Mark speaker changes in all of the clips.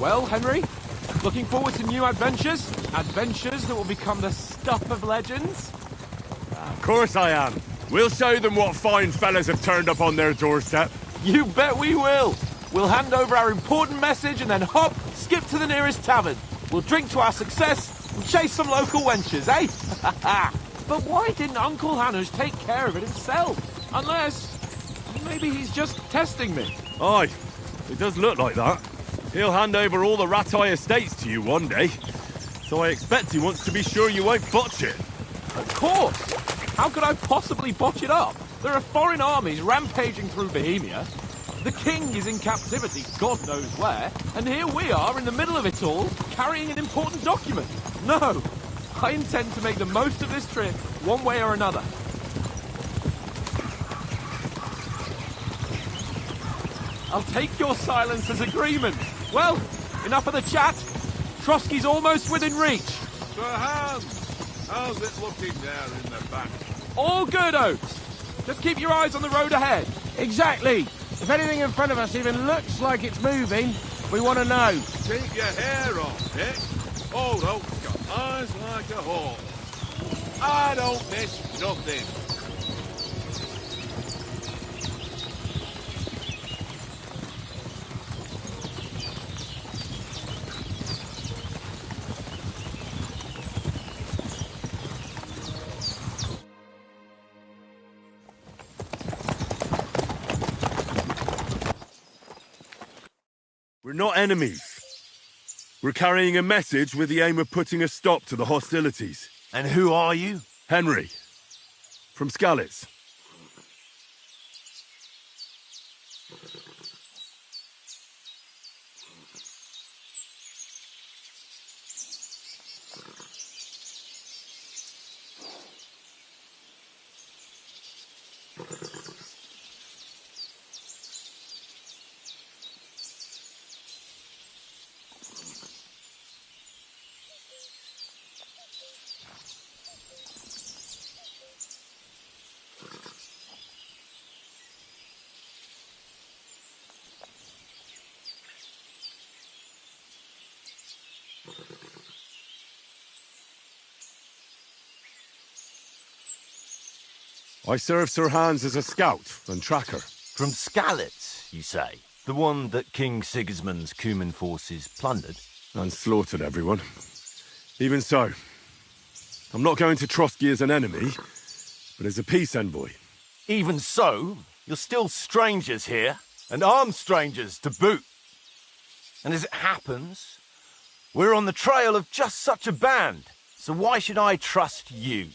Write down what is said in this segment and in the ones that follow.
Speaker 1: Well, Henry, looking forward to new adventures? Adventures that will become the stuff of legends?
Speaker 2: Of course I am. We'll show them what fine fellas have turned up on their doorstep.
Speaker 1: You bet we will! We'll hand over our important message and then hop, skip to the nearest tavern. We'll drink to our success and chase some local wenches, eh? But why didn't Uncle Hanush take care of it himself? Unless... maybe he's just testing me.
Speaker 2: Aye, it does look like that. He'll hand over all the Ratai estates to you one day. So I expect he wants to be sure you won't botch it.
Speaker 1: Of course! How could I possibly botch it up? There are foreign armies rampaging through Bohemia. The king is in captivity, God knows where, and here we are in the middle of it all, carrying an important document. No, I intend to make the most of this trip, one way or another. I'll take your silence as agreement. Well, enough of the chat. Trotsky's almost within reach.
Speaker 3: Sir Hans, how's it looking there in the back?
Speaker 1: All good, Oates. Just keep your eyes on the road ahead.
Speaker 4: Exactly. If anything in front of us even looks like it's moving, we want to know.
Speaker 3: Keep your hair on, Dick. Old Oak's got eyes like a hawk. I don't miss nothing.
Speaker 2: We're not enemies. We're carrying a message with the aim of putting a stop to the hostilities.
Speaker 5: And who are you?
Speaker 2: Henry, from Skalitz. I serve Sir Hans as a scout and tracker.
Speaker 5: From Skalitz, you say? The one that King Sigismund's Cuman forces plundered?
Speaker 2: And slaughtered everyone. Even so, I'm not going to Trotsky as an enemy, but as a peace envoy.
Speaker 5: Even so, you're still strangers here, and armed strangers to boot. And as it happens, we're on the trail of just such a band, so why should I trust you?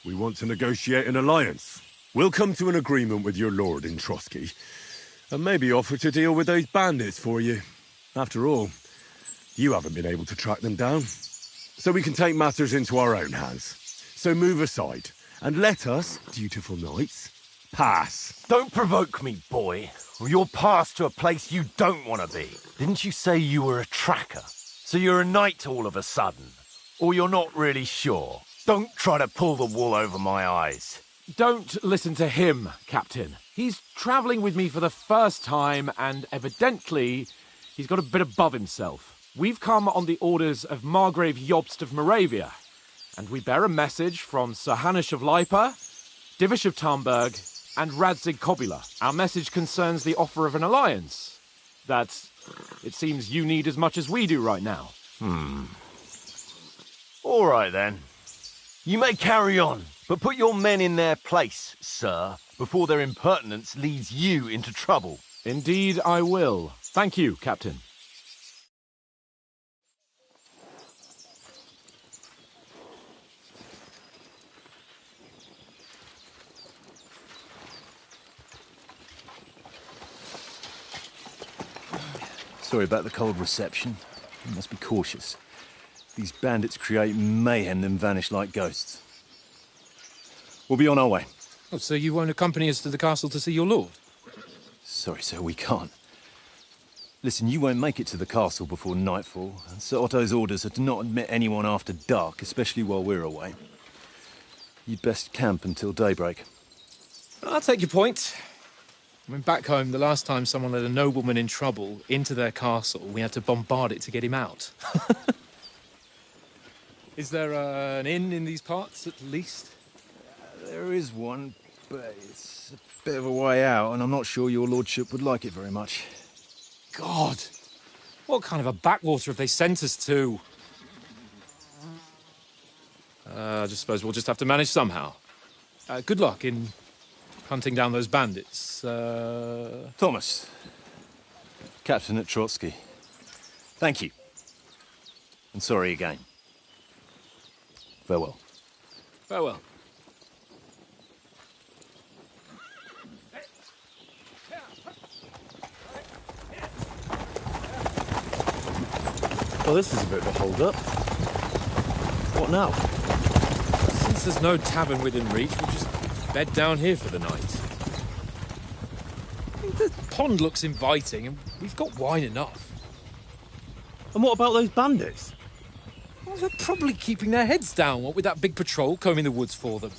Speaker 2: We want to negotiate an alliance. We'll come to an agreement with your lord in Trotsky, and maybe offer to deal with those bandits for you. After all, you haven't been able to track them down. So we can take matters into our own hands. So move aside, and let us, dutiful knights, pass.
Speaker 5: Don't provoke me, boy, or you'll pass to a place you don't want to be. Didn't you say you were a tracker? So you're a knight all of a sudden? Or you're not really sure? Don't try to pull the wool over my eyes.
Speaker 1: Don't listen to him, Captain. He's travelling with me for the first time, and evidently he's got a bit above himself. We've come on the orders of Margrave Jobst of Moravia, and we bear a message from Sir Hanush of Lipa, Divish of Tarnberg, and Radzig Kobula. Our message concerns the offer of an alliance that it seems you need as much as we do right now.
Speaker 5: All right, then. You may carry on, but put your men in their place, sir, before their impertinence leads you into trouble.
Speaker 1: Indeed, I will. Thank you, Captain.
Speaker 6: Sorry about the cold reception. You must be cautious. These bandits create mayhem then vanish like ghosts. We'll be on our way.
Speaker 7: Oh, so you won't accompany us to the castle to see your lord?
Speaker 6: Sorry, sir, we can't. Listen, you won't make it to the castle before nightfall, and Sir Otto's orders are to not admit anyone after dark, especially while we're away. You'd best camp until daybreak.
Speaker 7: I'll take your point. I mean, back home, the last time someone let a nobleman in trouble into their castle, we had to bombard it to get him out. Is there an inn in these parts, at least?
Speaker 6: There is one, but it's a bit of a way out, and I'm not sure your lordship would like it very much.
Speaker 7: God! What kind of a backwater have they sent us to? I just suppose we'll just have to manage somehow. Good luck in hunting down those bandits.
Speaker 6: Thomas, Captain at Trotsky. Thank you. And sorry again. Farewell.
Speaker 7: Farewell.
Speaker 6: Well, this is a bit of a hold-up. What now?
Speaker 7: Since there's no tavern within reach, we'll just bed down here for the night. The pond looks inviting, and we've got wine enough.
Speaker 6: And what about those bandits?
Speaker 7: Well, they're probably keeping their heads down, what with that big patrol combing the woods for them.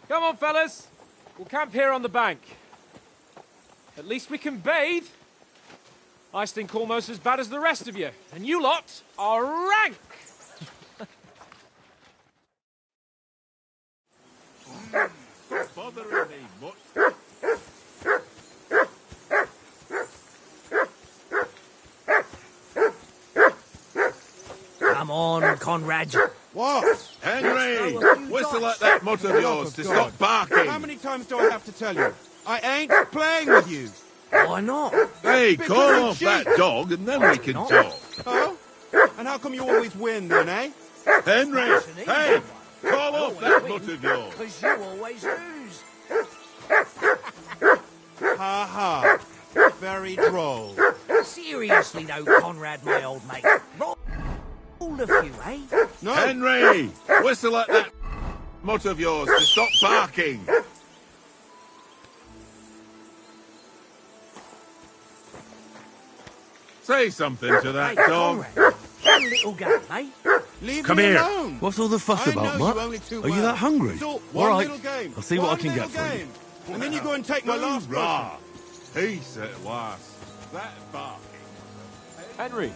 Speaker 7: Come on, fellas. We'll camp here on the bank. At least we can bathe. I stink almost as bad as the rest of you, and you lot are rank!
Speaker 3: Bothering me much.
Speaker 8: Come on, Conrad.
Speaker 3: What? Henry! Whistle at that mutt of yours to stop barking!
Speaker 4: How many times do I have to tell you? I ain't playing with you.
Speaker 8: Why not?
Speaker 3: Hey,
Speaker 4: Because
Speaker 3: call
Speaker 4: you're
Speaker 3: off
Speaker 4: cheap.
Speaker 3: that dog and then we can talk.
Speaker 4: Oh? And how come you always win then, eh?
Speaker 3: Henry! Hey! Call off that mutt of yours!
Speaker 8: Because you always lose.
Speaker 4: Ha ha. Very droll.
Speaker 8: Seriously though, Conrad, my old mate. Roll a few, eh?
Speaker 4: No.
Speaker 3: Henry! Whistle at that mutt of yours to stop barking! Say something to that
Speaker 8: Hey,
Speaker 3: dog.
Speaker 8: Conrad, one little game, eh?
Speaker 4: Leave
Speaker 6: Come
Speaker 4: me
Speaker 6: here.
Speaker 4: alone.
Speaker 6: What's all the fuss
Speaker 4: I
Speaker 6: about,
Speaker 4: know
Speaker 6: Mutt?
Speaker 4: you only too
Speaker 6: Are you
Speaker 4: well.
Speaker 6: that hungry?
Speaker 4: So,
Speaker 6: All
Speaker 4: one
Speaker 6: right.
Speaker 4: little game.
Speaker 6: I'll see what I
Speaker 4: One
Speaker 6: can get
Speaker 4: little
Speaker 6: for you.
Speaker 4: game. And then you go and take my last
Speaker 3: Hoorah! Peace at last. That barking.
Speaker 1: Henry.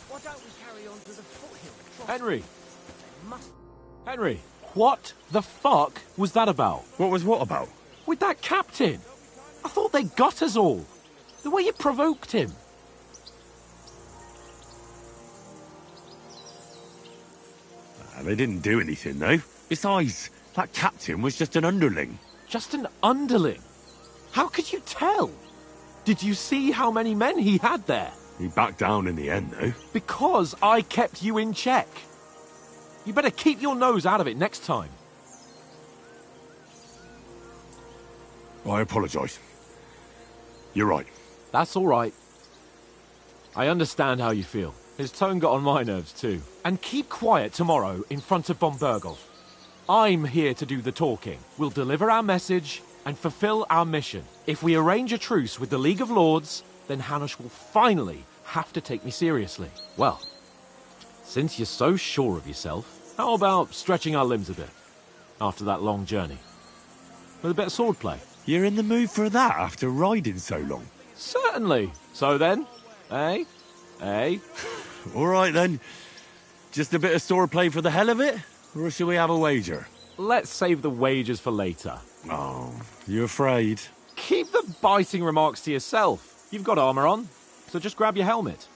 Speaker 8: Why don't we carry on to the foothill?
Speaker 1: Henry.
Speaker 8: Must
Speaker 1: Henry. What the fuck was that about?
Speaker 2: What was what about?
Speaker 1: With that captain? I thought they got us all. The way you provoked him.
Speaker 2: They didn't do anything, though. Besides, that captain was just an underling.
Speaker 1: Just an underling? How could you tell? Did you see how many men he had there?
Speaker 2: He backed down in the end, though.
Speaker 1: Because I kept you in check. You better keep your nose out of it next time.
Speaker 2: I apologise. You're right.
Speaker 1: That's all right. I understand how you feel. His tone got on my nerves too. And keep quiet tomorrow in front of von Berghoff. I'm here to do the talking. We'll deliver our message and fulfill our mission. If we arrange a truce with the League of Lords, then Hanush will finally have to take me seriously. Well, since you're so sure of yourself, how about stretching our limbs a bit after that long journey? With a bit of swordplay.
Speaker 2: You're in the mood for that after riding so long?
Speaker 1: Certainly. So then, eh? Eh?
Speaker 2: All right, then. Just a bit of swordplay for the hell of it? Or shall we have a wager?
Speaker 1: Let's save the wagers for later.
Speaker 2: Oh, you afraid?
Speaker 1: Keep the biting remarks to yourself. You've got armor on, so just grab your helmet.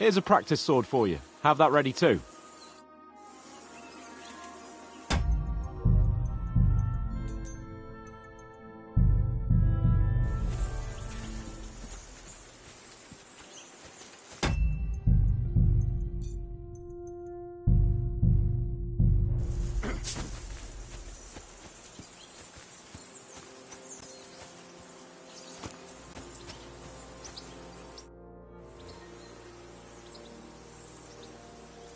Speaker 1: Here's a practice sword for you. Have that ready too.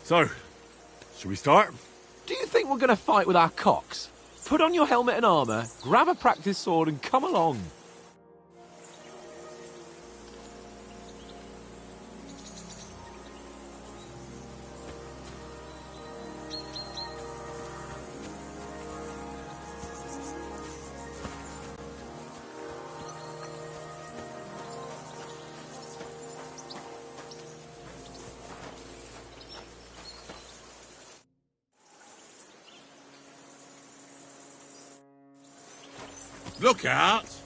Speaker 2: So, shall we start?
Speaker 1: Do you think we're going to fight with our cocks? Put on your helmet and armor, grab a practice sword and come along.
Speaker 3: Look out!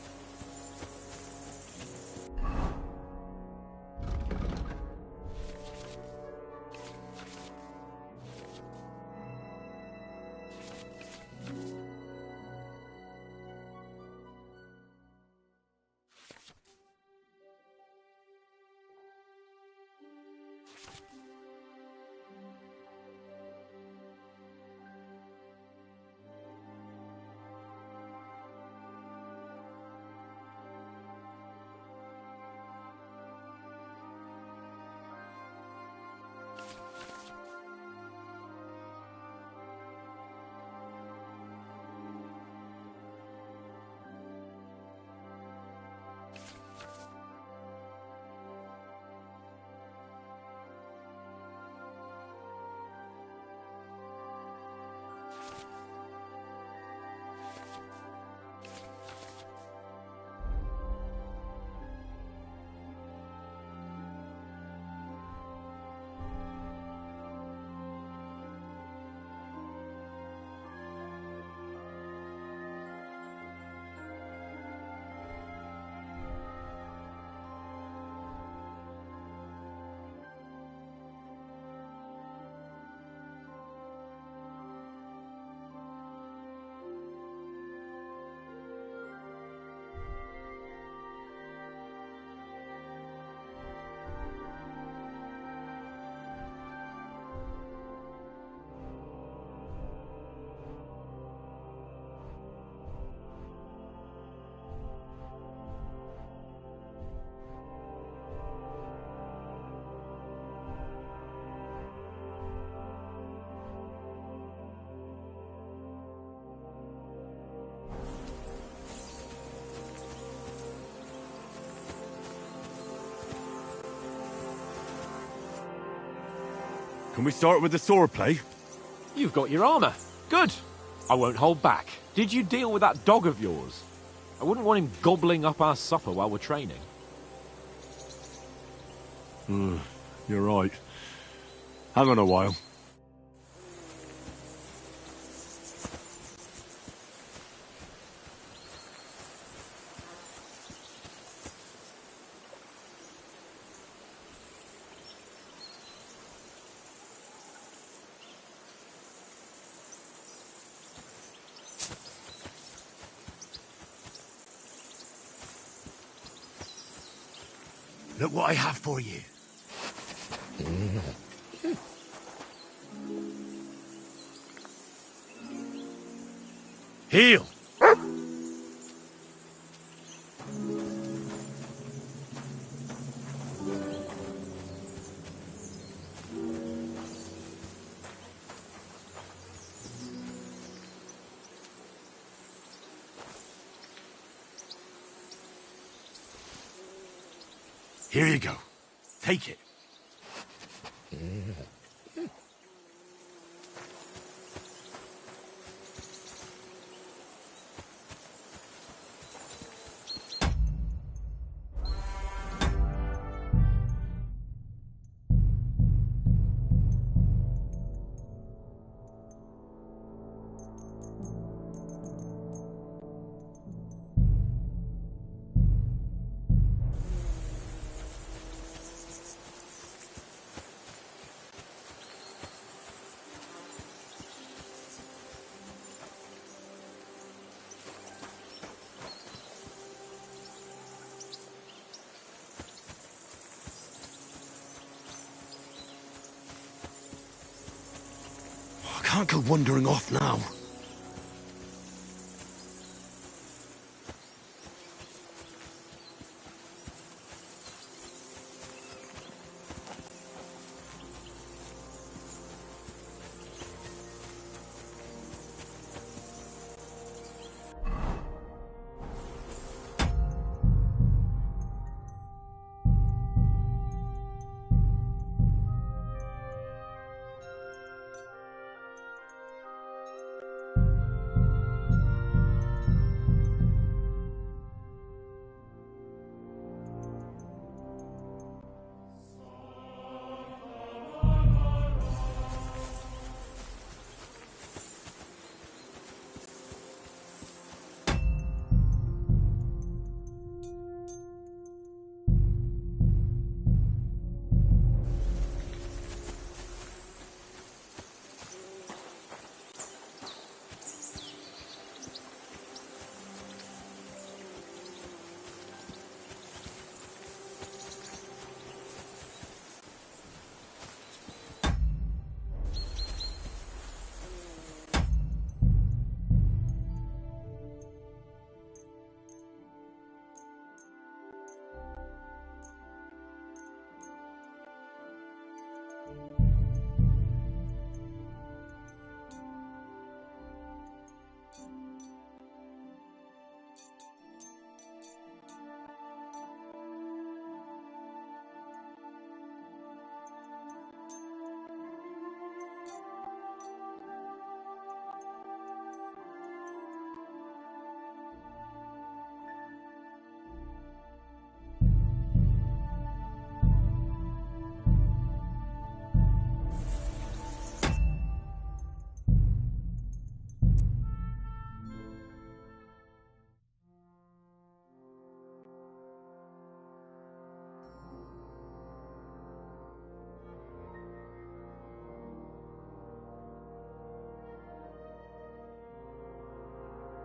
Speaker 2: Can we start with the swordplay?
Speaker 1: You've got your armor. Good. I won't hold back. Did you deal with that dog of yours? I wouldn't want him gobbling up our supper while we're training.
Speaker 2: You're right. Hang on a while.
Speaker 5: Look what I have for you. Heal! Here you go. Take it. I can't go wandering off now.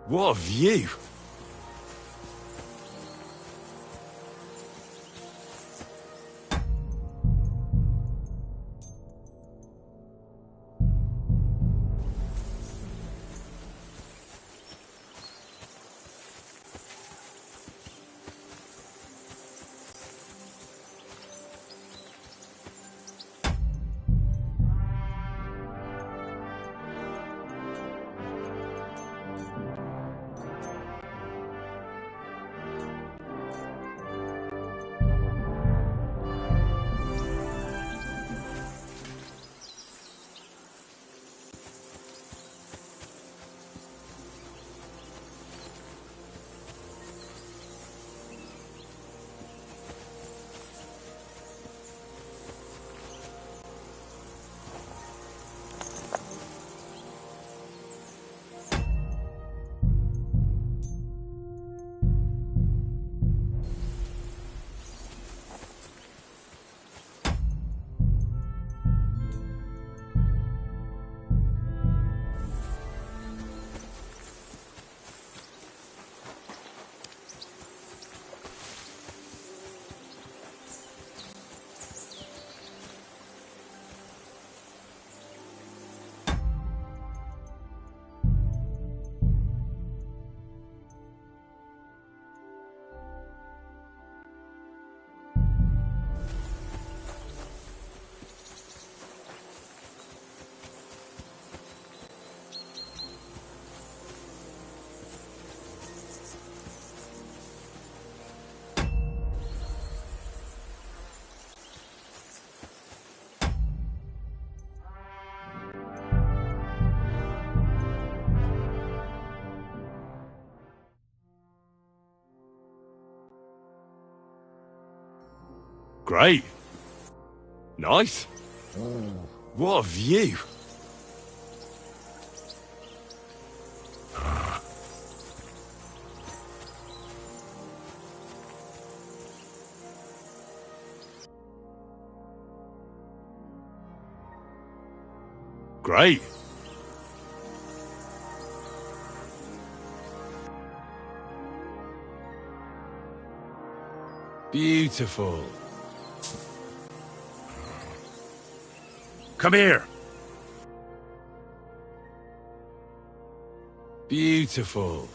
Speaker 2: What a view! Great. Nice. What a view. Great. Beautiful. Come here. Beautiful.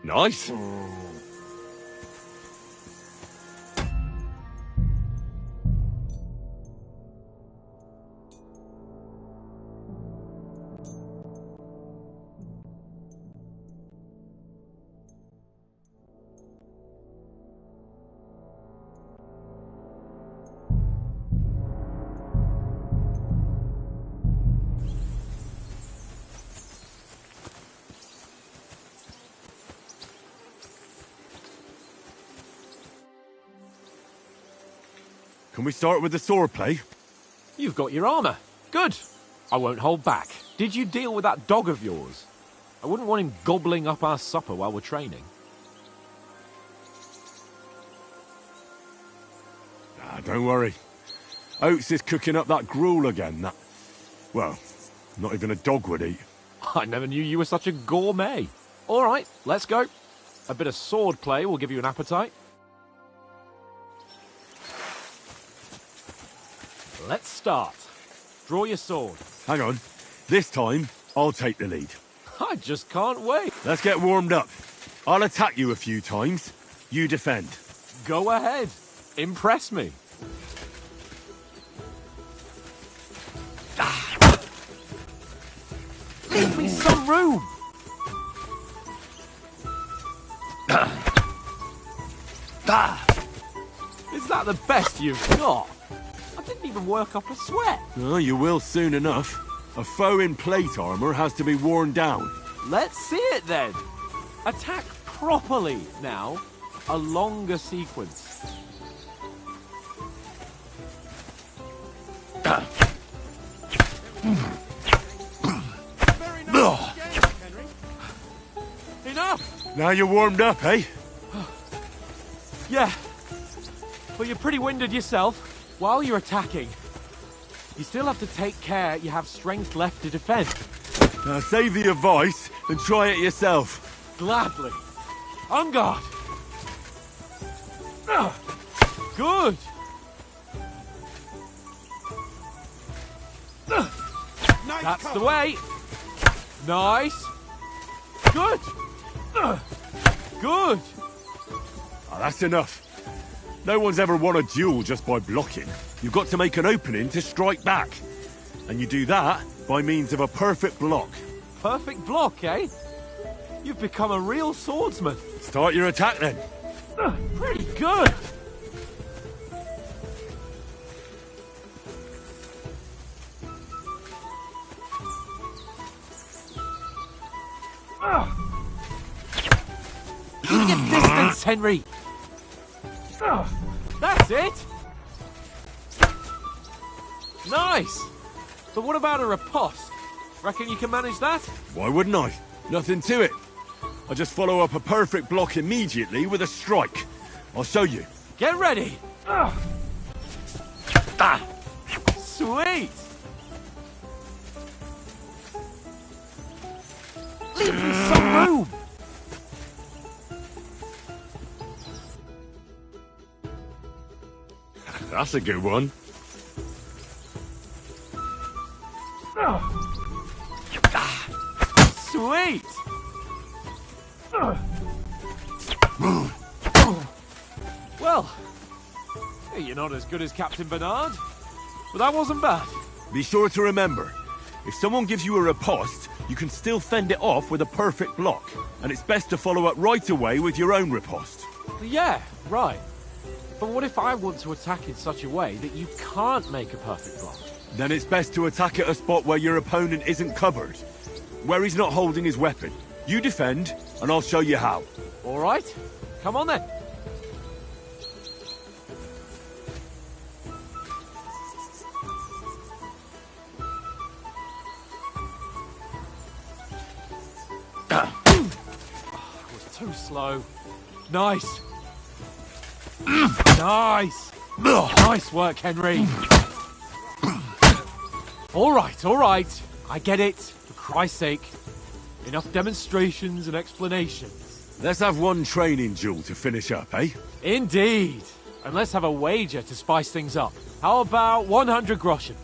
Speaker 2: Nice. Can we start with the swordplay?
Speaker 1: You've got your armour. Good. I won't hold back. Did you deal with that dog of yours? I wouldn't want him gobbling up our supper while we're training.
Speaker 2: Ah, don't worry. Oates is cooking up that gruel again. That, well, not even a dog would eat.
Speaker 1: I never knew you were such a gourmet. All right, let's go. A bit of sword play will give you an appetite. Let's start. Draw your sword.
Speaker 2: Hang on. This time, I'll take the lead.
Speaker 1: I just can't wait.
Speaker 2: Let's get warmed up. I'll attack you a few times. You defend.
Speaker 1: Go ahead. Impress me. Leave me some room. Is that the best you've got? I didn't even work up a sweat.
Speaker 2: Oh, you will soon enough. A foe in plate armor has to be worn down.
Speaker 1: Let's see it then. Attack properly now. A longer sequence. Enough!
Speaker 2: Now you're warmed up, eh?
Speaker 1: Yeah. But you're pretty winded yourself. While you're attacking, you still have to take care you have strength left to defend.
Speaker 2: Now save the advice and try it yourself.
Speaker 1: Gladly. On guard. Good. That's the way. Nice. Good. Good.
Speaker 2: Oh, that's enough. No one's ever won a duel just by blocking. You've got to make an opening to strike back. And you do that by means of a perfect block.
Speaker 1: Perfect block, eh? You've become a real swordsman.
Speaker 2: Start your attack then.
Speaker 1: Pretty good. Keep your distance, Henry. That's it. Nice. But what about a riposte? Reckon you can manage that?
Speaker 2: Why wouldn't I? Nothing to it. I just follow up a perfect block immediately with a strike. I'll show you.
Speaker 1: Get ready. Sweet. Leave me some room.
Speaker 2: That's a good one.
Speaker 1: Sweet. Well, You're not as good as Captain Bernard, but that wasn't bad.
Speaker 2: Be sure to remember, if someone gives you a riposte, you can still fend it off with a perfect block. And it's best to follow up right away with your own riposte.
Speaker 1: Yeah, right. But what if I want to attack in such a way that you can't make a perfect block?
Speaker 2: Then it's best to attack at a spot where your opponent isn't covered. Where he's not holding his weapon. You defend, and I'll show you how.
Speaker 1: All right, come on then. I was too slow. Nice. Nice. Nice work, Henry. All right. I get it. For Christ's sake. Enough demonstrations and explanations.
Speaker 2: Let's have one training duel to finish up, eh?
Speaker 1: Indeed. And let's have a wager to spice things up. How about 100 groschen?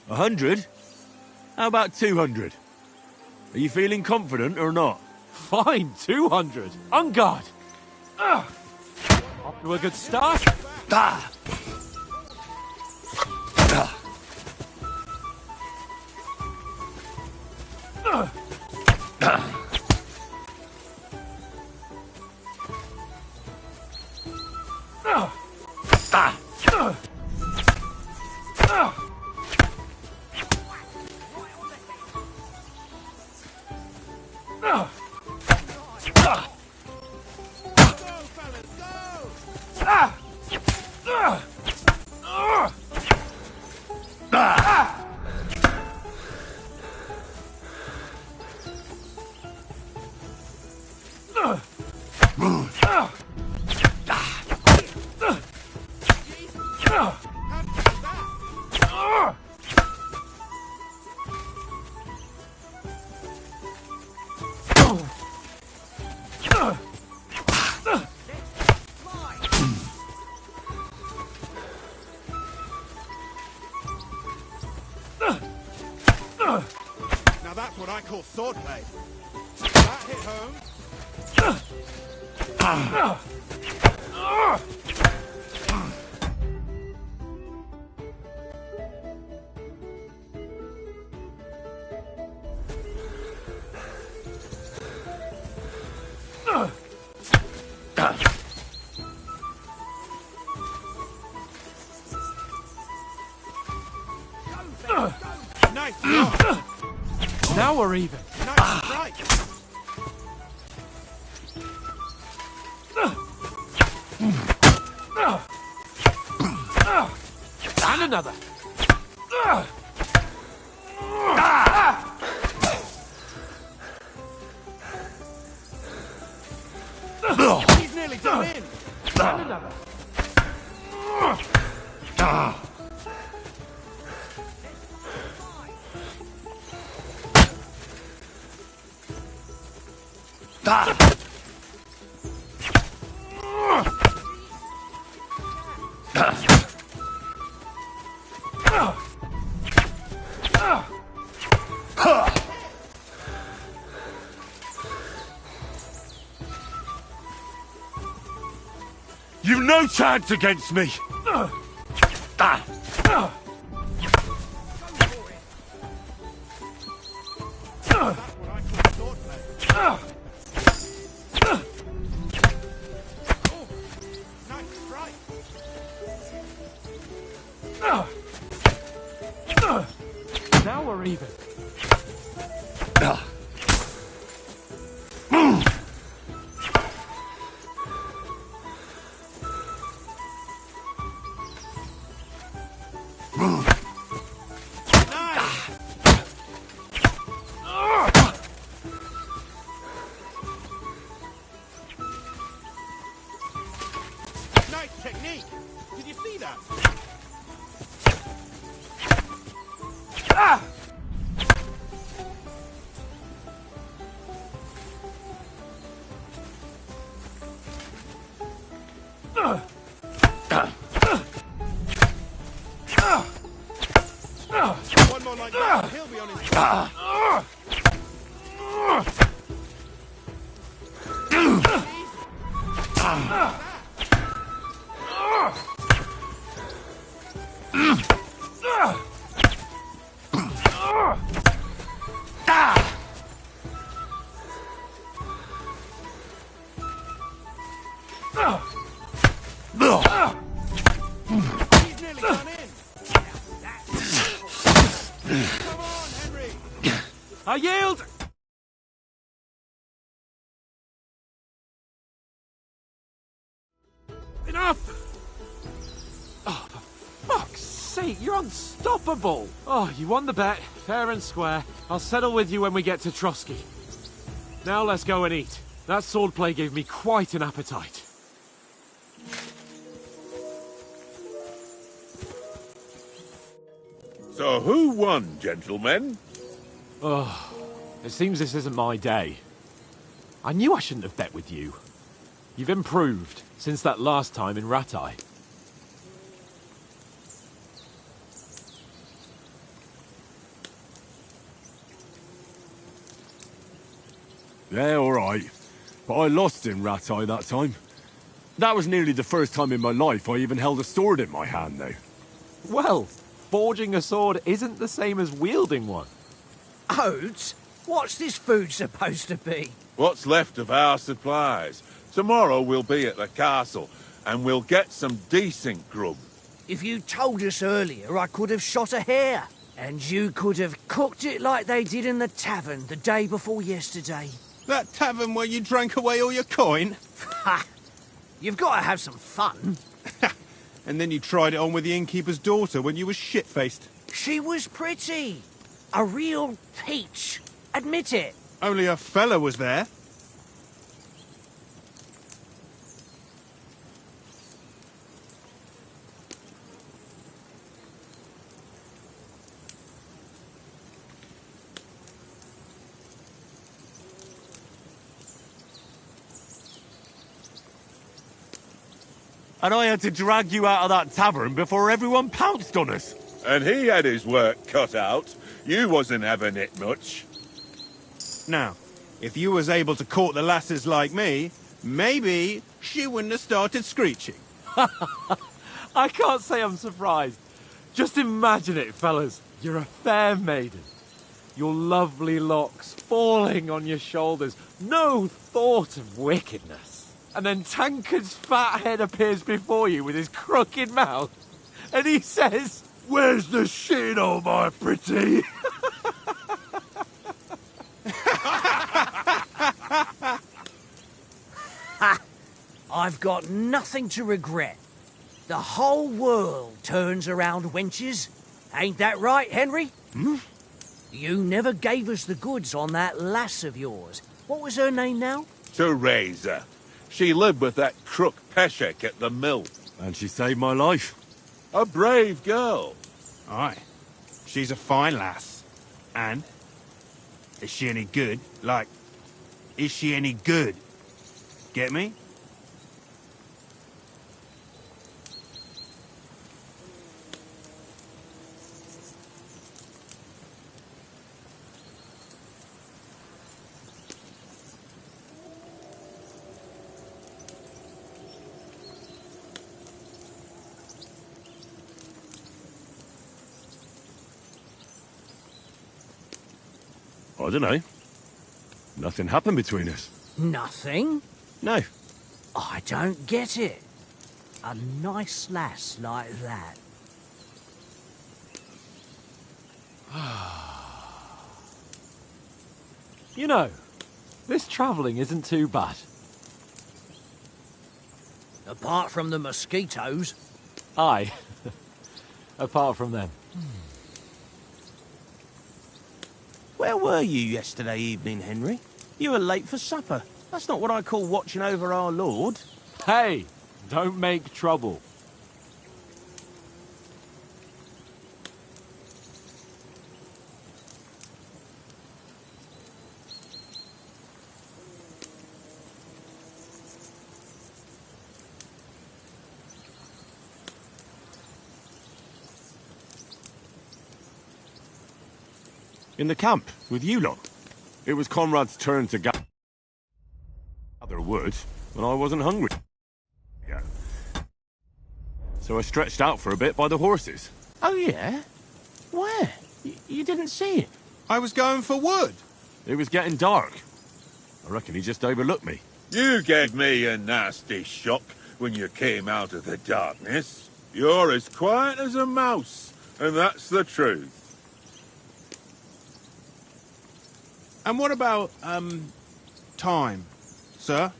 Speaker 2: $100? How about 200? Are you feeling confident or not?
Speaker 1: Fine, 200. On guard. Off to a good start.
Speaker 2: Ah!
Speaker 3: Now that's what I call swordplay. That hit home. Nice block.
Speaker 1: Now we're even.
Speaker 3: Nice strike.
Speaker 1: And another.
Speaker 3: He's nearly done in.
Speaker 1: And another.
Speaker 2: You've no chance against me!
Speaker 3: That's what I call swordplay. Oh, nice strike.
Speaker 1: Now we're even.
Speaker 3: Nice technique. Did you see that? One more like that, he'll be on his He's nearly gone in. Come on, Henry.
Speaker 1: I yield! Enough! Oh, for fuck's sake, you're unstoppable! Oh, you won the bet, fair and square. I'll settle with you when we get to Trotsky. Now let's go and eat. That swordplay gave me quite an appetite.
Speaker 3: So who won, gentlemen?
Speaker 1: Oh, it seems this isn't my day. I knew I shouldn't have bet with you. You've improved since that last time in Ratai.
Speaker 2: Yeah, all right. But I lost in Ratai that time. That was nearly the first time in my life I even held a sword in my hand, though.
Speaker 1: Well, forging a sword isn't the same as wielding one.
Speaker 8: Oats? What's this food supposed to be?
Speaker 3: What's left of our supplies? Tomorrow we'll be at the castle, and we'll get some decent grub.
Speaker 8: If you told us earlier, I could have shot a hare. And you could have cooked it like they did in the tavern the day before yesterday.
Speaker 9: That tavern where you drank away all your coin?
Speaker 8: Ha! You've got to have some fun.
Speaker 9: And then you tried it on with the innkeeper's daughter when you were shit-faced.
Speaker 8: She was pretty. A real peach. Admit it.
Speaker 9: Only a fella was there.
Speaker 2: And I had to drag you out of that tavern before everyone pounced on us.
Speaker 3: And he had his work cut out. You wasn't having it much.
Speaker 9: Now, if you was able to court the lasses like me, maybe she wouldn't have started screeching.
Speaker 1: I can't say I'm surprised. Just imagine it, fellas. You're a fair maiden. Your lovely locks falling on your shoulders. No thought of wickedness. And then Tankard's fat head appears before you with his crooked mouth. And he says, "Where's the shit, oh my pretty?"
Speaker 8: Ha! I've got nothing to regret. The whole world turns around wenches. Ain't that right, Henry?
Speaker 9: Hmm?
Speaker 8: You never gave us the goods on that lass of yours. What was her name now?
Speaker 3: Teresa. She lived with that crook Peshek at the mill.
Speaker 2: And she saved my life.
Speaker 3: A brave girl.
Speaker 9: Aye. She's a fine lass. And? Is she any good? Like, is she any good? Get me?
Speaker 2: I don't know. Nothing happened between us.
Speaker 8: Nothing?
Speaker 2: No.
Speaker 8: I don't get it. A nice lass like that.
Speaker 1: You know, this travelling isn't too bad.
Speaker 8: Apart from the mosquitoes.
Speaker 1: Aye. Apart from them.
Speaker 10: Where were you yesterday evening, Henry? You were late for supper. That's not what I call watching over our Lord.
Speaker 1: Hey, don't make trouble.
Speaker 2: In the camp, with you lot. It was Conrad's turn to gather wood, and I wasn't hungry. so I stretched out for a bit by the horses.
Speaker 10: Oh, yeah? Where? You didn't see it?
Speaker 9: I was going for wood.
Speaker 2: It was getting dark. I reckon he just overlooked me.
Speaker 3: You gave me a nasty shock when you came out of the darkness. You're as quiet as a mouse, and that's the truth.
Speaker 9: And what about, time, sir?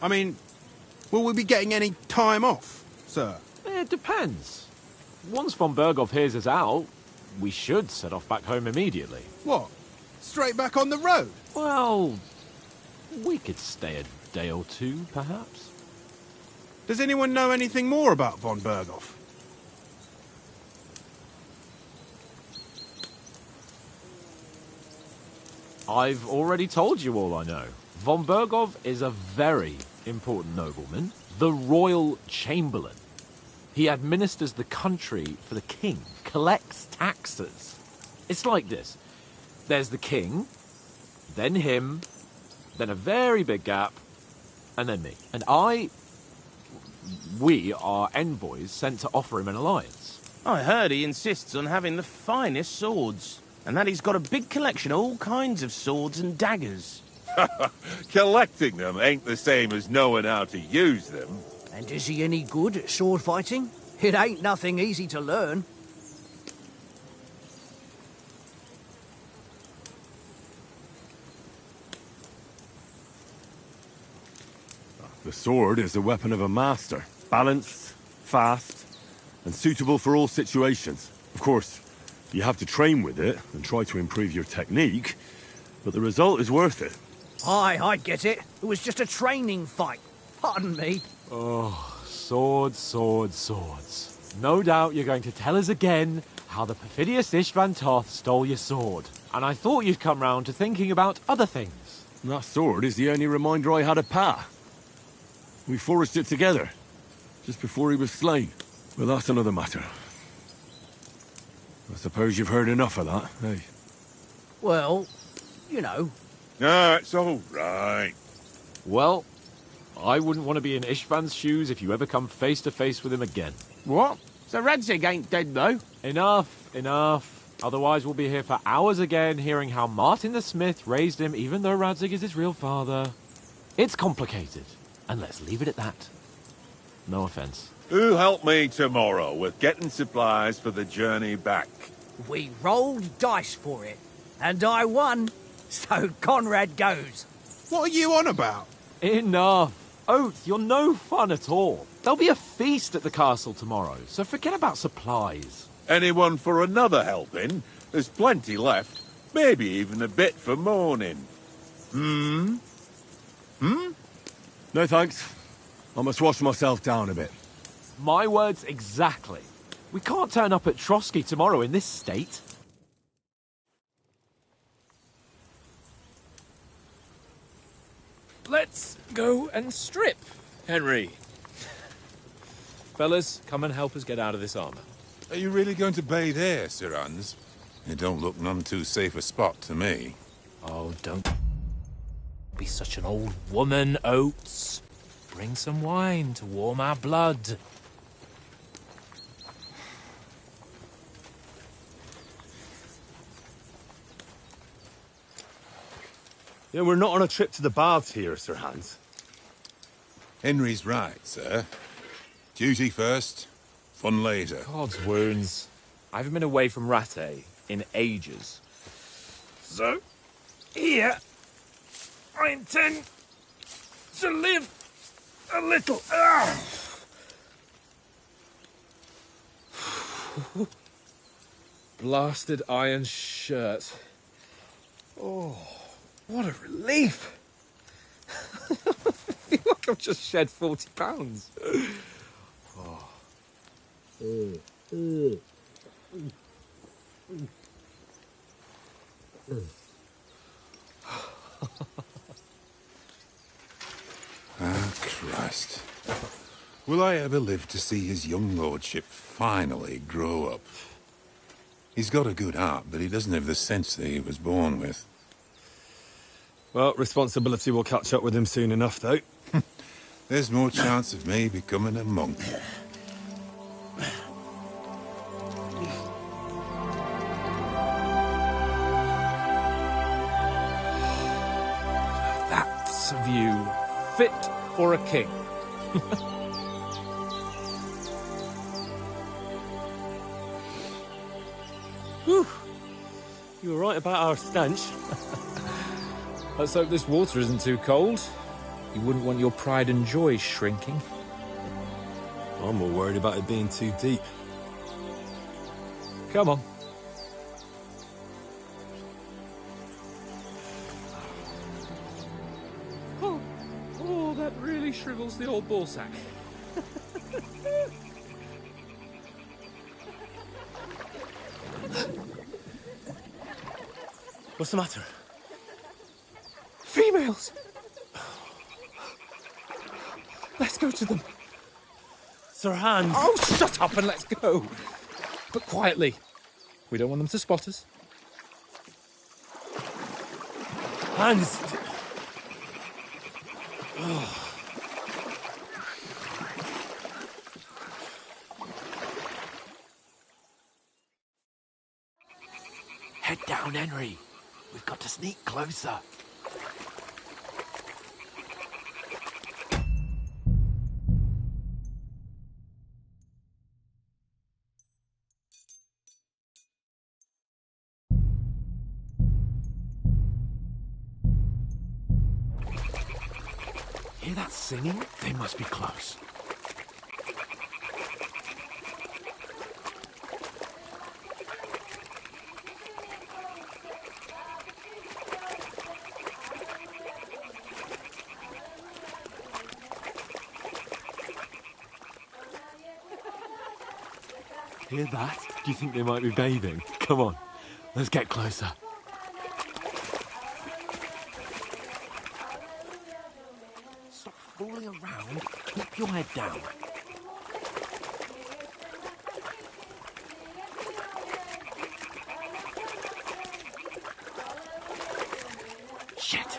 Speaker 9: I mean, will we be getting any time off, sir?
Speaker 7: It depends. Once von Berghoff hears us out, we should set off back home immediately.
Speaker 9: What? Straight back on the road?
Speaker 7: Well, we could stay a day or two, perhaps.
Speaker 9: Does anyone know anything more about von Berghoff?
Speaker 7: I've already told you all I know. Von Berghoff is a very important nobleman, the royal chamberlain. He administers the country for the king, collects taxes. It's like this. There's the king, then him, then a very big gap, and then me. And we are envoys sent to offer him an alliance.
Speaker 10: I heard he insists on having the finest swords, and that he's got a big collection of all kinds of swords and daggers.
Speaker 3: Collecting them ain't the same as knowing how to use them.
Speaker 8: And is he any good at sword fighting? It ain't nothing easy to learn.
Speaker 2: The sword is the weapon of a master. Balanced, fast, and suitable for all situations. Of course, you have to train with it and try to improve your technique, but the result is worth it.
Speaker 8: Aye, I get it. It was just a training fight. Pardon me.
Speaker 7: Oh, swords, swords, swords. No doubt you're going to tell us again how the perfidious Istvan Toth stole your sword. And I thought you'd come round to thinking about other things.
Speaker 2: And that sword is the only reminder I had of Pa. We forged it together, just before he was slain. Well, that's another matter. I suppose you've heard enough of that, eh?
Speaker 8: Well, you know.
Speaker 3: No, it's all right.
Speaker 7: Well, I wouldn't want to be in Istvan's shoes if you ever come face to face with him again.
Speaker 10: What? So Radzig ain't dead, though?
Speaker 7: Enough, enough. Otherwise we'll be here for hours again hearing how Martin the Smith raised him even though Radzig is his real father. It's complicated, and let's leave it at that. No offense.
Speaker 3: Who'll help me tomorrow with getting supplies for the journey back?
Speaker 8: We rolled dice for it, and I won. So Conrad goes.
Speaker 9: What are you on about?
Speaker 7: Enough. Oath, you're no fun at all. There'll be a feast at the castle tomorrow, so forget about supplies.
Speaker 3: Anyone for another helping? There's plenty left. Maybe even a bit for morning.
Speaker 2: No thanks. I must wash myself down a bit.
Speaker 7: My words exactly. We can't turn up at Trotsky tomorrow in this state. Let's go and strip, Henry. Fellas, come and help us get out of this armor.
Speaker 11: Are you really going to bathe here, Sir Hans? It don't look none too safe a spot to me.
Speaker 7: Oh, don't be such an old woman, Oates. Bring some wine to warm our blood.
Speaker 2: Yeah, we're not on a trip to the baths here, Sir Hans.
Speaker 11: Henry's right, sir. Duty first, fun later.
Speaker 1: God's wounds. I haven't been away from Rattay in ages. So, here, I intend to live a little. Blasted iron shirt. Oh, what a relief. I feel like I've just shed 40 pounds.
Speaker 11: Ah, Christ. Will I ever live to see his young lordship finally grow up? He's got a good heart, but he doesn't have the sense that he was born with.
Speaker 2: Well, responsibility will catch up with him soon enough, though.
Speaker 11: There's more chance of me becoming a monk.
Speaker 7: palace view fit for a king.
Speaker 12: Whew. You were right about our stench.
Speaker 7: Let's hope this water isn't too cold. You wouldn't want your pride and joy shrinking.
Speaker 12: I'm more worried about it being too deep.
Speaker 7: Come on. Oh, that really shrivels the old ball sack.
Speaker 12: What's the matter?
Speaker 7: Females! Let's go to them.
Speaker 12: Sir Hans.
Speaker 7: Oh, shut up and let's go. But quietly. We don't want them to spot us.
Speaker 12: Hans.
Speaker 5: Head down, Henry. We've got to sneak closer. Hear that singing? They must be close. Hear that? Do you think they might be bathing? Come on, let's get closer. Stop fooling around. Keep your head down. Shit!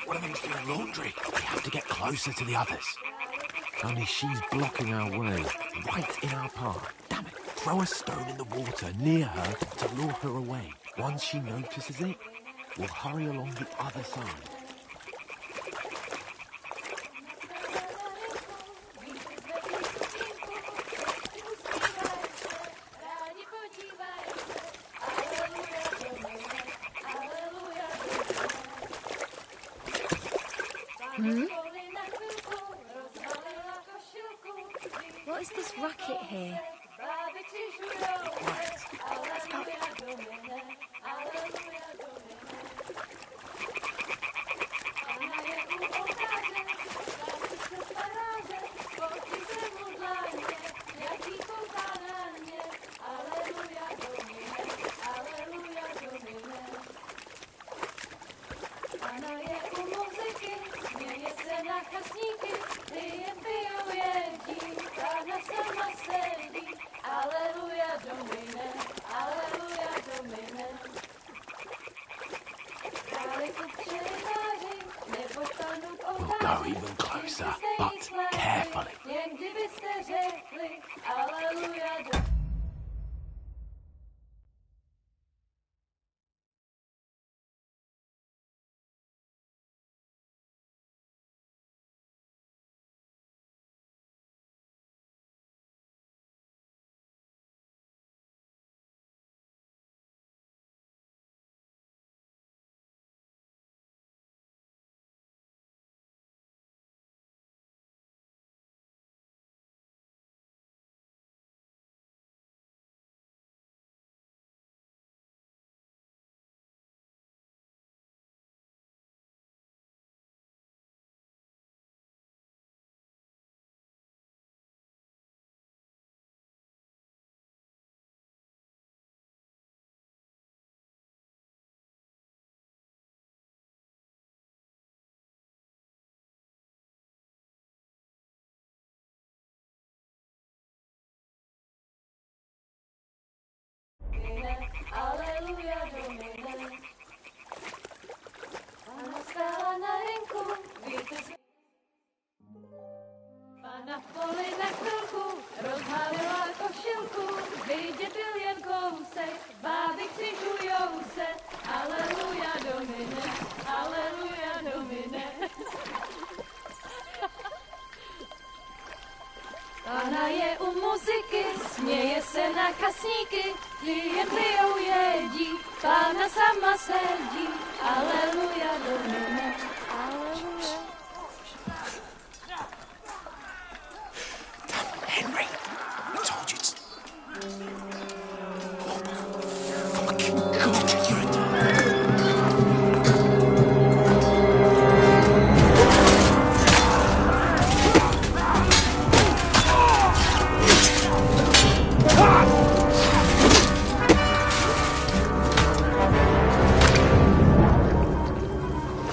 Speaker 5: One of them's doing laundry. We have to get closer to the others. Only she's blocking our way, right in our path. Damn it! Throw a stone in the water near her to lure her away. Once she notices it, we'll hurry along the other side.
Speaker 13: What is this racket here?
Speaker 5: We'll go even closer, but carefully.
Speaker 14: Na poli na chvilku rozhalila košilku, vidět byl jen kousek, báby křižujou se, aleluja domine, aleluja domine. hraje u muziky, směje se na kasníky, ty jen pijou jedí, Pána sama sedí, aleluja Domine, aleluja.
Speaker 15: Henry, I told you it's... Fucking God, you're a...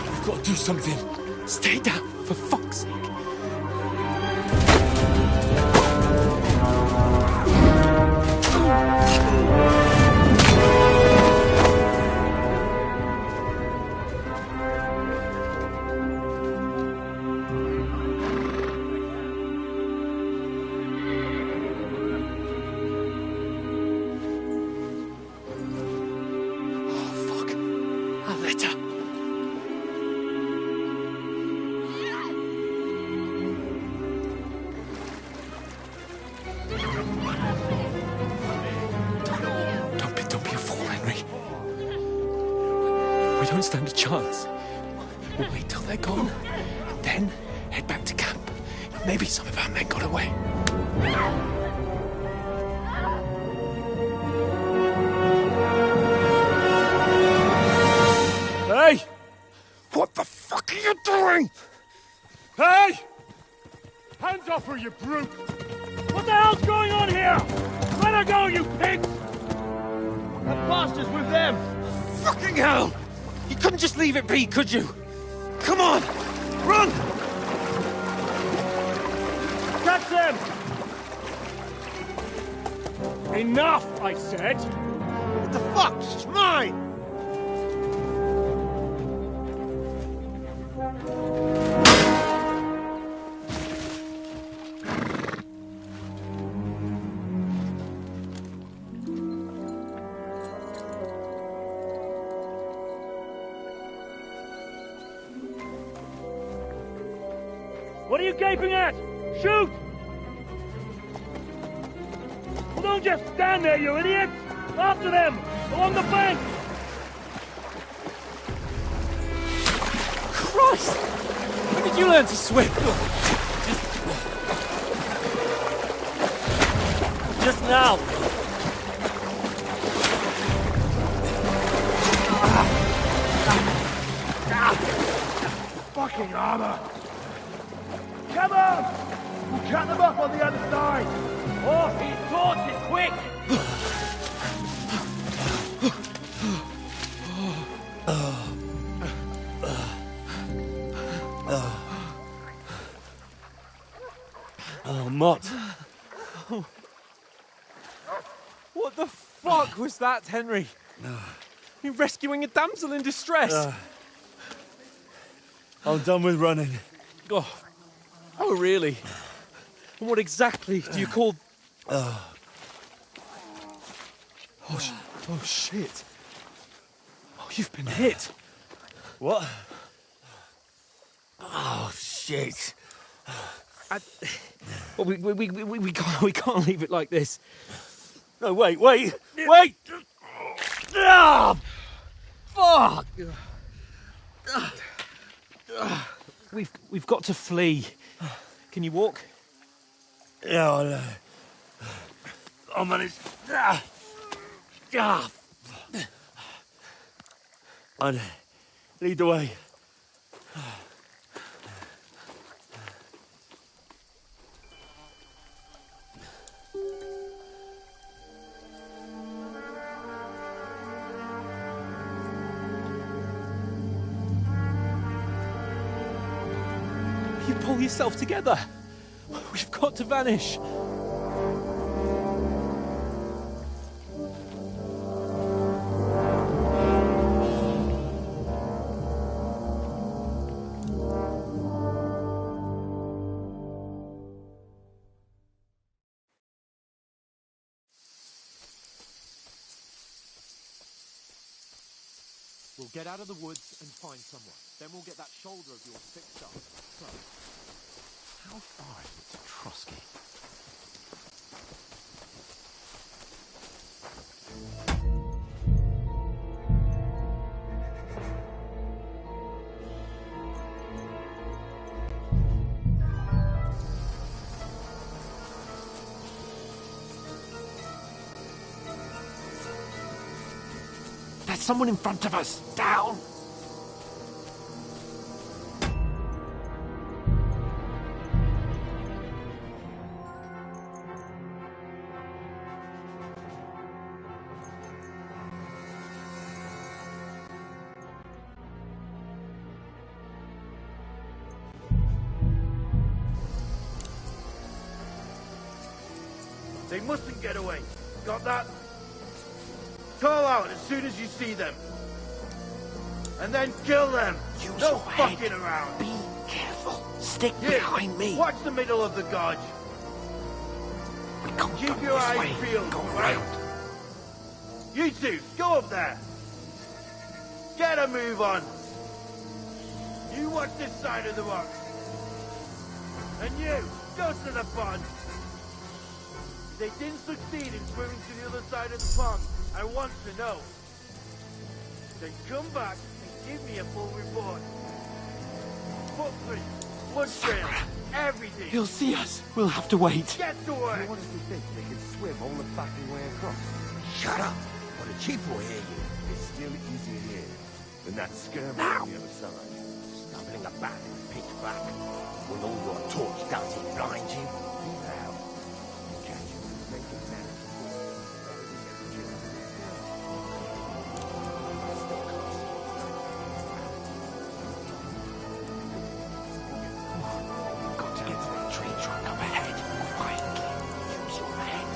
Speaker 15: We've got to do something. Stay down, for fuck's sake. Don't be a fool, Henry. We don't stand a chance. We'll wait till they're gone, and then head back to camp. Maybe some of our men got away.
Speaker 2: Hey!
Speaker 15: What the fuck are you doing?
Speaker 2: Hey! Hands off her, you brute! What the hell's going on here? Let her go, you pigs!
Speaker 10: That bastard's with them!
Speaker 15: Fucking hell! You couldn't just leave it be, could you? Come on! Run!
Speaker 2: Catch them! Enough, I said!
Speaker 10: What the fuck? It's mine!
Speaker 2: What are you gaping at? Shoot! Well, don't just stand there, you idiots! After them! Along the bank!
Speaker 15: Christ! When did you learn to swim?
Speaker 12: Just now.
Speaker 2: Fucking armor! Come on! We'll cut them up on the other side!
Speaker 12: Off his torches, quick!
Speaker 7: Oh, Mott. What the fuck was that, Henry? You rescuing a damsel in distress?
Speaker 6: I'm done with running.
Speaker 7: Oh, really? And what exactly do you call... Oh, shit. Oh, you've been hit.
Speaker 6: What?
Speaker 15: Oh, shit.
Speaker 7: Well, we can't leave it like this.
Speaker 6: No, wait! Ah!
Speaker 7: Fuck! We've got to flee. Can you walk?
Speaker 6: Yeah, I know. I'll manage. I'd lead the way.
Speaker 7: You pull yourself together. We've got to vanish. We'll get out of the woods and find someone. Then we'll get that shoulder of yours fixed up. So, how far is it to Trotsky? someone in front of us. Down!
Speaker 16: They mustn't get away. Got that? Call out as soon as you see them. And then kill them.
Speaker 7: Use
Speaker 16: no
Speaker 7: your
Speaker 16: fucking
Speaker 7: head.
Speaker 16: around.
Speaker 7: Be careful. Stick
Speaker 16: You,
Speaker 7: behind me.
Speaker 16: Watch the middle of the gorge.
Speaker 7: We can't
Speaker 16: Keep
Speaker 7: go
Speaker 16: your
Speaker 7: this
Speaker 16: eyes
Speaker 7: way.
Speaker 16: peeled.
Speaker 7: Go
Speaker 16: right?
Speaker 7: around.
Speaker 16: You two, go up there. Get a move on. You watch this side of the rock. And you, go to the pond. They didn't succeed in swimming to the other side of the pond. I want to know. Then come back and give me a full report. Footprints, blood trails, everything.
Speaker 7: He'll see us. We'll have to wait.
Speaker 16: Get to work.
Speaker 17: You honestly think they can swim all the fucking way across?
Speaker 10: Shut up! Or the chief will hear you.
Speaker 17: It's still easier here than that skirmish
Speaker 10: Now.
Speaker 17: on the other side.
Speaker 10: Stumbling about in the pitch black. When all your torch does is blind you.
Speaker 17: Be loud. Catch you making sense.
Speaker 7: Got to get to that tree trunk up ahead. Quietly. Use your head.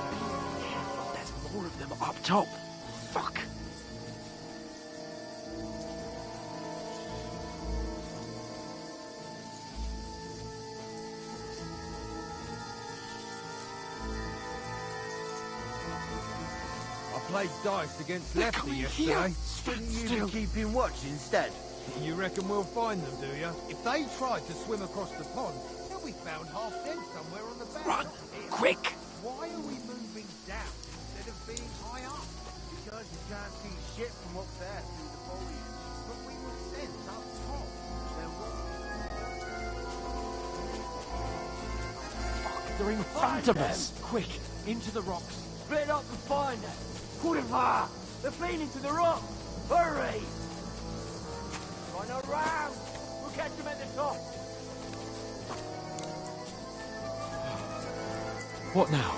Speaker 7: Be careful. There's more of them up top. Fuck.
Speaker 16: I played dice against
Speaker 7: They're
Speaker 16: Lefty
Speaker 7: coming
Speaker 16: yesterday.
Speaker 7: here. Stand
Speaker 16: Shouldn't you
Speaker 7: still.
Speaker 16: be keeping watch instead? You reckon we'll find them, do you? If they tried to swim across the pond, they'll be found half dead somewhere on the bank.
Speaker 7: Run! Quick!
Speaker 16: Why are we moving down instead of being high up? Because you can't see shit from up there through the foliage. But we were sent up top. There was...
Speaker 7: Fuck, they're in front of us. Quick, into the rocks.
Speaker 8: Split up and find them. Kurva! They're feeding to the rock. Hurry! Run around. We'll catch them at the top.
Speaker 7: What now?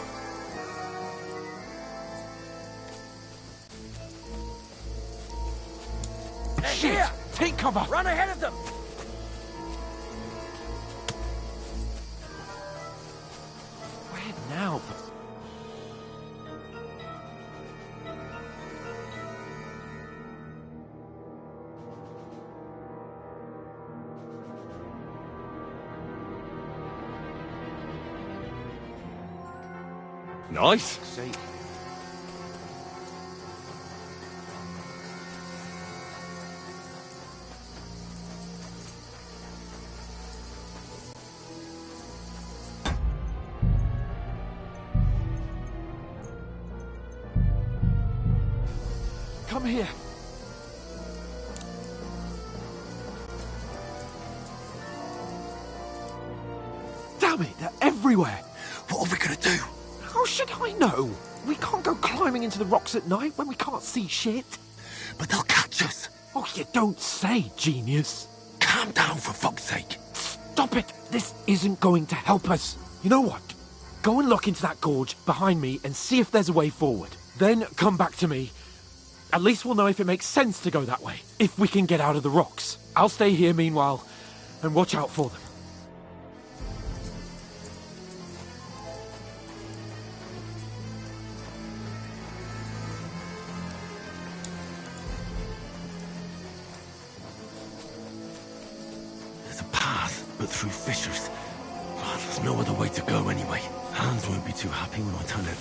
Speaker 8: They're
Speaker 7: Shit!
Speaker 8: here.
Speaker 7: Take cover!
Speaker 8: Run ahead of them.
Speaker 7: Where now?
Speaker 2: Nice.
Speaker 17: See,
Speaker 7: Come here. Damn it, they're everywhere.
Speaker 15: What are we gonna do?
Speaker 7: How should I know? We can't go climbing into the rocks at night when we can't see shit.
Speaker 15: But they'll catch us.
Speaker 7: Oh, you don't say, genius.
Speaker 15: Calm down, for fuck's sake.
Speaker 7: Stop it. This isn't going to help us. You know what? Go and look into that gorge behind me and see if there's a way forward. Then come back to me. At least we'll know if it makes sense to go that way, if we can get out of the rocks. I'll stay here meanwhile and watch out for them.
Speaker 15: There's a path, but through fissures. Oh, there's no other way to go anyway. Hans won't be too happy when I tell him.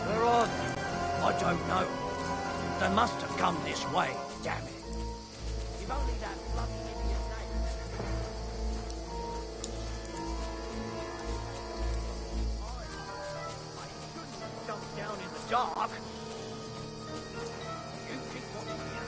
Speaker 8: Where are they? I don't know. They must have come this way, damn it. If only that bloody idiot I shouldn't jump down in the dark. You keep watching here.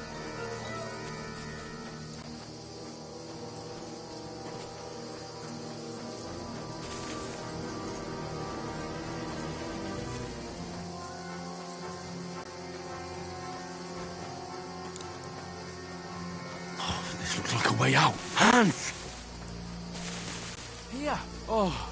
Speaker 15: looks like a way out. Hans!
Speaker 7: Here! Oh,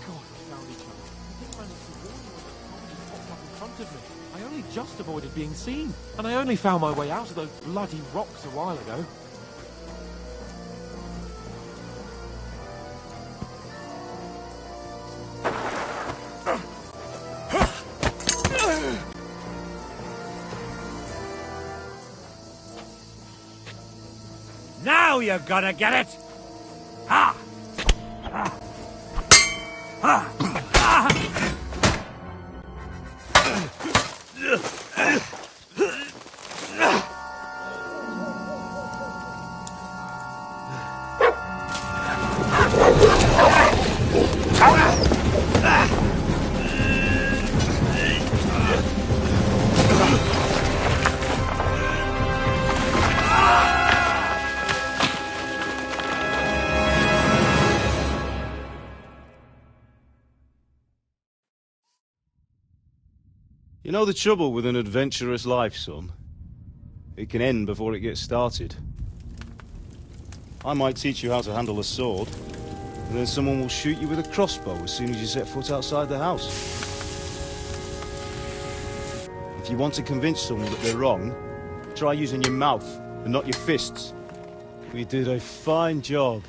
Speaker 7: God, we found each other. I think managed to warn you when the probably popped up in front of me. I only just avoided being seen, and I only found my way out of those bloody rocks a while ago.
Speaker 4: Now you're gonna get it! Ha! Ha! Ha!
Speaker 6: You know the trouble with an adventurous life, son? It can end before it gets started. I might teach you how to handle a sword, and then someone will shoot you with a crossbow as soon as you set foot outside the house. If you want to convince someone that they're wrong, try using your mouth and not your fists. We did a fine job.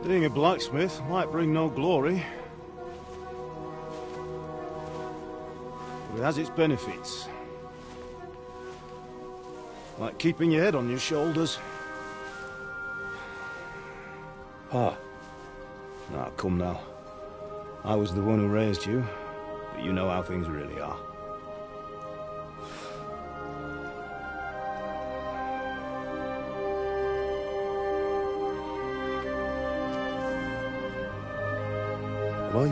Speaker 6: Being a blacksmith might bring no glory, but it has its benefits. Like keeping your head on your shoulders. Pa. Now, come now. I was the one who raised you, but you know how things really are.
Speaker 2: Am I?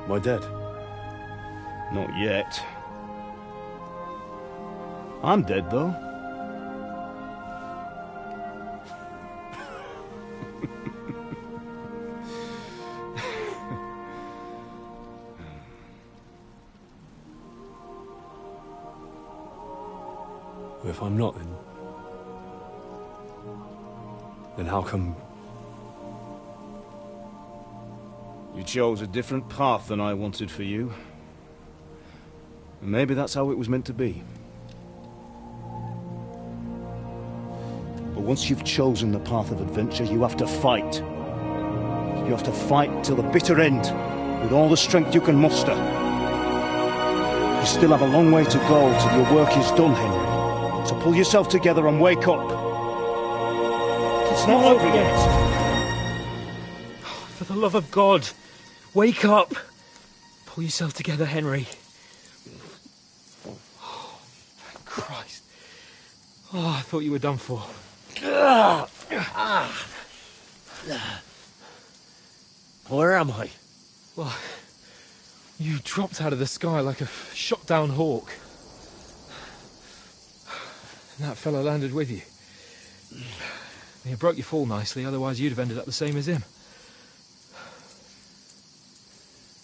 Speaker 2: Am I dead?
Speaker 6: Not yet. I'm dead, though.
Speaker 2: If I'm not, then how come...
Speaker 6: You chose a different path than I wanted for you. And maybe that's how it was meant to be. But once you've chosen the path of adventure, you have to fight. You have to fight till the bitter end, with all the strength you can muster. You still have a long way to go till your work is done, Henry. So pull yourself together and wake up. It's not over yet.
Speaker 15: For the love of God, wake up! Pull yourself together, Henry. Oh, thank Christ. Oh, I thought you were done for.
Speaker 10: Where am I?
Speaker 15: Well, you dropped out of the sky like a shot-down hawk. And that fella landed with you. You broke your fall nicely, otherwise you'd have ended up the same as him.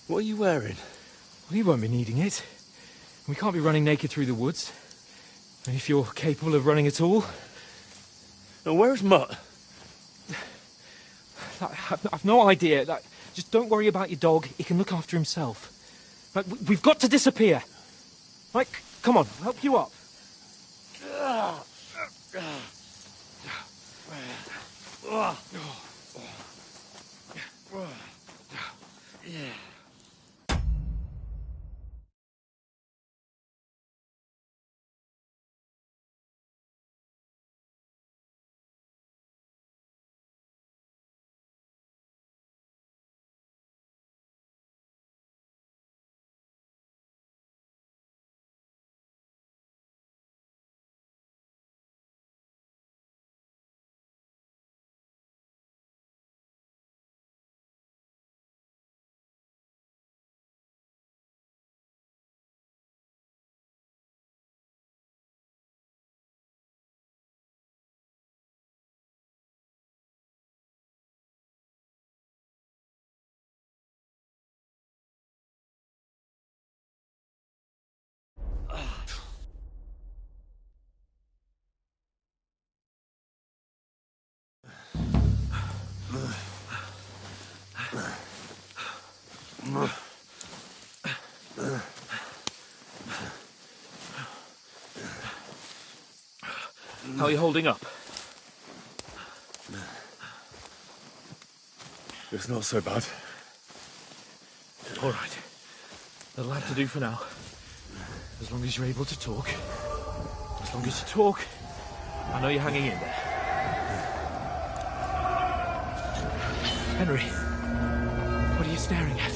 Speaker 10: What are you wearing?
Speaker 15: Well, you won't be needing it. We can't be running naked through the woods. And if you're capable of running at all...
Speaker 10: Now, where's Mutt?
Speaker 15: I've no idea. Just don't worry about your dog. He can look after himself. We've got to disappear. Right, come on, I'll help you up.
Speaker 10: Yeah.
Speaker 7: How are you holding up?
Speaker 2: It's not so bad.
Speaker 7: All right. That'll have to do for now. As long as you're able to talk. As long as you talk, I know you're hanging in there. Henry, what are you staring at?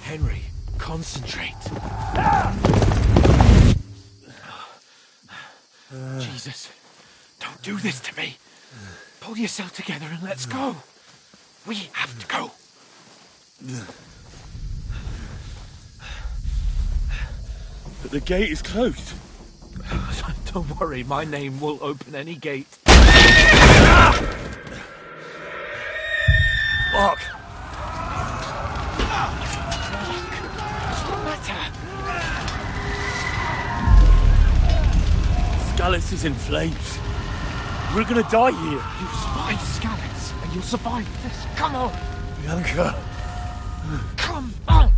Speaker 7: Henry, concentrate. Jesus, don't do this to me. Pull yourself together and let's go. We have to go.
Speaker 2: But the gate is closed.
Speaker 7: Don't worry, my name will open any gate. Fuck! What's the matter?
Speaker 2: Scallis is in flames. We're gonna die here.
Speaker 7: You survived Scallis, and you'll survive this. Come on!
Speaker 2: Bianca.
Speaker 7: Come on!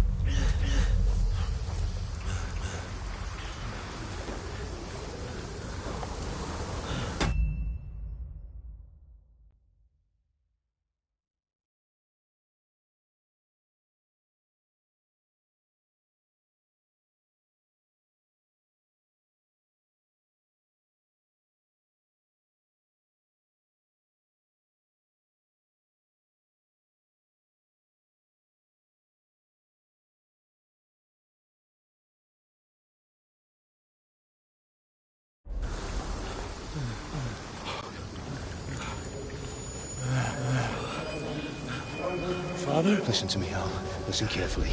Speaker 2: Father?
Speaker 18: Listen to me, Al. Listen carefully.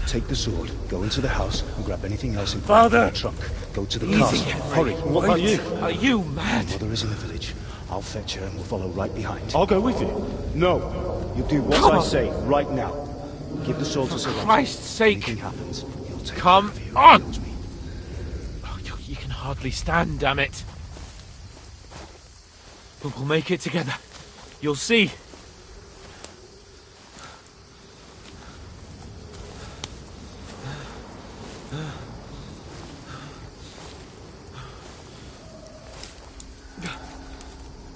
Speaker 18: Take the sword, go into the house, and grab anything else in
Speaker 2: Father!
Speaker 18: the trunk. Go to the
Speaker 7: Easy,
Speaker 18: castle.
Speaker 7: Henry.
Speaker 18: Hurry.
Speaker 2: What about you?
Speaker 7: Are you mad?
Speaker 18: Mother is in the village. I'll fetch her and we'll follow right behind.
Speaker 2: I'll go with you.
Speaker 18: No. You do what
Speaker 7: Come
Speaker 18: I
Speaker 7: on.
Speaker 18: say right now. Give the sword to Sir
Speaker 7: For
Speaker 18: Roger.
Speaker 7: Christ's sake!
Speaker 18: Anything happens, you'll take
Speaker 7: Come
Speaker 18: care of you.
Speaker 7: on!
Speaker 18: He knows me.
Speaker 7: Oh, you can hardly stand, damn it. But we'll make it together. You'll see.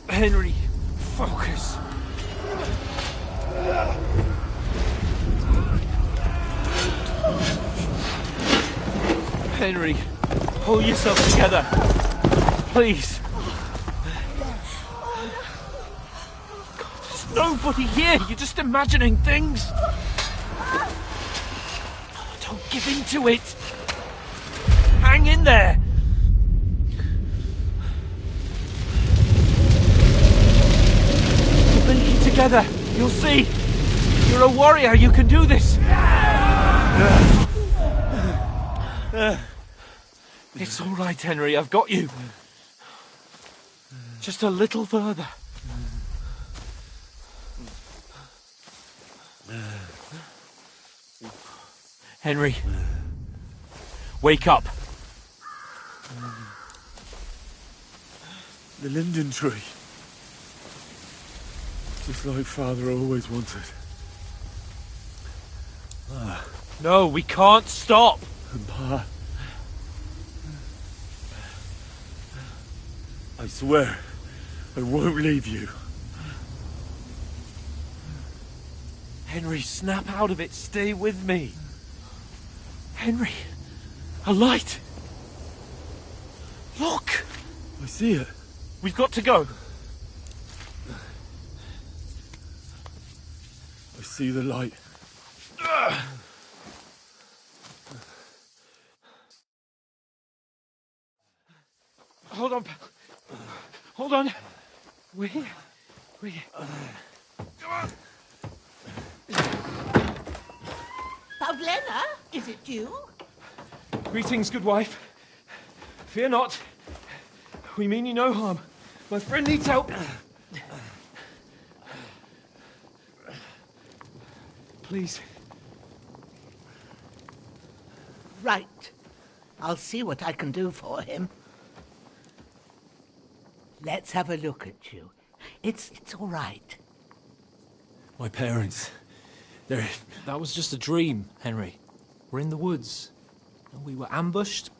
Speaker 7: Henry, focus. Henry, pull yourself together. Please. God, there's nobody here. You're just imagining things. Don't give in to it. Hang in there. We'll make it together. You'll see. You're a warrior. You can do this. It's all right, Henry. I've got you. Just a little further. Henry, wake up.
Speaker 2: The linden tree. Just like Father always wanted.
Speaker 7: No, we can't stop.
Speaker 2: And Pa. I swear, I won't leave you.
Speaker 7: Henry, snap out of it. Stay with me. Henry, a light. Look.
Speaker 2: I see it.
Speaker 7: We've got to go.
Speaker 2: I see the light.
Speaker 7: Hold on. Hold on. We're here. We're here. Come on.
Speaker 19: Pavlena, is it you?
Speaker 15: Greetings, good wife. Fear not. We mean you no harm. My friend needs help. please.
Speaker 19: Right. I'll see what I can do for him. Let's have a look at you. It's all right.
Speaker 15: My parents. That was just a dream, Henry. We're in the woods. We were ambushed,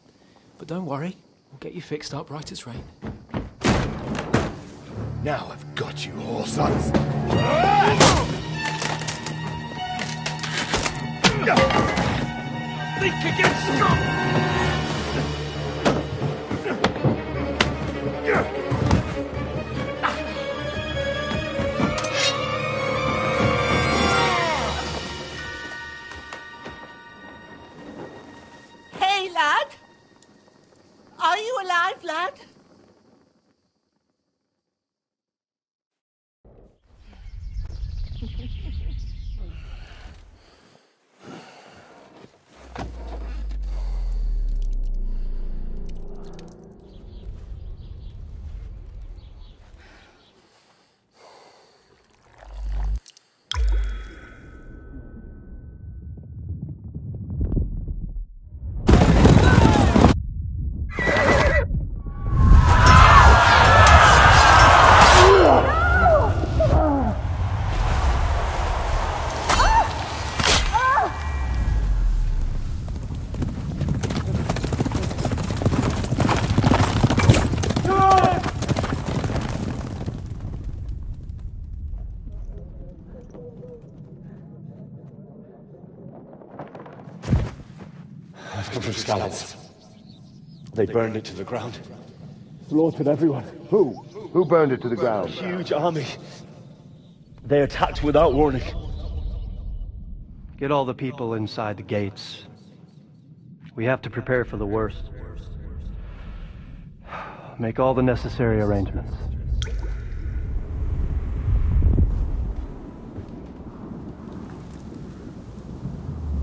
Speaker 15: but don't worry. We'll get you fixed up right as rain.
Speaker 20: Now I've got you, whore sons.
Speaker 4: Think against strong!
Speaker 19: Hey, lad! Are you alive, lad?
Speaker 20: I've come from Scallops. They burned it to the ground. Slaughtered everyone. Who?
Speaker 21: Who burned it to the ground?
Speaker 20: Huge army. They attacked without warning.
Speaker 22: Get all the people inside the gates. We have to prepare for the worst. Make all the necessary arrangements.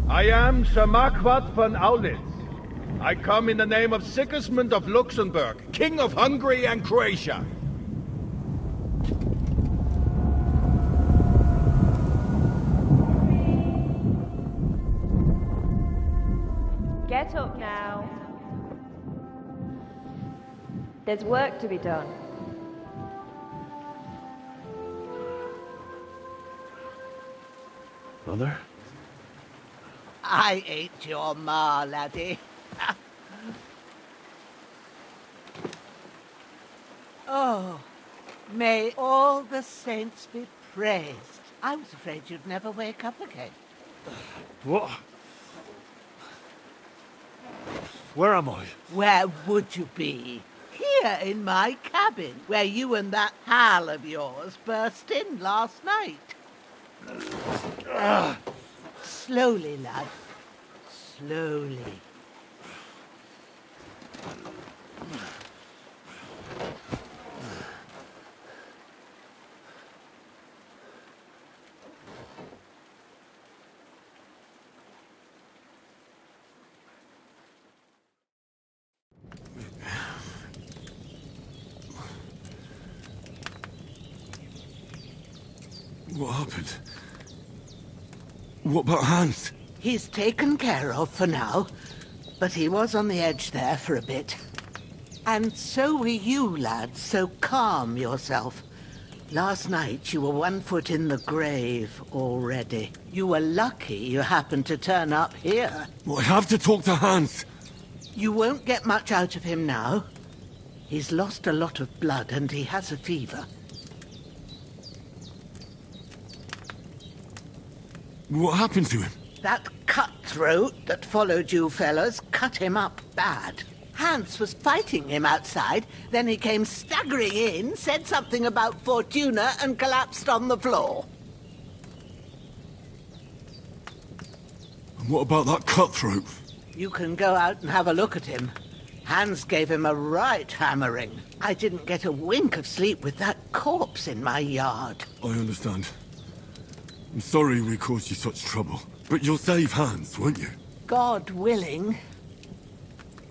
Speaker 16: I am Sir Marquardt von Aulitz. I come in the name of Sigismund of Luxembourg, King of Hungary and Croatia.
Speaker 14: Get up now. There's work to be done.
Speaker 20: Mother?
Speaker 19: I ain't your ma, laddie. Oh, may all the saints be praised. I was afraid you'd never wake up again.
Speaker 20: What? Where am I?
Speaker 19: Where would you be? Here in my cabin, where you and that pal of yours burst in last night. Slowly, lad. Slowly.
Speaker 2: What happened? What about Hans?
Speaker 19: He's taken care of for now, but he was on the edge there for a bit. And so were you, lad, so calm yourself. Last night you were 1 foot in the grave already. You were lucky you happened to turn up here.
Speaker 2: Well, I have to talk to Hans.
Speaker 19: You won't get much out of him now. He's lost a lot of blood and he has a fever.
Speaker 2: What happened to him?
Speaker 19: That cutthroat that followed you fellas cut him up bad. Hans was fighting him outside, then he came staggering in, said something about Fortuna and collapsed on the floor.
Speaker 2: And what about that cutthroat?
Speaker 19: You can go out and have a look at him. Hans gave him a right hammering. I didn't get a wink of sleep with that corpse in my yard.
Speaker 2: I understand. I'm sorry we caused you such trouble. But you'll save Hans, won't you?
Speaker 19: God willing.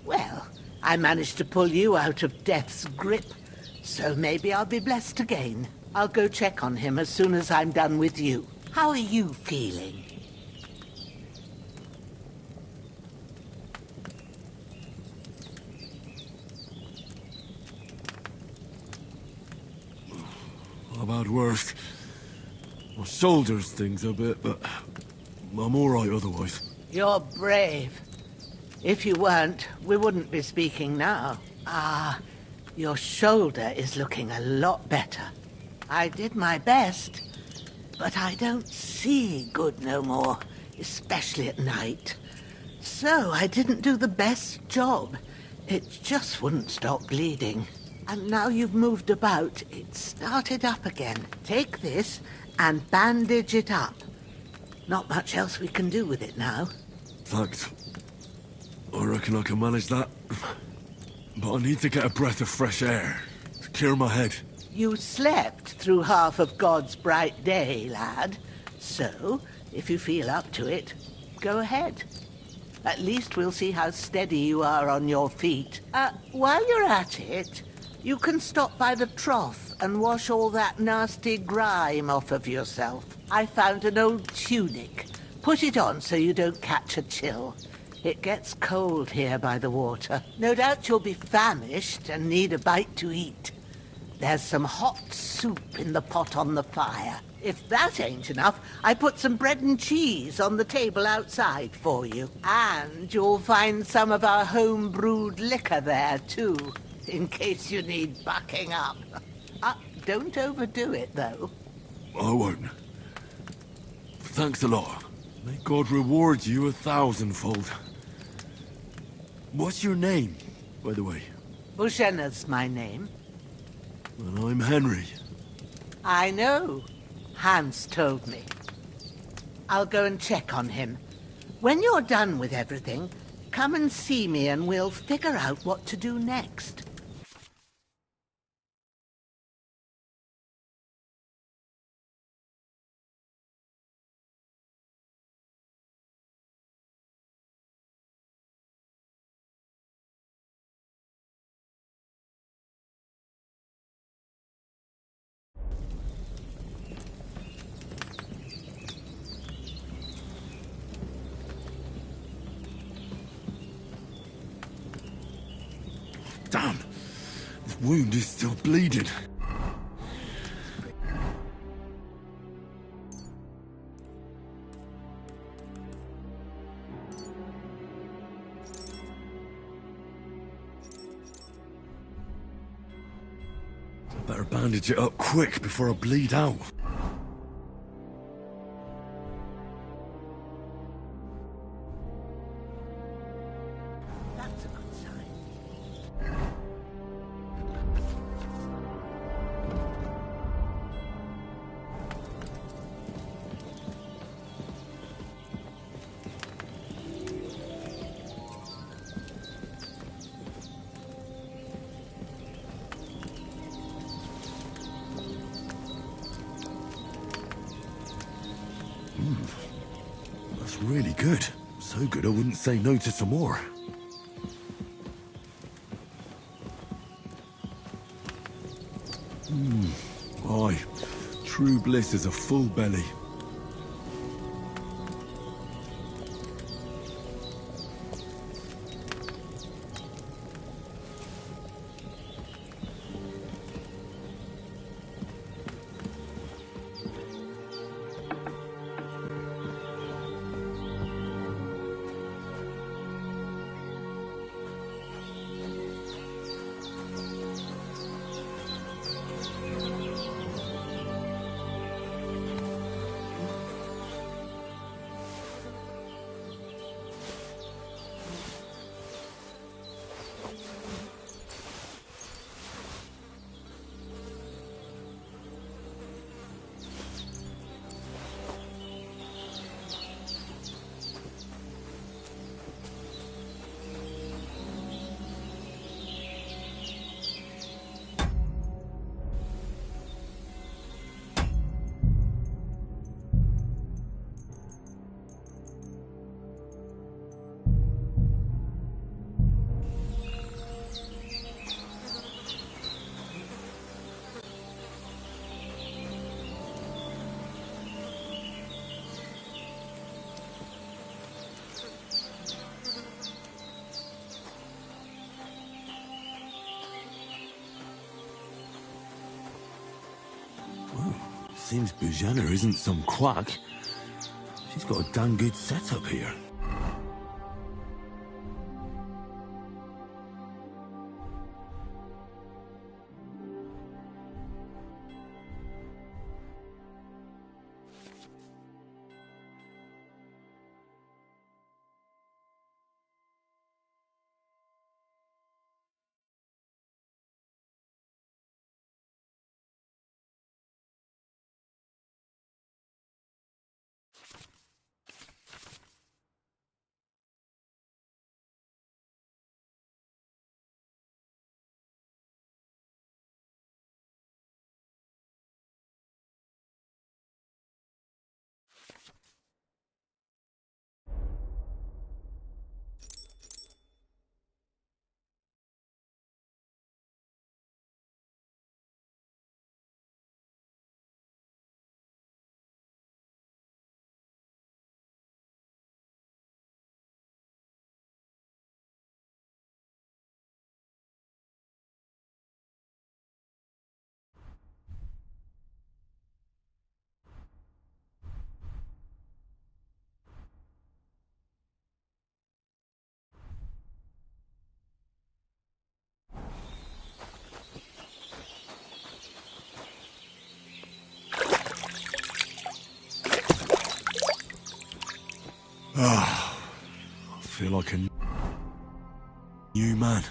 Speaker 19: Well, I managed to pull you out of death's grip, so maybe I'll be blessed again. I'll go check on him as soon as I'm done with you. How are you feeling?
Speaker 2: had worse. My shoulder stings a bit, but I'm all right otherwise.
Speaker 19: You're brave. If you weren't, we wouldn't be speaking now. Your shoulder is looking a lot better. I did my best, but I don't see good no more, especially at night. So I didn't do the best job. It just wouldn't stop bleeding. And now you've moved about, it started up again. Take this and bandage it up. Not much else we can do with it now.
Speaker 2: Thanks. I reckon I can manage that. But I need to get a breath of fresh air to clear my head.
Speaker 19: You slept through half of God's bright day, lad. So, if you feel up to it, go ahead. At least we'll see how steady you are on your feet. While you're at it, you can stop by the trough and wash all that nasty grime off of yourself. I found an old tunic. Put it on so you don't catch a chill. It gets cold here by the water. No doubt you'll be famished and need a bite to eat. There's some hot soup in the pot on the fire. If that ain't enough, I put some bread and cheese on the table outside for you. And you'll find some of our home-brewed liquor there, too, in case you need bucking up. Don't overdo it, though.
Speaker 2: I won't. Thanks a lot. May God reward you 1,000-fold. What's your name, by the way?
Speaker 19: Bushenna's my name.
Speaker 2: Well, I'm Henry.
Speaker 19: I know. Hans told me. I'll go and check on him. When you're done with everything, come and see me and we'll figure out what to do next.
Speaker 2: Damn! This wound is still bleeding. Better bandage it up quick before I bleed out.
Speaker 19: That's a good sign.
Speaker 2: That's really good. So good I wouldn't say no to some more. Aye. True bliss is a full belly. Seems Bujana isn't some quack. She's got a damn good setup here. Ah, I feel like a new man.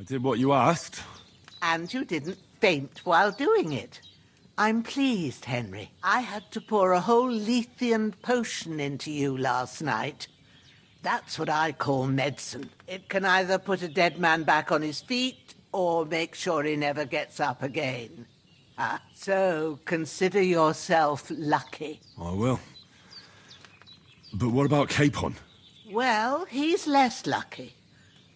Speaker 2: did what you asked.
Speaker 19: And you didn't faint while doing it. I'm pleased, Henry. I had to pour a whole Lethean potion into you last night. That's what I call medicine. It can either put a dead man back on his feet or make sure he never gets up again. So consider yourself lucky.
Speaker 2: I will. But what about Capon?
Speaker 19: Well, he's less lucky.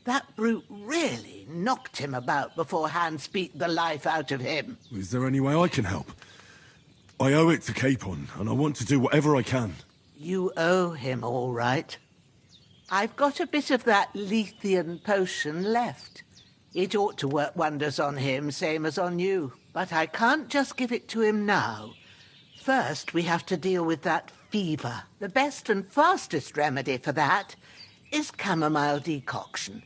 Speaker 19: That brute really knocked him about before Hans beat the life out of him.
Speaker 2: Is there any way I can help? I owe it to Capon, and I want to do whatever I can.
Speaker 19: You owe him, all right. I've got a bit of that Lethean potion left. It ought to work wonders on him, same as on you. But I can't just give it to him now. First, we have to deal with that fever. The best and fastest remedy for that is chamomile decoction.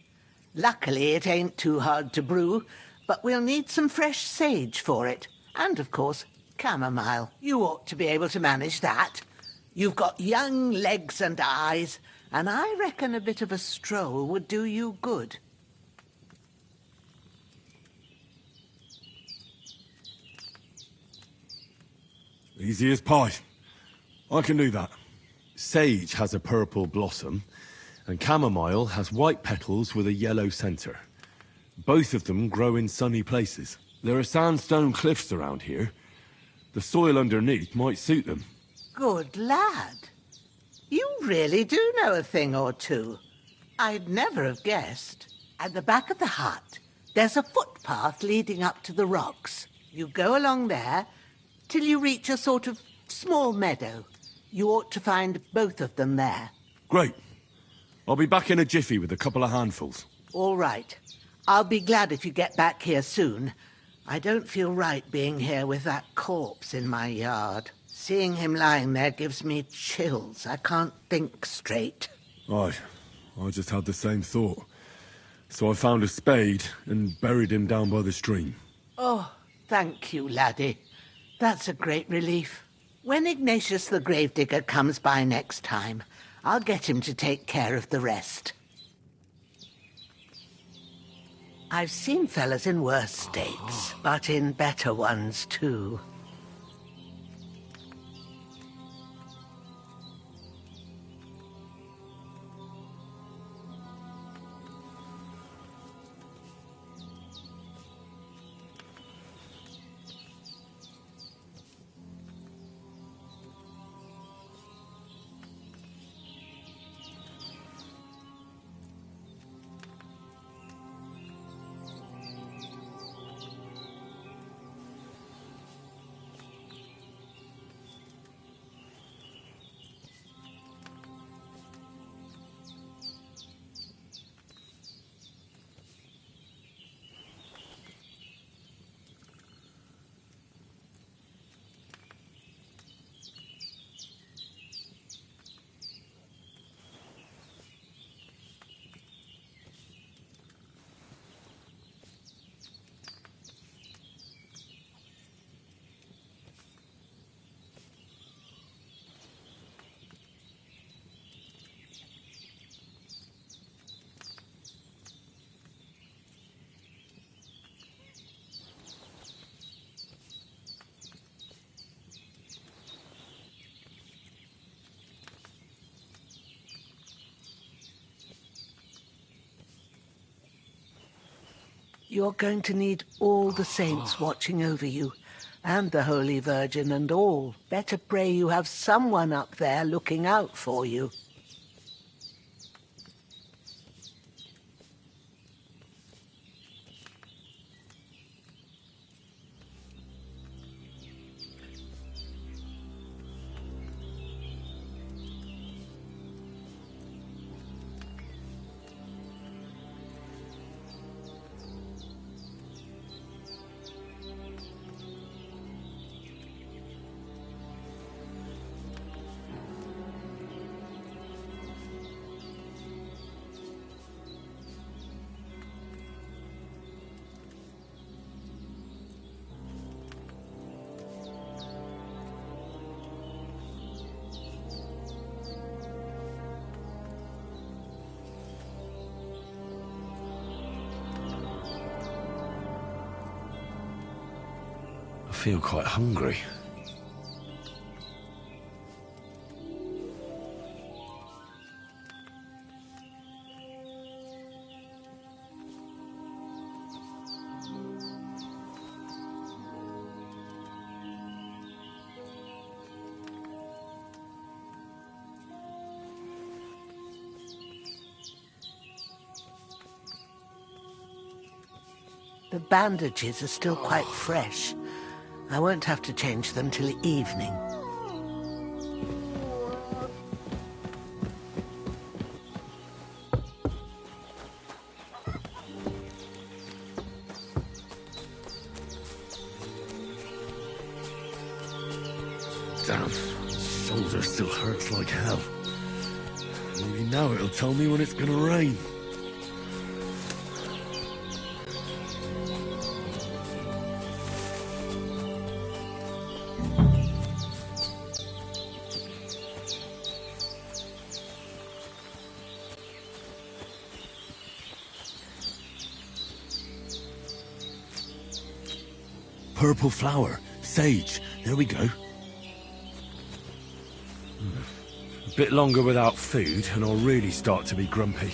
Speaker 19: Luckily, it ain't too hard to brew, but we'll need some fresh sage for it. And, of course, chamomile. You ought to be able to manage that. You've got young legs and eyes, and I reckon a bit of a stroll would do you good.
Speaker 2: Easy as pie. I can do that. Sage has a purple blossom, and chamomile has white petals with a yellow center. Both of them grow in sunny places. There are sandstone cliffs around here. The soil underneath might suit them.
Speaker 19: Good lad. You really do know a thing or two. I'd never have guessed. At the back of the hut, there's a footpath leading up to the rocks. You go along there till you reach a sort of small meadow. You ought to find both of them there.
Speaker 2: Great. I'll be back in a jiffy with a couple of handfuls.
Speaker 19: All right. I'll be glad if you get back here soon. I don't feel right being here with that corpse in my yard. Seeing him lying there gives me chills. I can't think straight.
Speaker 2: I just had the same thought. So I found a spade and buried him down by the stream.
Speaker 19: Oh, thank you, laddie. That's a great relief. When Ignatius the Gravedigger comes by next time, I'll get him to take care of the rest. I've seen fellas in worse states, but in better ones too. You're going to need all the saints watching over you, and the Holy Virgin and all. Better pray you have someone up there looking out for you.
Speaker 20: feel quite hungry.
Speaker 19: The bandages are still quite fresh. I won't have to change them till evening.
Speaker 20: Damn, shoulder still hurts like hell. Maybe now it'll tell me when it's gonna rain. Purple flower, sage, there we go. A bit longer without food and I'll really start to be grumpy.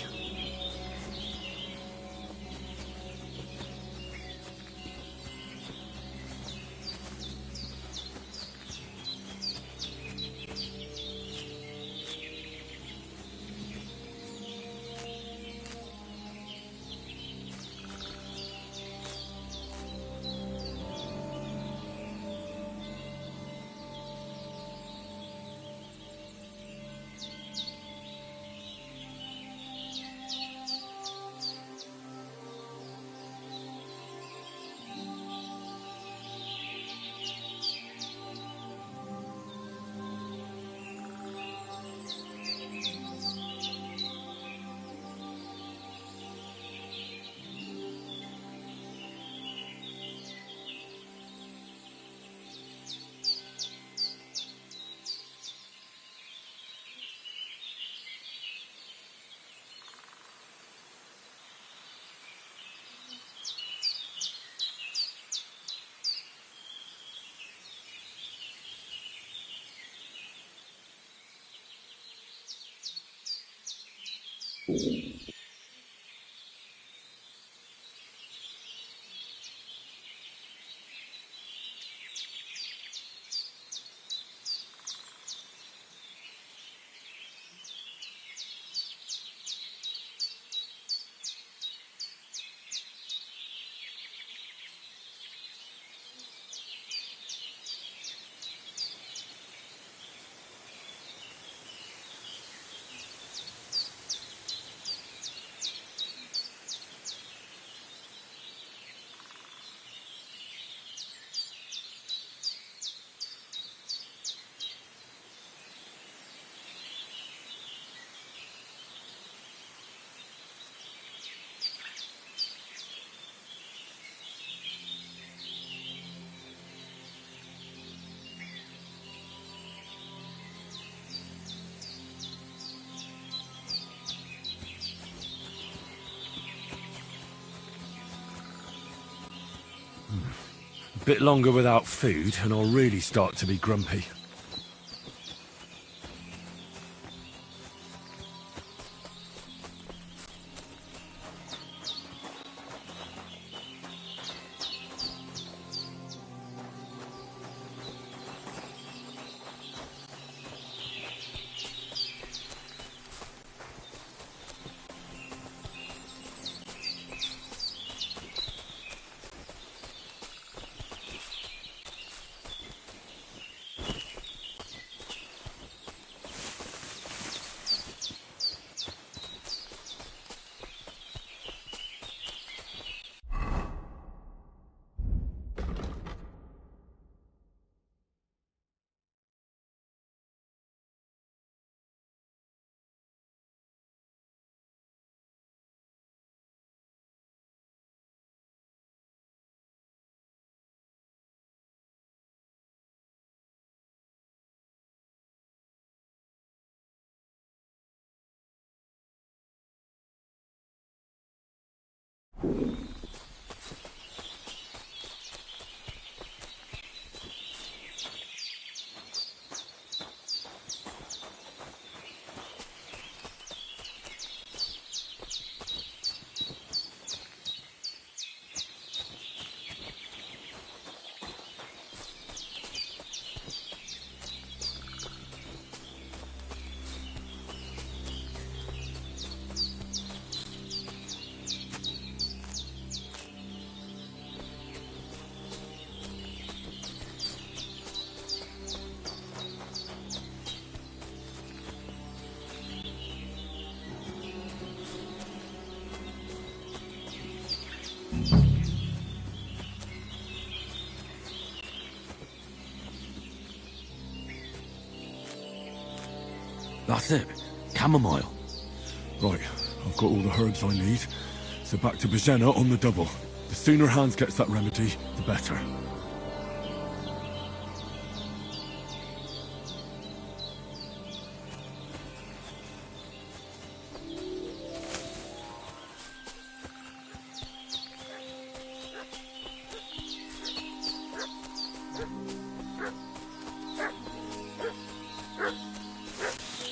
Speaker 20: A bit longer without food and I'll really start to be grumpy. That's it. Chamomile.
Speaker 2: Right, I've got all the herbs I need. So back to Bajena on the double. The sooner Hans gets that remedy, the better.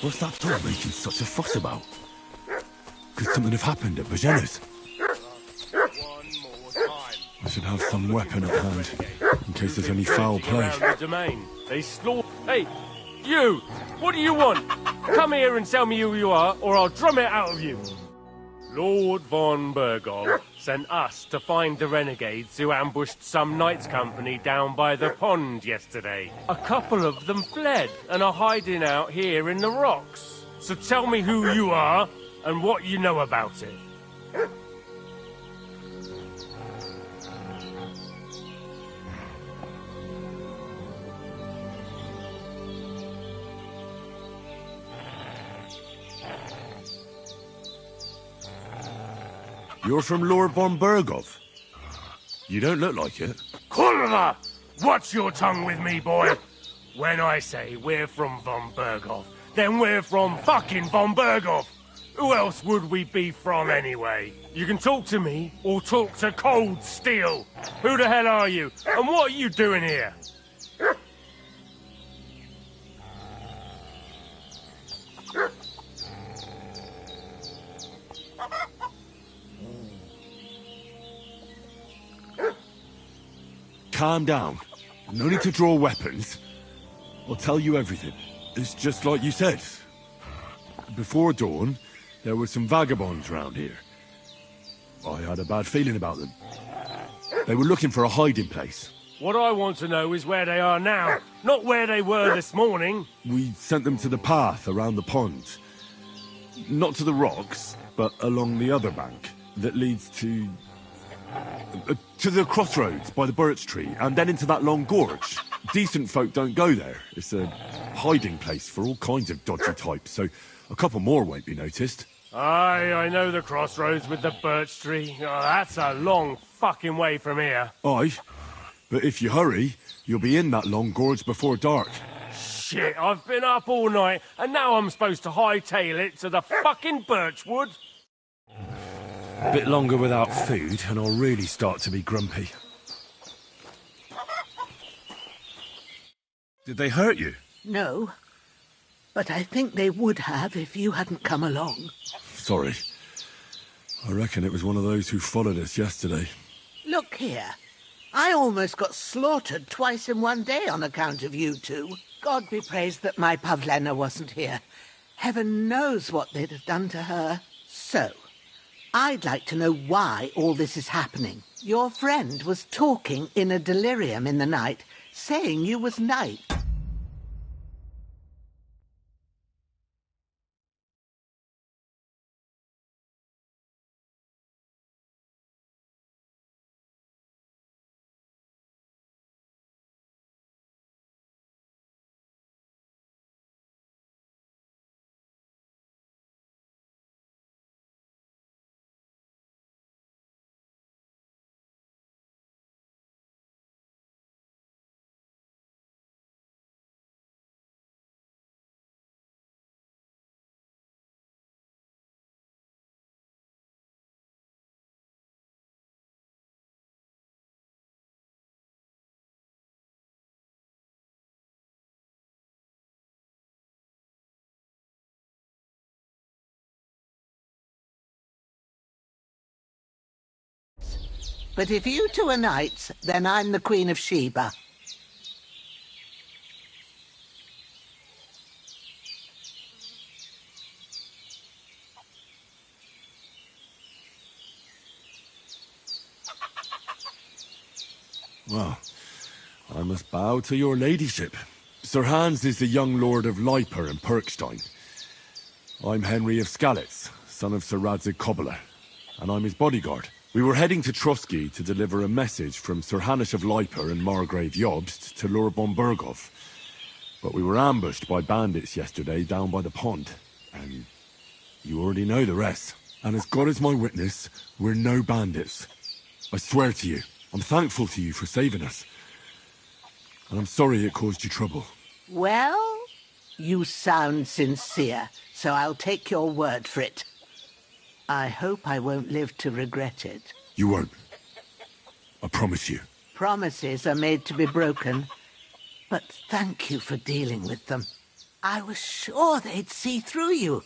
Speaker 20: What's that dog making such a fuss about?
Speaker 2: Could something have happened at Bajena's? I should have some weapon at hand, in case there's any foul play.
Speaker 12: Around the domain. They slaughter. Hey, you! What do you want? Come here and tell me who you are, or I'll drum it out of you. Lord von Bergov sent us to find the renegades who ambushed some knights' company down by the pond yesterday. A couple of them fled and are hiding out here in the rocks. So tell me who you are and what you know about it.
Speaker 2: You're from Lord von Bergov? You don't look like it.
Speaker 12: Kurva! Watch your tongue with me, boy! When I say we're from von Bergov, then we're from fucking von Bergov! Who else would we be from anyway? You can talk to me, or talk to cold steel! Who the hell are you, and what are you doing here?
Speaker 2: Calm down. No need to draw weapons. I'll tell you everything. It's just like you said. Before dawn, there were some vagabonds round here. I had a bad feeling about them. They were looking for a hiding place.
Speaker 12: What I want to know is where they are now, not where they were this morning.
Speaker 2: We sent them to the path around the pond. Not to the rocks, but along the other bank that leads to the crossroads by the birch tree, and then into that long gorge. Decent folk don't go there. It's a hiding place for all kinds of dodgy types, so a couple more won't be noticed.
Speaker 12: Aye, I know the crossroads with the birch tree. Oh, that's a long fucking way from here.
Speaker 2: Aye, but if you hurry, you'll be in that long gorge before dark.
Speaker 12: Shit, I've been up all night, and now I'm supposed to hightail it to the fucking birchwood?
Speaker 2: A bit longer without food, and I'll really start to be grumpy. Did they hurt you?
Speaker 19: No, but I think they would have if you hadn't come along.
Speaker 2: Sorry. I reckon it was one of those who followed us yesterday.
Speaker 19: Look here. I almost got slaughtered twice in one day on account of you two. God be praised that my Pavlena wasn't here. Heaven knows what they'd have done to her. So, I'd like to know why all this is happening. Your friend was talking in a delirium in the night, saying you was knight. But if you two are knights, then I'm the Queen of Sheba.
Speaker 2: Well, I must bow to your ladyship. Sir Hans is the young lord of Leiper and Perkstein. I'm Henry of Skalitz, son of Sir Radzig Cobbler, and I'm his bodyguard. We were heading to Trotsky to deliver a message from Sir Hanish of Leiper and Margrave Jobst to Lord von Bergov. But we were ambushed by bandits yesterday down by the pond, and you already know the rest. And as God is my witness, we're no bandits. I swear to you, I'm thankful to you for saving us. And I'm sorry it caused you trouble.
Speaker 19: Well, you sound sincere, so I'll take your word for it. I hope I won't live to regret it.
Speaker 2: You won't. I promise you.
Speaker 19: Promises are made to be broken, but thank you for dealing with them. I was sure they'd see through you.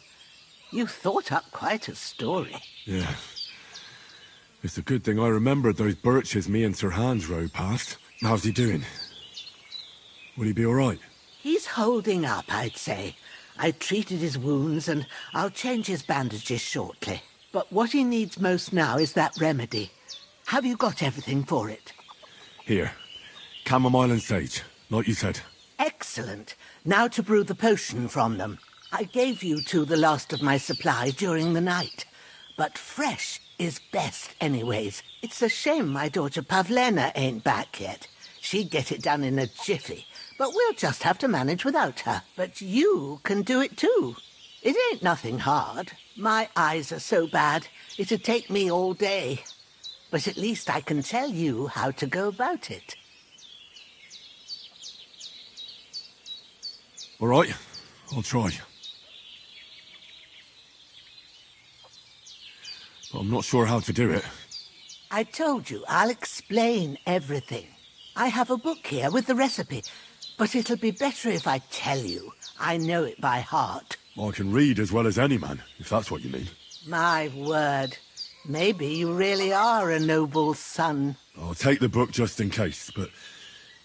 Speaker 19: You thought up quite a story.
Speaker 2: Yeah. It's a good thing I remembered those birches me and Sir Hans rode past. How's he doing? Will he be all right?
Speaker 19: He's holding up, I'd say. I treated his wounds and I'll change his bandages shortly. But what he needs most now is that remedy. Have you got everything for it?
Speaker 2: Here. Chamomile and sage, like you said.
Speaker 19: Excellent. Now to brew the potion from them. I gave you two the last of my supply during the night. But fresh is best anyways. It's a shame my daughter Pavlena ain't back yet. She'd get it done in a jiffy. But we'll just have to manage without her. But you can do it too. It ain't nothing hard. My eyes are so bad, it'd take me all day. But at least I can tell you how to go about it.
Speaker 2: All right, I'll try. But I'm not sure how to do it.
Speaker 19: I told you, I'll explain everything. I have a book here with the recipe, but it'll be better if I tell you. I know it by heart.
Speaker 2: I can read as well as any man, if that's what you mean.
Speaker 19: My word. Maybe you really are a noble son.
Speaker 2: I'll take the book just in case, but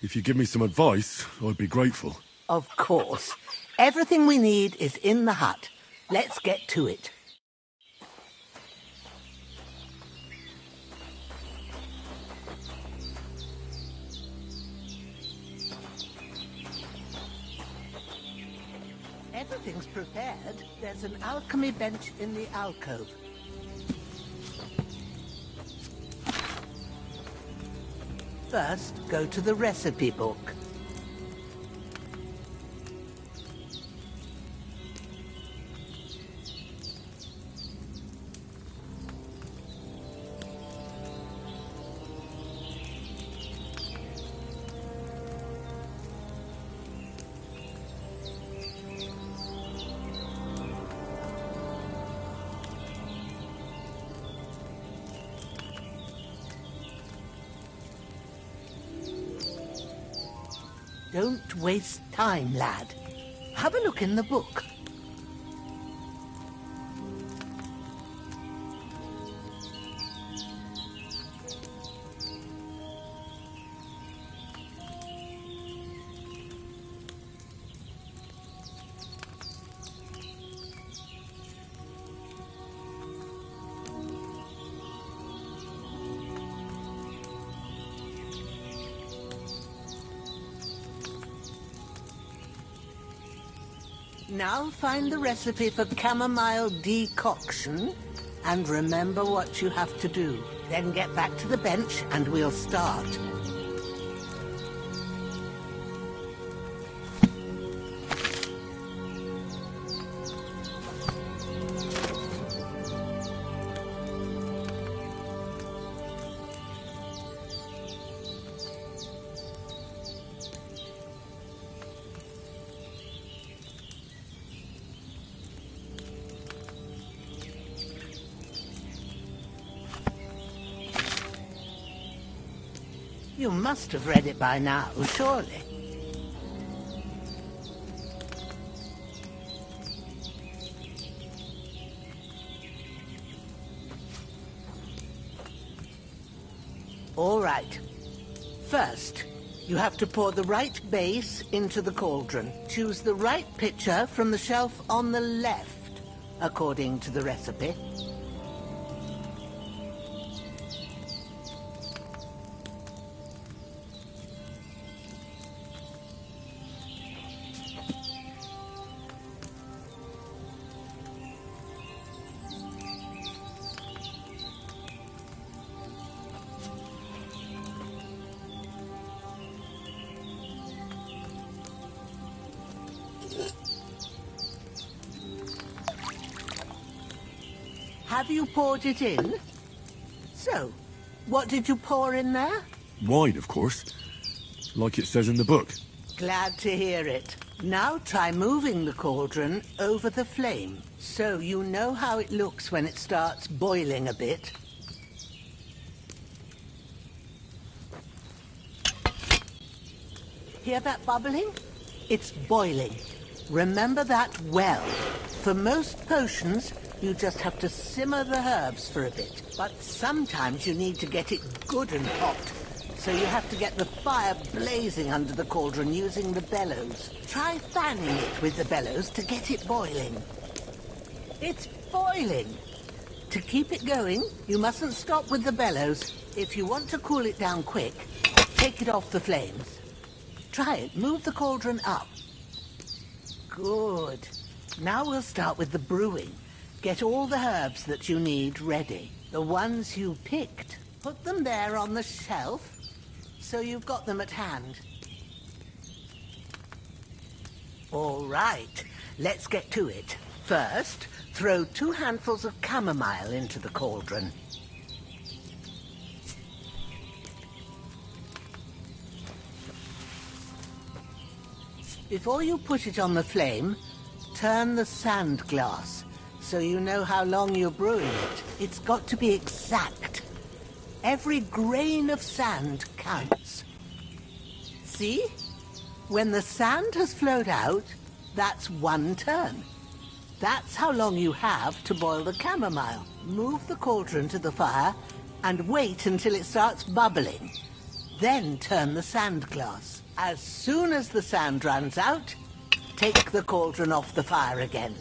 Speaker 2: if you give me some advice, I'd be grateful.
Speaker 19: Of course. Everything we need is in the hut. Let's get to it. Everything's prepared. There's an alchemy bench in the alcove. First, go to the recipe book. Don't waste time, lad. Have a look in the book. Now find the recipe for chamomile decoction and remember what you have to do. Then get back to the bench and we'll start. You must have read it by now, surely. All right. First, you have to pour the right base into the cauldron. Choose the right pitcher from the shelf on the left, according to the recipe. Have you poured it in? So, what did you pour in there?
Speaker 2: Wine, of course. Like it says in the book.
Speaker 19: Glad to hear it. Now try moving the cauldron over the flame, so you know how it looks when it starts boiling a bit. Hear that bubbling? It's boiling. Remember that well. For most potions, you just have to simmer the herbs for a bit. But sometimes you need to get it good and hot. So you have to get the fire blazing under the cauldron using the bellows. Try fanning it with the bellows to get it boiling. It's boiling. To keep it going, you mustn't stop with the bellows. If you want to cool it down quick, take it off the flames. Try it. Move the cauldron up. Good. Now we'll start with the brewing. Get all the herbs that you need ready. The ones you picked. Put them there on the shelf, so you've got them at hand. All right, let's get to it. First, throw 2 handfuls of chamomile into the cauldron. Before you put it on the flame, turn the sand glass, so you know how long you're brewing it. It's got to be exact. Every grain of sand counts. See? When the sand has flowed out, that's 1 turn. That's how long you have to boil the chamomile. Move the cauldron to the fire and wait until it starts bubbling. Then turn the sand glass. As soon as the sand runs out, take the cauldron off the fire again.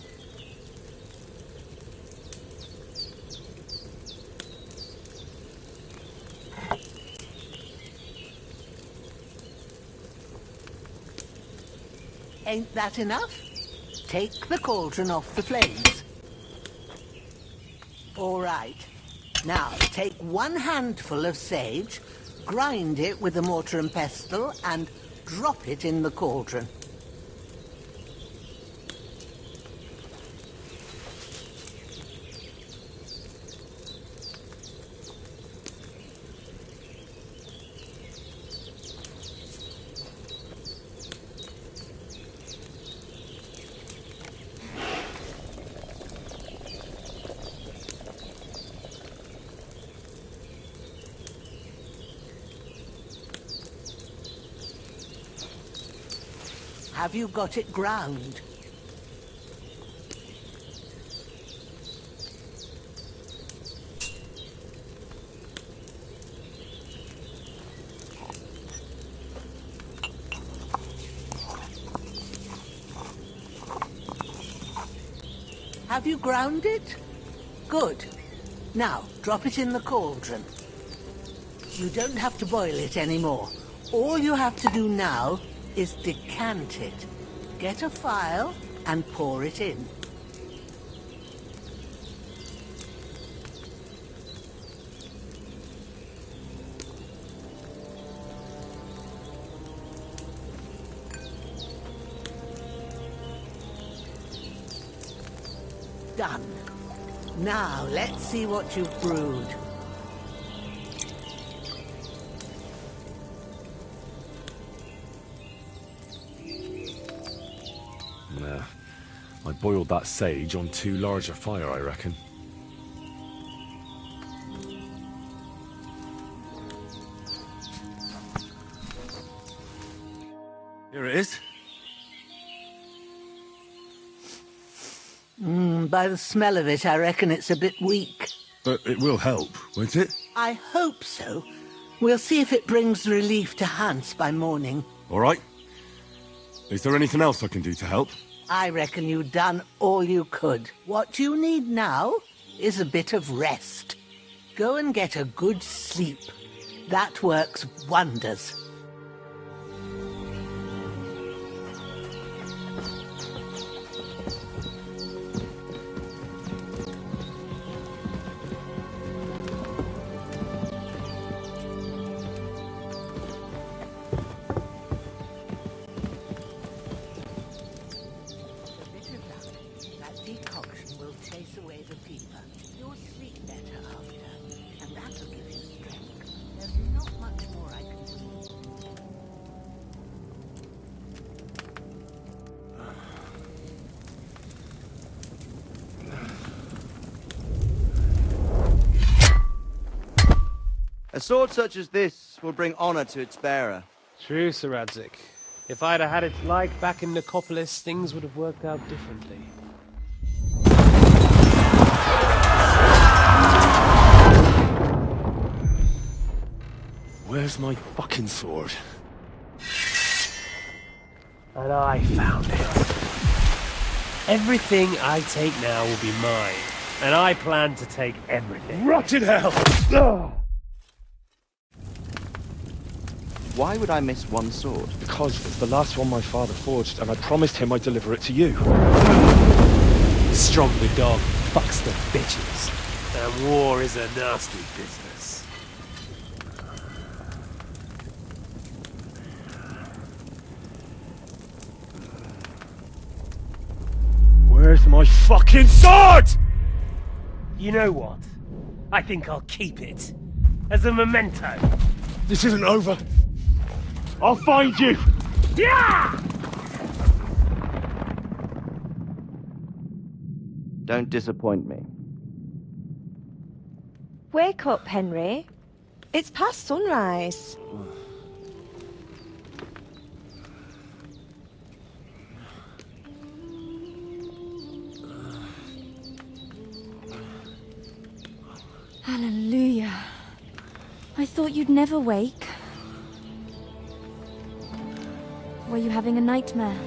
Speaker 19: Ain't that enough? Take the cauldron off the flames. All right. Now, take 1 handful of sage, grind it with a mortar and pestle, and drop it in the cauldron. Have you got it ground? Have you ground it? Good. Now, drop it in the cauldron. You don't have to boil it anymore. All you have to do now is decant it. Get a phial and pour it in. Done. Now, let's see what you've brewed.
Speaker 2: Nah, I boiled that sage on too large a fire, I reckon. Here it is.
Speaker 19: By the smell of it, I reckon it's a bit weak.
Speaker 2: But it will help, won't it?
Speaker 19: I hope so. We'll see if it brings relief to Hans by morning.
Speaker 2: All right. Is there anything else I can do to help?
Speaker 19: I reckon you've done all you could. What you need now is a bit of rest. Go and get a good sleep. That works wonders. That decoction will chase away the fever. You're
Speaker 9: A sword such as this will bring honor to its bearer.
Speaker 12: True, Sir Radzik. If I'd have had its like back in Nicopolis, things would have worked out differently.
Speaker 2: Where's my fucking sword?
Speaker 12: And I found it. Everything I take now will be mine, and I plan to take everything.
Speaker 2: Rotted hell! Ugh.
Speaker 9: Why would I miss one sword?
Speaker 18: Because it's the last one my father forged, and I promised him I'd deliver it to you.
Speaker 12: Stronger dog fucks the bitches. And war is a nasty business.
Speaker 18: Where's my fucking sword?
Speaker 12: You know what? I think I'll keep it. As a memento.
Speaker 18: This isn't over. I'll find you!
Speaker 12: Yeah!
Speaker 9: Don't disappoint me.
Speaker 21: Wake up, Henry. It's past sunrise.
Speaker 13: Hallelujah. I thought you'd never wake. Were you having a nightmare?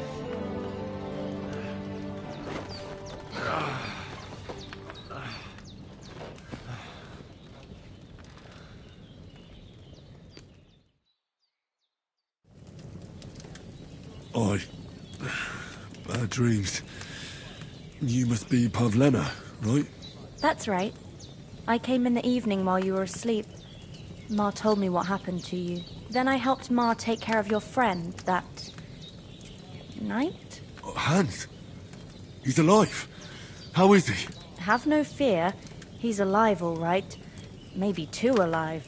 Speaker 2: Bad dreams. You must be Pavlena, right?
Speaker 13: That's right. I came in the evening while you were asleep. Ma told me what happened to you. Then I helped Ma take care of your friend that night?
Speaker 2: Hans? He's alive. How is he?
Speaker 13: Have no fear. He's alive, all right. Maybe too alive.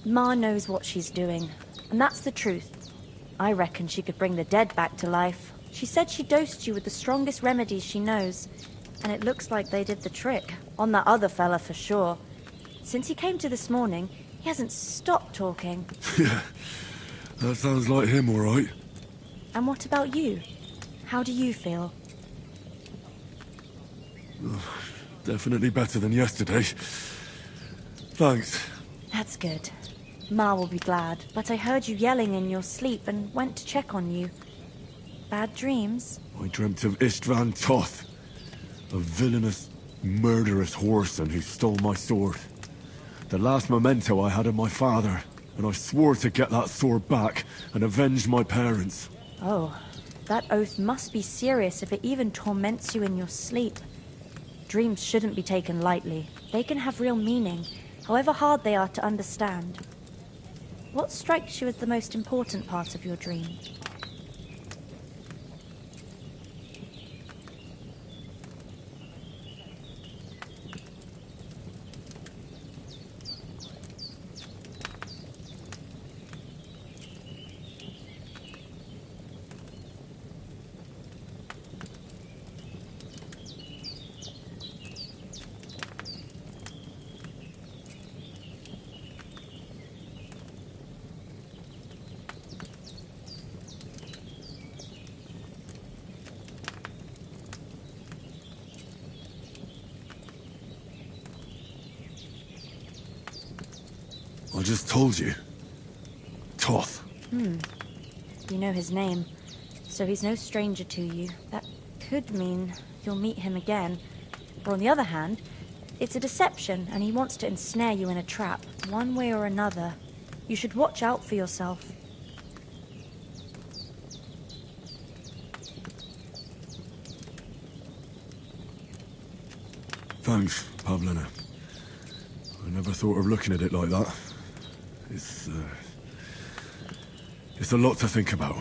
Speaker 13: Ma knows what she's doing, and that's the truth. I reckon she could bring the dead back to life. She said she dosed you with the strongest remedies she knows, and it looks like they did the trick. On that other fella for sure. Since he came to this morning, he hasn't stopped talking.
Speaker 2: Yeah, that sounds like him, all right.
Speaker 13: And what about you? How do you feel?
Speaker 2: Definitely better than yesterday. Thanks.
Speaker 13: That's good. Ma will be glad, but I heard you yelling in your sleep and went to check on you. Bad dreams?
Speaker 2: I dreamt of Istvan Toth, a villainous, murderous whoreson who stole my sword. The last memento I had of my father, and I swore to get that sword back and avenge my parents.
Speaker 13: Oh, that oath must be serious if it even torments you in your sleep. Dreams shouldn't be taken lightly. They can have real meaning, however hard they are to understand. What strikes you as the most important part of your dream?
Speaker 2: I just told you. Toth.
Speaker 13: You know his name, so he's no stranger to you. That could mean you'll meet him again. Or on the other hand, it's a deception and he wants to ensnare you in a trap, one way or another. You should watch out for yourself.
Speaker 2: Thanks, Pavlena. I never thought of looking at it like that. It's a lot to think about.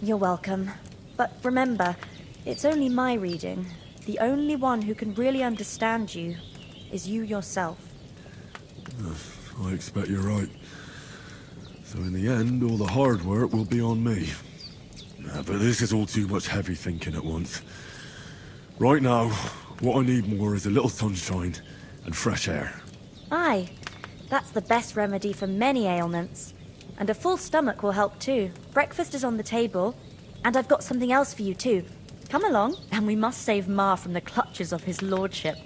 Speaker 13: You're welcome. But remember, it's only my reading. The only one who can really understand you is you yourself.
Speaker 2: I expect you're right. So in the end, all the hard work will be on me. But this is all too much heavy thinking at once. Right now, what I need more is a little sunshine and fresh air.
Speaker 13: Aye. That's the best remedy for many ailments. And a full stomach will help too. Breakfast is on the table, and I've got something else for you too. Come along, and we must save Ma from the clutches of his lordship.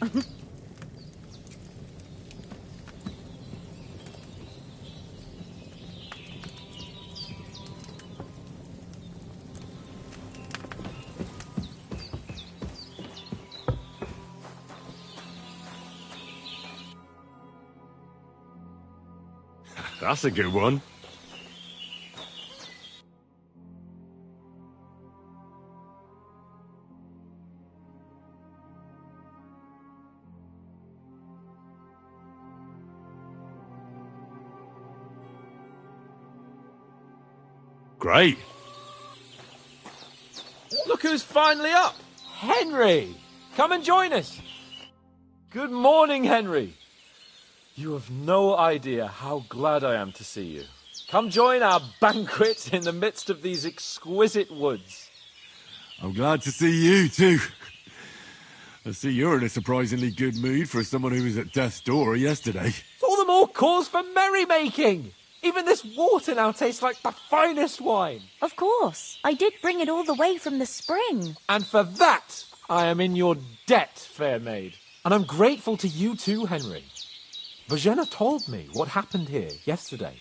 Speaker 2: That's a good one. Great.
Speaker 7: Look who's finally up! Henry! Come and join us! Good morning, Henry! You have no idea how glad I am to see you. Come join our banquet in the midst of these exquisite woods.
Speaker 2: I'm glad to see you too. I see you're in a surprisingly good mood for someone who was at death's door yesterday.
Speaker 7: It's all the more cause for merrymaking! Even this water now tastes like the finest wine.
Speaker 13: Of course. I did bring it all the way from the spring.
Speaker 7: And for that, I am in your debt, fair maid. And I'm grateful to you too, Henry. Virginia told me what happened here yesterday.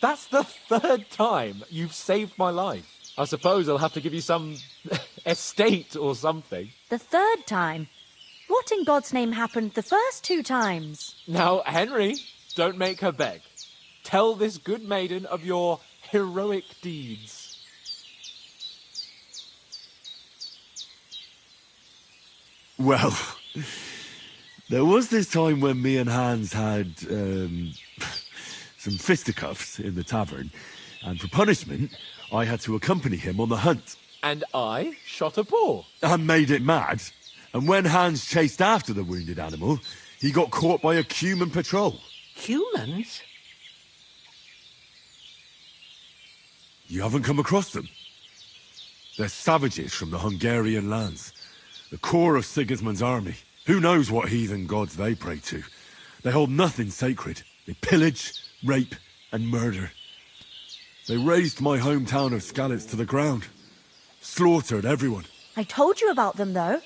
Speaker 7: That's the third time you've saved my life. I suppose I'll have to give you some estate or something.
Speaker 13: The third time? What in God's name happened the first 2 times?
Speaker 7: Now, Henry, don't make her beg. Tell this good maiden of your heroic deeds.
Speaker 2: Well, there was this time when me and Hans had some fisticuffs in the tavern, and for punishment, I had to accompany him on the hunt.
Speaker 7: And I shot a boar.
Speaker 2: And made it mad. And when Hans chased after the wounded animal, he got caught by a human patrol.
Speaker 19: Humans?
Speaker 2: You haven't come across them? They're savages from the Hungarian lands. The core of Sigismund's army. Who knows what heathen gods they pray to? They hold nothing sacred. They pillage, rape, and murder. They razed my hometown of Skalitz to the ground. Slaughtered everyone.
Speaker 13: I told you about them, though.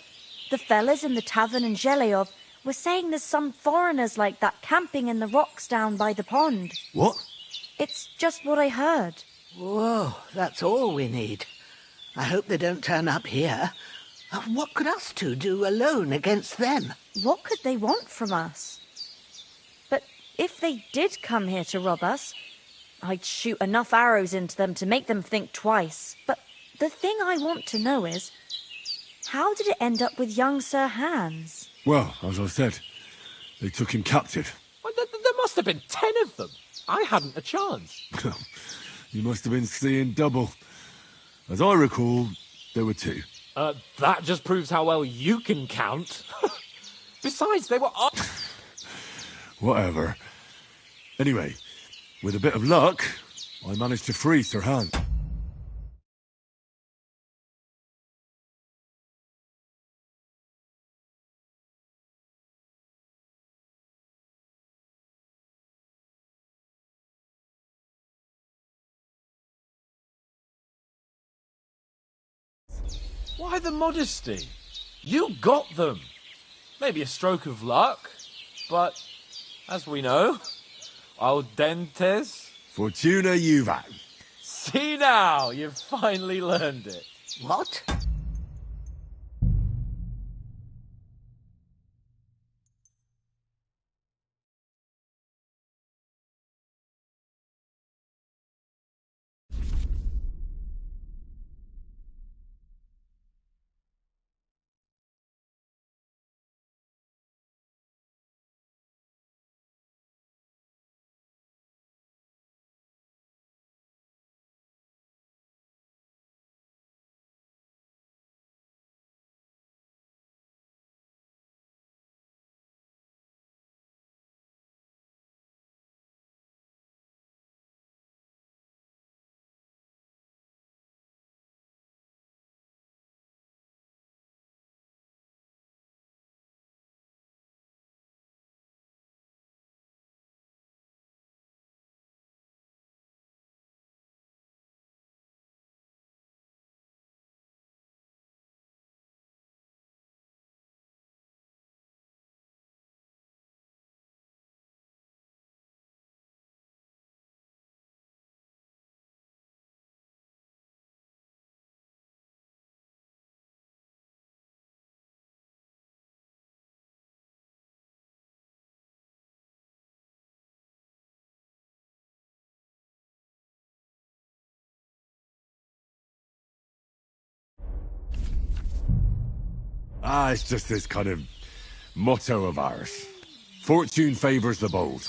Speaker 13: The fellas in the tavern in Zheleov were saying there's some foreigners like that camping in the rocks down by the pond.
Speaker 2: What?
Speaker 13: It's just what I heard.
Speaker 19: Whoa, that's all we need. I hope they don't turn up here. What could us two do alone against them?
Speaker 13: What could they want from us? But if they did come here to rob us, I'd shoot enough arrows into them to make them think twice. But the thing I want to know is, how did it end up with young Sir Hans?
Speaker 2: Well, as I said, they took him captive.
Speaker 7: Well, there must have been 10 of them. I hadn't a chance.
Speaker 2: You must have been seeing double. As I recall, there were 2.
Speaker 7: That just proves how well you can count. Besides, they were...
Speaker 2: Whatever. Anyway, with a bit of luck, I managed to free Sir Hans.
Speaker 7: Why the modesty? You got them. Maybe a stroke of luck, but as we know, al dentes...
Speaker 2: Fortuna juvat.
Speaker 7: See now, you've finally learned it.
Speaker 19: What?
Speaker 2: It's just this kind of motto of ours. Fortune favours the bold.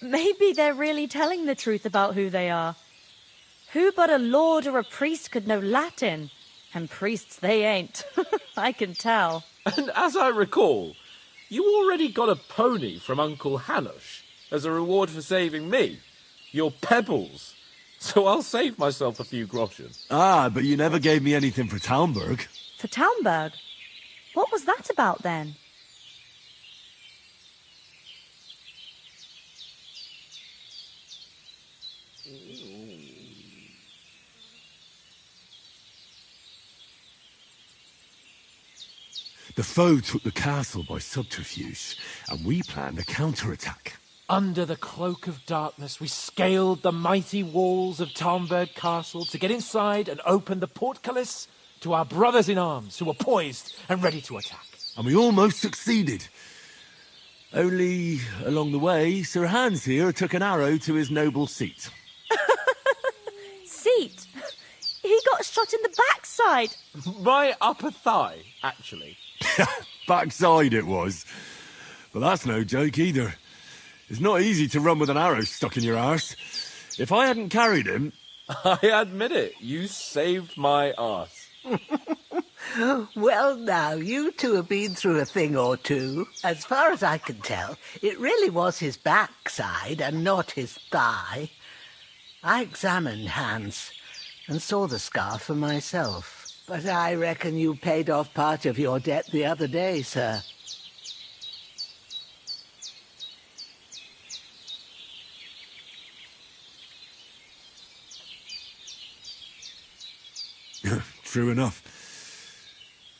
Speaker 13: Maybe they're really telling the truth about who they are. Who but a lord or a priest could know Latin? And priests they ain't. I can tell.
Speaker 7: And as I recall, you already got a pony from Uncle Hanush as a reward for saving me. Your pebbles. So I'll save myself a few groschen.
Speaker 2: But you never gave me anything for Talmberg.
Speaker 13: For Talmberg? What was that about then?
Speaker 2: The foe took the castle by subterfuge, and we planned a counterattack.
Speaker 7: Under the cloak of darkness, we scaled the mighty walls of Talmberg Castle to get inside and open the portcullis to our brothers in arms who were poised and ready to attack.
Speaker 2: And we almost succeeded. Only, along the way, Sir Hans here took an arrow to his noble seat.
Speaker 13: Seat? He got shot in the backside.
Speaker 7: My upper thigh, actually.
Speaker 2: Backside it was. But that's no joke either. It's not easy to run with an arrow stuck in your arse. If I hadn't carried him...
Speaker 7: I admit it, you saved my arse.
Speaker 19: Well, now, you two have been through a thing or two. As far as I can tell, it really was his backside and not his thigh. I examined Hans and saw the scar for myself. But I reckon you paid off part of your debt the other day, sir.
Speaker 2: True enough.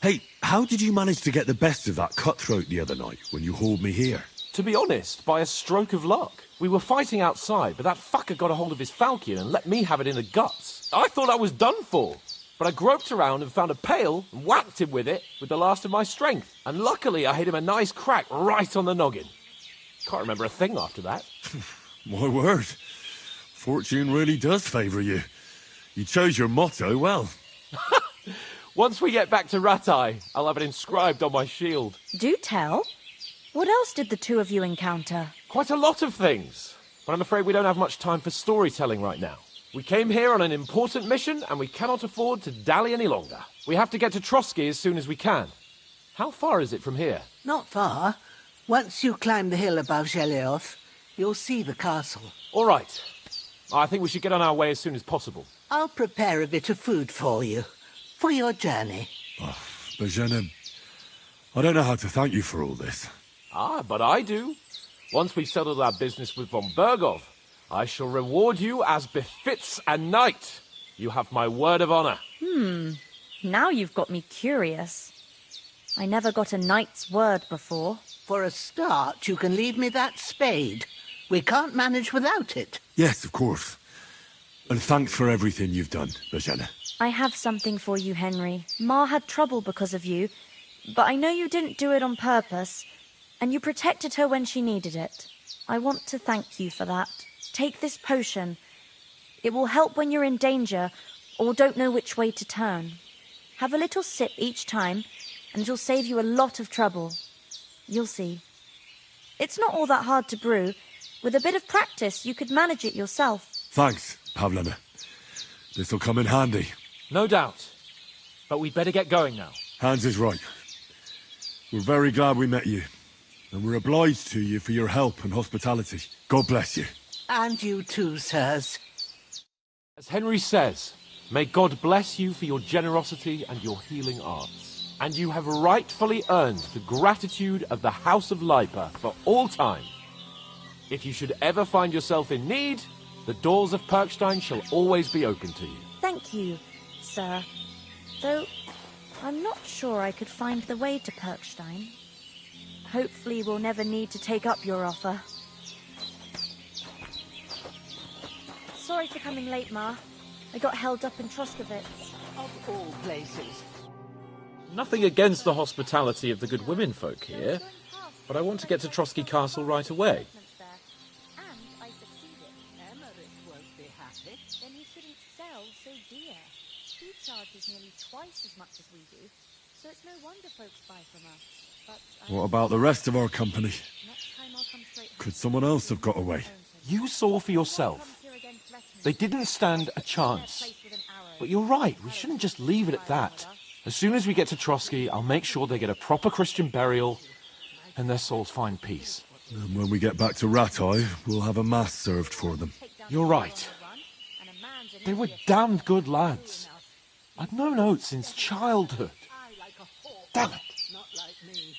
Speaker 2: Hey, how did you manage to get the best of that cutthroat the other night when you hauled me here?
Speaker 7: To be honest, by a stroke of luck. We were fighting outside, but that fucker got a hold of his falchion and let me have it in the guts. I thought I was done for. But I groped around and found a pail and whacked him with it with the last of my strength. And luckily I hit him a nice crack right on the noggin. Can't remember a thing after that.
Speaker 2: My word. Fortune really does favour you. You chose your motto well.
Speaker 7: Once we get back to Ratai, I'll have it inscribed on my shield.
Speaker 13: Do tell. What else did the two of you encounter?
Speaker 7: Quite a lot of things. But I'm afraid we don't have much time for storytelling right now. We came here on an important mission, and we cannot afford to dally any longer. We have to get to Trotsky as soon as we can. How far is it from here?
Speaker 19: Not far. Once you climb the hill above Zheleov, you'll see the castle.
Speaker 7: All right. I think we should get on our way as soon as possible.
Speaker 19: I'll prepare a bit of food for you, for your journey.
Speaker 2: Bozhena, I don't know how to thank you for all this.
Speaker 7: But I do. Once we've settled our business with von Bergov, I shall reward you as befits a knight. You have my word of honor.
Speaker 13: Now you've got me curious. I never got a knight's word before.
Speaker 19: For a start, you can leave me that spade. We can't manage without it.
Speaker 2: Yes, of course. And thanks for everything you've done, Bozhena.
Speaker 13: I have something for you, Henry. Ma had trouble because of you, but I know you didn't do it on purpose, and you protected her when she needed it. I want to thank you for that. Take this potion. It will help when you're in danger or don't know which way to turn. Have a little sip each time, and it'll save you a lot of trouble. You'll see. It's not all that hard to brew. With a bit of practice, you could manage it yourself.
Speaker 2: Thanks, Pavlena. This'll come in handy.
Speaker 7: No doubt. But we'd better get going now.
Speaker 2: Hans is right. We're very glad we met you. And we're obliged to you for your help and hospitality. God bless you.
Speaker 19: And you too, sirs.
Speaker 7: As Henry says, may God bless you for your generosity and your healing arts. And you have rightfully earned the gratitude of the House of Lipa for all time. If you should ever find yourself in need, the doors of Perkstein shall always be open to you.
Speaker 13: Thank you, sir. Though, I'm not sure I could find the way to Perkstein. Hopefully we'll never need to take up your offer. Sorry for coming late, Ma. I got held up in Troskowitz.
Speaker 19: Of all places.
Speaker 7: Nothing against the hospitality of the good women folk here, but I want to get to Trotsky Castle right away.
Speaker 13: And I succeeded.
Speaker 19: Emmerich won't be happy.
Speaker 13: Then he shouldn't sell so dear. He charges nearly twice as much as we do. So it's no wonder folks buy from us. But
Speaker 2: What about the rest of our company? Could someone else have got away?
Speaker 7: You saw for yourself. They didn't stand a chance. But you're right, we shouldn't just leave it at that. As soon as we get to Trotsky, I'll make sure they get a proper Christian burial and their souls find peace.
Speaker 2: And when we get back to Ratai, we'll have a mass served for them.
Speaker 7: You're right. They were damned good lads. I'd known Oates since childhood. Damn it.
Speaker 19: Not like me.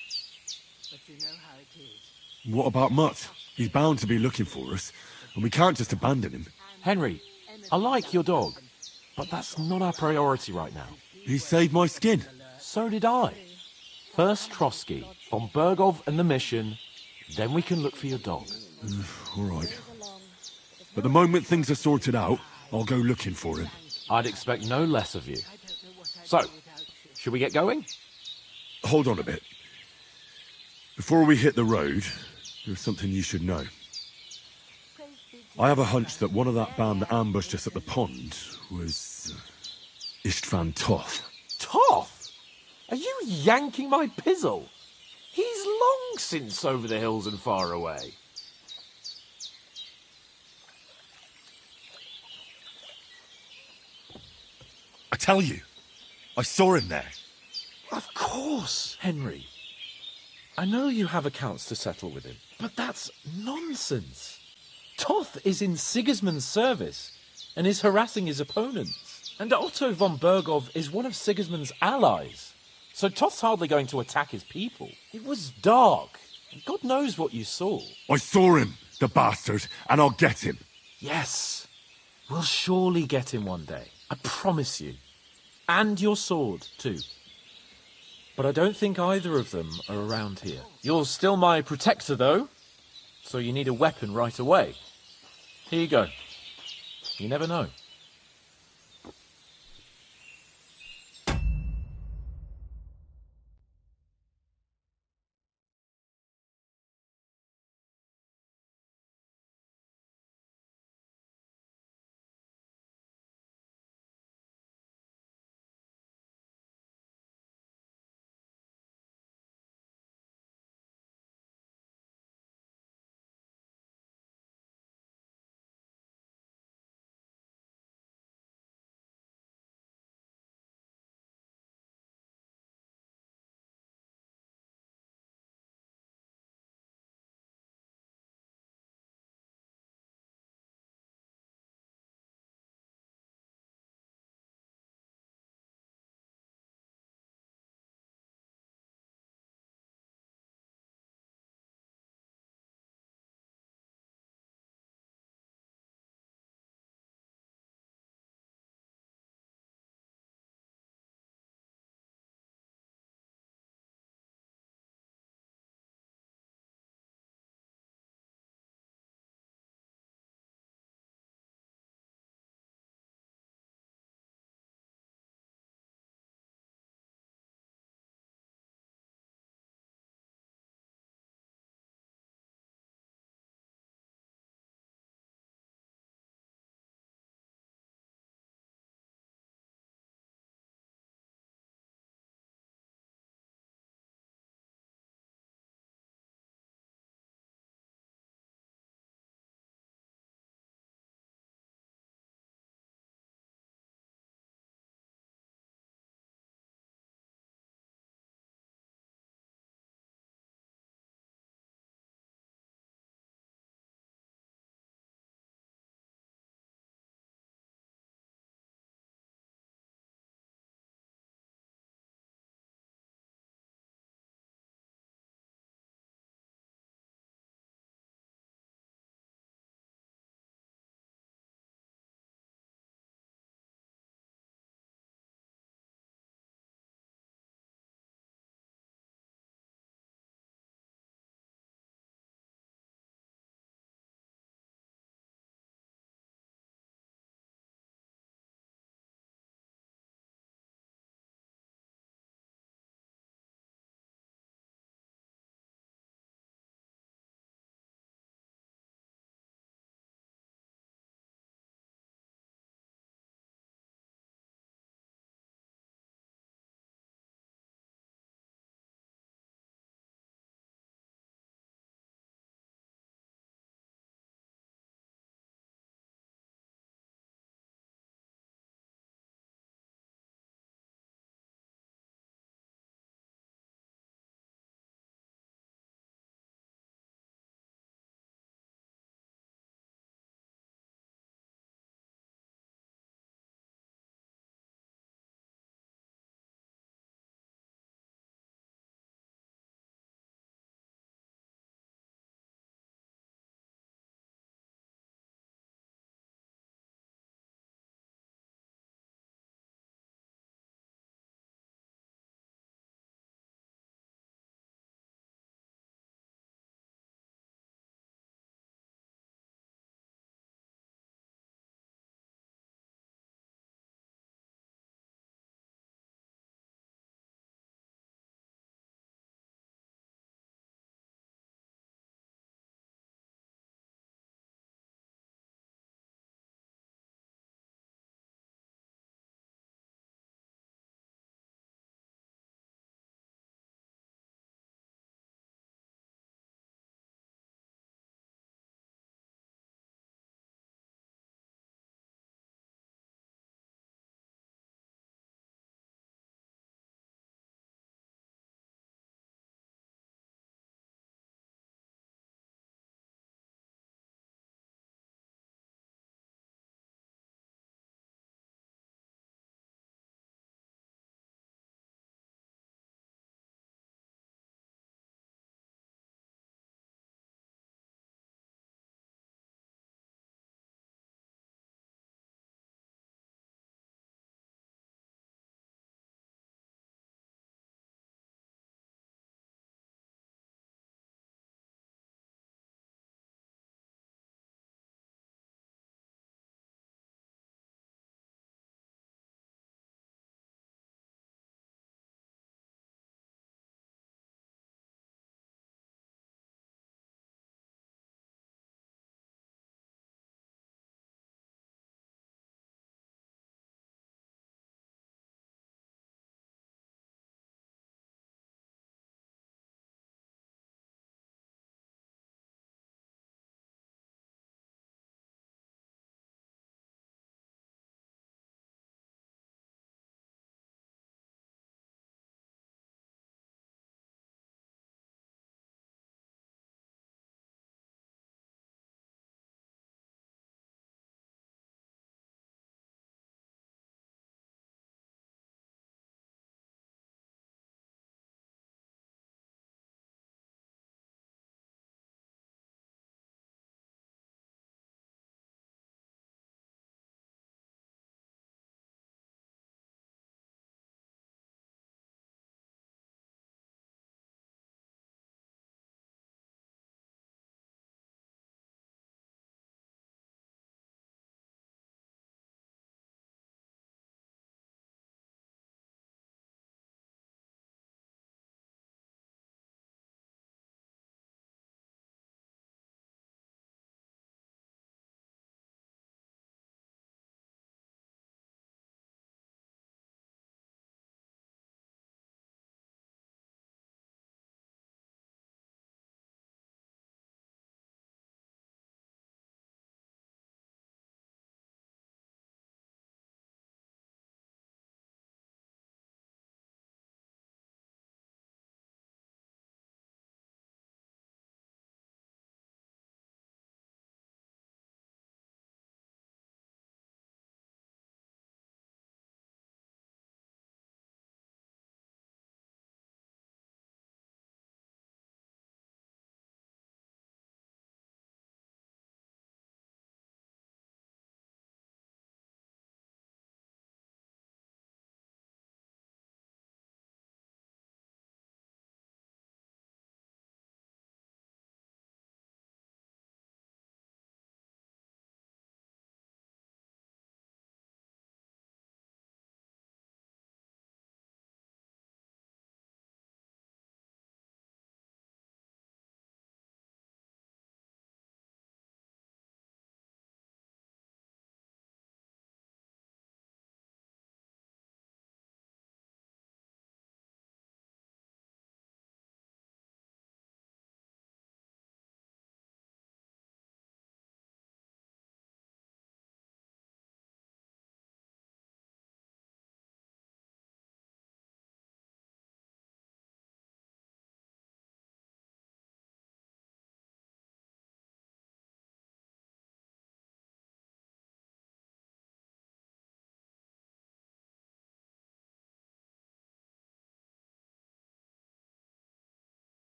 Speaker 19: But you know how it is.
Speaker 2: What about Mutt? He's bound to be looking for us, and we can't just abandon him.
Speaker 7: Henry, I like your dog, but that's not our priority right now.
Speaker 2: He saved my skin.
Speaker 7: So did I. First Trotsky, von Bergov and the mission, then we can look for your dog.
Speaker 2: All right. But the moment things are sorted out, I'll go looking for him.
Speaker 7: I'd expect no less of you. So, should we get going?
Speaker 2: Hold on a bit. Before we hit the road, there's something you should know. I have a hunch that one of that band that ambushed us at the pond was Istvan Toth.
Speaker 7: Toth? Are you yanking my pizzle? He's long since over the hills and far away.
Speaker 2: I tell you, I saw him there.
Speaker 7: Of course, Henry. I know you have accounts to settle with him, but that's nonsense. Toth is in Sigismund's service and is harassing his opponents. And Otto von Bergov is one of Sigismund's allies. So Toth's hardly going to attack his people. It was dark. God knows what you saw.
Speaker 2: I saw him, the bastard, and I'll get him.
Speaker 7: Yes. We'll surely get him one day. I promise you. And your sword, too. But I don't think either of them are around here. You're still my protector, though. So you need a weapon right away. Here you go. You never know.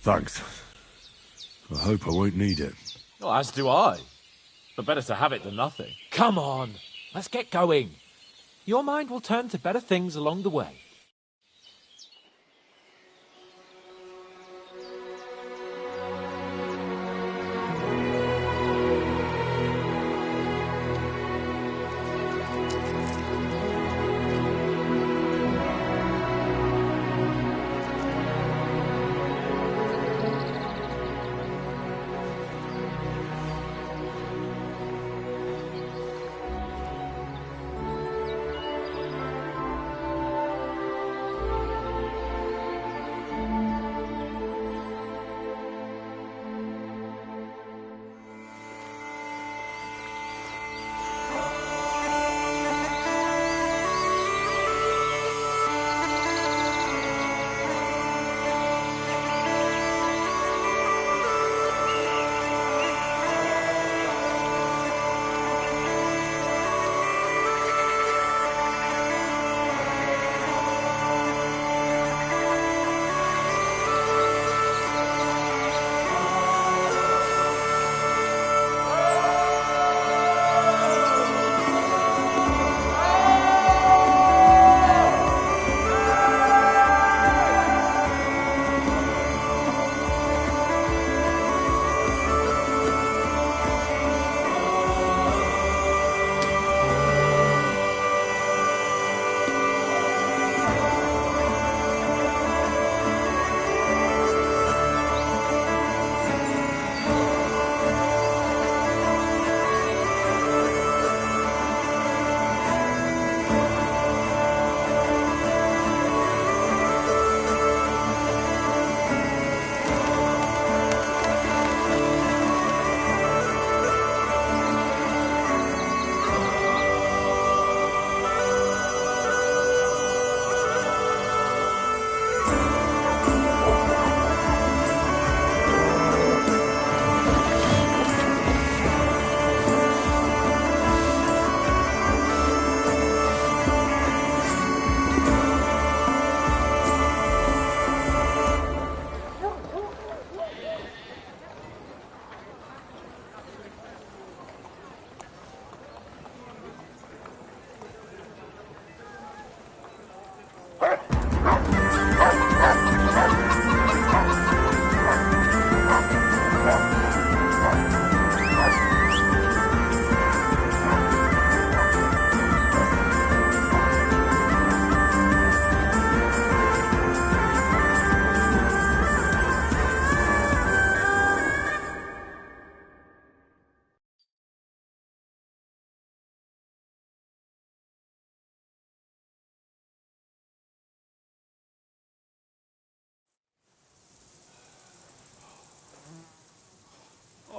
Speaker 2: Thanks. I hope I won't need it.
Speaker 7: Well, as do I. But better to have it than nothing. Come on, let's get going. Your mind will turn to better things along the way.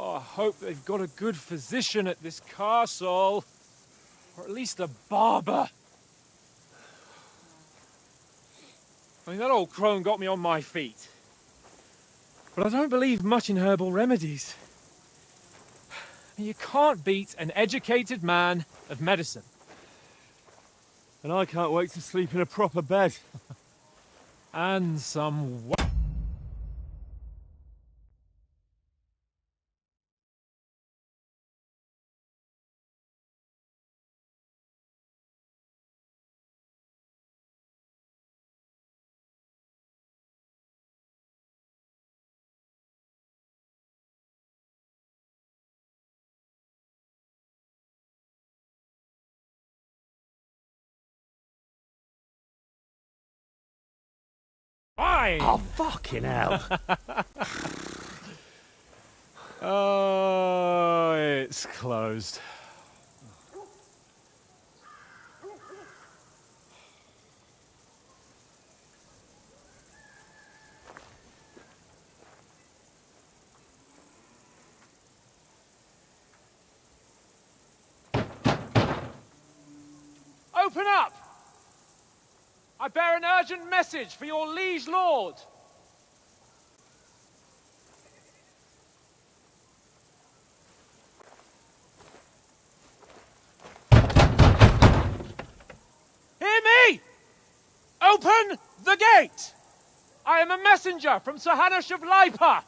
Speaker 12: Oh, I hope they've got a good physician at this castle. Or at least a barber. I mean, that old crone got me on my feet. But I don't believe much in herbal remedies. You can't beat an educated man of medicine. And I can't wait to sleep in a proper bed. And some... Fine!
Speaker 8: Oh, fucking hell.
Speaker 12: Oh, it's closed. Open up! I bear an urgent message for your liege lord. Hear me! Open the gate! I am a messenger from Sir Hanush of Lipa!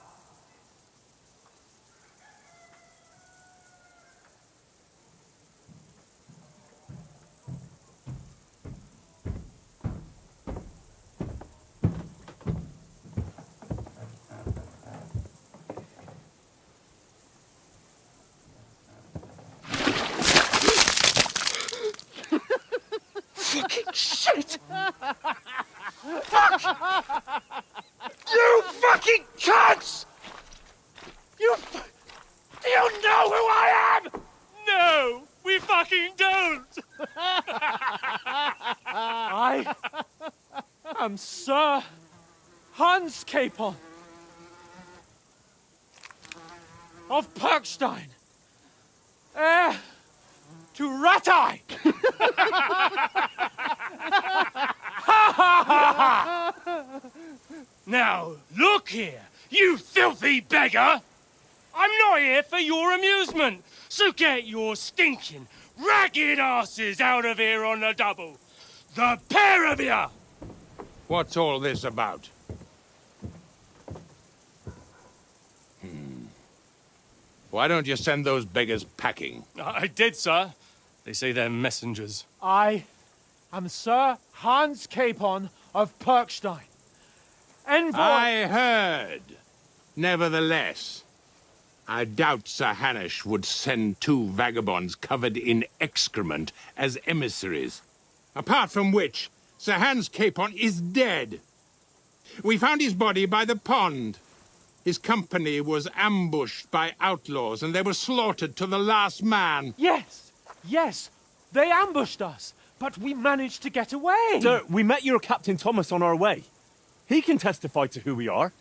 Speaker 16: Fucking shit! Fuck! You fucking cunts! Do you know who I am?
Speaker 12: No, we fucking don't! I am Sir Hans Capon of Perkstein, heir to Ratai!
Speaker 16: Now, look here, you filthy beggar! I'm not here for your amusement, so get your stinking, ragged asses out of here on the double. The pair of you!
Speaker 11: What's all this about? Why don't you send those beggars packing?
Speaker 12: I did, sir. They say they're messengers. I am Sir Hans Capon of Perkstein. Envoy...
Speaker 11: I heard. Nevertheless, I doubt Sir Hanush would send two vagabonds covered in excrement as emissaries. Apart from which, Sir Hans Capon is dead. We found his body by the pond. His company was ambushed by outlaws, and they were slaughtered to the last man.
Speaker 12: Yes, yes, they ambushed us, but we managed to get away.
Speaker 1: Sir, we met your Captain Thomas on our way. He can testify to who we are.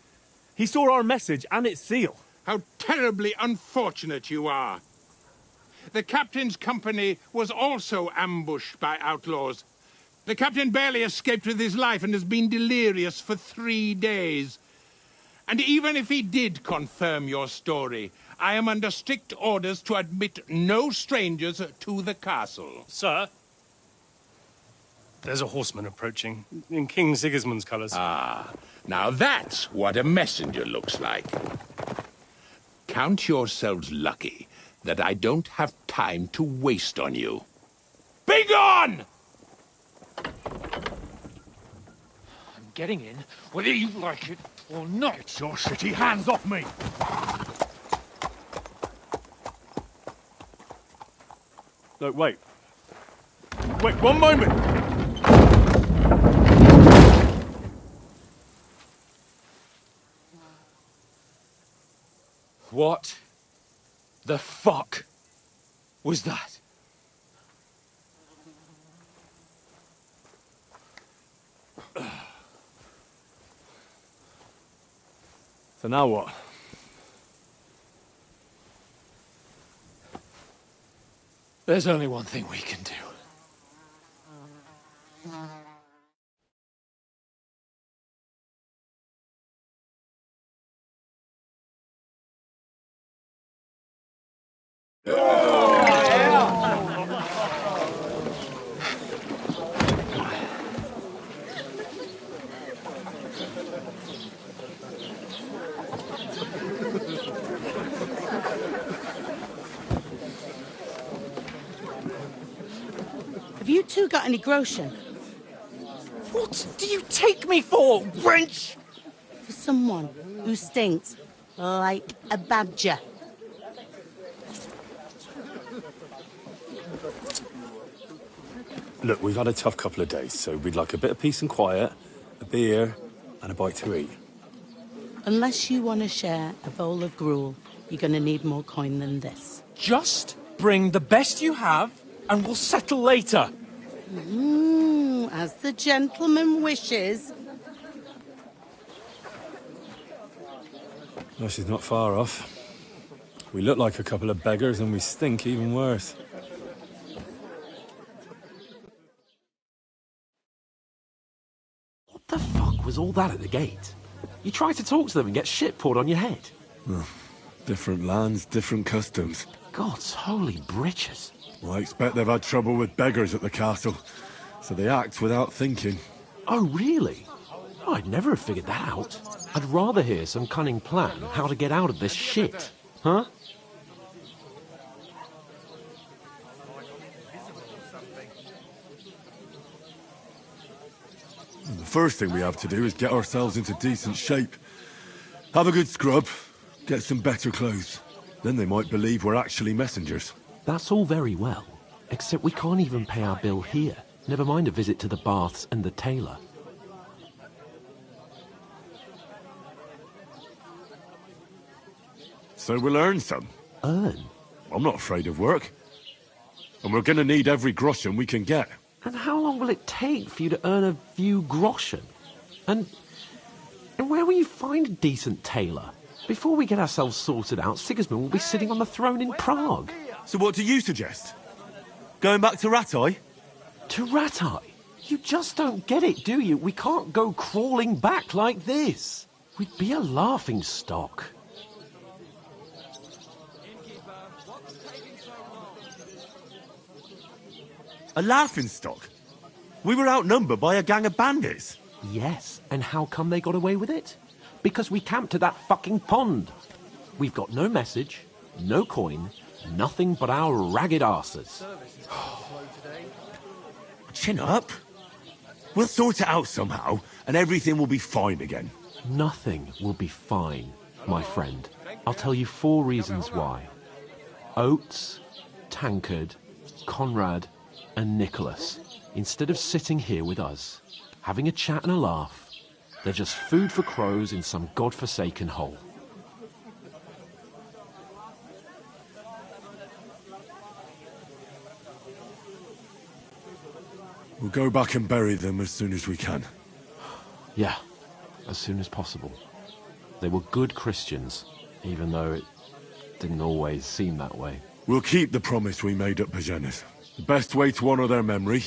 Speaker 1: He saw our message and its seal.
Speaker 11: How terribly unfortunate you are. The captain's company was also ambushed by outlaws. The captain barely escaped with his life and has been delirious for 3 days. And even if he did confirm your story, I am under strict orders to admit no strangers to the castle.
Speaker 12: Sir, there's a horseman approaching, in King Sigismund's colours.
Speaker 11: Ah, now that's what a messenger looks like. Count yourselves lucky that I don't have time to waste on you. Be gone!
Speaker 12: I'm getting in, whether you like it or not. Get your shitty hands off me!
Speaker 1: Look, wait. Wait, one moment!
Speaker 12: What the fuck was that?
Speaker 1: So now what?
Speaker 12: There's only one thing we can do.
Speaker 19: Have you two got any groschen?
Speaker 10: What do you take me for, wench?
Speaker 19: For someone who stinks like a badger.
Speaker 1: Look, we've had a tough couple of days, so we'd like a bit of peace and quiet, a beer, and a bite to eat.
Speaker 19: Unless you want to share a bowl of gruel, you're going to need more coin than this.
Speaker 15: Just bring the best you have, and we'll settle later.
Speaker 19: As the gentleman wishes.
Speaker 1: Well, she's not far off. We look like a couple of beggars, and we stink even worse.
Speaker 7: What the fuck was all that at the gate? You try to talk to them and get shit poured on your head.
Speaker 2: Well, different lands, different customs.
Speaker 7: God's holy britches.
Speaker 2: Well, I expect they've had trouble with beggars at the castle, so they act without thinking.
Speaker 7: Oh, really? I'd never have figured that out. I'd rather hear some cunning plan how to get out of this shit. Huh?
Speaker 2: The first thing we have to do is get ourselves into decent shape. Have a good scrub, get some better clothes. Then they might believe we're actually messengers.
Speaker 7: That's all very well, except we can't even pay our bill here. Never mind a visit to the baths and the tailor.
Speaker 2: So we'll earn some.
Speaker 7: Earn?
Speaker 2: I'm not afraid of work. And we're gonna need every groschen we can get.
Speaker 7: And how long will it take for you to earn a few groschen? And where will you find a decent tailor? Before we get ourselves sorted out, Sigismund will be sitting on the throne in Prague.
Speaker 2: So what do you suggest? Going back to Ratai?
Speaker 7: To Ratai? You just don't get it, do you? We can't go crawling back like this. We'd be a laughing stock.
Speaker 2: A laughingstock? We were outnumbered by a gang of bandits.
Speaker 7: Yes, and how come they got away with it? Because we camped at that fucking pond. We've got no message, no coin, nothing but our ragged arses.
Speaker 2: Chin up. We'll sort it out somehow, and everything will be fine again.
Speaker 7: Nothing will be fine, my friend. I'll tell you 4 reasons why. Oates, Tankard, Conrad, and Nicholas, instead of sitting here with us, having a chat and a laugh, they're just food for crows in some godforsaken hole.
Speaker 2: We'll go back and bury them as soon as we can.
Speaker 7: Yeah, as soon as possible. They were good Christians, even though it didn't always seem that way.
Speaker 2: We'll keep the promise we made at Pagenes. The best way to honor their memory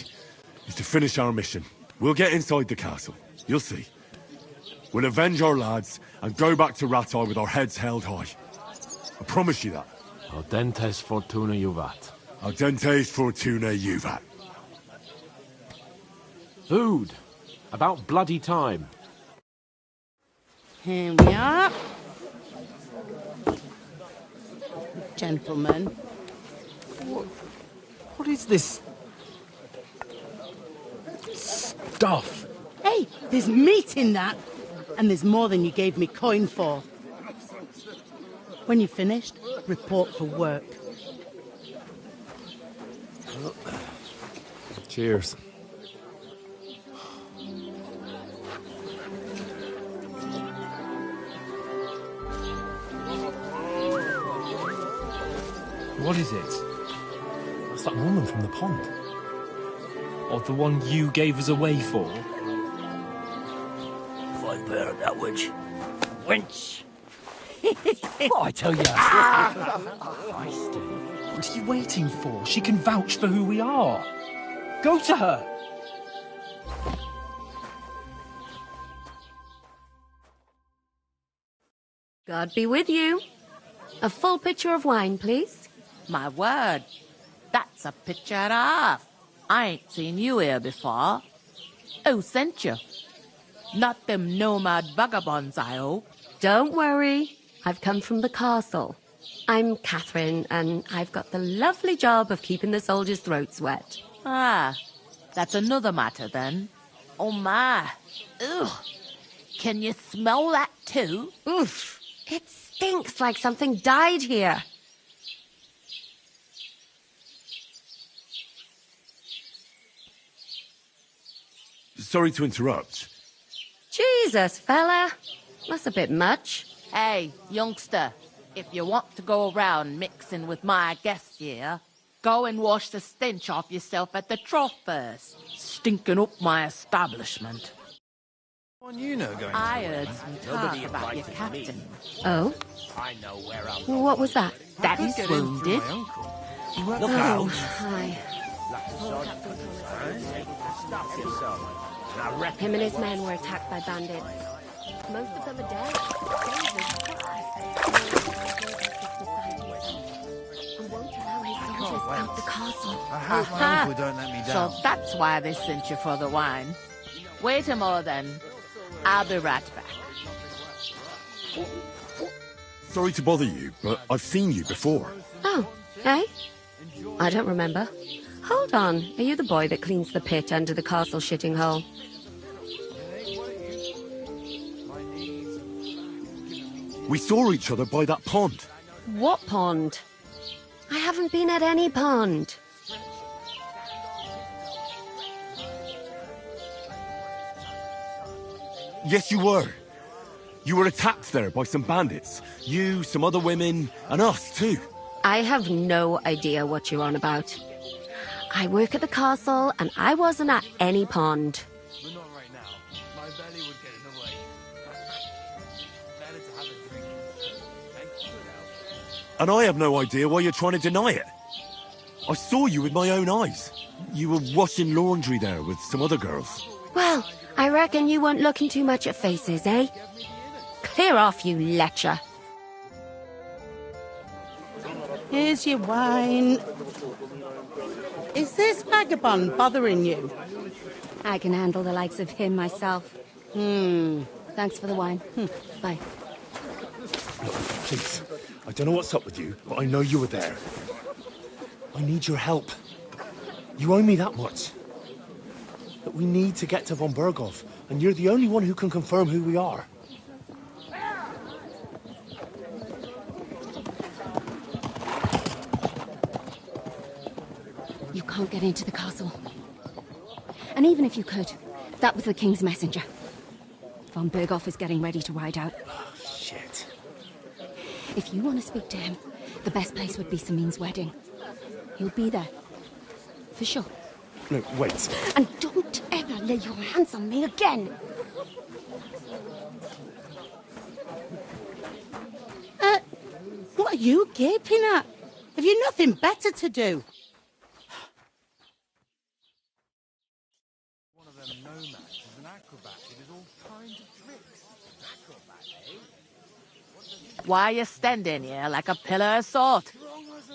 Speaker 2: is to finish our mission. We'll get inside the castle. You'll see. We'll avenge our lads and go back to Ratai with our heads held high. I promise you that.
Speaker 7: Audentes fortuna juvat.
Speaker 2: Audentes fortuna juvat.
Speaker 7: Food. About bloody time.
Speaker 19: Here we are. Gentlemen.
Speaker 15: What is this stuff?
Speaker 3: Hey, there's meat in that. And there's more than you gave me coin for. When you're finished, report for work.
Speaker 15: Cheers. What is it? What's that woman from the pond? Or the one you gave us away for?
Speaker 8: Fight better that witch. Wench!
Speaker 15: What I tell you? What are you waiting for? She can vouch for who we are. Go to her.
Speaker 5: God be with you. A full pitcher of wine, please.
Speaker 23: My word, that's a picture and a half. I ain't seen you here before. Who sent you? Not them nomad vagabonds, I hope.
Speaker 5: Don't worry. I've come from the castle. I'm Catherine, and I've got the lovely job of keeping the soldiers' throats wet.
Speaker 23: Ah, that's another matter then. Oh my. Ugh. Can you smell that too?
Speaker 5: Oof. It stinks like something died here.
Speaker 2: Sorry to interrupt.
Speaker 5: Jesus, fella. That's a bit much.
Speaker 23: Hey, youngster, if you want to go around mixing with my guests here, go and wash the stench off yourself at the trough first. Stinking up my establishment.
Speaker 6: You know going
Speaker 23: I heard some talk about your captain.
Speaker 5: Oh?
Speaker 23: I know where I'm
Speaker 5: What was that?
Speaker 23: That he's wounded.
Speaker 5: Look out. Hi. Him and his men were attacked by bandits. Most of them are dead. And won't allow his soldiers out the castle.
Speaker 16: I hope my uncle don't let me down.
Speaker 23: So that's why they sent you for the wine. Wait a more then. I'll be right back.
Speaker 2: Sorry to bother you, but I've seen you before.
Speaker 5: Oh, eh? I don't remember. Hold on, are you the boy that cleans the pit under the castle shitting hole?
Speaker 2: We saw each other by that pond.
Speaker 5: What pond? I haven't been at any pond.
Speaker 2: Yes, you were. You were attacked there by some bandits. You, some other women, and us too.
Speaker 5: I have no idea what you're on about. I work at the castle, and I wasn't at any pond.
Speaker 16: But not right now. My belly would get in the way. Better to have a drink. Thank you,
Speaker 2: And I have no idea why you're trying to deny it. I saw you with my own eyes. You were washing laundry there with some other girls.
Speaker 5: Well, I reckon you weren't looking too much at faces, eh? Clear off, you lecher.
Speaker 3: Here's your wine. Is this vagabond bothering you?
Speaker 5: I can handle the likes of him myself. Thanks for the wine. Bye.
Speaker 18: Look, please. I don't know what's up with you, but I know you were there. I need your help. You owe me that much. But we need to get to von Berghoff, and you're the only one who can confirm who we are.
Speaker 5: You can't get into the castle. And even if you could, that was the King's messenger. Von Berghoff is getting ready to ride out.
Speaker 18: Oh, shit.
Speaker 5: If you want to speak to him, the best place would be Samin's wedding. He'll be there. For sure.
Speaker 18: No, wait.
Speaker 5: And don't ever lay your hands on me again!
Speaker 3: What are you gaping at? Have you nothing better to do?
Speaker 16: One of them nomads is an acrobat who does all kinds of tricks. Acrobat, eh?
Speaker 23: Why are you standing here like a pillar of salt?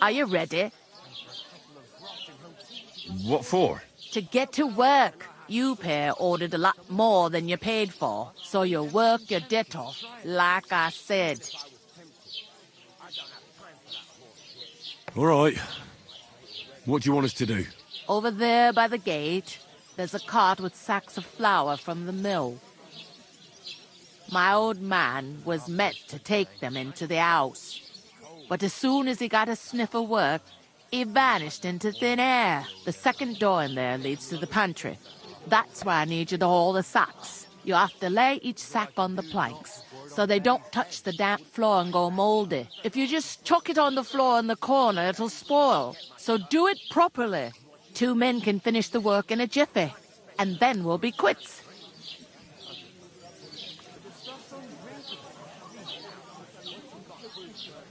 Speaker 23: Are you ready?
Speaker 2: What for?
Speaker 23: To get to work. You pair ordered a lot more than you paid for, so you work your debt off, like I said.
Speaker 2: All right. What do you want us to do?
Speaker 23: Over there by the gate, there's a cart with sacks of flour from the mill. My old man was meant to take them into the house, but as soon as he got a sniff of work, he vanished into thin air. The second door in there leads to the pantry. That's why I need you to haul the sacks. You have to lay each sack on the planks, so they don't touch the damp floor and go moldy. If you just chuck it on the floor in the corner, it'll spoil. So do it properly. 2 men can finish the work in a jiffy, and then we'll be quits.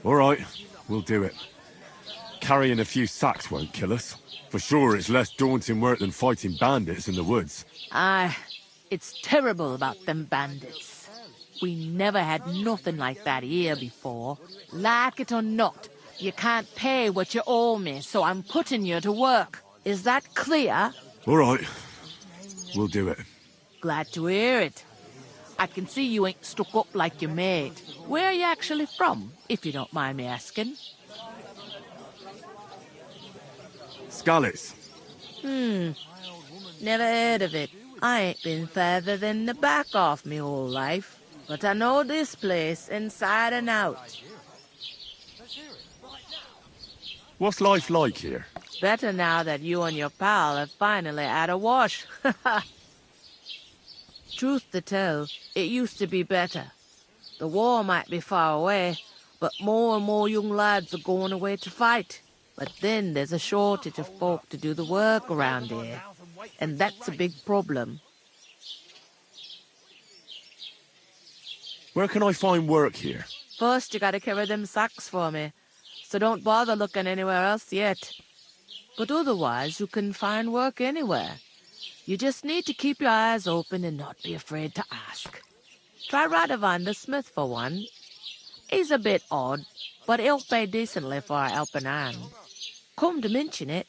Speaker 2: All right, we'll do it. Carrying a few sacks won't kill us. For sure, it's less daunting work than fighting bandits in the woods.
Speaker 23: Aye, it's terrible about them bandits. We never had nothing like that here before. Like it or not, you can't pay what you owe me, so I'm putting you to work. Is that clear?
Speaker 2: All right, we'll do it.
Speaker 23: Glad to hear it. I can see you ain't stuck up like your mate. Where are you actually from, if you don't mind me asking?
Speaker 2: Skalitz.
Speaker 23: Never heard of it. I ain't been further than the back off me whole life. But I know this place inside and out.
Speaker 2: What's life like here?
Speaker 23: Better now that you and your pal have finally had a wash. Truth to tell, it used to be better. The war might be far away, but more and more young lads are going away to fight. But then there's a shortage of folk to do the work around here, and that's a big problem.
Speaker 2: Where can I find work here?
Speaker 23: First, you gotta carry them sacks for me, so don't bother looking anywhere else yet. But otherwise, you can find work anywhere. You just need to keep your eyes open and not be afraid to ask. Try Radovan the smith for one. He's a bit odd, but he'll pay decently for a helping hand. Come to mention it,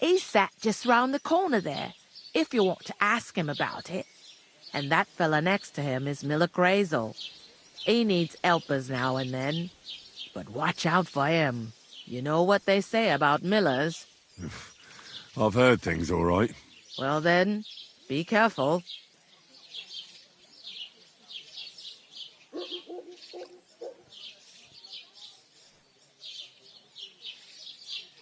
Speaker 23: he's sat just round the corner there, if you want to ask him about it. And that fella next to him is Miller Crazel. He needs helpers now and then. But watch out for him. You know what they say about Millers.
Speaker 2: I've heard things all right.
Speaker 23: Well then, be careful.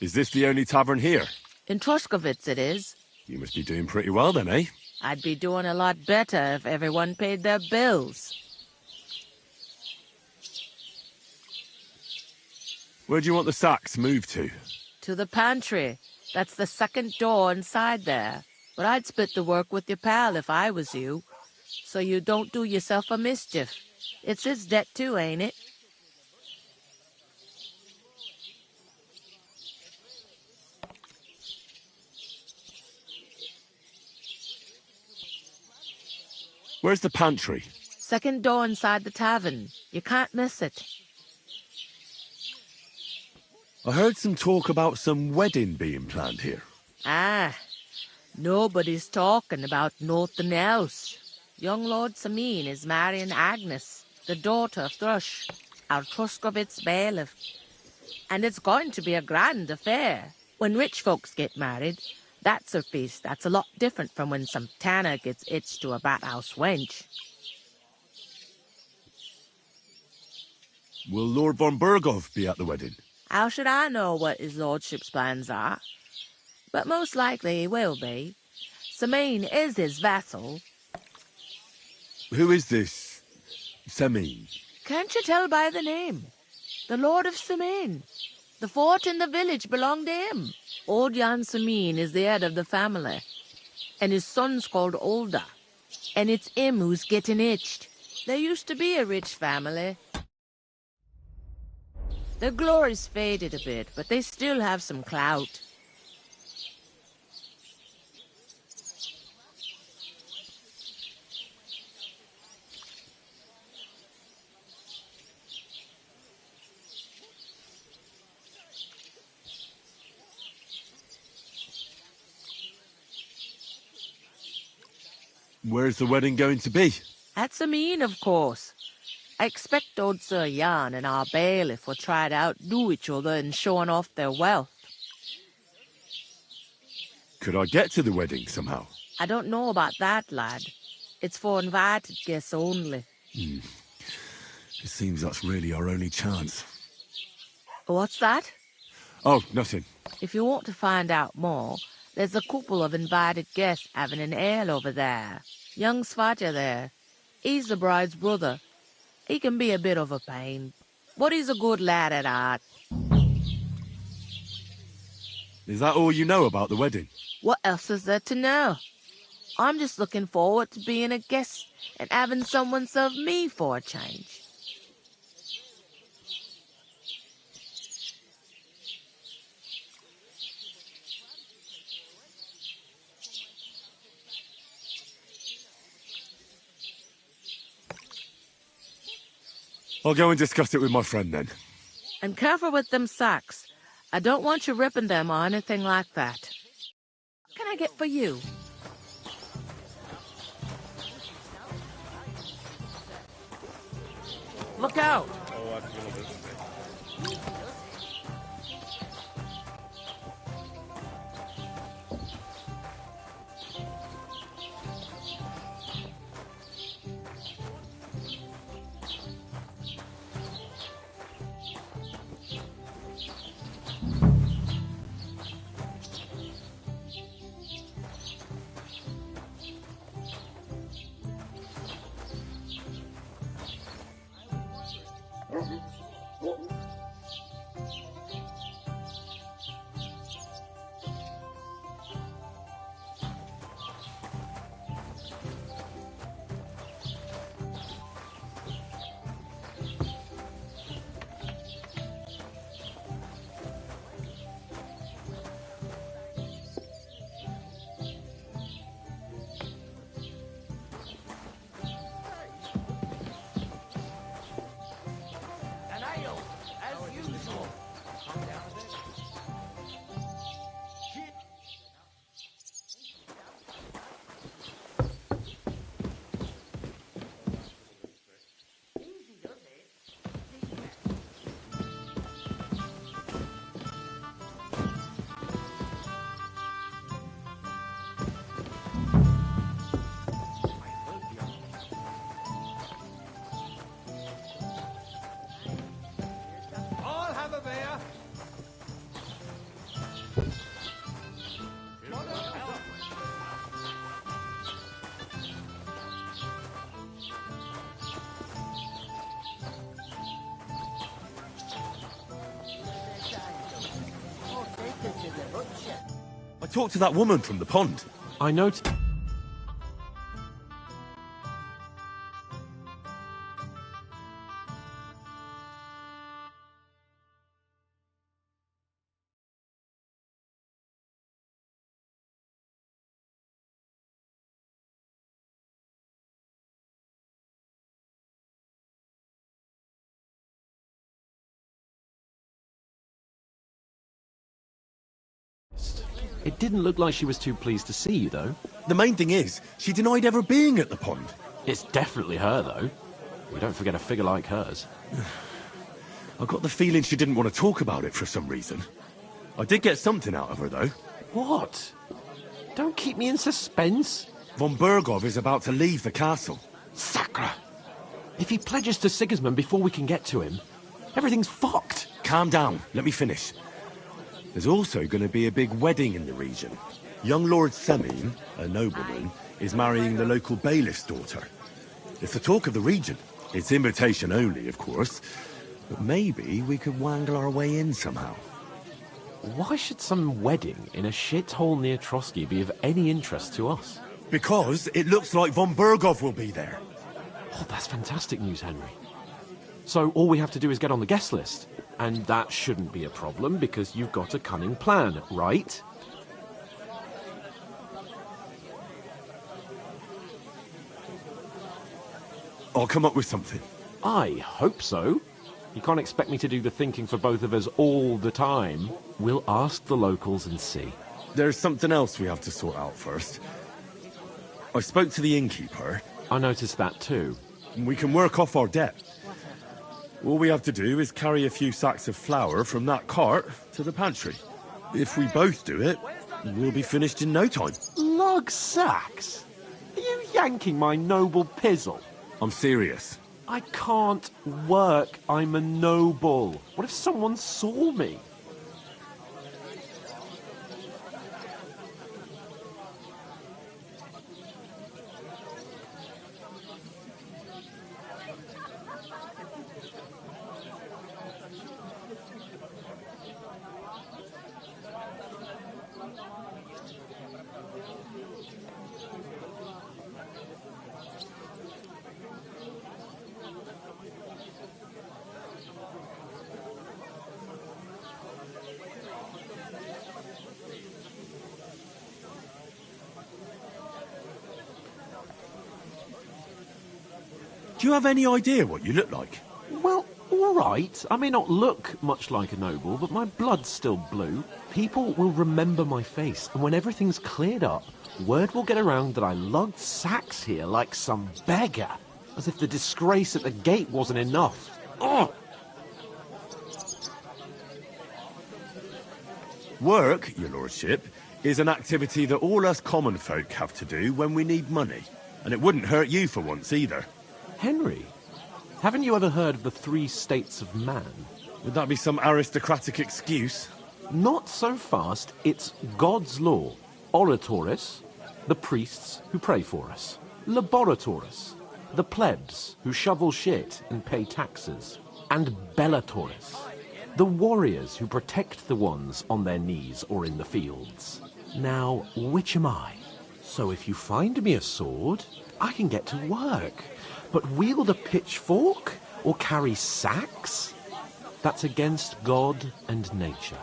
Speaker 2: Is this the only tavern here?
Speaker 23: In Troskovitz it is.
Speaker 2: You must be doing pretty well then, eh?
Speaker 23: I'd be doing a lot better if everyone paid their bills.
Speaker 2: Where do you want the sacks moved to?
Speaker 23: To the pantry. That's the second door inside there. But I'd split the work with your pal if I was you. So you don't do yourself a mischief. It's his debt too, ain't it?
Speaker 2: Where's the pantry?
Speaker 23: Second door inside the tavern. You can't miss it.
Speaker 2: I heard some talk about some wedding being planned here.
Speaker 23: Ah, nobody's talking about nothing else. Young Lord Samin is marrying Agnes, the daughter of Thrush, our Truskovitz bailiff. And it's going to be a grand affair. When rich folks get married, that's a feast that's a lot different from when some tanner gets hitched to a bathhouse wench.
Speaker 2: Will Lord von Berghoff be at the wedding?
Speaker 23: How should I know what his lordship's plans are? But most likely he will be. Samin is his vassal.
Speaker 2: Who is this Semin?
Speaker 23: Can't you tell by the name? The Lord of Samin. The fort and the village belong to him. Old Jan Samin is the head of the family. And his son's called Olda. And it's him who's getting hitched. There used to be a rich family. Their glory's faded a bit, but they still have some clout.
Speaker 2: Where's the wedding going to be?
Speaker 23: At Samin, of course. I expect old Sir Jan and our bailiff will try to outdo each other in showing off their wealth.
Speaker 2: Could I get to the wedding somehow?
Speaker 23: I don't know about that, lad. It's for invited guests only.
Speaker 2: It seems that's really our only chance.
Speaker 23: What's that?
Speaker 2: Oh, nothing.
Speaker 23: If you want to find out more, there's a couple of invited guests having an ale over there. Young Svatja there. He's the bride's brother. He can be a bit of a pain, but he's a good lad at heart.
Speaker 2: Is that all you know about the wedding?
Speaker 23: What else is there to know? I'm just looking forward to being a guest and having someone serve me for a change.
Speaker 2: I'll go and discuss it with my friend then.
Speaker 23: And careful with them sacks. I don't want you ripping them or anything like that. What can I get for you?
Speaker 7: Look out!
Speaker 12: Oh, I feel a bit sick.
Speaker 14: Woof, woof.
Speaker 2: talked to that woman from the pond.
Speaker 7: I know. It didn't look like she was too pleased to see you, though.
Speaker 2: The main thing is, she denied ever being at the pond.
Speaker 7: It's definitely her, though. We don't forget a figure like hers.
Speaker 2: I got the feeling she didn't want to talk about it for some reason. I did get something out of her, though.
Speaker 7: What? Don't keep me in suspense.
Speaker 2: Von Bergov is about to leave the castle.
Speaker 7: Sacre! If he pledges to Sigismund before we can get to him, everything's fucked.
Speaker 2: Calm down. Let me finish. There's also going to be a big wedding in the region. Young Lord Semin, a nobleman, is marrying the local bailiff's daughter. It's the talk of the region. It's invitation only, of course. But maybe we could wangle our way in somehow.
Speaker 7: Why should some wedding in a shithole near Trotsky be of any interest to us?
Speaker 2: Because it looks like von Bergov will be there.
Speaker 7: Oh, that's fantastic news, Henry. So all we have to do is get on the guest list. And that shouldn't be a problem because you've got a cunning plan, right?
Speaker 2: I'll come up with something.
Speaker 7: I hope so. You can't expect me to do the thinking for both of us all the time. We'll ask the locals and see.
Speaker 2: There's something else we have to sort out first. I spoke to the innkeeper.
Speaker 7: I noticed that too.
Speaker 2: We can work off our debt. All we have to do is carry a few sacks of flour from that cart to the pantry. If we both do it, we'll be finished in no time.
Speaker 7: Lug sacks? Are you yanking my noble pizzle?
Speaker 2: I'm serious.
Speaker 7: I can't work. I'm a noble. What if someone saw me?
Speaker 2: Do you have any idea what you look like?
Speaker 7: Well, all right. I may not look much like a noble, but my blood's still blue. People will remember my face, and when everything's cleared up, word will get around that I lugged sacks here like some beggar, as if the disgrace at the gate wasn't enough. Ugh!
Speaker 2: Work, your lordship, is an activity that all us common folk have to do when we need money. And it wouldn't hurt you for once either.
Speaker 7: Henry, haven't you ever heard of the 3 states of man?
Speaker 2: Would that be some aristocratic excuse?
Speaker 7: Not so fast. It's God's law. Oratoris, the priests who pray for us. Laboratoris, the plebs who shovel shit and pay taxes. And Bellatoris, the warriors who protect the ones on their knees or in the fields. Now, which am I? So if you find me a sword, I can get to work. But wield a pitchfork or carry sacks? That's against God and nature.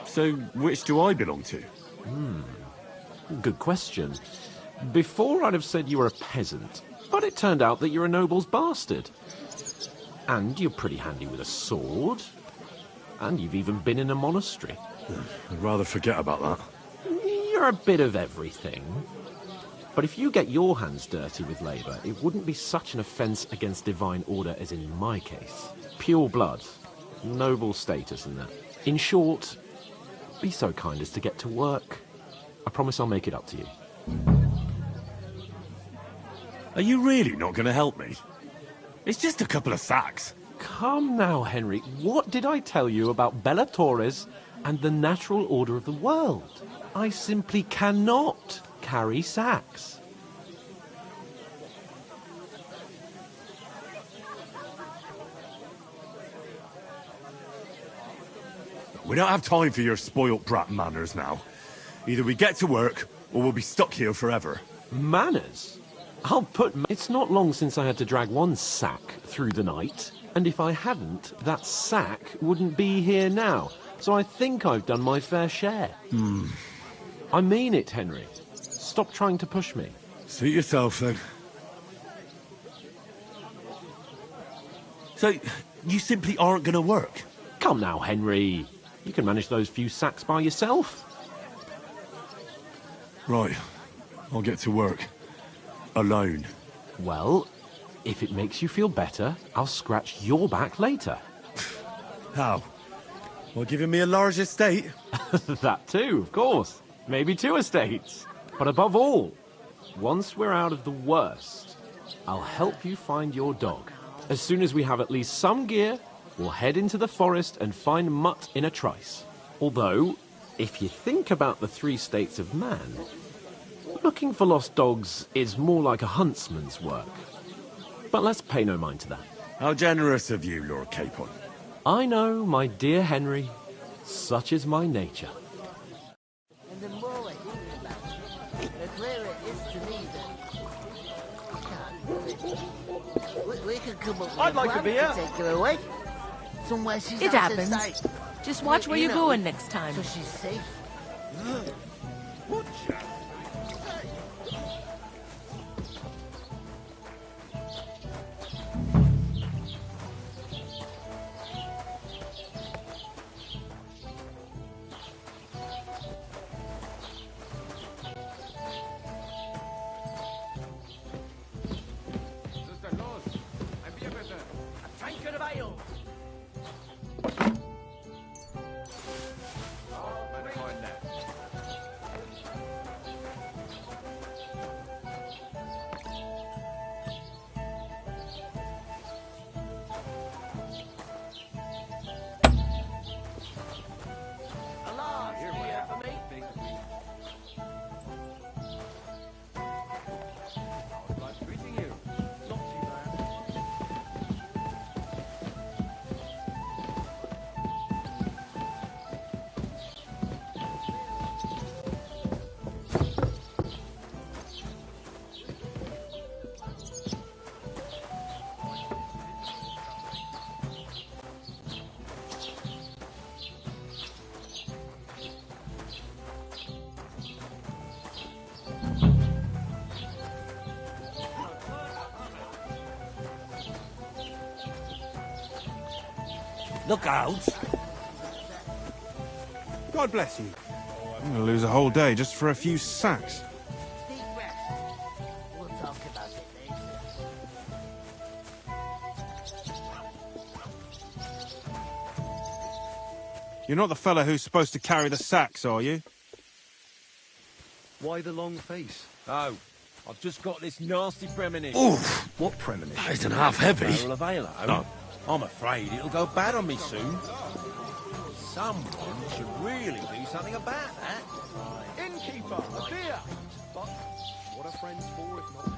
Speaker 2: So, which do I belong to?
Speaker 7: Good question. Before I'd have said you were a peasant, but it turned out that you're a noble's bastard. And you're pretty handy with a sword. And you've even been in a monastery.
Speaker 2: I'd rather forget about that.
Speaker 7: You're a bit of everything. But if you get your hands dirty with labour, it wouldn't be such an offence against divine order as in my case. Pure blood, noble status and that. In short, be so kind as to get to work. I promise I'll make it up to you.
Speaker 2: Are you really not going to help me? It's just a couple of sacks.
Speaker 7: Come now, Henry. What did I tell you about Bellatoris and the natural order of the world? I simply cannot carry sacks.
Speaker 2: We don't have time for your spoilt brat manners now. Either we get to work, or we'll be stuck here forever.
Speaker 7: Manners? It's not long since I had to drag one sack through the night, and if I hadn't, that sack wouldn't be here now. So I think I've done my fair share. I mean it, Henry. Stop trying to push me.
Speaker 2: Suit yourself, then. So, you simply aren't going to work?
Speaker 7: Come now, Henry. You can manage those few sacks by yourself.
Speaker 2: Right. I'll get to work. Alone.
Speaker 7: Well, if it makes you feel better, I'll scratch your back later.
Speaker 2: How? Well, giving me a large estate?
Speaker 7: That too, of course. Maybe 2 estates. But above all, once we're out of the worst, I'll help you find your dog. As soon as we have at least some gear, we'll head into the forest and find Mutt in a trice. Although, if you think about the 3 states of man, looking for lost dogs is more like a huntsman's work. But let's pay no mind to that.
Speaker 2: How generous of you, Lord Capon.
Speaker 7: I know, my dear Henry. Such is my nature.
Speaker 8: And the more I think about it, the clearer it is to me that we could come up with
Speaker 12: I'd like a beer.
Speaker 8: to take her away. Somewhere she's
Speaker 23: It
Speaker 8: out of
Speaker 23: happens.
Speaker 8: sight.
Speaker 23: Just watch where you're
Speaker 8: know,
Speaker 23: going next time.
Speaker 8: So she's safe.
Speaker 10: Look out!
Speaker 4: God bless you. I'm going to lose a whole day just for a few sacks.
Speaker 8: Deep breath. We'll talk about it later.
Speaker 4: You're not the fella who's supposed to carry the sacks, are you?
Speaker 6: Why the long face? Oh, I've just got this nasty premonition.
Speaker 20: Oof!
Speaker 6: What premonition?
Speaker 20: That isn't half heavy.
Speaker 6: Barrel of ale,
Speaker 20: No.
Speaker 10: I'm afraid it'll go bad on me soon. Someone should really do something about that.
Speaker 12: Innkeeper, a beer!
Speaker 6: But what are friends for if not?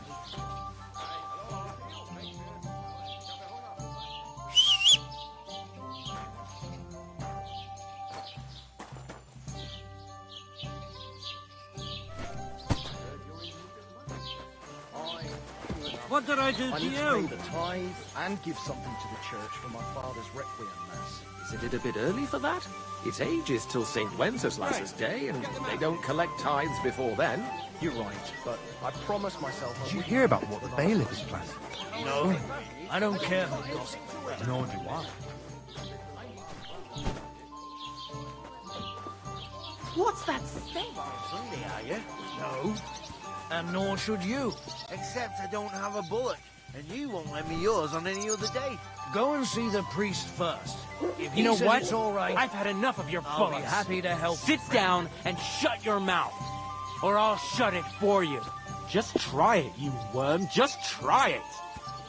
Speaker 8: What did I do
Speaker 6: I
Speaker 8: to
Speaker 6: need
Speaker 8: you?
Speaker 6: to pay the tithe and give something to the church for my father's requiem mass.
Speaker 7: Isn't it a bit early for that? It's ages till St. Wenceslas's Day, and they don't collect tithes before then.
Speaker 6: You're right, but I promised myself I
Speaker 20: Did you
Speaker 6: would.
Speaker 20: hear about what the bailiff has planned?
Speaker 8: No, I don't care for gossip.
Speaker 20: Nor do I.
Speaker 23: What's that stench?
Speaker 8: Sunday, are you?
Speaker 10: No,
Speaker 8: And nor should you.
Speaker 16: Except I don't have a bullock, and you won't lend me yours on any other day.
Speaker 8: Go and see the priest first. If he
Speaker 17: You know
Speaker 8: says
Speaker 17: what?
Speaker 8: it's all right,
Speaker 17: I've had enough of your
Speaker 8: I'll be
Speaker 17: bullets.
Speaker 8: happy to help.
Speaker 17: Sit down and shut your mouth, or I'll shut it for you.
Speaker 7: Just try it, you worm. Just try it.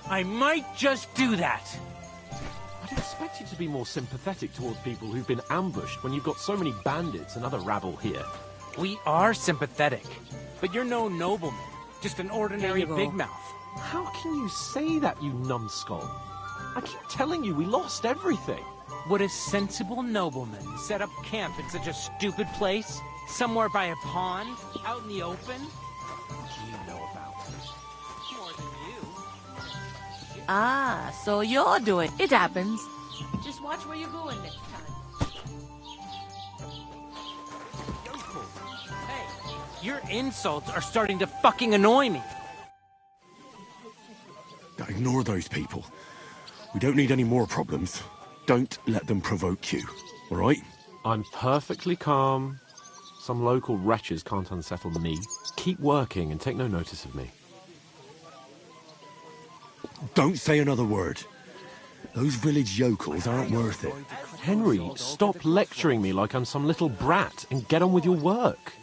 Speaker 17: I might just do that.
Speaker 7: I'd expect you to be more sympathetic towards people who've been ambushed when you've got so many bandits and other rabble here.
Speaker 17: We are sympathetic, but you're no nobleman, just an ordinary
Speaker 23: Here you go.
Speaker 17: big mouth.
Speaker 7: How can you say that, you numbskull? I keep telling you we lost everything.
Speaker 17: Would a sensible nobleman set up camp in such a stupid place? Somewhere by a pond? Out in the open? What do you know about it? More than you.
Speaker 23: Ah, so you're doing it. Happens. Just watch where you're going next time.
Speaker 17: Hey, your insults are starting to fucking annoy me.
Speaker 2: Ignore those people. We don't need any more problems. Don't let them provoke you, all right?
Speaker 7: I'm perfectly calm. Some local wretches can't unsettle me. Keep working and take no notice of me.
Speaker 2: Don't say another word. Those village yokels aren't worth it.
Speaker 7: Henry, stop lecturing me like I'm some little brat and get on with your work.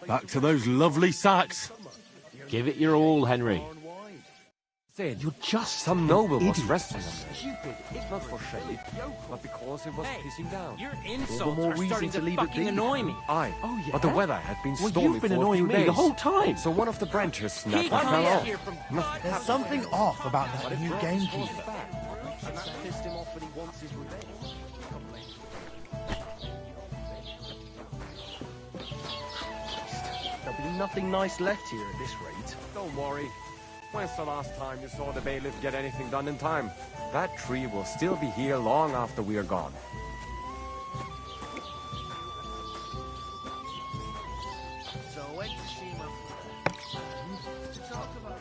Speaker 2: Back to those lovely sacks.
Speaker 7: Give it your all, Henry.
Speaker 9: You're just some noble was resting on there. Stupid. It's not for shade, but because it was pissing down.
Speaker 17: Your
Speaker 9: All the
Speaker 17: insults
Speaker 9: more
Speaker 17: are
Speaker 9: reason
Speaker 17: starting
Speaker 9: to
Speaker 17: to
Speaker 9: leave it
Speaker 17: fucking
Speaker 9: be.
Speaker 17: annoy me.
Speaker 9: Aye.
Speaker 17: Oh, yeah?
Speaker 9: But the weather had been
Speaker 7: Well,
Speaker 9: stormy
Speaker 7: you've been
Speaker 9: for a
Speaker 7: annoying
Speaker 9: few
Speaker 7: me the
Speaker 9: days.
Speaker 7: whole time.
Speaker 9: So one of the branches snapped
Speaker 17: Keep
Speaker 9: and fell
Speaker 17: my
Speaker 9: off.
Speaker 17: here from
Speaker 21: There's something off about that new gamekeeper.
Speaker 9: And that pissed him off when he wants his revenge. There'll be nothing nice left here at this rate. Don't worry. When's the last time you saw the bailiff get anything done in time? That tree will still be here long after we are gone.
Speaker 8: So I went to see my friend to talk about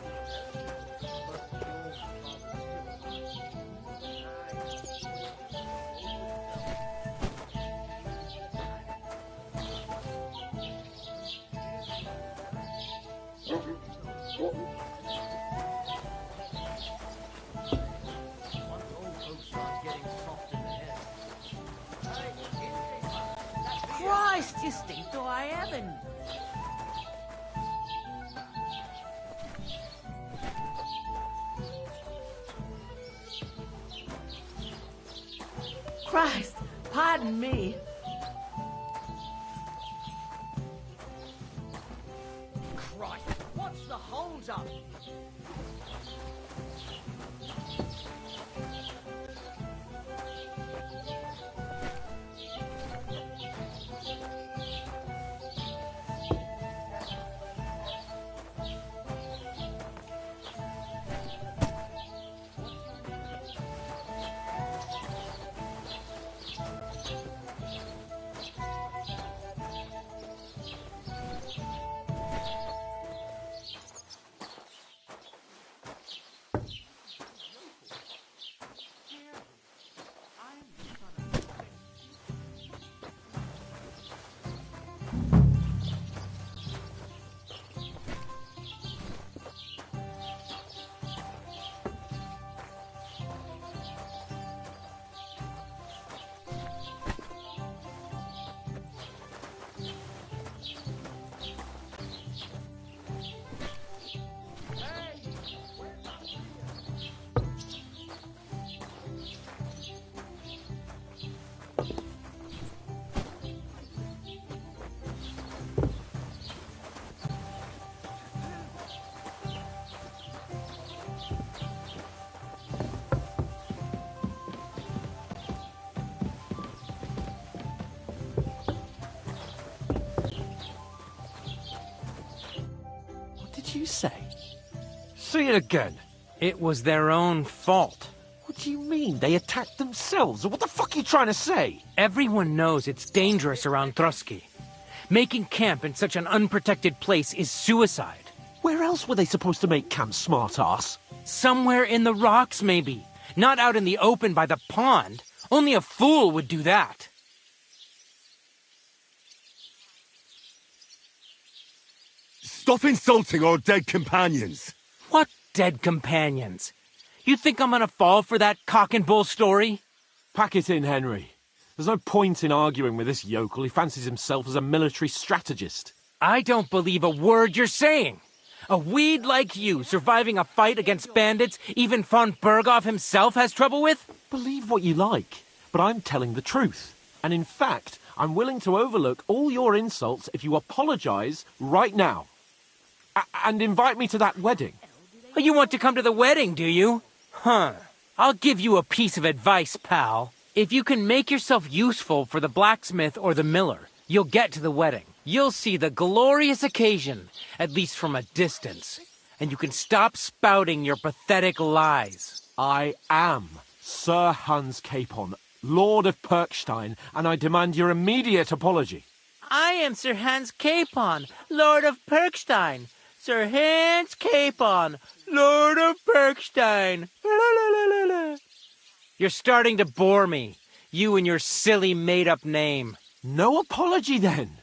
Speaker 23: Christ, you stink to high heaven. Christ, pardon me.
Speaker 8: Christ, what's the hold up?
Speaker 7: What did you say? Say it again.
Speaker 17: It was their own fault.
Speaker 7: What do you mean? They attacked themselves? What the fuck are you trying to say?
Speaker 17: Everyone knows it's dangerous around Trotsky. Making camp in such an unprotected place is suicide.
Speaker 7: Where else were they supposed to make camp, smart-ass?
Speaker 17: Somewhere in the rocks, maybe. Not out in the open by the pond. Only a fool would do that.
Speaker 2: Stop insulting our dead companions!
Speaker 17: What dead companions? You think I'm gonna fall for that cock and bull story?
Speaker 7: Pack it in, Henry. There's no point in arguing with this yokel. He fancies himself as a military strategist.
Speaker 17: I don't believe a word you're saying. A weed like you surviving a fight against bandits even von Berghoff himself has trouble with?
Speaker 7: Believe what you like, but I'm telling the truth. And in fact, I'm willing to overlook all your insults if you apologize right now. And invite me to that wedding.
Speaker 17: You want to come to the wedding, do you? Huh. I'll give you a piece of advice, pal. If you can make yourself useful for the blacksmith or the miller, you'll get to the wedding. You'll see the glorious occasion, at least from a distance. And you can stop spouting your pathetic lies.
Speaker 7: I am Sir Hans Capon, Lord of Perkstein, and I demand your immediate apology.
Speaker 17: I am Sir Hans Capon, Lord of Perkstein. Sir Hans Capon, Lord of Perkstein. La, la, la, la, la. You're starting to bore me, you and your silly made-up name.
Speaker 7: No apology, then.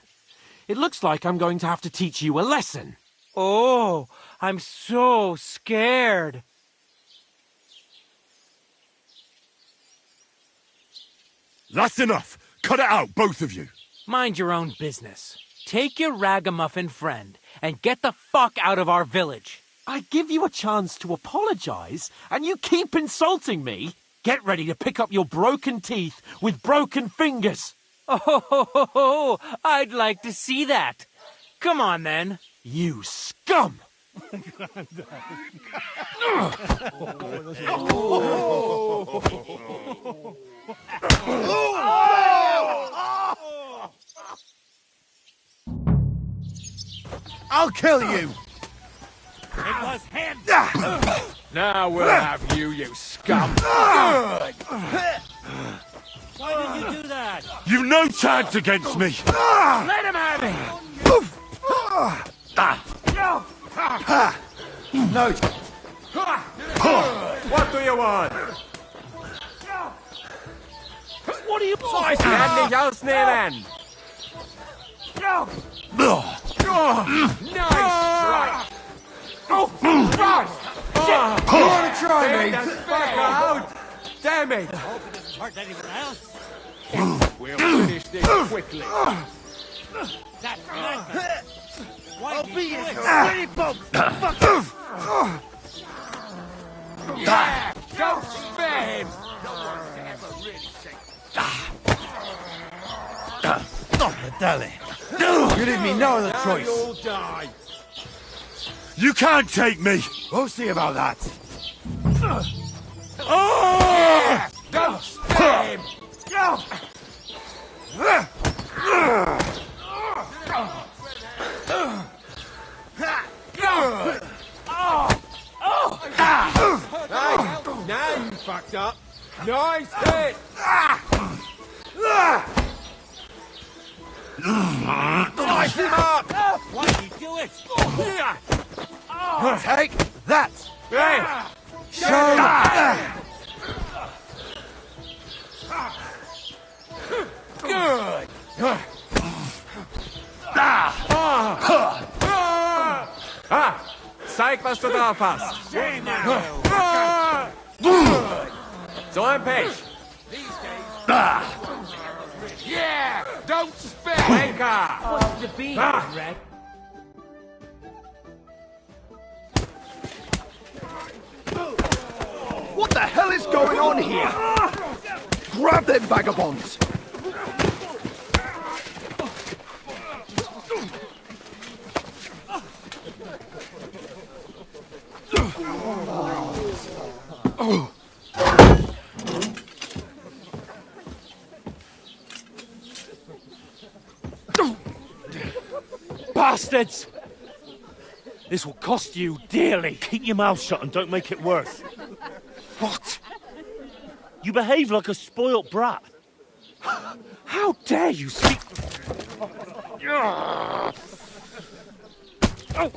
Speaker 7: It looks like I'm going to have to teach you a lesson.
Speaker 17: Oh, I'm so scared.
Speaker 2: That's enough! Cut it out, both of you!
Speaker 17: Mind your own business. Take your ragamuffin friend and get the fuck out of our village.
Speaker 7: I give you a chance to apologize, and you keep insulting me. Get ready to pick up your broken teeth with broken fingers.
Speaker 17: Oh, I'd like to see that. Come on, then.
Speaker 7: You scum!
Speaker 16: I'll kill you!
Speaker 8: It was him!
Speaker 12: Now we'll have you, you scum!
Speaker 8: Why did you do that?
Speaker 2: You've no chance against me!
Speaker 8: Let him have it!
Speaker 16: No!
Speaker 9: What do you want?
Speaker 8: What are you
Speaker 9: Nice nehmen! Nice strike! Oh, Christ!
Speaker 16: You want to try me?
Speaker 9: Get the fuck out! Damn it!
Speaker 8: I hope it doesn't hurt anyone else.
Speaker 12: We'll finish this quickly.
Speaker 8: That's right. Why
Speaker 16: I'll
Speaker 8: did
Speaker 16: beat
Speaker 8: you
Speaker 16: you,
Speaker 8: do it?
Speaker 16: pretty bum! Fuck off!
Speaker 12: Yeah! Don't spare him! No one ever really
Speaker 16: Not the dally. You leave me no other choice.
Speaker 12: You'll die!
Speaker 2: You can't take me!
Speaker 16: We'll see about that.
Speaker 12: Don't spare him! Now you fucked up. Nice hit!
Speaker 16: Slice him up!
Speaker 8: Why did you do it?
Speaker 16: Take that!
Speaker 12: Hey!
Speaker 16: Show!
Speaker 12: Good!
Speaker 9: Zeig, was du drauf hast! So ein Pech!
Speaker 12: Yeah! Don't spare!
Speaker 9: Lenker!
Speaker 17: What's to be, Red?
Speaker 16: What the hell is going on here? Grab them vagabonds!
Speaker 1: Bastards! This will cost you dearly. Keep your mouth shut and don't make it worse. What? You behave like a spoilt brat. How dare you speak... Oh.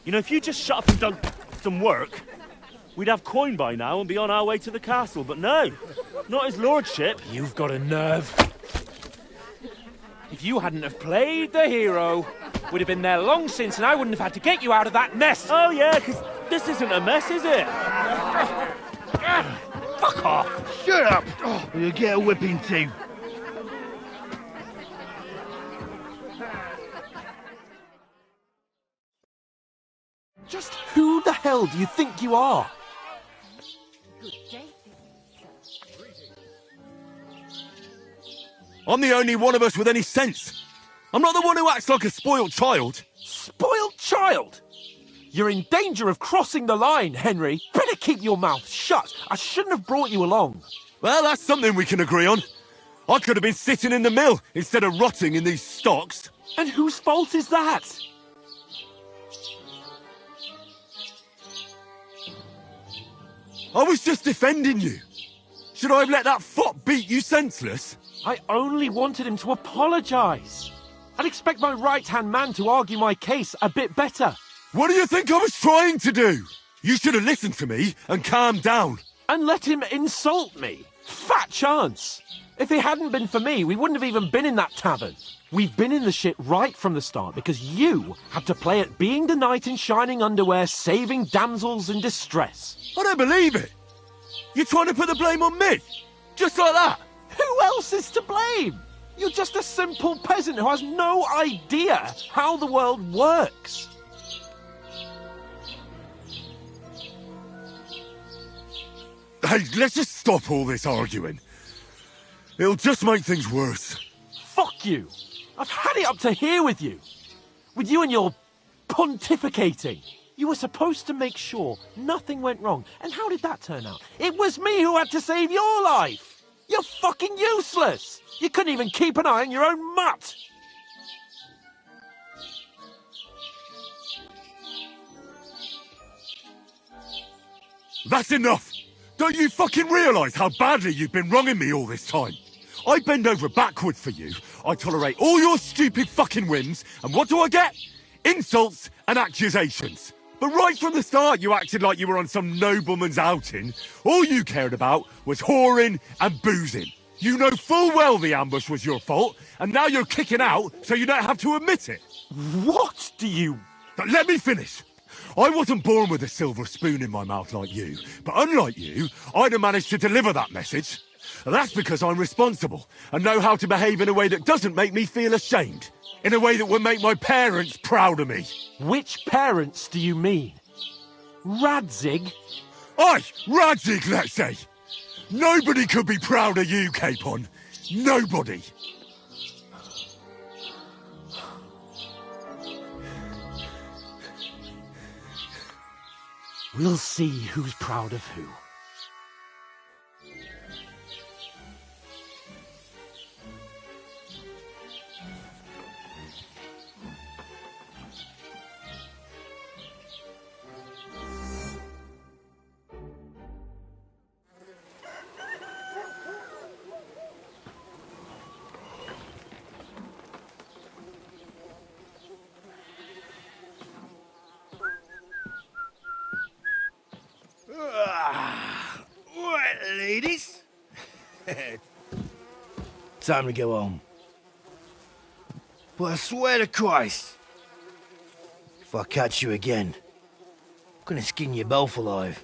Speaker 1: You know, if you just shut up and done some work, we'd have coin by now and be on our way to the castle. But no, not his lordship.
Speaker 17: You've got a nerve. If you hadn't have played the hero, we'd have been there long since and I wouldn't have had to get you out of that mess.
Speaker 1: Oh yeah, because this isn't a mess, is it? Fuck off.
Speaker 16: Shut up! Or you'll get a whipping too.
Speaker 7: Just who the hell do you think you are?
Speaker 2: I'm the only one of us with any sense. I'm not the one who acts like a spoiled child.
Speaker 7: Spoiled child? You're in danger of crossing the line, Henry. Better keep your mouth shut. I shouldn't have brought you along.
Speaker 2: Well, that's something we can agree on. I could have been sitting in the mill instead of rotting in these stocks.
Speaker 7: And whose fault is that?
Speaker 2: I was just defending you. Should I have let that fop beat you senseless?
Speaker 7: I only wanted him to apologise. I'd expect my right-hand man to argue my case a bit better.
Speaker 2: What do you think I was trying to do? You should have listened to me and calmed down.
Speaker 7: And let him insult me. Fat chance. If it hadn't been for me, we wouldn't have even been in that tavern. We've been in the shit right from the start because you had to play at being the knight in shining underwear, saving damsels in distress.
Speaker 2: I don't believe it. You're trying to put the blame on me? Just like that?
Speaker 7: Who else is to blame? You're just a simple peasant who has no idea how the world works.
Speaker 2: Hey, let's just stop all this arguing. It'll just make things worse.
Speaker 7: Fuck you. I've had it up to here with you. With you and your pontificating. You were supposed to make sure nothing went wrong. And how did that turn out? It was me who had to save your life. You're fucking useless. You couldn't even keep an eye on your own mutt.
Speaker 2: That's enough. Don't you fucking realise how badly you've been wronging me all this time? I bend over backwards for you. I tolerate all your stupid fucking whims. And what do I get? Insults and accusations. But right from the start, you acted like you were on some nobleman's outing. All you cared about was whoring and boozing. You know full well the ambush was your fault, and now you're kicking out so you don't have to admit it.
Speaker 7: What do you...
Speaker 2: But let me finish. I wasn't born with a silver spoon in my mouth like you, but unlike you, I'd have managed to deliver that message. That's because I'm responsible and know how to behave in a way that doesn't make me feel ashamed. In a way that would make my parents proud of me.
Speaker 7: Which parents do you mean? Radzig?
Speaker 2: Aye, Radzig, let's say. Nobody could be proud of you, Capon. Nobody.
Speaker 7: We'll see who's proud of who.
Speaker 16: Right, ladies. Time to go home. But I swear to Christ, if I catch you again, I'm gonna skin you both alive.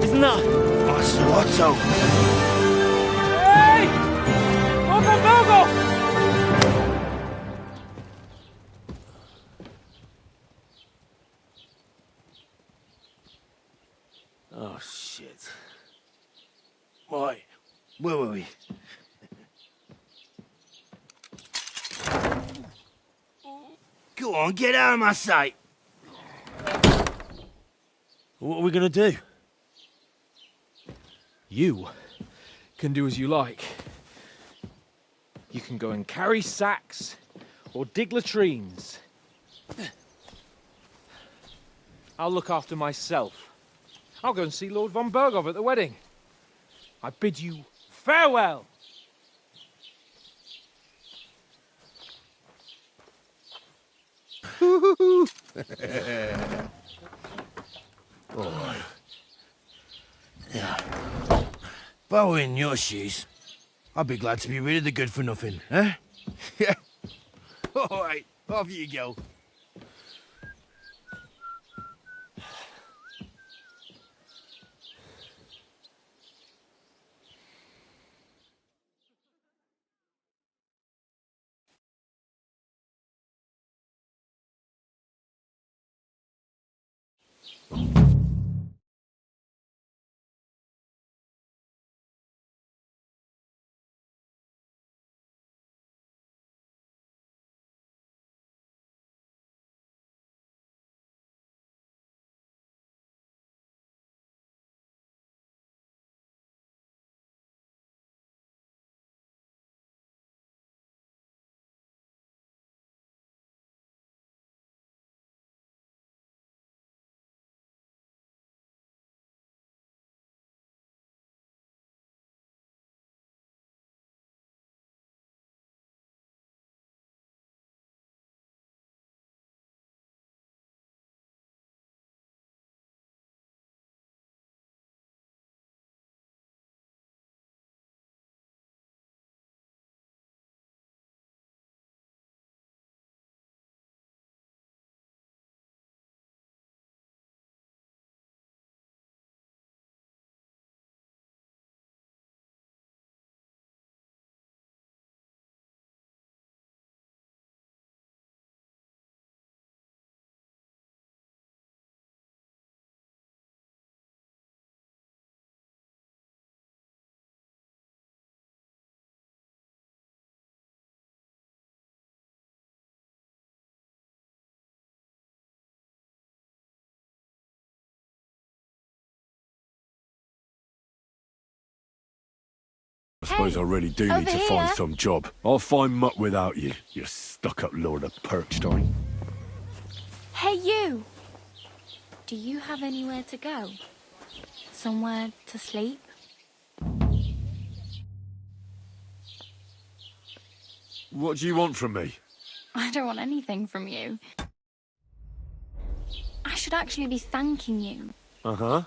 Speaker 3: Isn't that?
Speaker 16: Otto.
Speaker 12: Hey! Uncle Bogo!
Speaker 16: Oh, shit. Right, where were we? Go on, get out of my sight.
Speaker 1: What are we gonna do?
Speaker 15: You can do as you like. You can go and carry sacks or dig latrines. I'll look after myself. I'll go and see Lord von Bergov at the wedding. I bid you farewell.
Speaker 16: Oh. Yeah. If I were in your shoes, I'd be glad to be rid of the good for nothing, eh? Yeah. All right, off you go.
Speaker 2: suppose I really do need to find some job. I'll find muck without you, you stuck-up Lord of Perkstein.
Speaker 11: Hey, you! Do you have anywhere to go? Somewhere to sleep?
Speaker 2: What do you want from me?
Speaker 11: I don't want anything from you. I should actually be thanking you.
Speaker 2: Uh-huh.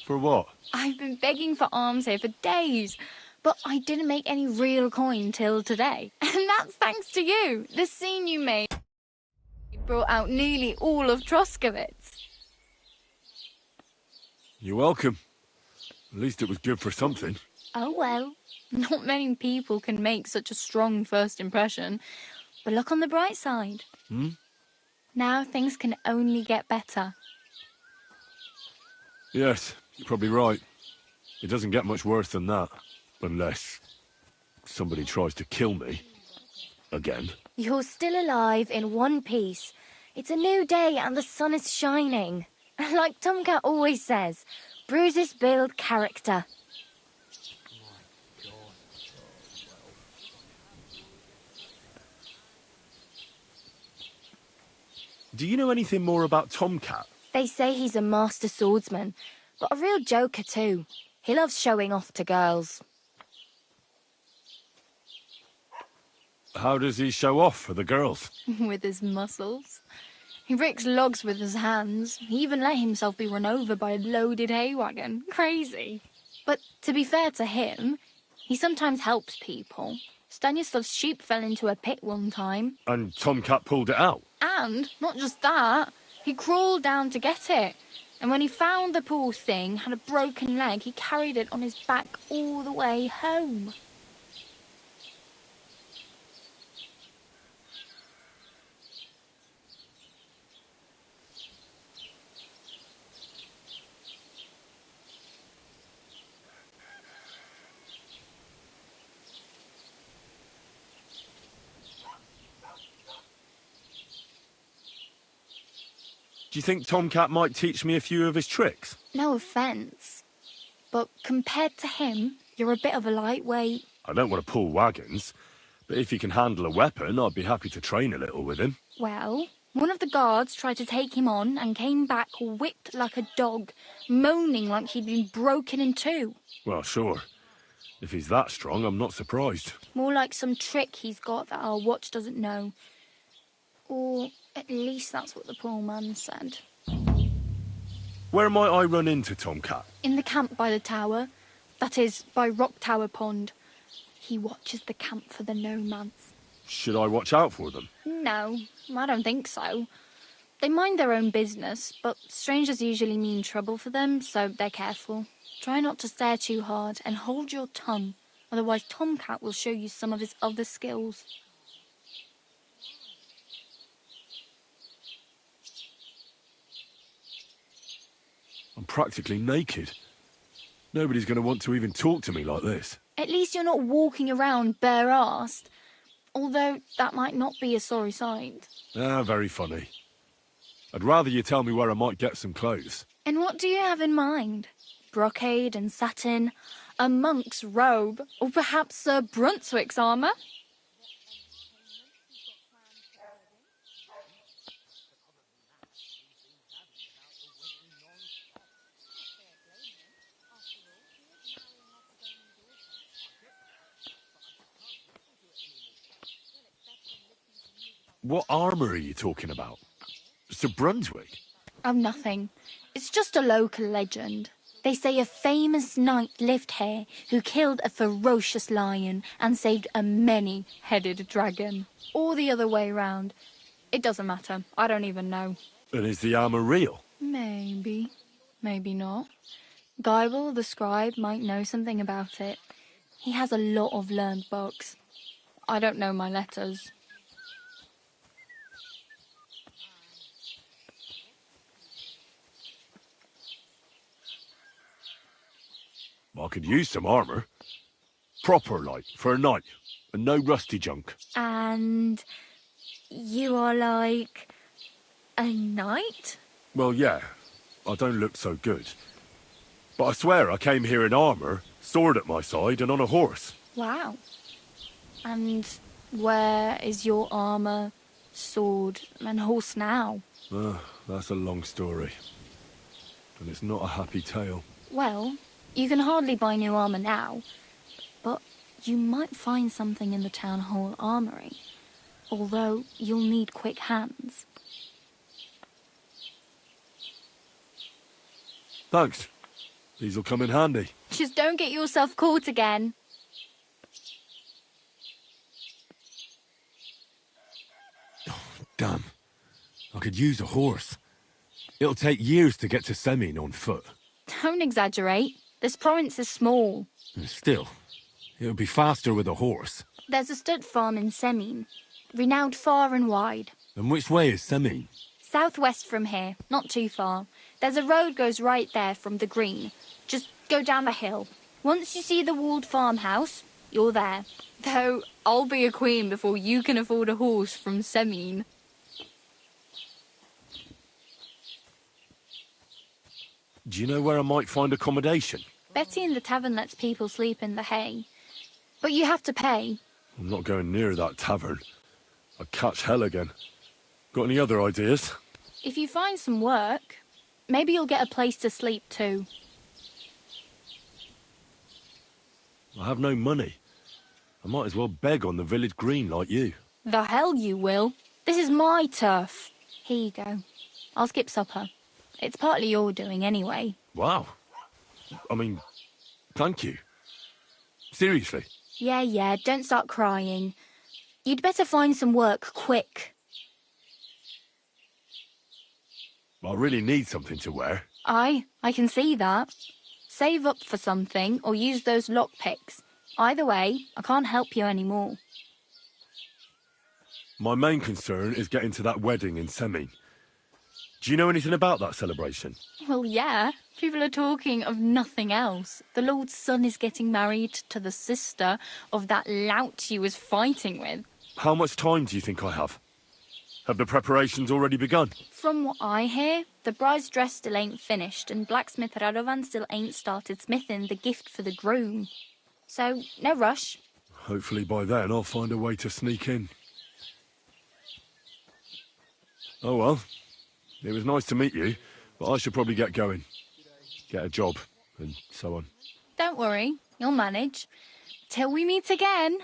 Speaker 2: For what?
Speaker 11: I've been begging for alms here for days, but I didn't make any real coin till today. And that's thanks to you. The scene you made brought out nearly all of Troskowitz.
Speaker 2: You're welcome. At least it was good for something.
Speaker 11: Oh well, not many people can make such a strong first impression. But look on the bright side. Now things can only get better.
Speaker 2: Yes, you're probably right. It doesn't get much worse than that. Unless somebody tries to kill me. Again.
Speaker 11: You're still alive in one piece. It's a new day and the sun is shining. Like Tomcat always says, bruises build character.
Speaker 2: Do you know anything more about Tomcat?
Speaker 11: They say he's a master swordsman, but a real joker too. He loves showing off to girls.
Speaker 2: How does he show off for the girls?
Speaker 11: With his muscles. He ricks logs with his hands. He even let himself be run over by a loaded hay wagon. Crazy. But to be fair to him, he sometimes helps people. Stanislav's sheep fell into a pit one time.
Speaker 2: And Tomcat pulled it out?
Speaker 11: And, not just that, he crawled down to get it. And when he found the poor thing had a broken leg, he carried it on his back all the way home.
Speaker 2: Do you think Tomcat might teach me a few of his tricks?
Speaker 11: No offence, but compared to him, you're a bit of a lightweight.
Speaker 2: I don't want to pull wagons, but if he can handle a weapon, I'd be happy to train a little with him.
Speaker 11: Well, one of the guards tried to take him on and came back whipped like a dog, moaning like he'd been broken in two.
Speaker 2: Well, sure. If he's that strong, I'm not surprised.
Speaker 11: More like some trick he's got that our watch doesn't know. Or at least that's what the poor man said.
Speaker 2: Where might I run into Tomcat?
Speaker 11: In the camp by the tower. That is, by Rock Tower Pond. He watches the camp for the nomads.
Speaker 2: Should I watch out for them?
Speaker 11: No, I don't think so. They mind their own business, but strangers usually mean trouble for them, so they're careful. Try not to stare too hard and hold your tongue, otherwise Tomcat will show you some of his other skills.
Speaker 2: I'm practically naked. Nobody's going to want to even talk to me like this.
Speaker 11: At least you're not walking around bare-arsed, although that might not be a sorry sight.
Speaker 2: Ah, very funny. I'd rather you tell me where I might get some clothes.
Speaker 11: And what do you have in mind? Brocade and satin, a monk's robe, or perhaps Sir Brunswick's armour?
Speaker 2: What armour are you talking about? Sir Brunswick?
Speaker 11: Oh, nothing. It's just a local legend. They say a famous knight lived here who killed a ferocious lion and saved a many-headed dragon. Or the other way round. It doesn't matter. I don't even know.
Speaker 2: And is the armour real?
Speaker 11: Maybe. Maybe not. Geibel, the scribe, might know something about it. He has a lot of learned books. I don't know my letters.
Speaker 2: I could use some armour. Proper, like, for a knight. And no rusty junk.
Speaker 11: And you are like a knight?
Speaker 2: Well, yeah. I don't look so good. But I swear I came here in armour, sword at my side, and on a horse.
Speaker 11: Wow. And where is your armor, sword, and horse now?
Speaker 2: That's a long story. And it's not a happy tale.
Speaker 11: Well, you can hardly buy new armor now, but you might find something in the town hall armory. Although you'll need quick hands.
Speaker 2: Thanks. These'll come in handy.
Speaker 11: Just don't get yourself caught again.
Speaker 2: Damn. I could use a horse. It'll take years to get to Semin on foot.
Speaker 11: Don't exaggerate. This province is small.
Speaker 2: Still, it'll be faster with a horse.
Speaker 11: There's a stud farm in Semin, renowned far and wide.
Speaker 2: And which way is Semin?
Speaker 11: Southwest from here, not too far. There's a road goes right there from the green. Just go down the hill. Once you see the walled farmhouse, you're there. Though, I'll be a queen before you can afford a horse from Semin.
Speaker 2: Do you know where I might find accommodation?
Speaker 11: Betty in the tavern lets people sleep in the hay. But you have to pay.
Speaker 2: I'm not going near that tavern. I'd catch hell again. Got any other ideas?
Speaker 11: If you find some work, maybe you'll get a place to sleep too.
Speaker 2: I have no money. I might as well beg on the village green like you.
Speaker 11: The hell you will. This is my turf. Here you go. I'll skip supper. It's partly your doing anyway.
Speaker 2: Wow. I mean, thank you. Seriously.
Speaker 11: Yeah, don't start crying. You'd better find some work quick.
Speaker 2: I really need something to wear.
Speaker 11: I can see that. Save up for something or use those lockpicks. Either way, I can't help you anymore.
Speaker 2: My main concern is getting to that wedding in Semin. Do you know anything about that celebration?
Speaker 11: Well, yeah. People are talking of nothing else. The Lord's son is getting married to the sister of that lout you was fighting with.
Speaker 2: How much time do you think I have? Have the preparations already begun?
Speaker 11: From what I hear, the bride's dress still ain't finished and blacksmith Radovan still ain't started smithing the gift for the groom. So, no rush.
Speaker 2: Hopefully by then I'll find a way to sneak in. Oh well. It was nice to meet you, but I should probably get going. Get a job, and so on.
Speaker 11: Don't worry, you'll manage. Till we meet again.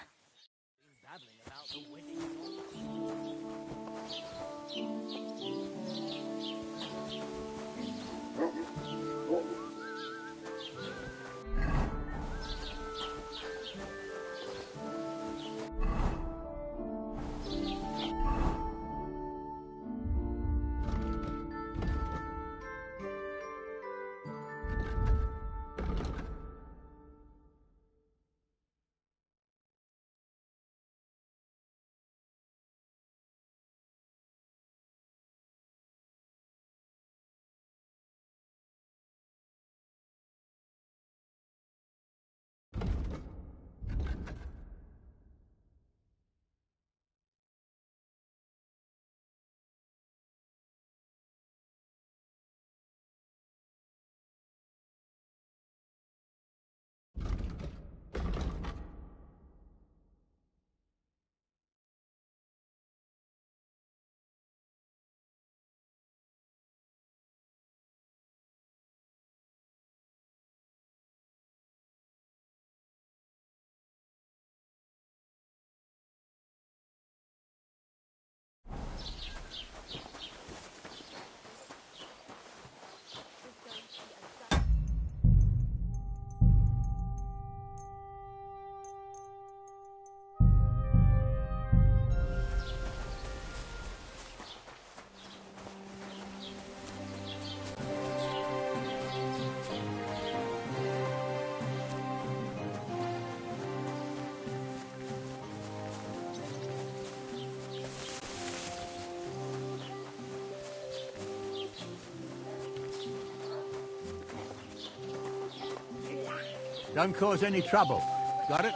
Speaker 13: Don't cause any trouble. Got it?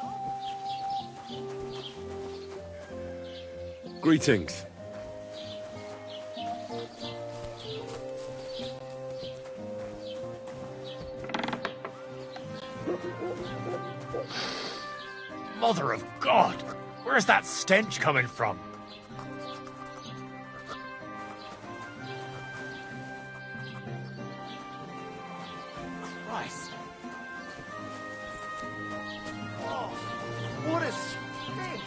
Speaker 2: Greetings.
Speaker 18: Mother of God! Where's that stench coming from?
Speaker 21: Christ. Oh, what a stink!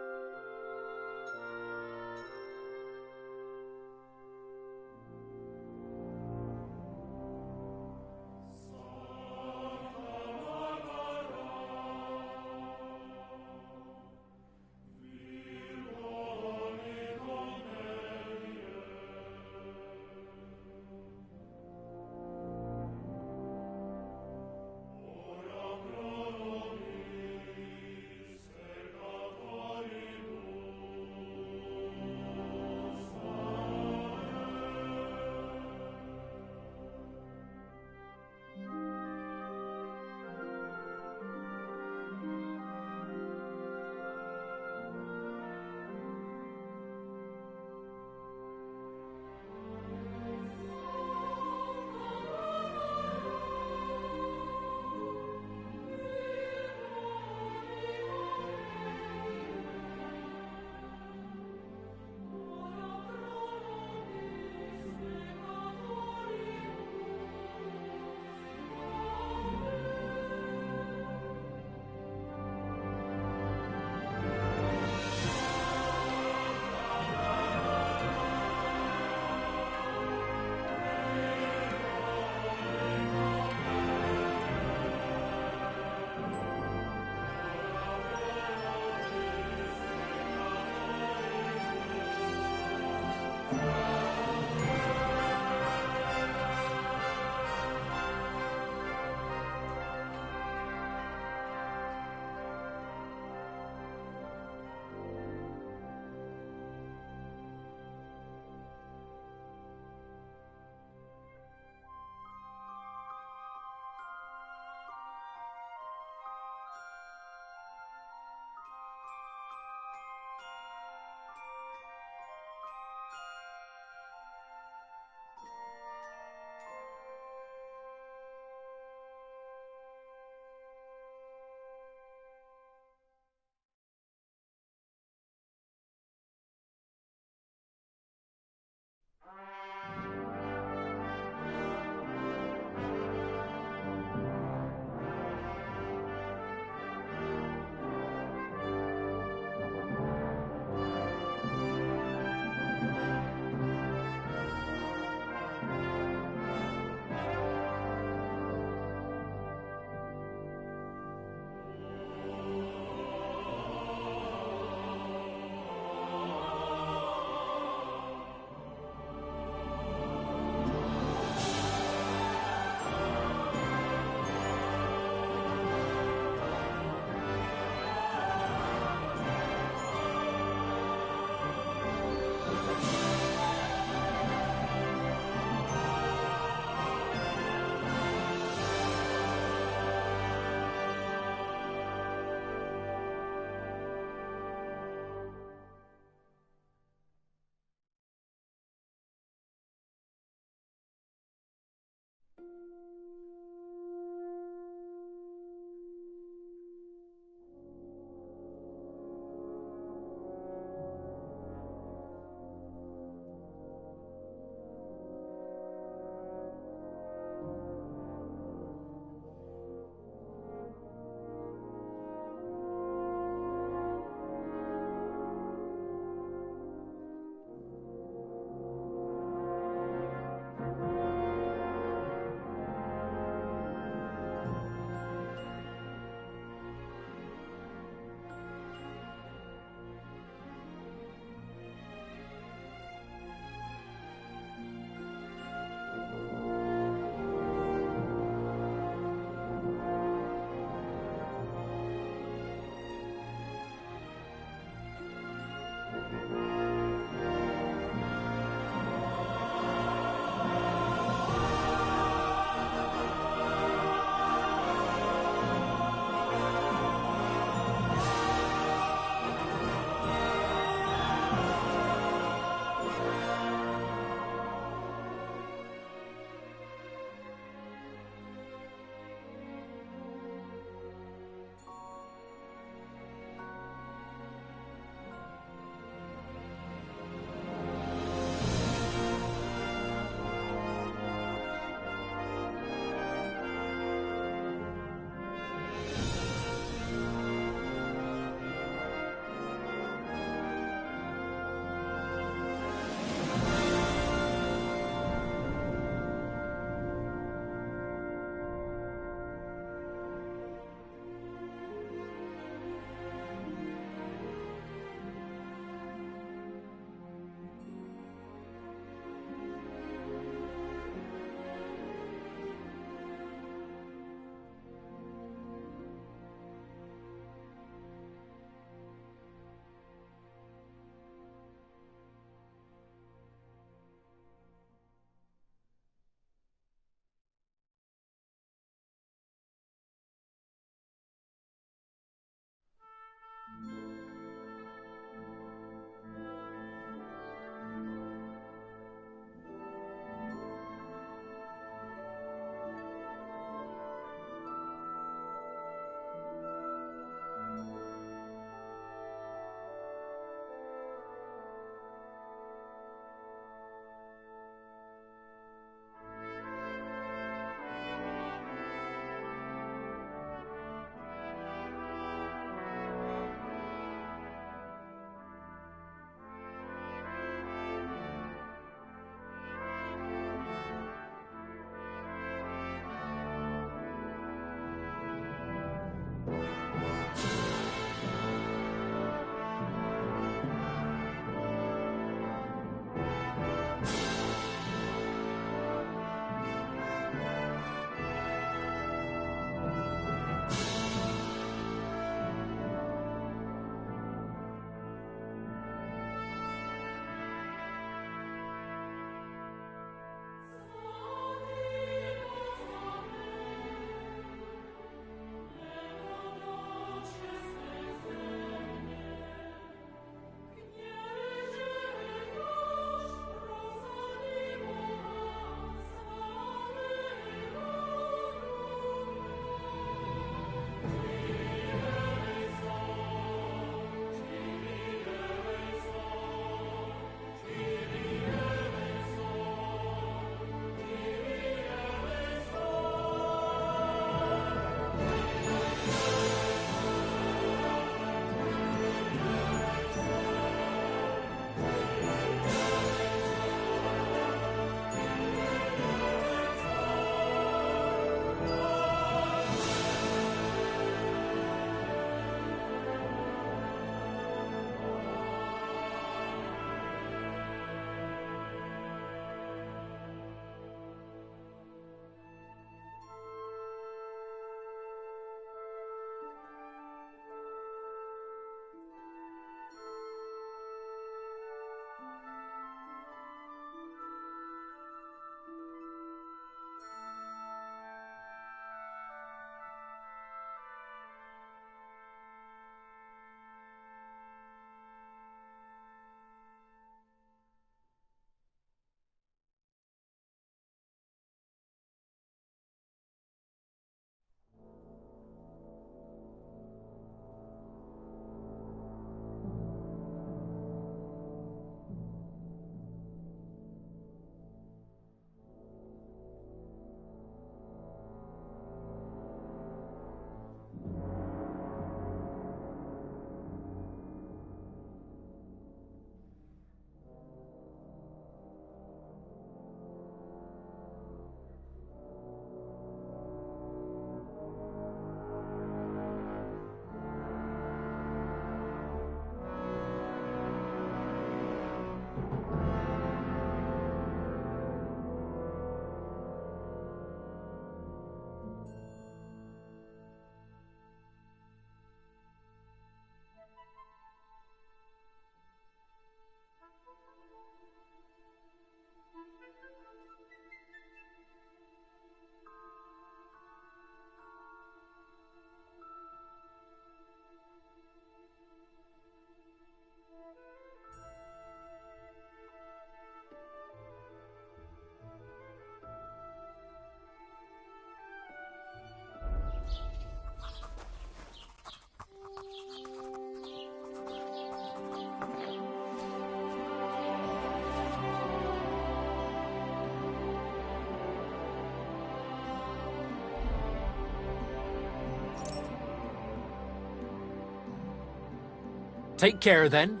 Speaker 7: Take care then.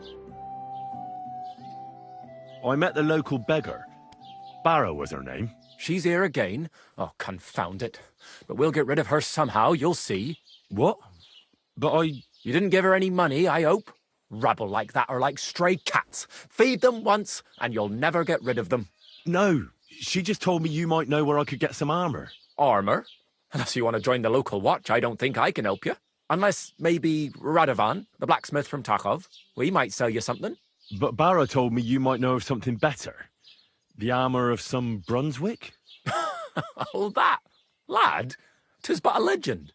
Speaker 2: I met the local beggar. Barrow was her name.
Speaker 7: She's here again. Oh, confound it. But we'll get rid of her somehow, you'll see.
Speaker 2: What? But
Speaker 7: You didn't give her any money, I hope? Rabble like that are like stray cats. Feed them once, and you'll never get rid of them.
Speaker 2: No, she just told me you might know where I could get some armour.
Speaker 7: Armour? Unless you want to join the local watch, I don't think I can help you. Unless, maybe, Radovan, the blacksmith from Takhov. We might sell you something.
Speaker 2: But Barrow told me you might know of something better. The armour of some Brunswick?
Speaker 7: Oh, that? Lad, 'tis but a legend.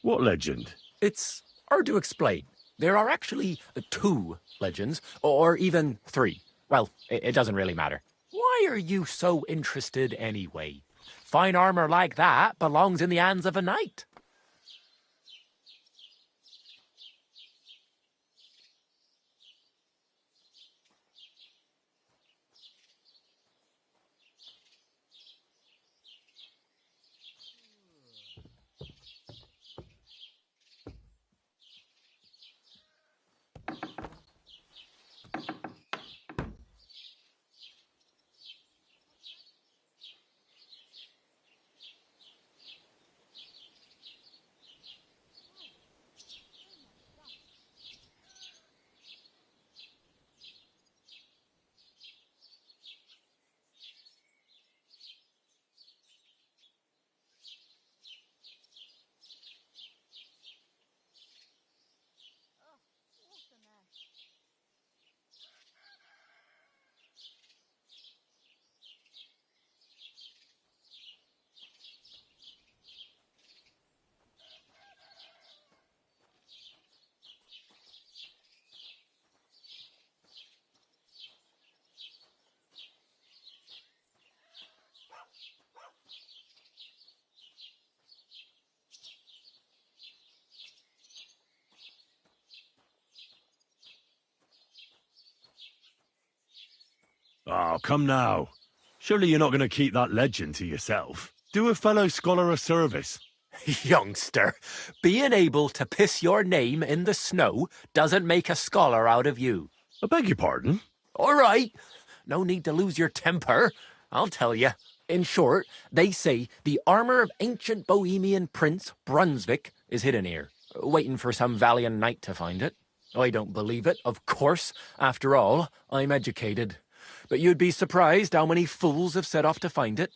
Speaker 2: What legend?
Speaker 7: It's hard to explain. There are actually 2 legends, or even 3. Well, it doesn't really matter. Why are you so interested anyway? Fine armour like that belongs in the hands of a knight.
Speaker 2: Oh, come now. Surely you're not going to keep that legend to yourself. Do a fellow scholar a service.
Speaker 7: Youngster, being able to piss your name in the snow doesn't make a scholar out of you.
Speaker 2: I beg your pardon?
Speaker 7: All right. No need to lose your temper. I'll tell you. In short, they say the armour of ancient Bohemian Prince Brunswick is hidden here, waiting for some valiant knight to find it. I don't believe it, of course. After all, I'm educated. But you'd be surprised how many fools have set off to find it.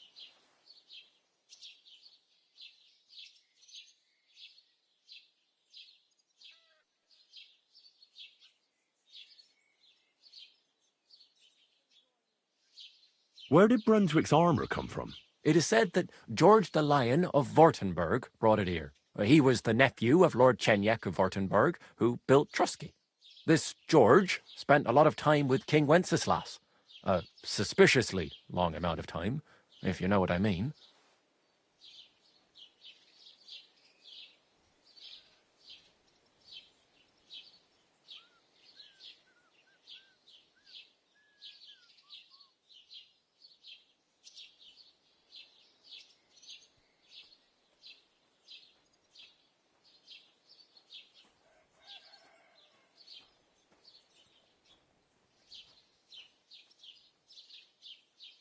Speaker 2: Where did Brunswick's armour come from?
Speaker 7: It is said that George the Lion of Württemberg brought it here. He was the nephew of Lord Chenyek of Württemberg, who built Trusky. This George spent a lot of time with King Wenceslas. A suspiciously long amount of time, if you know what I mean.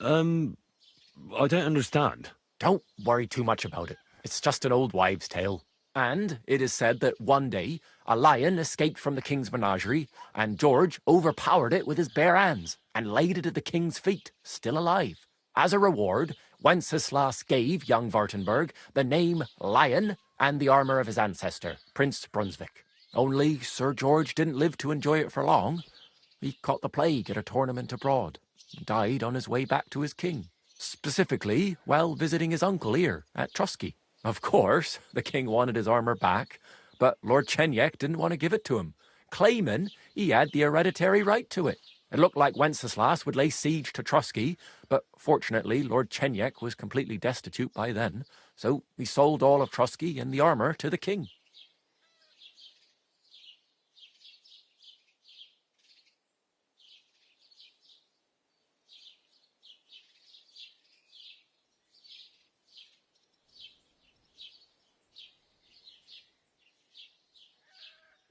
Speaker 2: I don't understand.
Speaker 5: Don't worry too much about it. It's just an old wives' tale. And it is said that one day a lion escaped from the king's menagerie, and George overpowered it with his bare hands and laid it at the king's feet, still alive. As a reward, Wenceslas gave young Wartenberg the name Lion and the armour of his ancestor, Prince Brunswick. Only Sir George didn't live to enjoy it for long. He caught the plague at a tournament abroad and died on his way back to his king. Specifically, while visiting his uncle here at Trusky. Of course, the king wanted his armour back, but Lord Chenyek didn't want to give it to him, claiming he had the hereditary right to it. It looked like Wenceslas would lay siege to Trusky, but fortunately Lord Chenyek was completely destitute by then, so he sold all of Trusky and the armour to the king.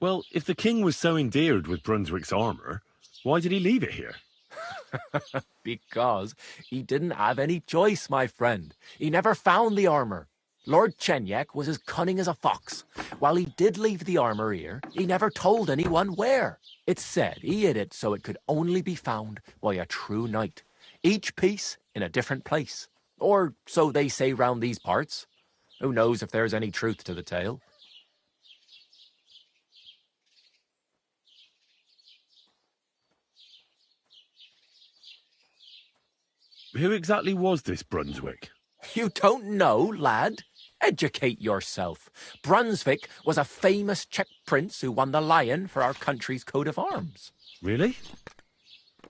Speaker 2: Well, if the king was so endeared with Brunswick's armour, why did he leave it here?
Speaker 5: Because he didn't have any choice, my friend. He never found the armour. Lord Chenyek was as cunning as a fox. While he did leave the armour here, he never told anyone where. It's said he hid it so it could only be found by a true knight. Each piece in a different place. Or so they say round these parts. Who knows if there's any truth to the tale?
Speaker 2: Who exactly was this Brunswick?
Speaker 5: You don't know, lad? Educate yourself. Brunswick was a famous Czech prince who won the lion for our country's coat of arms.
Speaker 2: Really?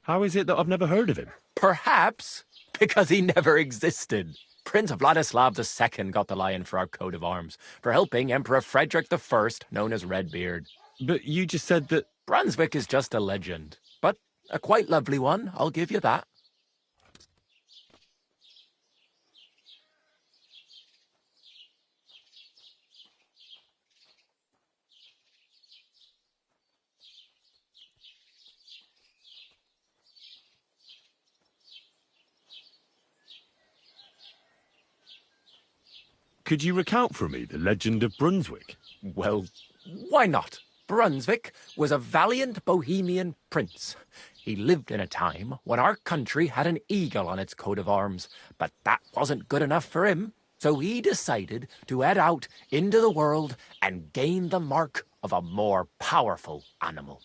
Speaker 2: How is it that I've never heard of him?
Speaker 5: Perhaps because he never existed. Prince Vladislav II got the lion for our coat of arms for helping Emperor Frederick I, known as Redbeard.
Speaker 2: But you just said that...
Speaker 5: Brunswick is just a legend, but a quite lovely one, I'll give you that.
Speaker 2: Could you recount for me the legend of Brunswick?
Speaker 5: Well, why not? Brunswick was a valiant Bohemian prince. He lived in a time when our country had an eagle on its coat of arms, but that wasn't good enough for him. So he decided to head out into the world and gain the mark of a more powerful animal.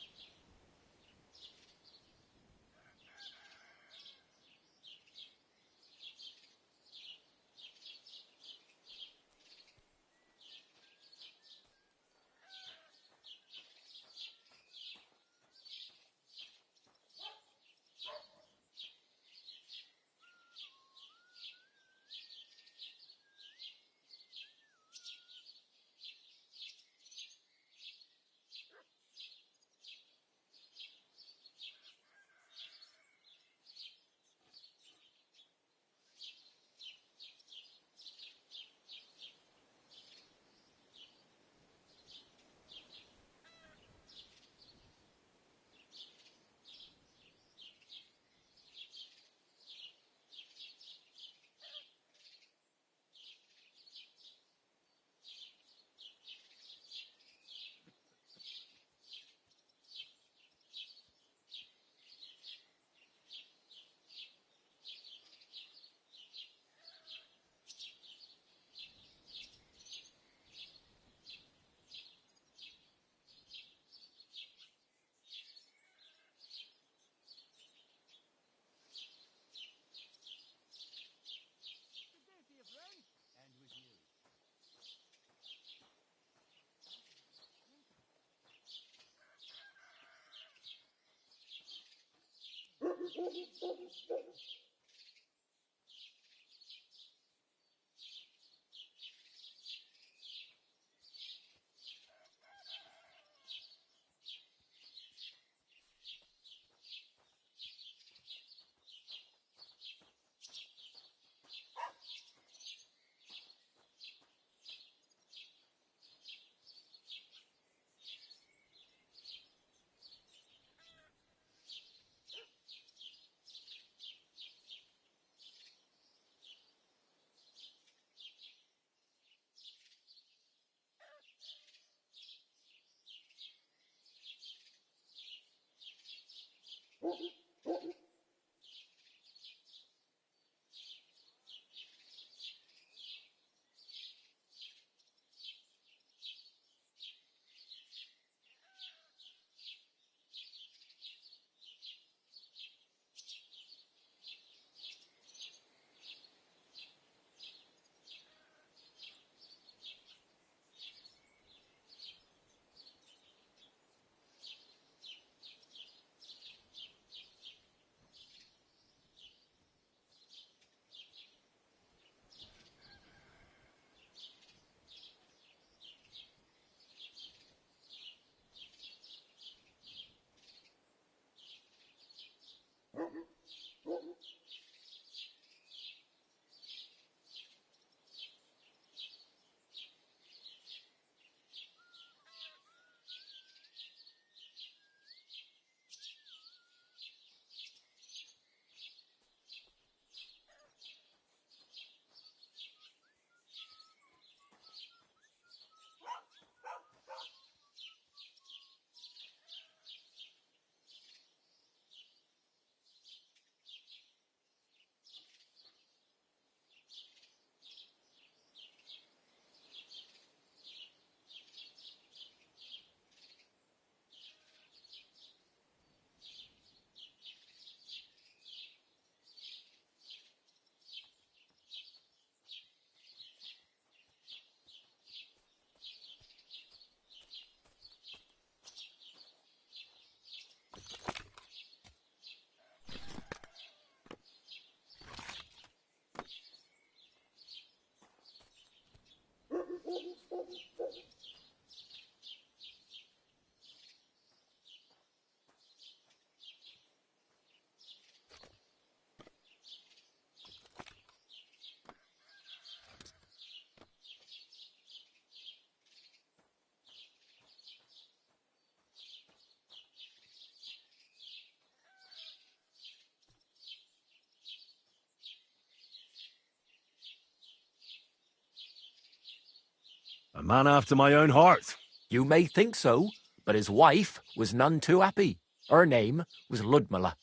Speaker 2: A man after my own heart.
Speaker 5: You may think so, but his wife was none too happy. Her name was Ludmilla,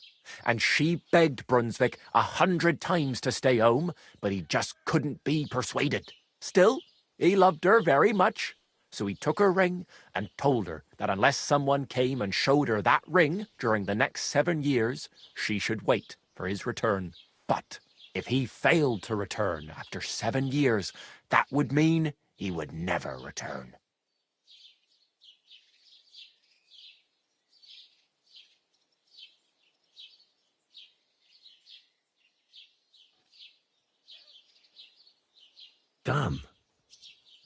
Speaker 5: and she begged Brunswick 100 times to stay home, but he just couldn't be persuaded. Still, he loved her very much, so he took her ring and told her that unless someone came and showed her that ring during the next 7 years, she should wait for his return. But if he failed to return after 7 years, that would mean he would never return.
Speaker 2: Damn.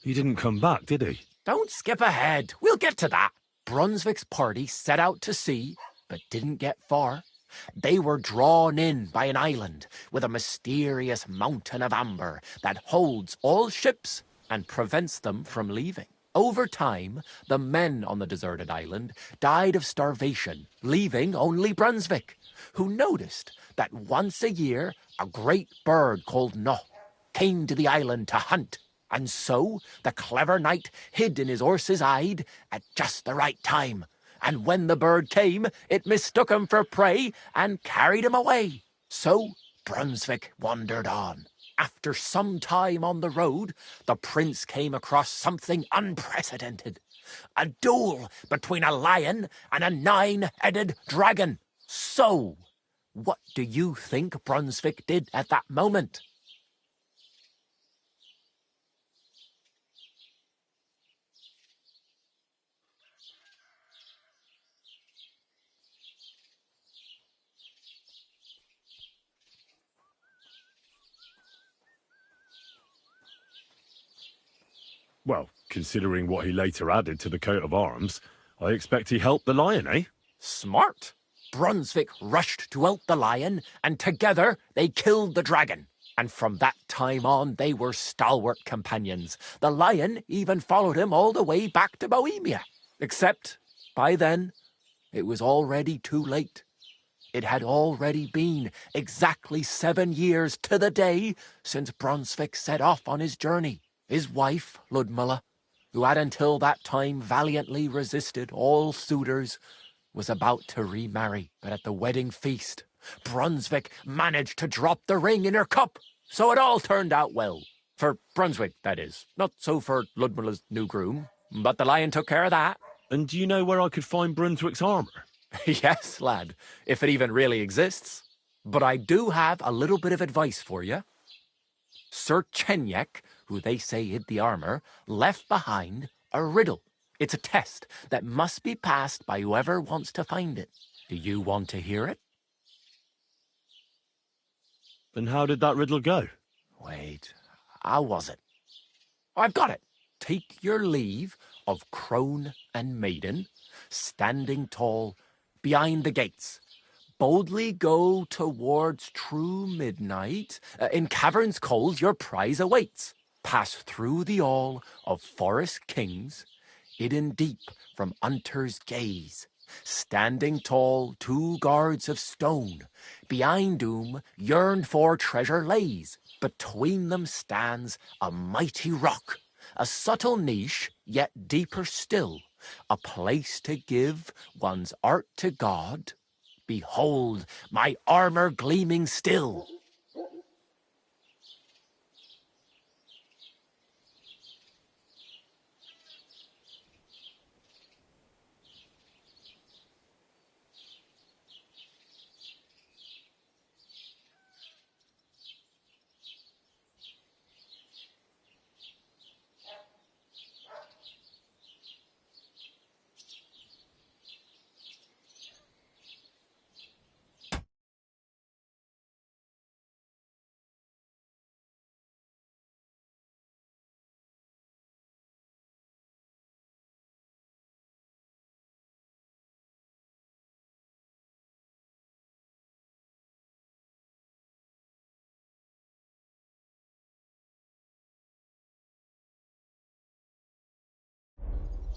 Speaker 2: He didn't come back, did he?
Speaker 5: Don't skip ahead. We'll get to that. Brunswick's party set out to sea, but didn't get far. They were drawn in by an island with a mysterious mountain of amber that holds all ships and prevents them from leaving. Over time, the men on the deserted island died of starvation, leaving only Brunswick, who noticed that once a year a great bird called No came to the island to hunt. And so the clever knight hid in his horse's hide at just the right time. And when the bird came, it mistook him for prey and carried him away. So Brunswick wandered on. After some time on the road, the prince came across something unprecedented. A duel between a lion and a 9-headed dragon. So, what do you think Brunswick did at that moment?
Speaker 2: Well, considering what he later added to the coat of arms, I expect he helped the lion, eh?
Speaker 5: Smart. Brunswick rushed to help the lion, and together they killed the dragon. And from that time on, they were stalwart companions. The lion even followed him all the way back to Bohemia. Except, by then, it was already too late. It had already been exactly 7 years to the day since Brunswick set off on his journey. His wife, Ludmilla, who had until that time valiantly resisted all suitors, was about to remarry, but at the wedding feast, Brunswick managed to drop the ring in her cup, so it all turned out well. For Brunswick, that is. Not so for Ludmilla's new groom, but the lion took care of that.
Speaker 1: And do you know where I could find Brunswick's armour?
Speaker 5: Yes, lad, if it even really exists. But I do have a little bit of advice for you. Sir Chenyek, who they say hid the armour, left behind a riddle. It's a test that must be passed by whoever wants to find it. Do you want to hear it?
Speaker 1: And how did that riddle go?
Speaker 5: Wait, how was it? I've got it. Take your leave of crone and maiden, standing tall behind the gates. Boldly go towards true midnight. In caverns cold your prize awaits. Pass through the all of forest kings, hidden deep from hunter's gaze. Standing tall, 2 guards of stone, behind whom yearned for treasure lays. Between them stands a mighty rock, a subtle niche, yet deeper still, a place to give one's art to God. Behold, my armour gleaming still.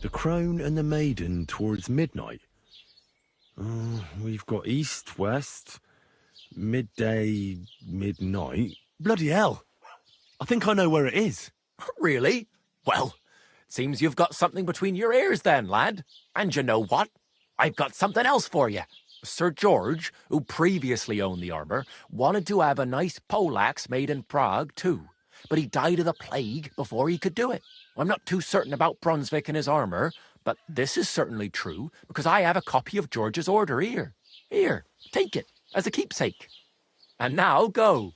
Speaker 2: The crone and the maiden towards midnight. We've got east, west, midday, midnight.
Speaker 1: Bloody hell! I think I know where it is.
Speaker 5: Really? Well, seems you've got something between your ears then, lad. And you know what? I've got something else for you. Sir George, who previously owned the armour, wanted to have a nice poleaxe made in Prague too, but he died of the plague before he could do it. I'm not too certain about Brunswick and his armour, but this is certainly true, because I have a copy of George's order here. Here, take it, as a keepsake. And now, go.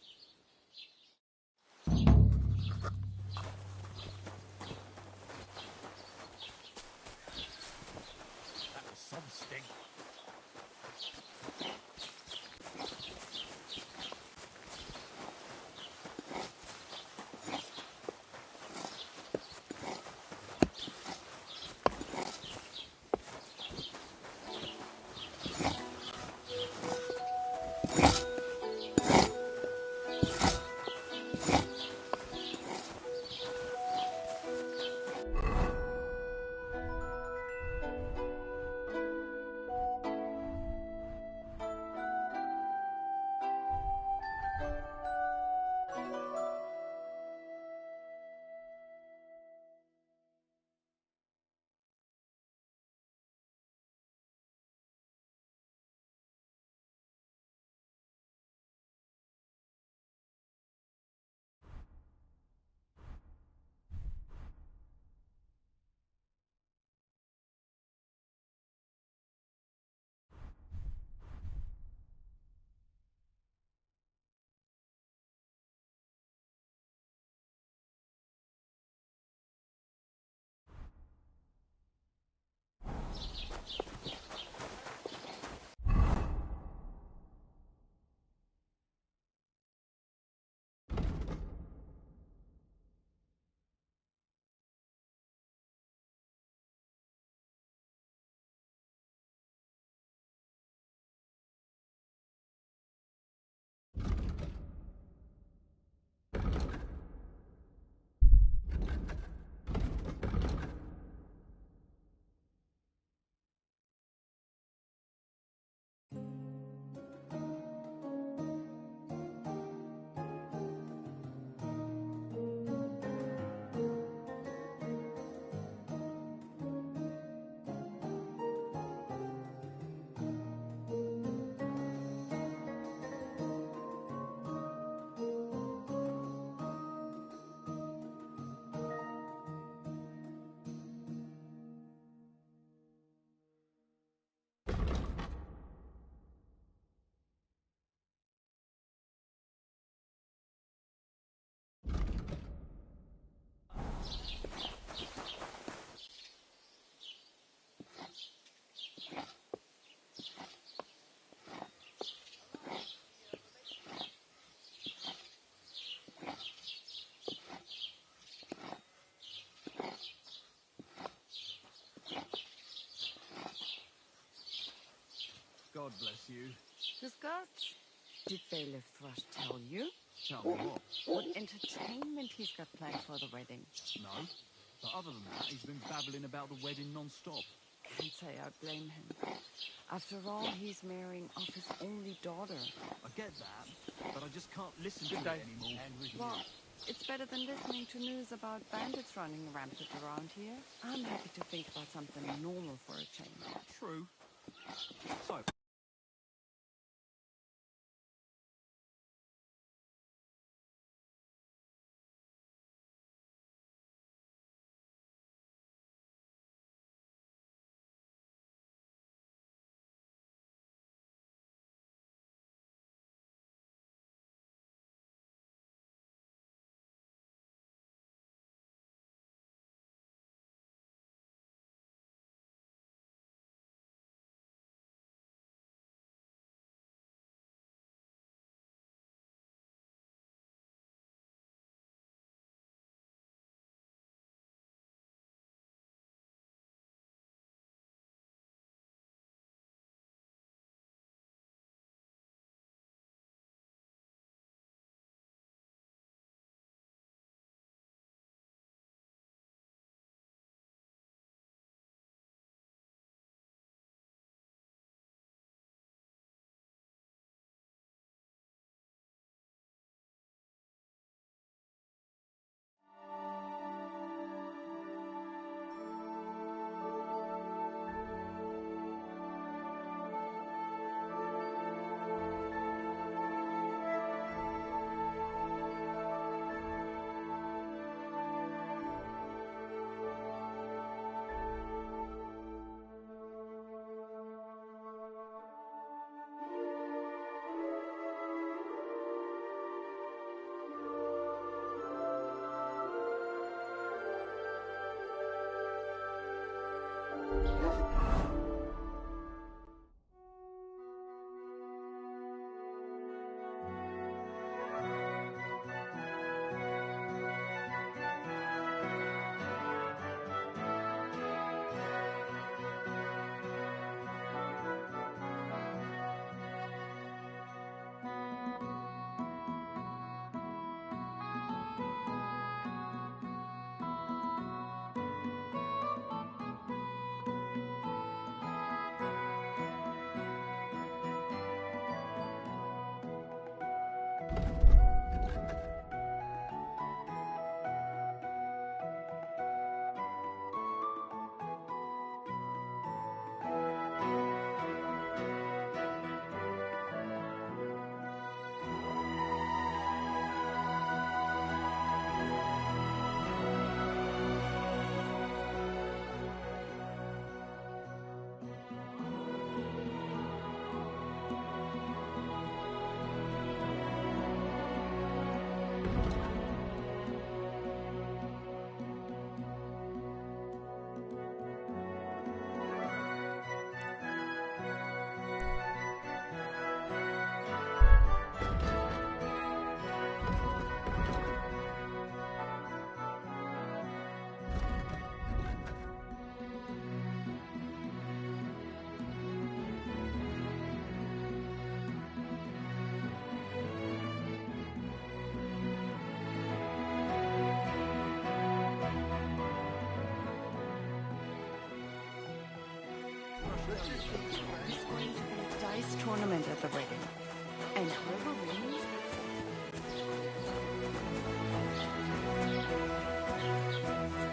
Speaker 14: God bless you.
Speaker 19: Gustav, did Bailiff Thrush tell you?
Speaker 14: Tell me what?
Speaker 19: What entertainment he's got planned for the wedding?
Speaker 14: No. But other than that, he's been babbling about the wedding non-stop.
Speaker 19: Can't say I blame him. After all, he's marrying off his only daughter.
Speaker 14: I get that, but I just can't listen to it anymore.
Speaker 19: Well, it's better than listening to news about bandits running rampant around here. I'm happy to think about something normal for a change.
Speaker 14: True. So,
Speaker 19: There's going to be a dice tournament at the wedding. And whoever wins...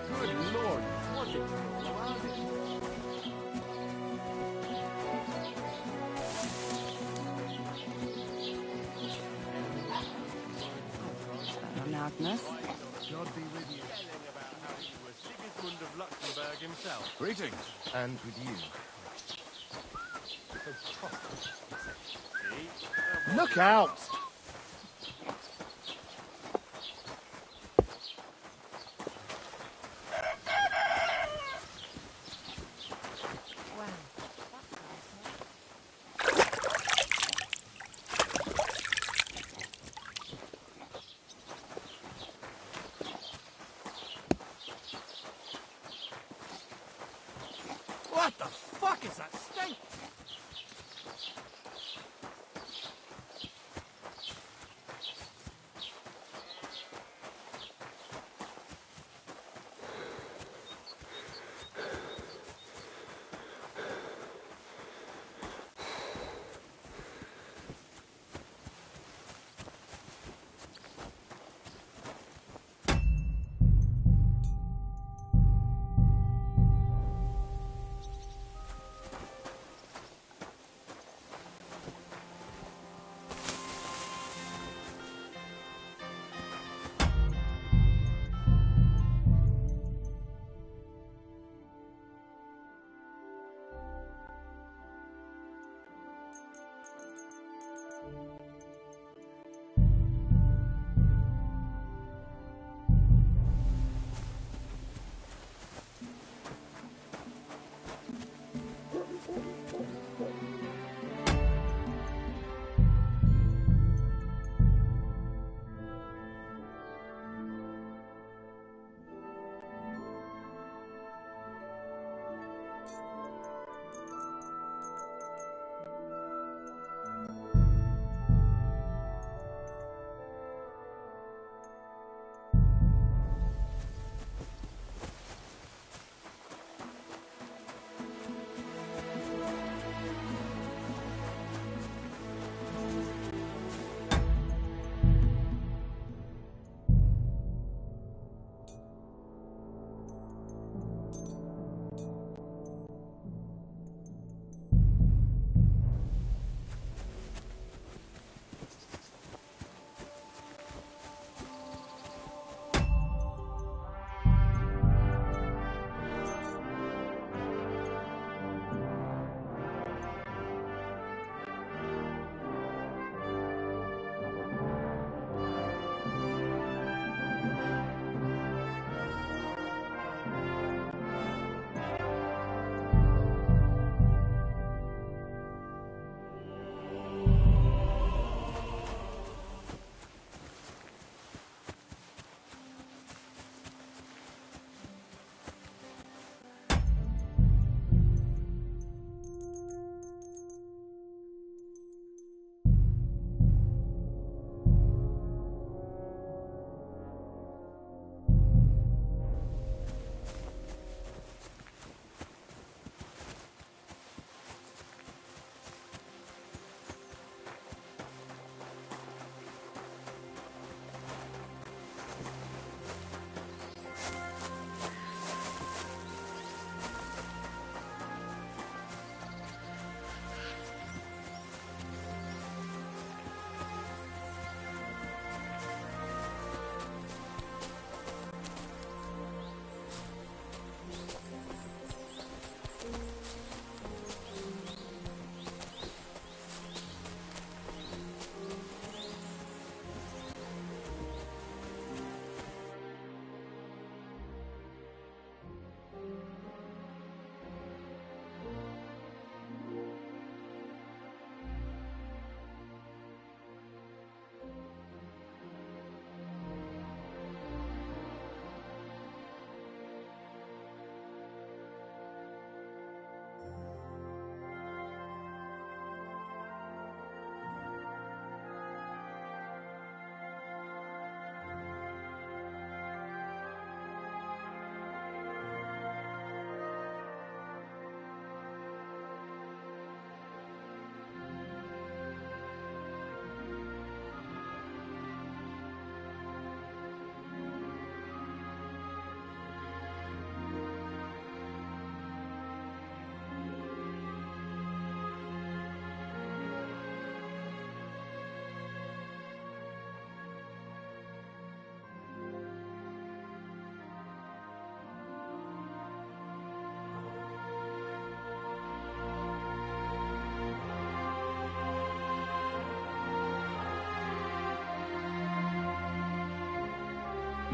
Speaker 9: Good lord, what is all around it?
Speaker 19: Magnus.
Speaker 14: God be with you.
Speaker 12: Sigismund of Luxembourg himself.
Speaker 6: Greetings.
Speaker 12: And with you.
Speaker 21: Look out!
Speaker 10: What the fuck is that stink?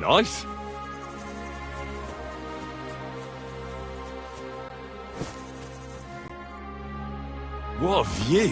Speaker 2: Nice. What a view!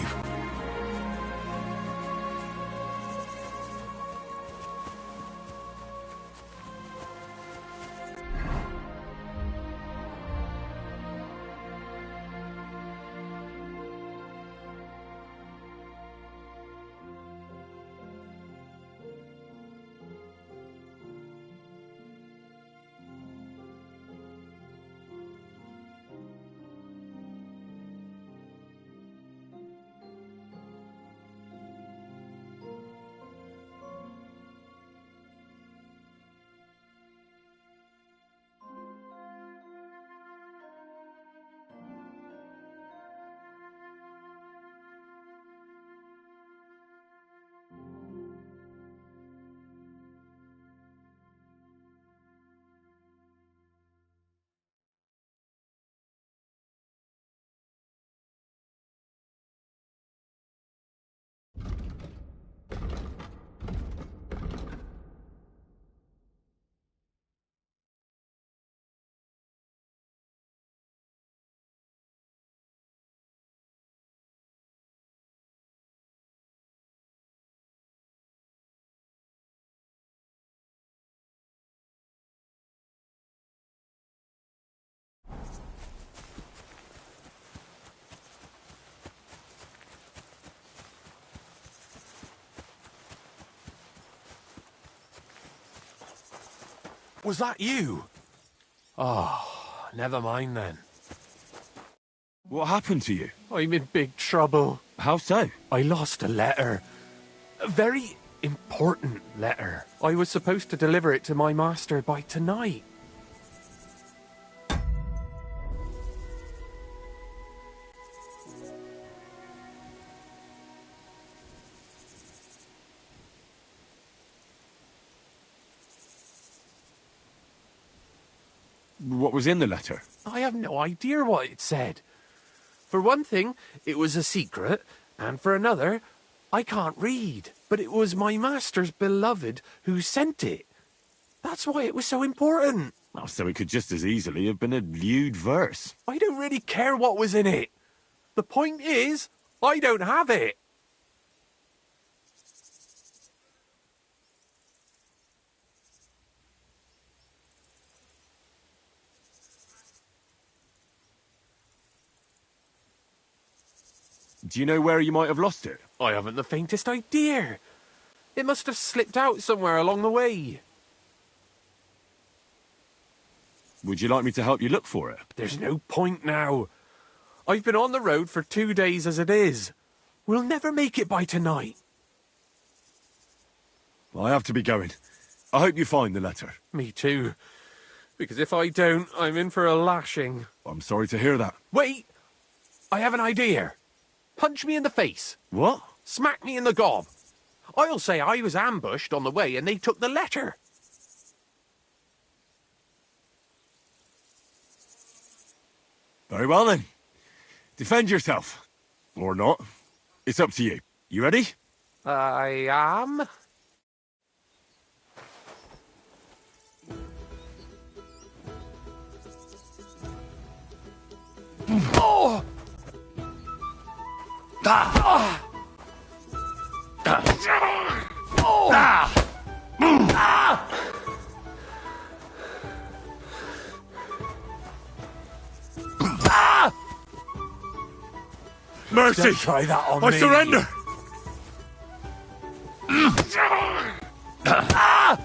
Speaker 12: Was that you? Oh, never mind then.
Speaker 2: What happened to you?
Speaker 12: I'm in big trouble.
Speaker 2: How so?
Speaker 12: I lost a letter. A very important letter. I was supposed to deliver it to my master by tonight.
Speaker 2: What was in the letter?
Speaker 12: I have no idea what it said. For one thing, it was a secret, and for another, I can't read. But it was my master's beloved who sent it. That's why it was so important.
Speaker 2: Oh, so it could just as easily have been a lewd verse.
Speaker 12: I don't really care what was in it. The point is, I don't have it.
Speaker 2: Do you know where you might have lost it?
Speaker 12: I haven't the faintest idea. It must have slipped out somewhere along the way.
Speaker 2: Would you like me to help you look for it?
Speaker 12: There's no point now. I've been on the road for 2 days as it is. We'll never make it by tonight.
Speaker 2: I have to be going. I hope you find the letter.
Speaker 12: Me too. Because if I don't, I'm in for a lashing.
Speaker 2: I'm sorry to hear that.
Speaker 12: Wait! I have an idea. Punch me in the face.
Speaker 2: What?
Speaker 12: Smack me in the gob. I'll say I was ambushed on the way and they took the letter.
Speaker 2: Very well then. Defend yourself. Or not. It's up to you. You ready?
Speaker 12: I am. Oh!
Speaker 2: Ah!
Speaker 12: Oh!
Speaker 2: Ah!
Speaker 12: Ah!
Speaker 2: Ah! Mercy!
Speaker 12: Don't try that on
Speaker 2: I
Speaker 12: me.
Speaker 2: surrender!
Speaker 12: Ah!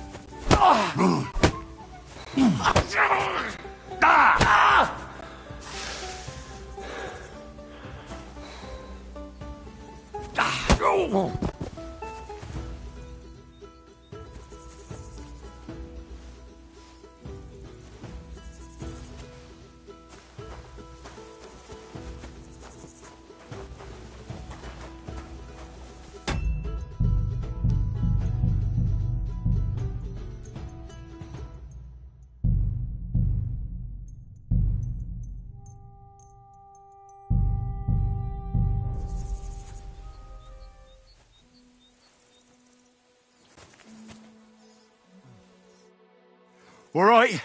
Speaker 2: All right.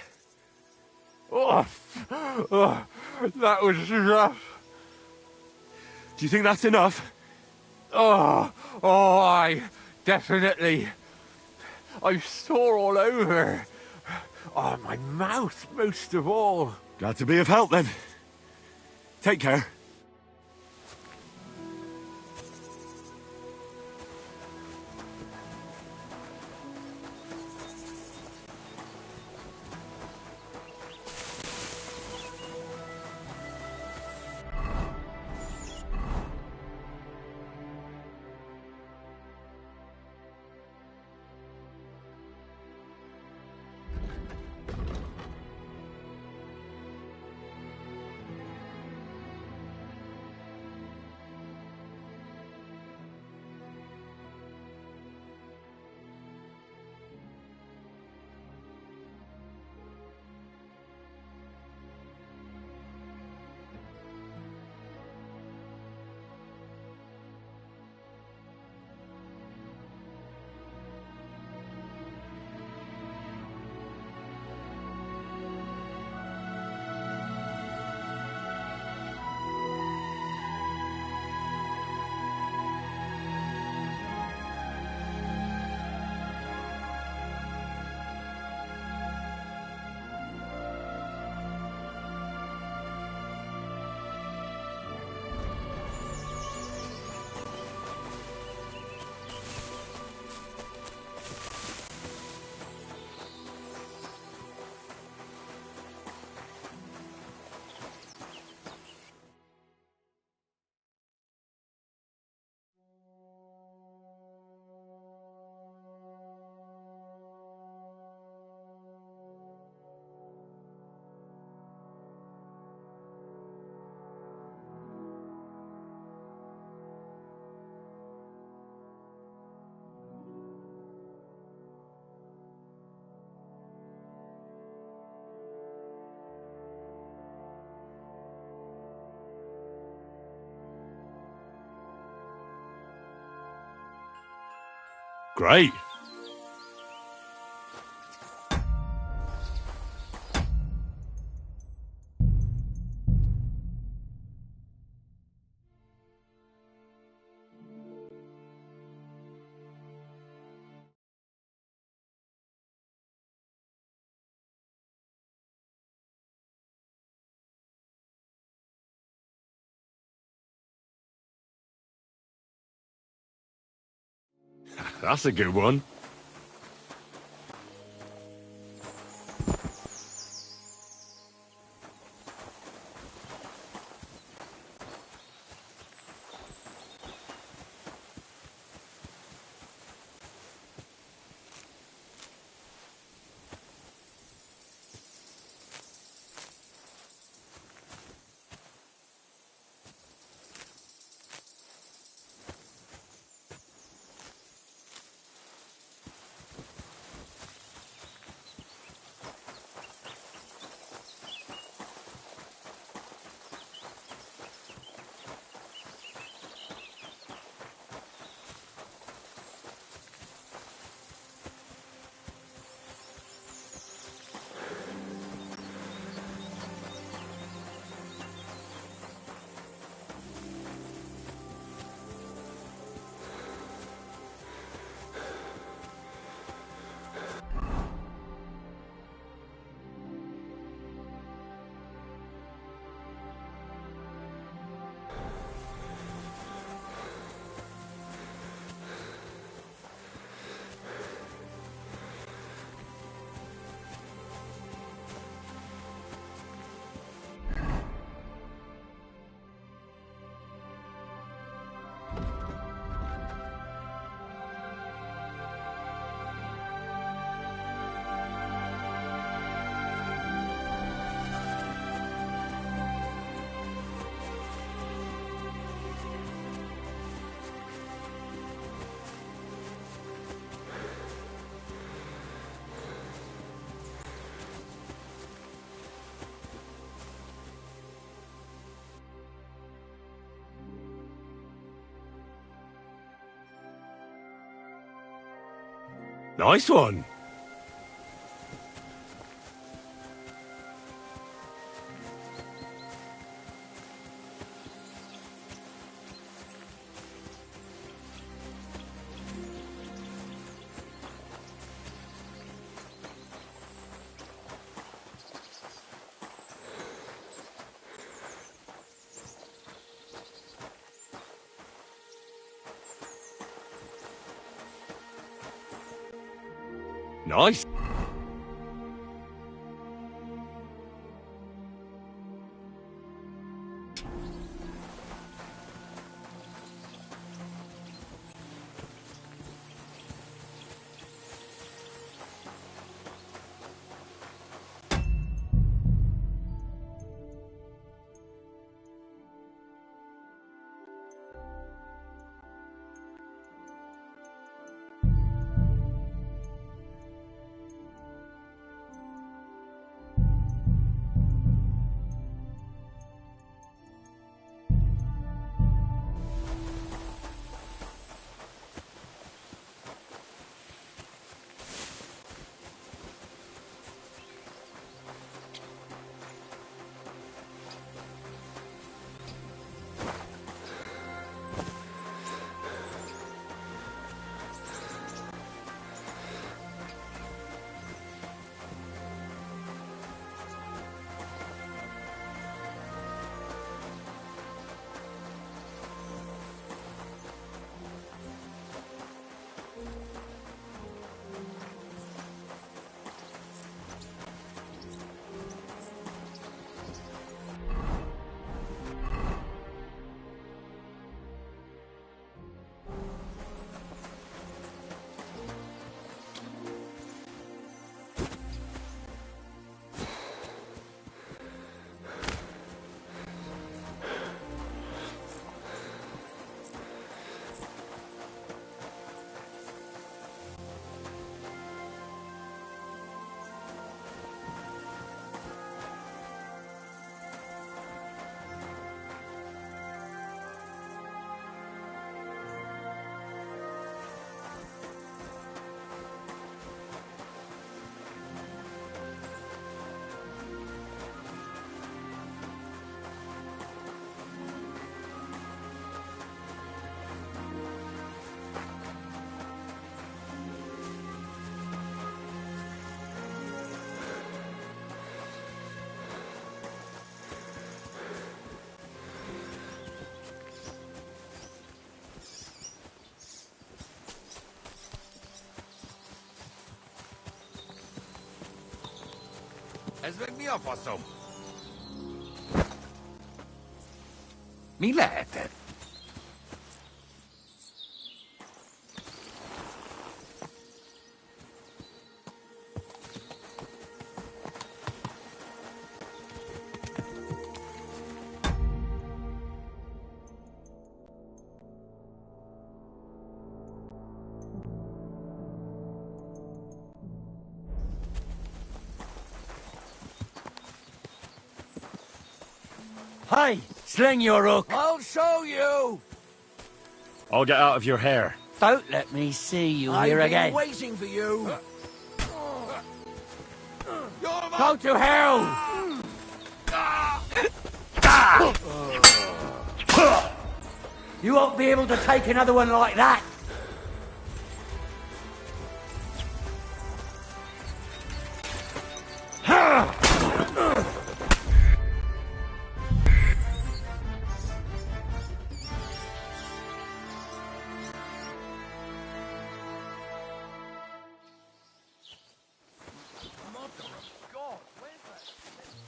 Speaker 12: Oh, that was rough.
Speaker 2: Do you think that's enough?
Speaker 12: I definitely. I'm sore all over. Oh, my mouth most of all.
Speaker 2: Glad to be of help then. Take care. Great. That's a good one. Nice one. Nice.
Speaker 4: Ez meg mi a faszom?
Speaker 18: Mi lehetett?
Speaker 8: Hey, sling your hook. I'll show you.
Speaker 1: I'll get out of your hair.
Speaker 8: Don't let me see you here again.
Speaker 10: Waiting for you.
Speaker 8: Go to hell. You won't be able to take another one like that.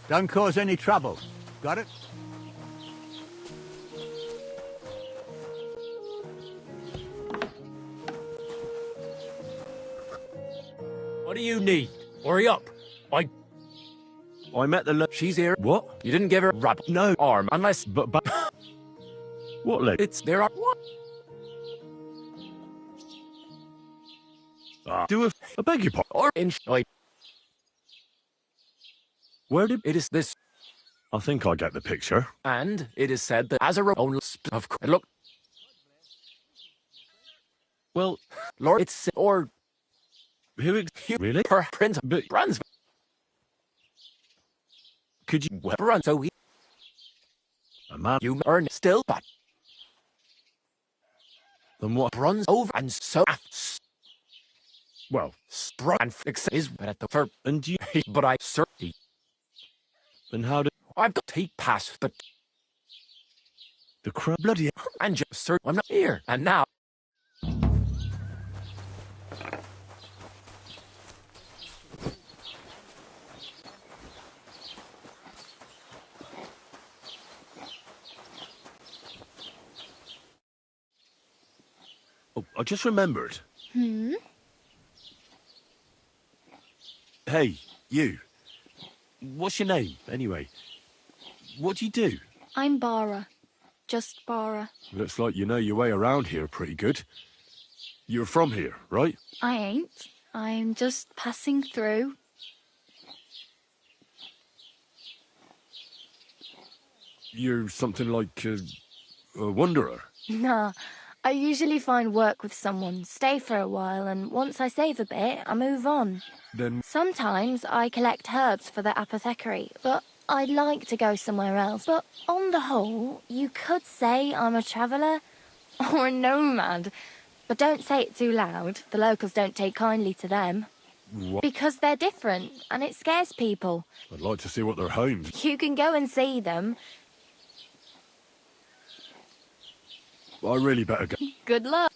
Speaker 13: Don't cause any trouble. Got it?
Speaker 5: What do you need? Hurry up.
Speaker 1: I met the
Speaker 5: She's here.
Speaker 1: What?
Speaker 5: You didn't give her no arm unless
Speaker 1: But what leg?
Speaker 5: it's there are what?
Speaker 1: I beg your pardon.
Speaker 5: Or in
Speaker 1: Where did
Speaker 5: it is this,
Speaker 1: I think I get the picture.
Speaker 5: and it is said that as a only of look,
Speaker 1: Well,
Speaker 5: Lord, it's or
Speaker 1: who really?
Speaker 5: her prince
Speaker 1: But
Speaker 5: runs.
Speaker 1: could you
Speaker 5: Run so
Speaker 1: a man
Speaker 5: you earn still, but
Speaker 1: then what?
Speaker 5: runs over and so
Speaker 1: Well,
Speaker 5: sprung and fix is at the fur.
Speaker 1: and you
Speaker 5: But I certainly
Speaker 1: and how did
Speaker 5: I've got to pass
Speaker 1: the crowd bloody
Speaker 5: and just sir I'm not here and now.
Speaker 1: Oh, I just remembered.
Speaker 11: Hmm?
Speaker 1: Hey, you. What's your name, anyway? What do you do?
Speaker 11: I'm Bara. Just Bara.
Speaker 2: Looks like you know your way around here pretty good. You're from here, right?
Speaker 11: I ain't. I'm just passing through.
Speaker 2: You're something like a wanderer.
Speaker 11: Nah. I usually find work with someone, stay for a while, and once I save a bit, I move on.
Speaker 2: Then
Speaker 11: Sometimes I collect herbs for the apothecary, but I'd like to go somewhere else. But on the whole, you could say I'm a traveller or a nomad. But don't say it too loud. The locals don't take kindly to them.
Speaker 2: what?
Speaker 11: Because they're different, and it scares people.
Speaker 2: I'd like to see what their homes.
Speaker 11: You can go and see them.
Speaker 2: I really better go.
Speaker 11: Good luck.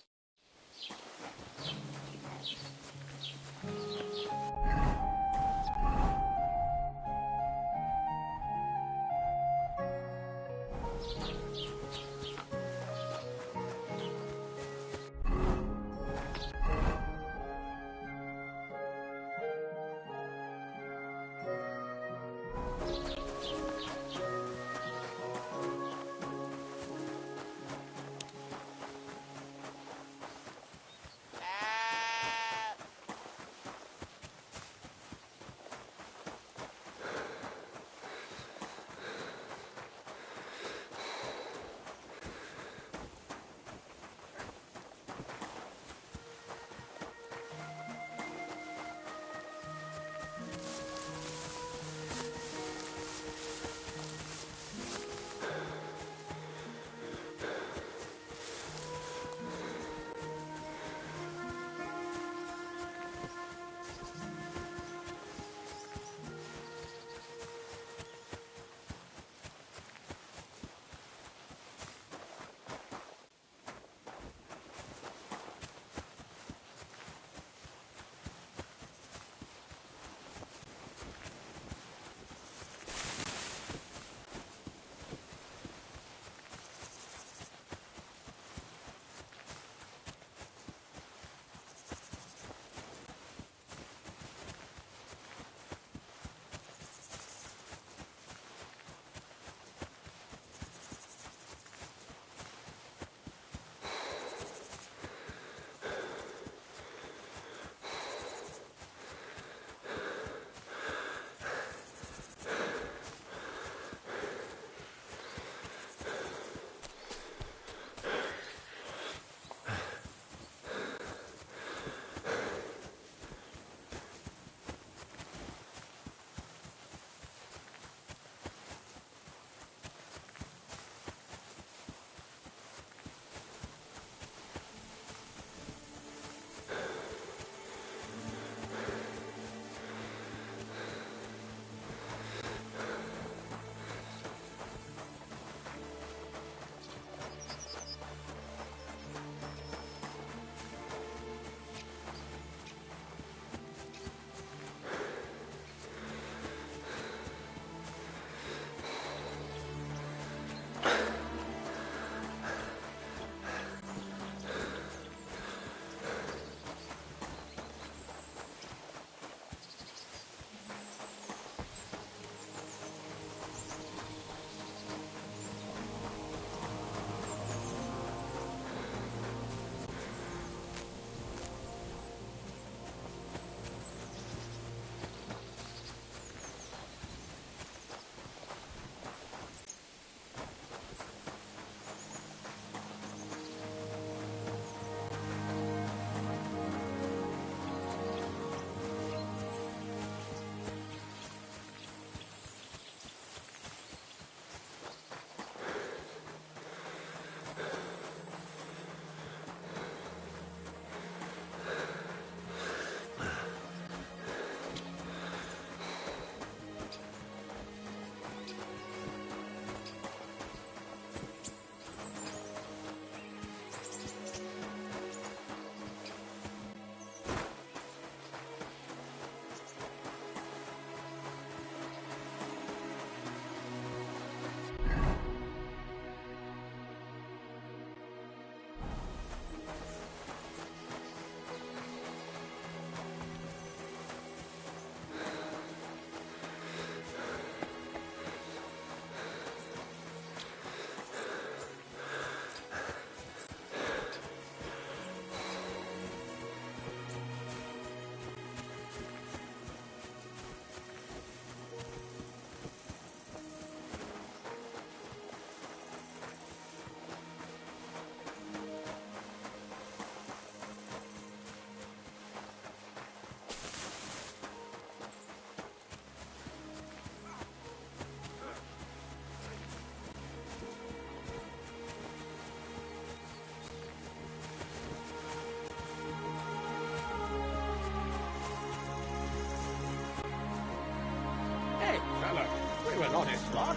Speaker 16: honest lot.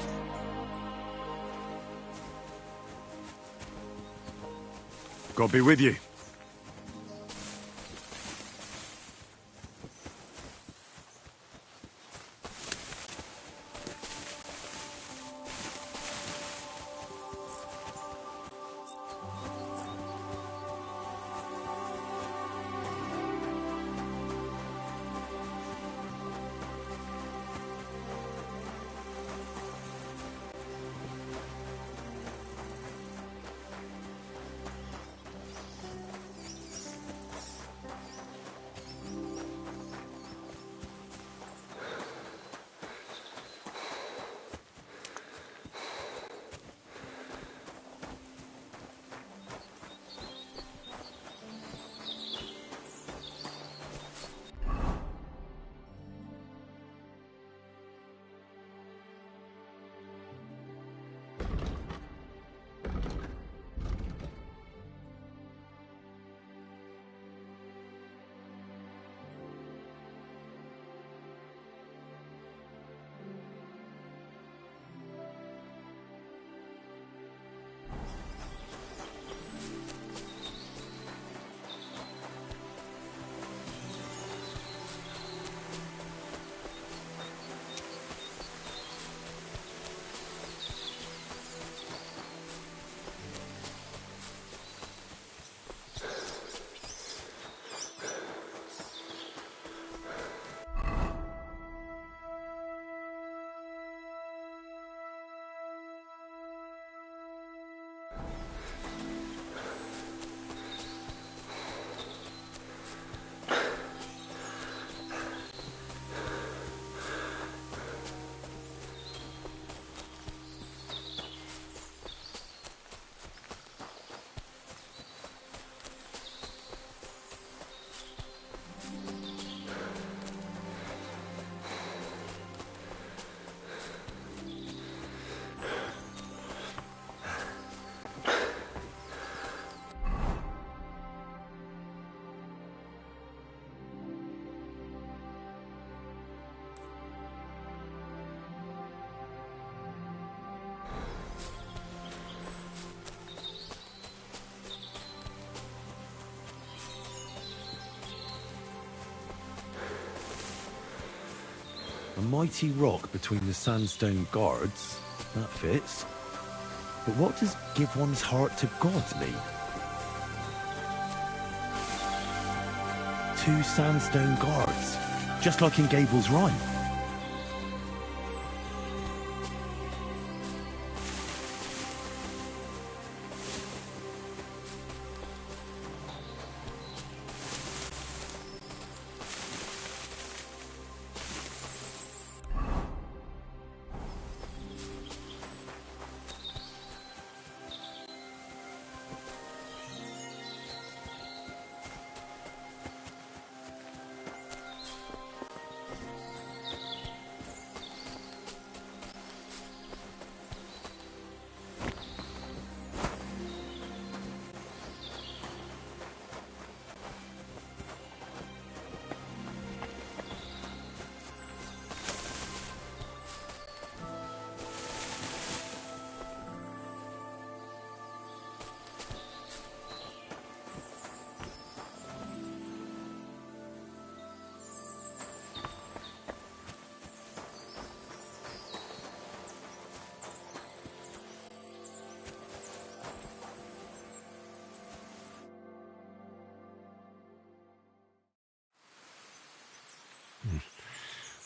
Speaker 2: God be with you.
Speaker 4: A mighty rock between the sandstone guards. That fits. But what does give one's heart to God mean? 2 sandstone guards, just like in Gable's rhyme.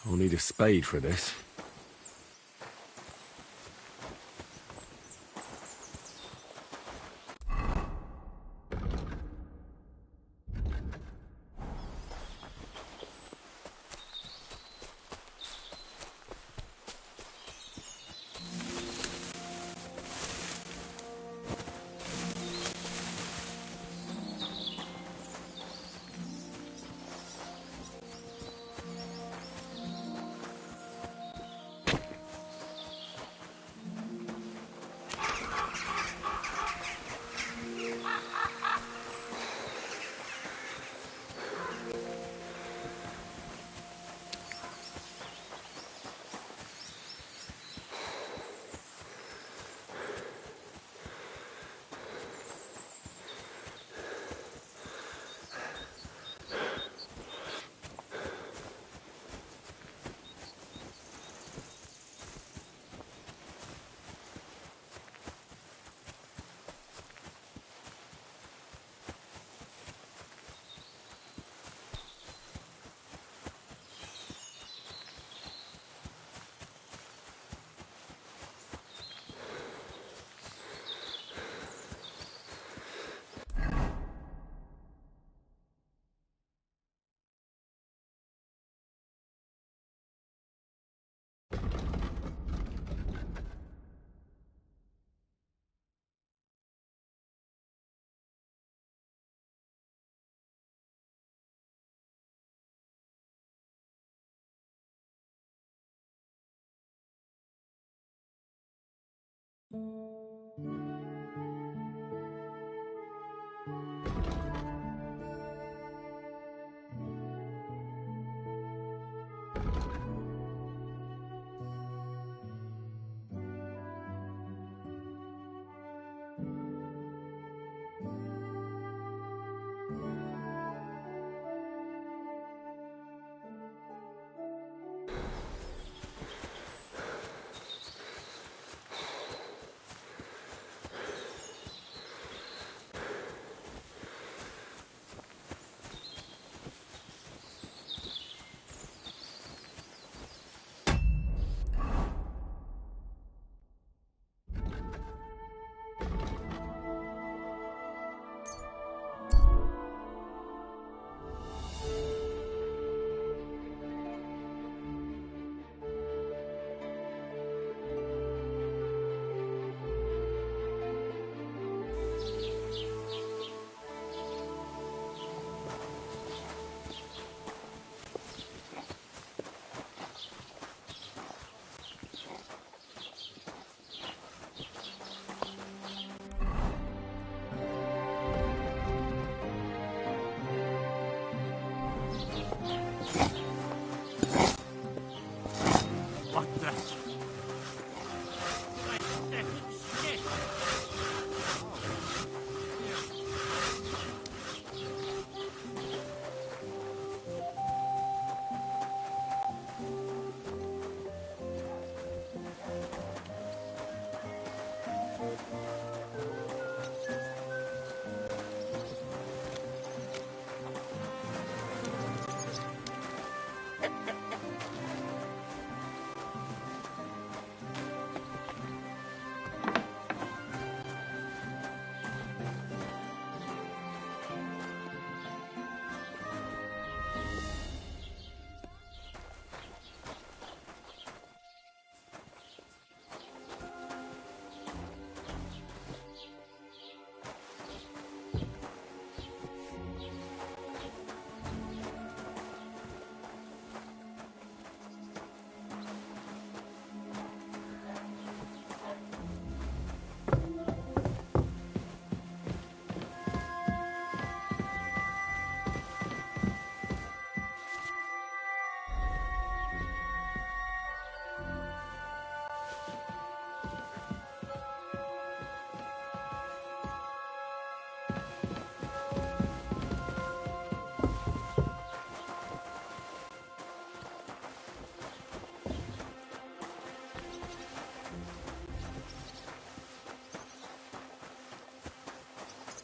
Speaker 2: I'll need a spade for this.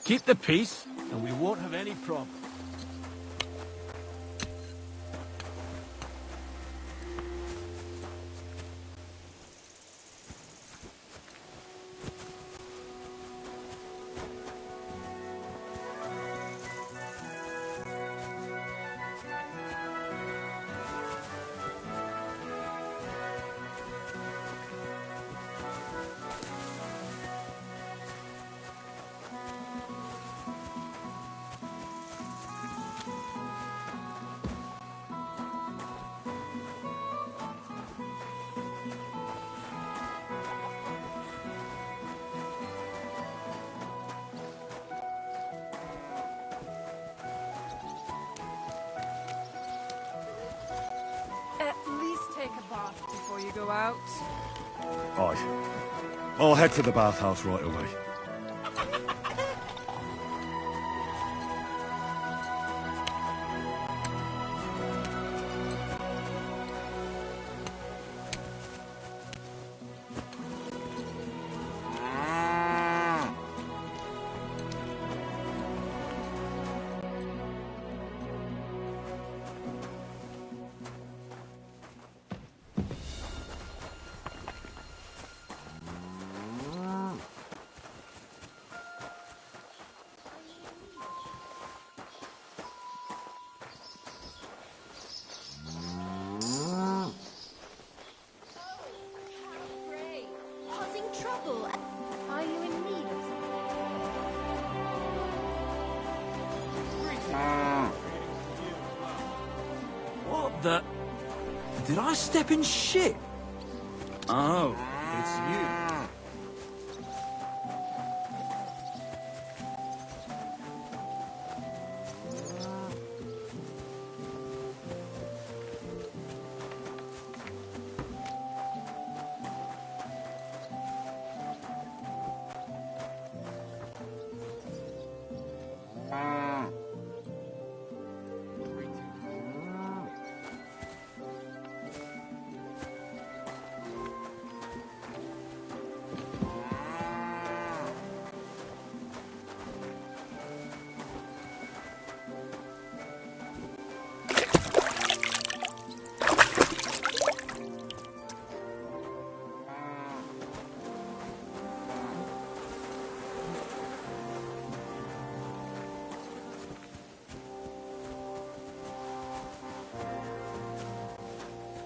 Speaker 7: Keep the peace, and we won't have any problem.
Speaker 19: At least take a bath before you go out.
Speaker 2: Aye. I'll head to the bathhouse right away.
Speaker 7: What the... Did I step in shit? Oh, it's you.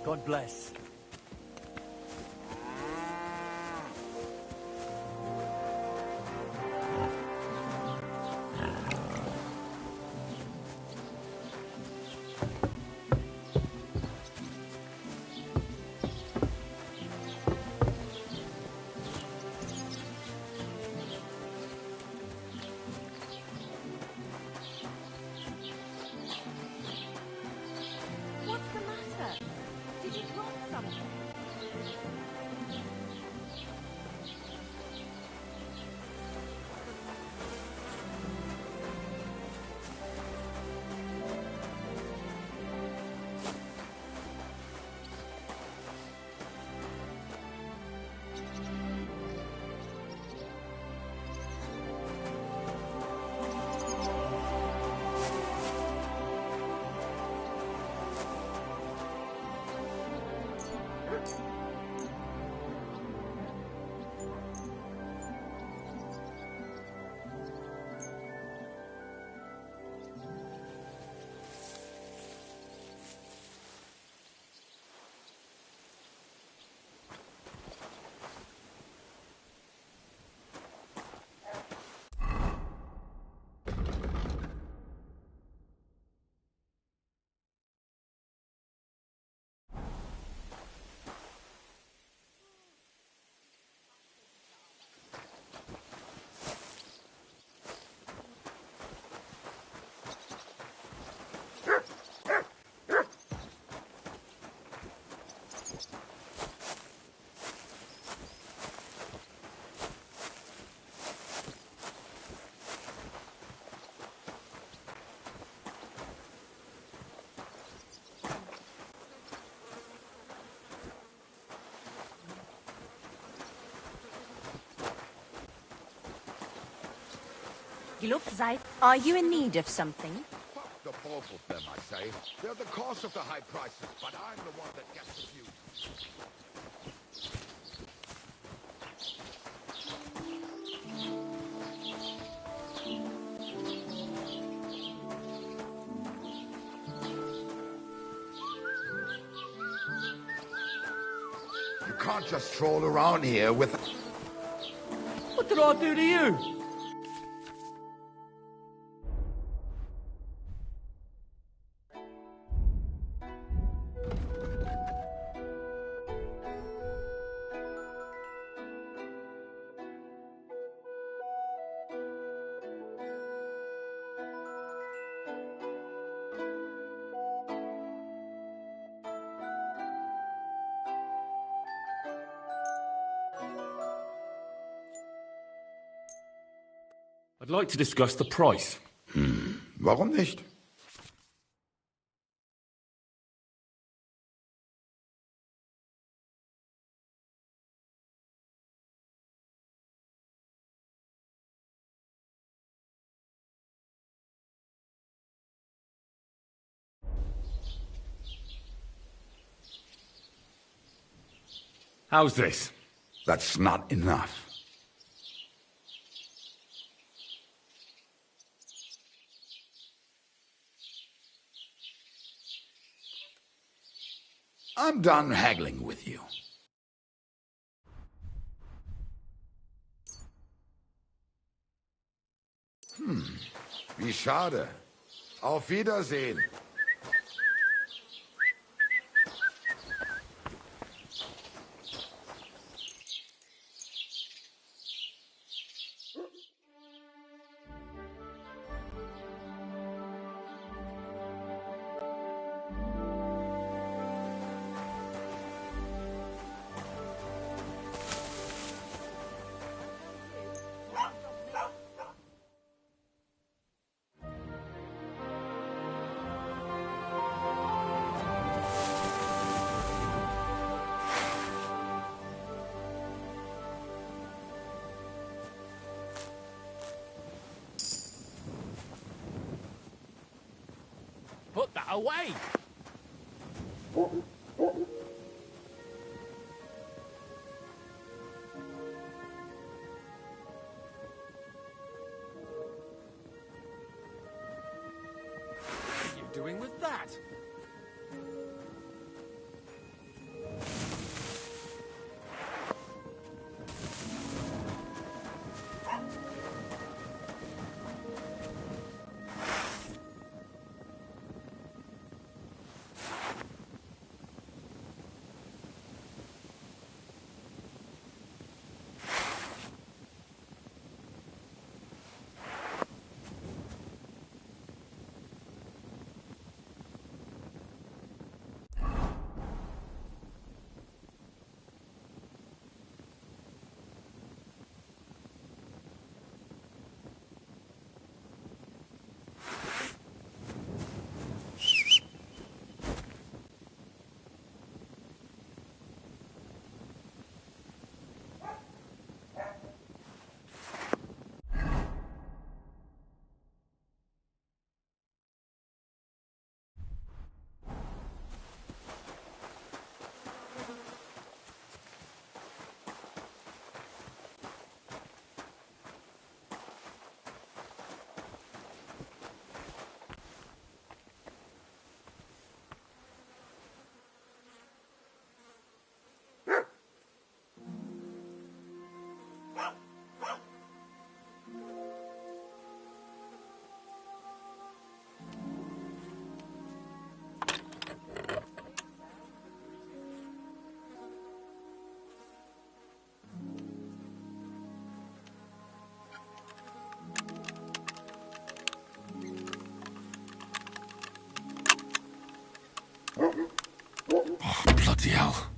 Speaker 8: God bless.
Speaker 19: What's the matter? Did you drop something?
Speaker 20: Are you in need of something?
Speaker 22: The both of them, I say. They're the cause of the high prices, but I'm the one that gets the view. You can't just stroll around here with...
Speaker 8: What did I do to you?
Speaker 1: I'd like to discuss the price.
Speaker 22: Warum nicht?
Speaker 1: How's this?
Speaker 22: That's not enough. I'm done haggling with you. Wie schade. Auf Wiedersehen.
Speaker 5: Put that away! What are you doing with that?
Speaker 2: Bloody hell.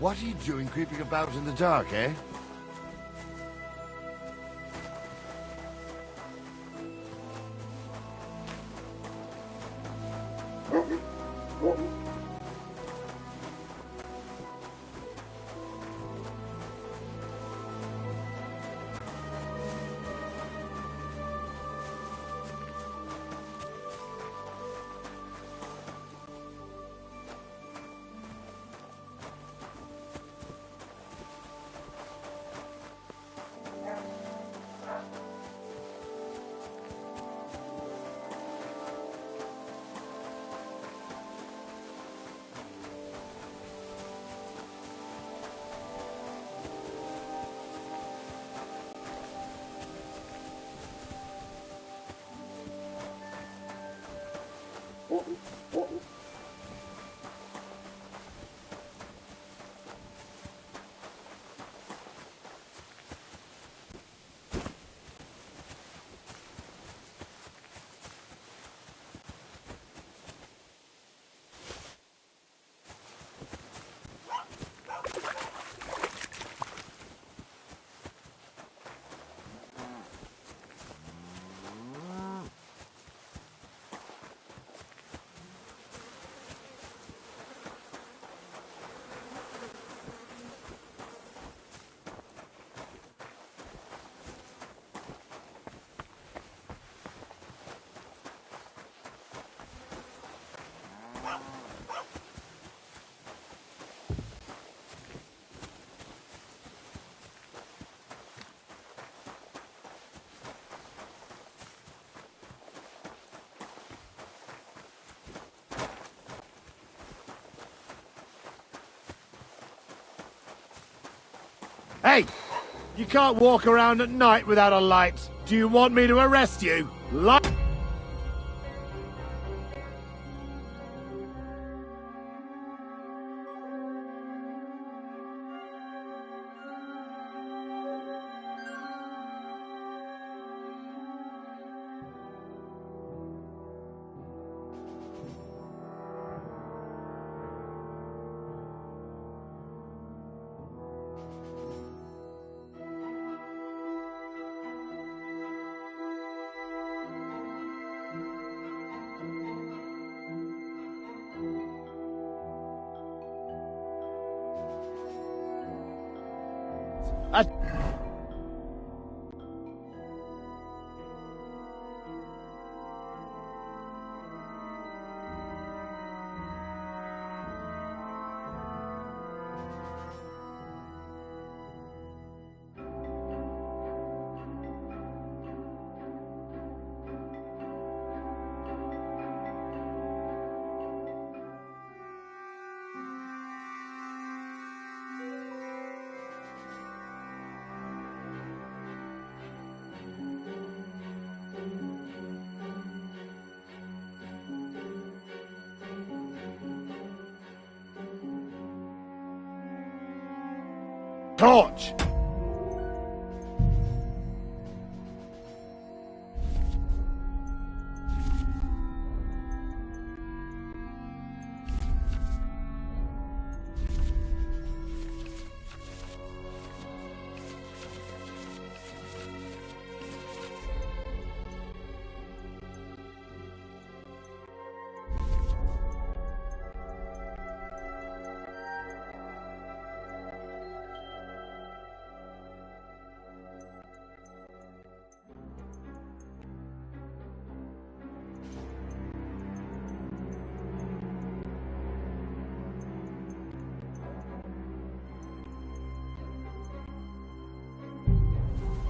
Speaker 21: What are you doing creeping about in the dark, eh?
Speaker 16: Hey! You can't walk around at night without a light. Do you want me to arrest you? Light! Torch!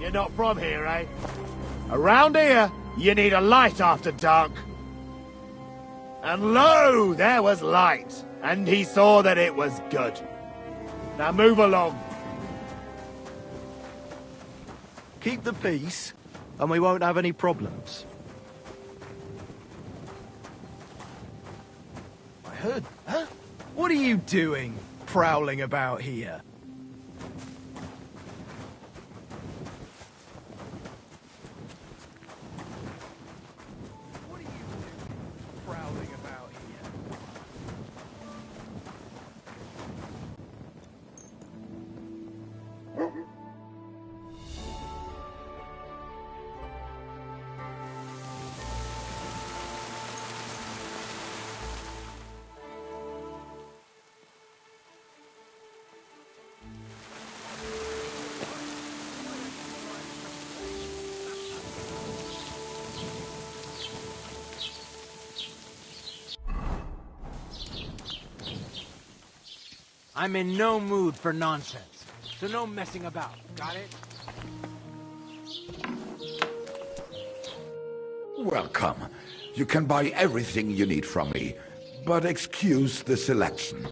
Speaker 16: You're not from here, eh? Around here, you need a light after dark. And lo, there was light, and he saw that it was good. Now move along.
Speaker 3: Keep the peace, and we won't have any problems. I heard... Huh? What are you doing, prowling about here?
Speaker 8: I'm in no mood for nonsense, so no messing about, got it?
Speaker 22: Welcome. You can buy everything you need from me, but excuse the selection.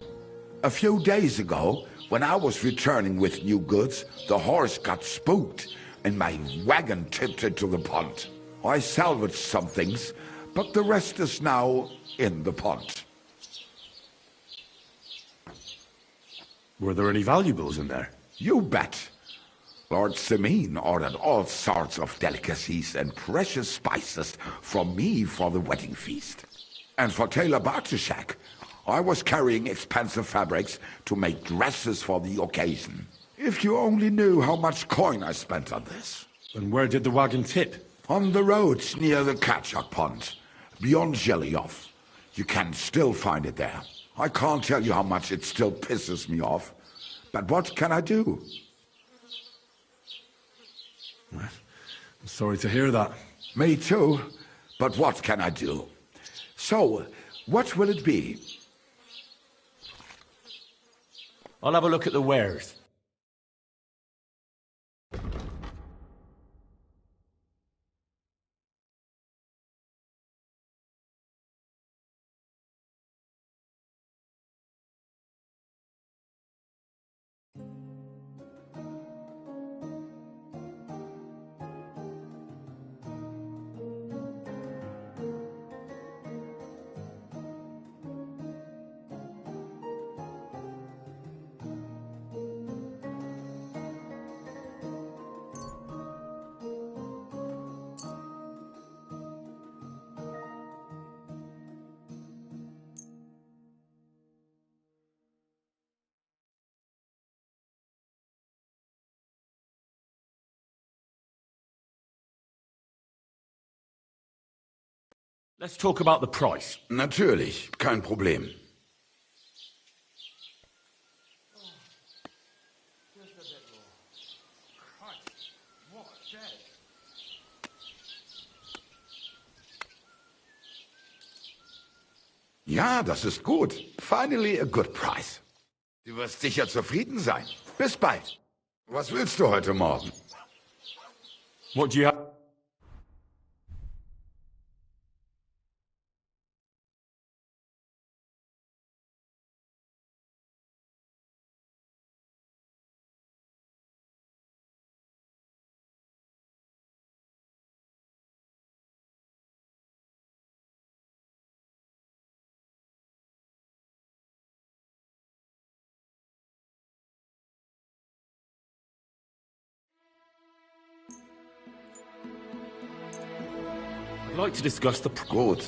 Speaker 22: A few days ago, when I was returning with new goods, the horse got spooked and my wagon tipped into the pond. I salvaged some things, but the rest is now in the pond.
Speaker 2: Were there any valuables in there?
Speaker 22: You bet. Lord Simeon ordered all sorts of delicacies and precious spices from me for the wedding feast. And for Taylor Bartishak, I was carrying expensive fabrics to make dresses for the occasion. If you only knew how much coin I spent on this.
Speaker 2: And where did the wagon tip?
Speaker 22: On the roads near the Katchak Pond, beyond Jellyov. You can still find it there. I can't tell you how much it still pisses me off. But what can I do?
Speaker 2: I'm sorry to hear that.
Speaker 22: Me too. But what can I do? So, what will it be?
Speaker 18: I'll have a look at the wares.
Speaker 1: Let's talk about the price.
Speaker 22: Natürlich, kein Problem. Ja, das ist gut. Finally a good price. Du wirst sicher zufrieden sein. Bis bald. Was willst du heute Morgen?
Speaker 1: What do you have? I'd like to discuss the...
Speaker 22: Gut.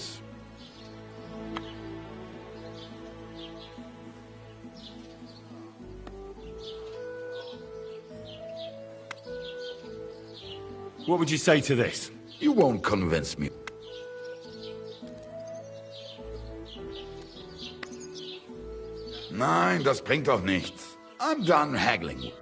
Speaker 1: What would you say to this?
Speaker 22: You won't convince me. Nein, das bringt doch nichts. I'm done haggling.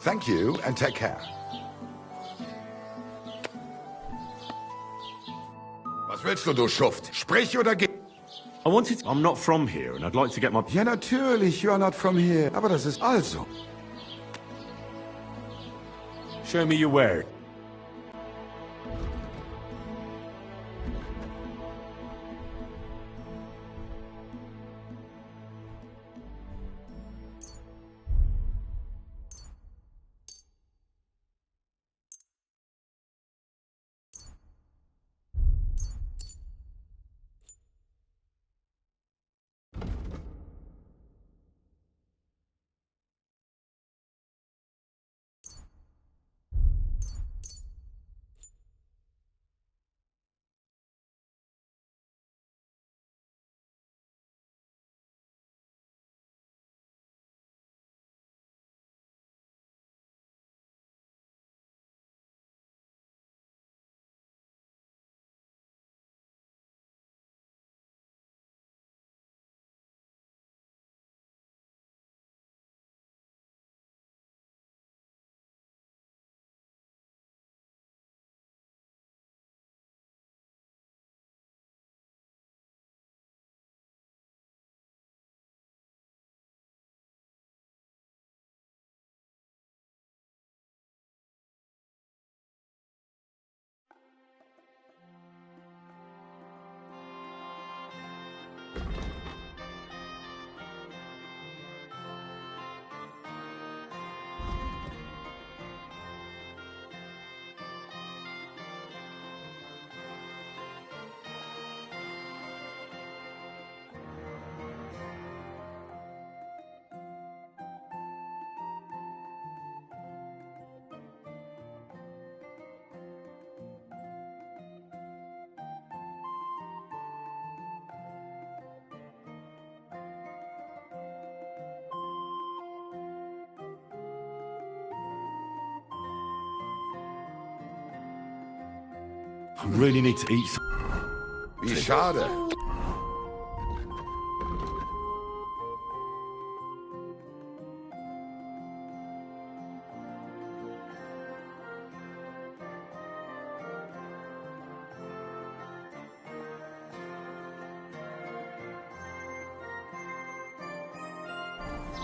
Speaker 22: Thank you and take care. Was willst du Schuft? Sprich oder geh...
Speaker 1: I'm not from here and I'd like to get my...
Speaker 22: Ja, natürlich, you are not from here. Aber das ist also...
Speaker 1: Show me your ware.
Speaker 2: I really need to eat some.
Speaker 22: Wie schade.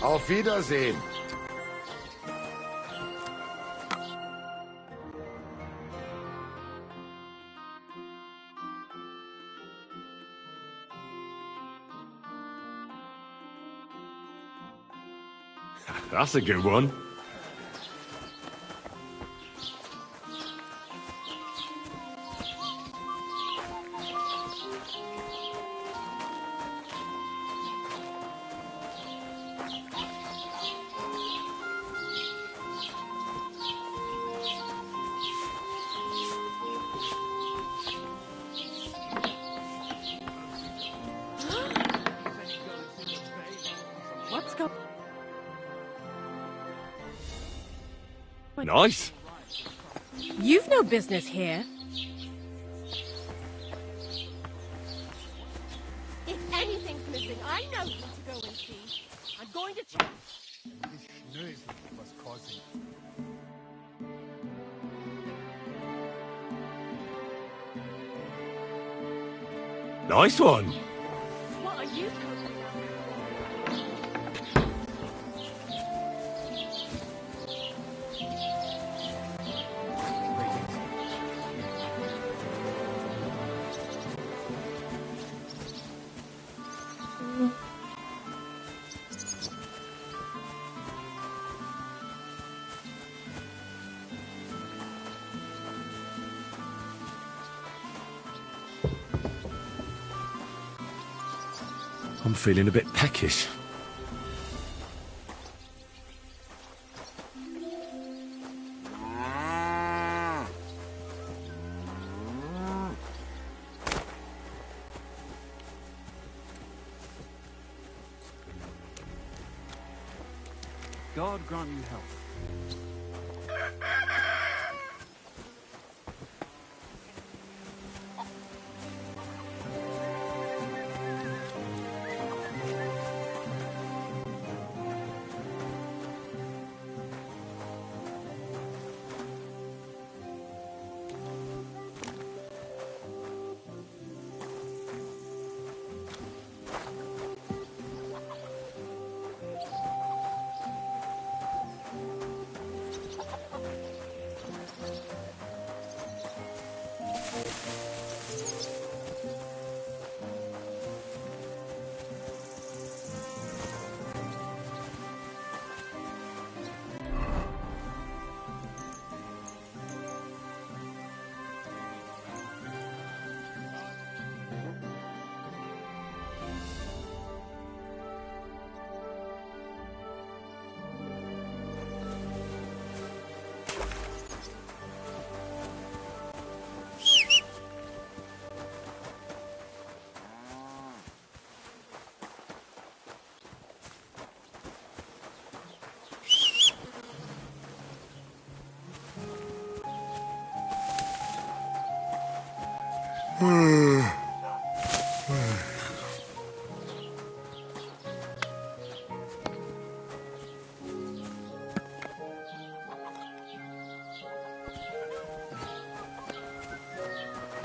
Speaker 22: Auf Wiedersehen.
Speaker 2: That's a good one.
Speaker 19: What's going
Speaker 2: Nice.
Speaker 15: You've no business here.
Speaker 17: If anything's missing, I know who to go and see. I'm going to check.
Speaker 2: Nice one.
Speaker 17: What are you
Speaker 2: I'm feeling a bit peckish.
Speaker 14: God grant you health.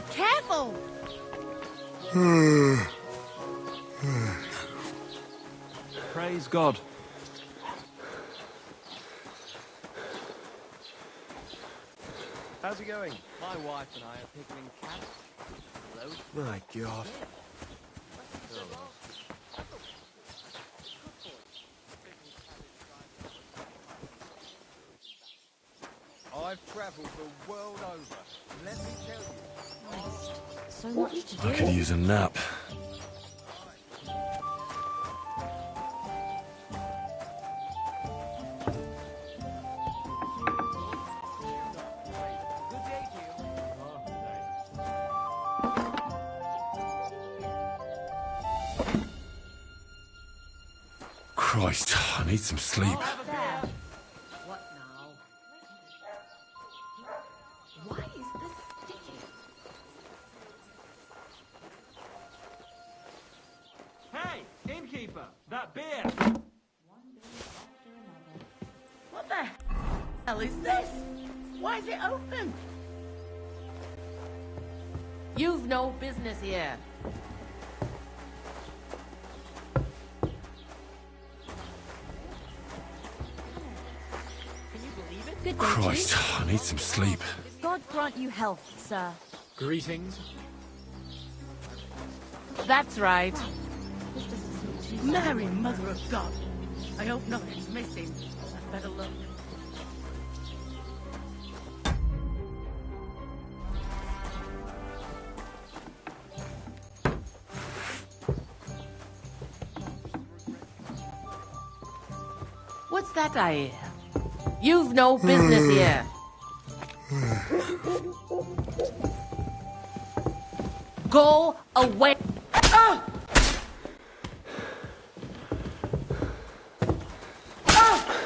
Speaker 17: Careful!
Speaker 14: Praise God.
Speaker 3: How's it going?
Speaker 23: My wife and I are picking cats. Hello?
Speaker 3: My God.
Speaker 23: I've travelled the world over. Let me tell you.
Speaker 15: So much to do.
Speaker 2: I could use a nap. Christ, I need some sleep.
Speaker 15: What now? Why is this sticky?
Speaker 6: hell is this? Why is it open? You've no business here.
Speaker 15: Good day,
Speaker 2: Christ,
Speaker 15: Chief.
Speaker 2: I need some sleep.
Speaker 20: God grant you health, sir.
Speaker 7: Greetings.
Speaker 6: That's right.
Speaker 20: This doesn't seem too
Speaker 6: Mary, Mother of God. I hope nothing's missing. I'd better look. What's that I hear? You've no business here. Go away. Ah! Ah!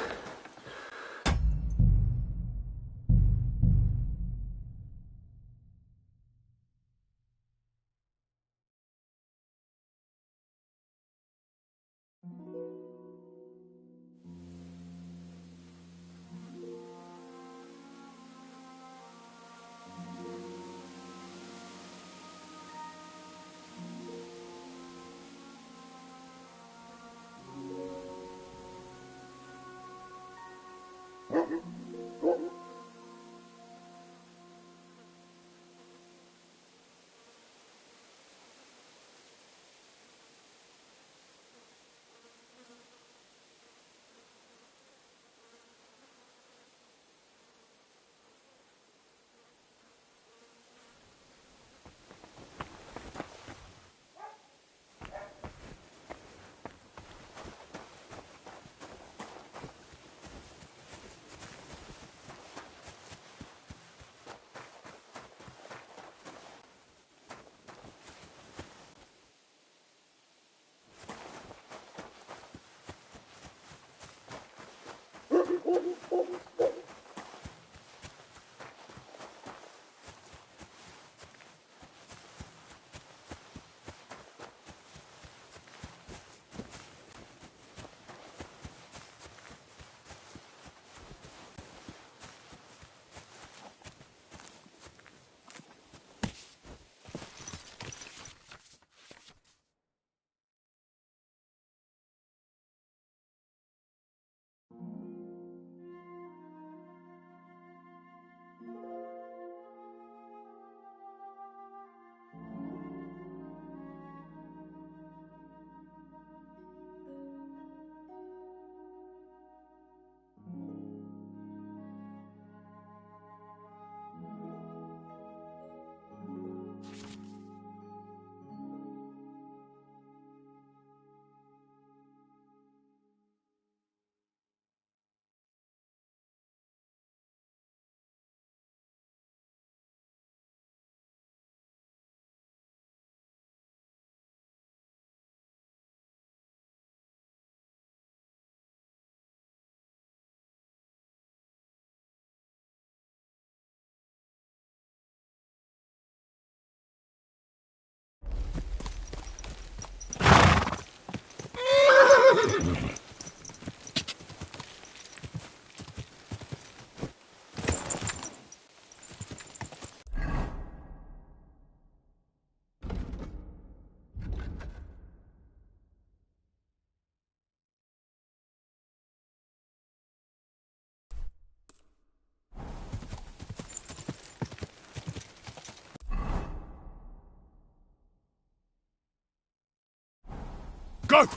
Speaker 2: Go!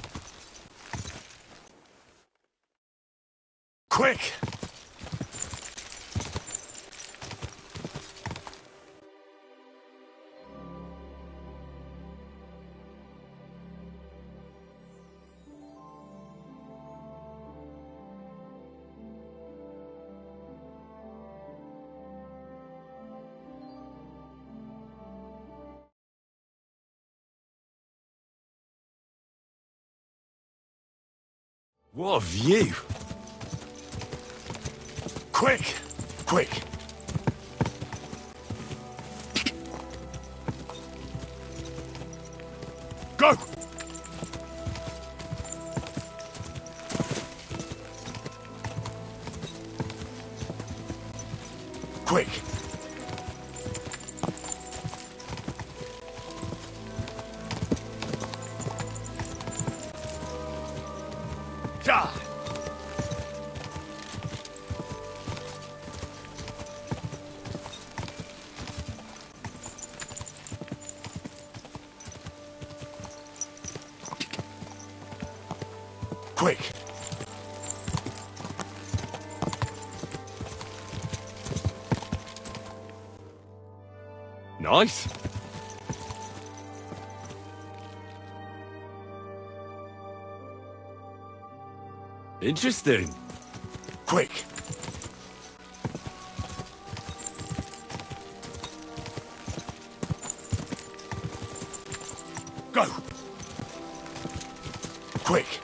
Speaker 2: Quick! What a view! Quick! Quick! Go! Quick!
Speaker 1: Ja!
Speaker 2: Quick! Nice! Interesting. Quick! Go! Quick!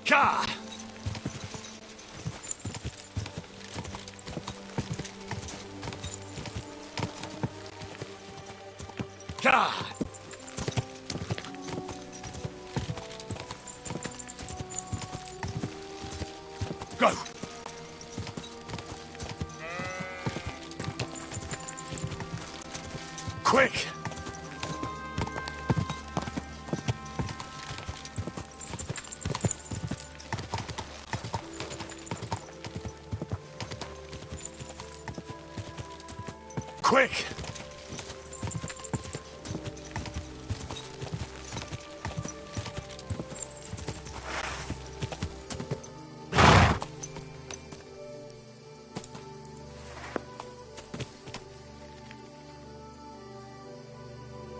Speaker 1: Ka! Ka! Go!
Speaker 2: Quick! Quick!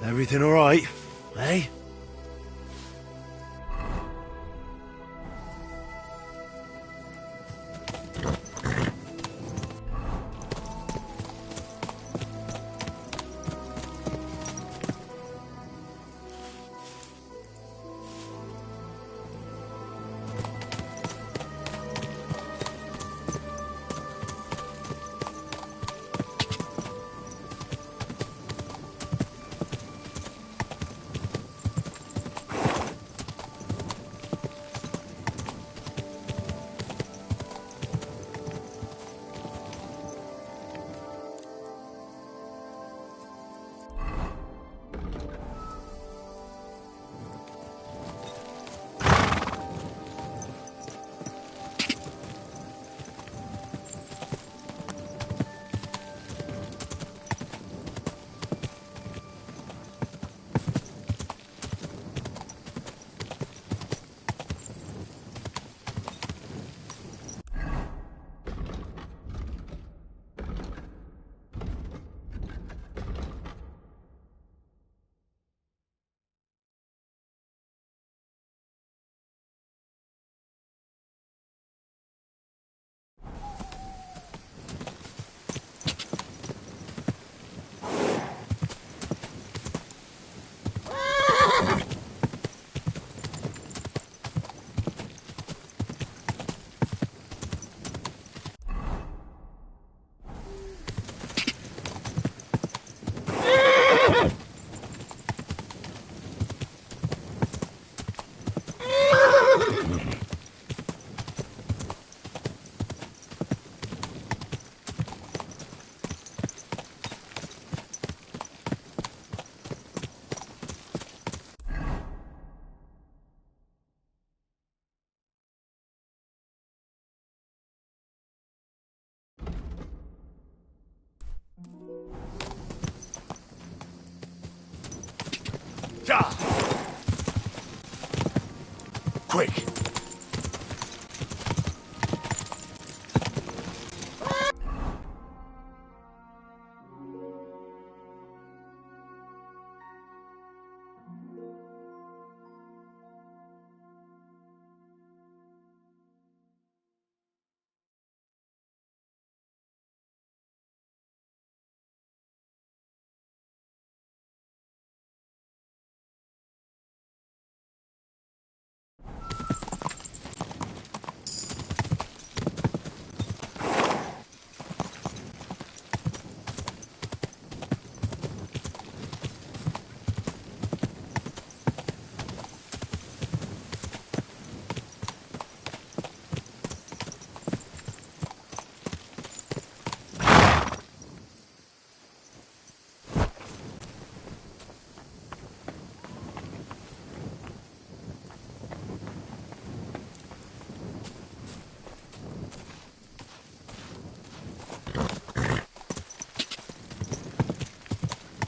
Speaker 1: Everything all right, eh?
Speaker 2: Ja! Quick!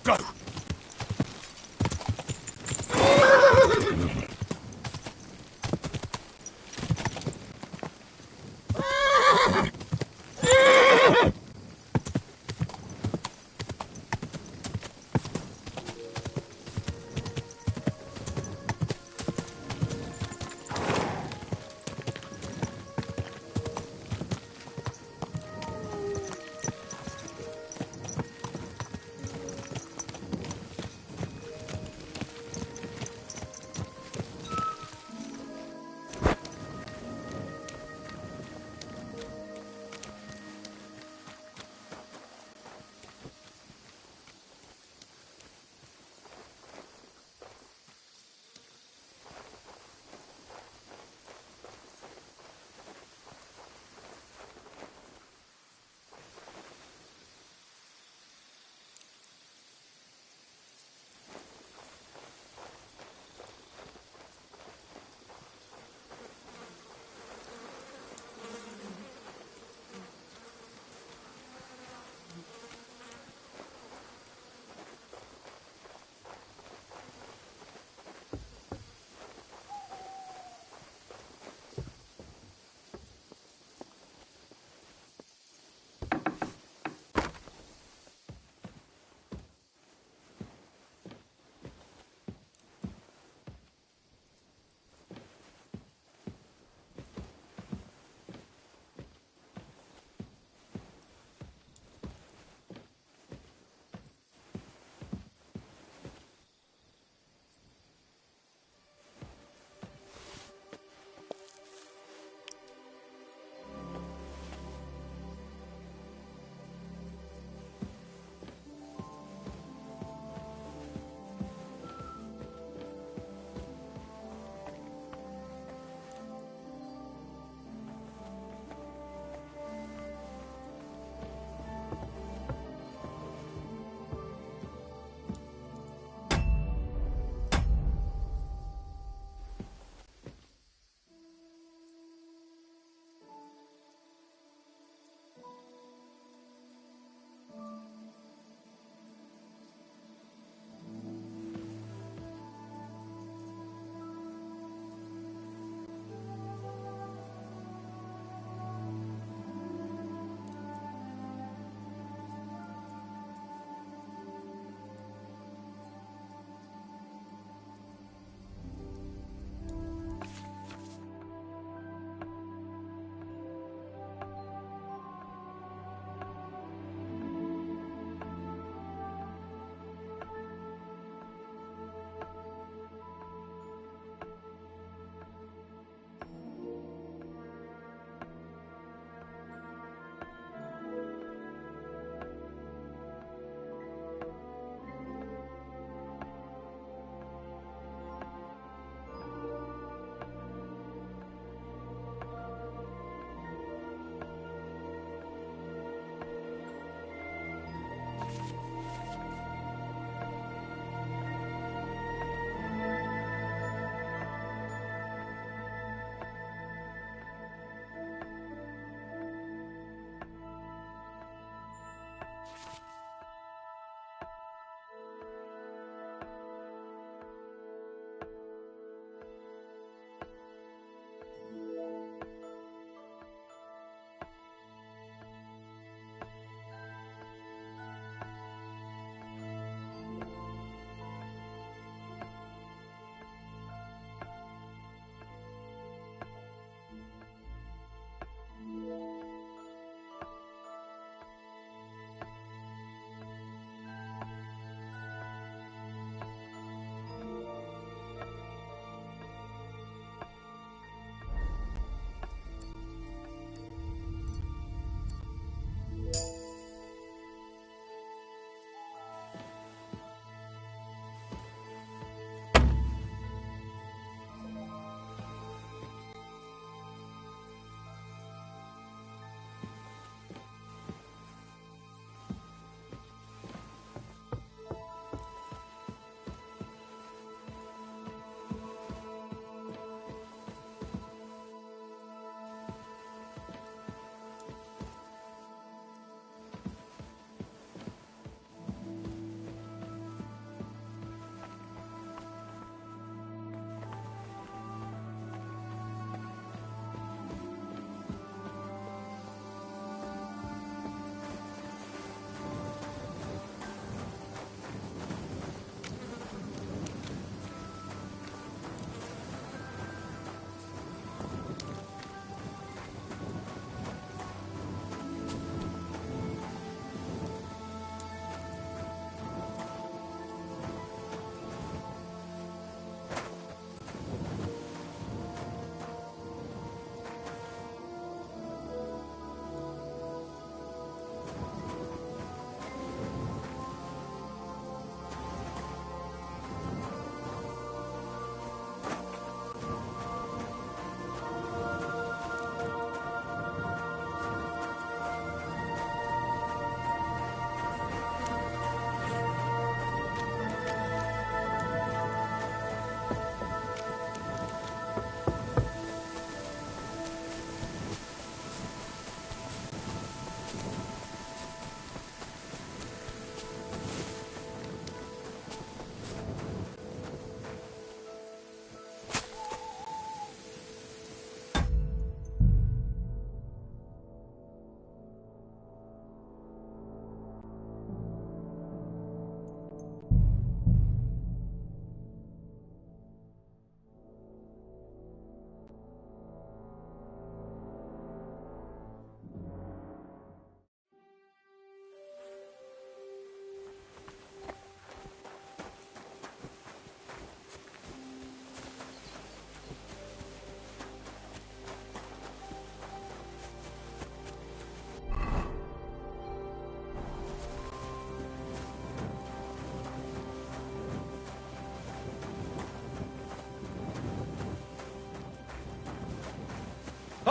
Speaker 1: Go!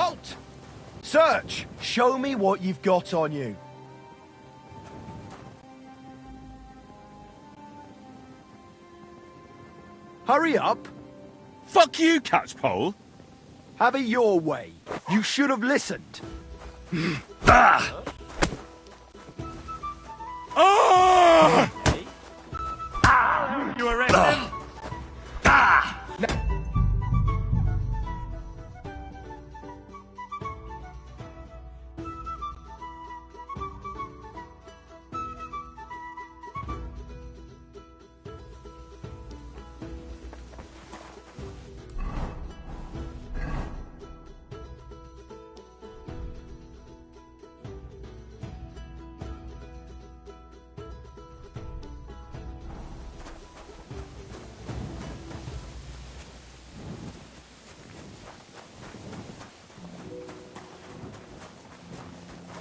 Speaker 3: Halt! Search! Show me what you've got on you. Hurry up!
Speaker 1: Fuck you, Catchpole!
Speaker 3: Have it your way. You should have listened.
Speaker 1: Ah! Oh! Ah! You arrest him? Ah!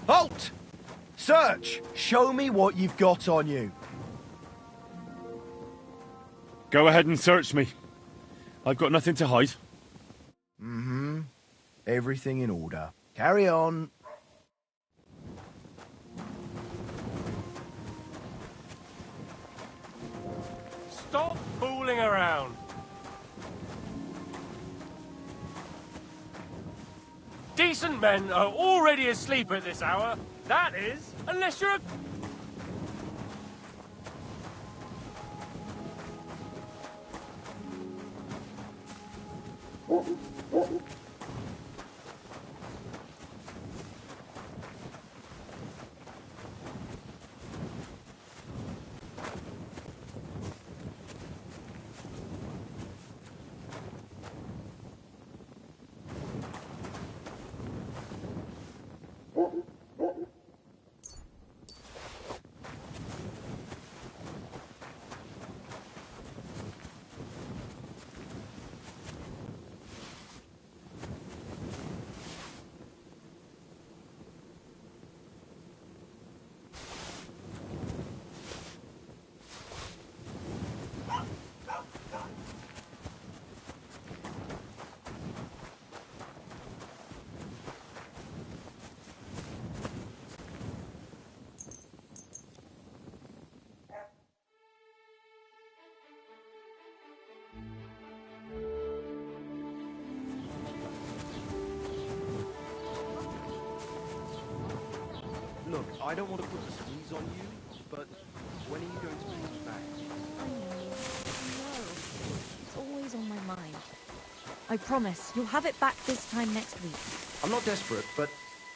Speaker 3: Halt! Search! Show me what you've got on you.
Speaker 1: Go ahead and search me. I've got nothing to hide.
Speaker 3: Mm-hmm. Everything in order. Carry on.
Speaker 9: Stop fooling around. Decent men are already asleep at this hour. That is, unless you're a...
Speaker 3: Look, I don't want to put the squeeze on you, but when are you going to pay me back?
Speaker 15: I know. It's always on my mind. I promise, you'll have it back this time next week.
Speaker 3: I'm not desperate, but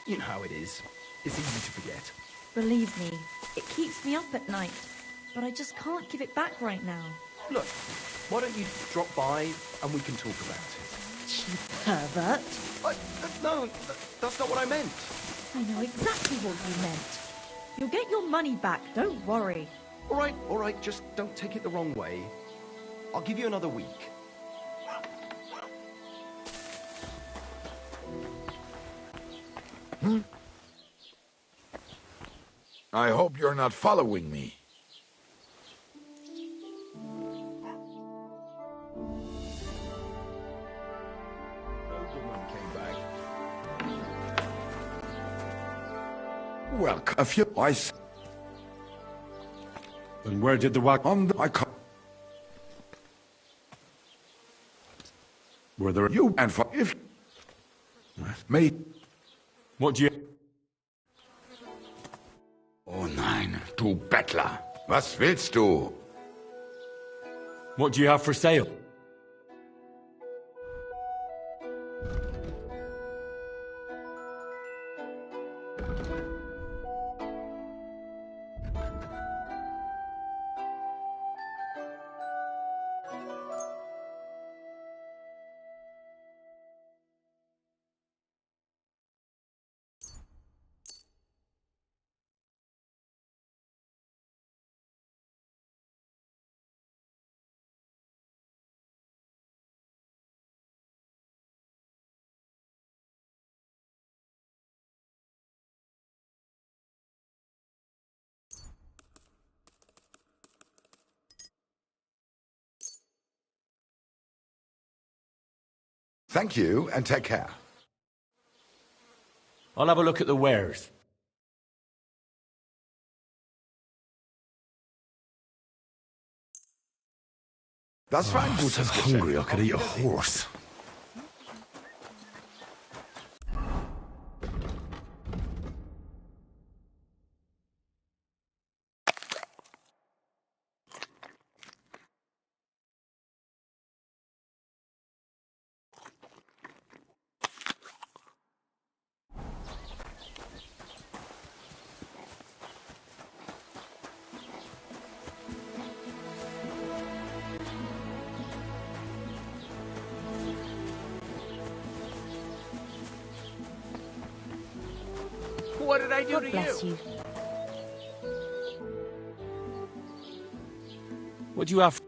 Speaker 3: you know how it is. It's easy to forget.
Speaker 15: Believe me, it keeps me up at night. But I just can't give it back right now.
Speaker 3: Look, why don't you drop by and we can talk about it?
Speaker 15: Cheap pervert.
Speaker 3: No, that's not what I meant.
Speaker 15: I know exactly what you meant. You'll get your money back, don't worry.
Speaker 3: All right, just don't take it the wrong way. I'll give you another week.
Speaker 22: I hope you're not following me. Welcome. A few ice.
Speaker 2: And where did the wag
Speaker 22: On the
Speaker 2: Were there
Speaker 22: you and for if me.
Speaker 2: What do you
Speaker 22: Oh nein, du Bettler. Was willst du?
Speaker 2: What do you have for sale?
Speaker 22: Thank you and take care.
Speaker 18: I'll have a look at the wares.
Speaker 22: That's fine.
Speaker 4: I'm so hungry I could eat a horse.
Speaker 9: What did I do
Speaker 15: God
Speaker 9: to
Speaker 15: bless you.
Speaker 7: What do you have?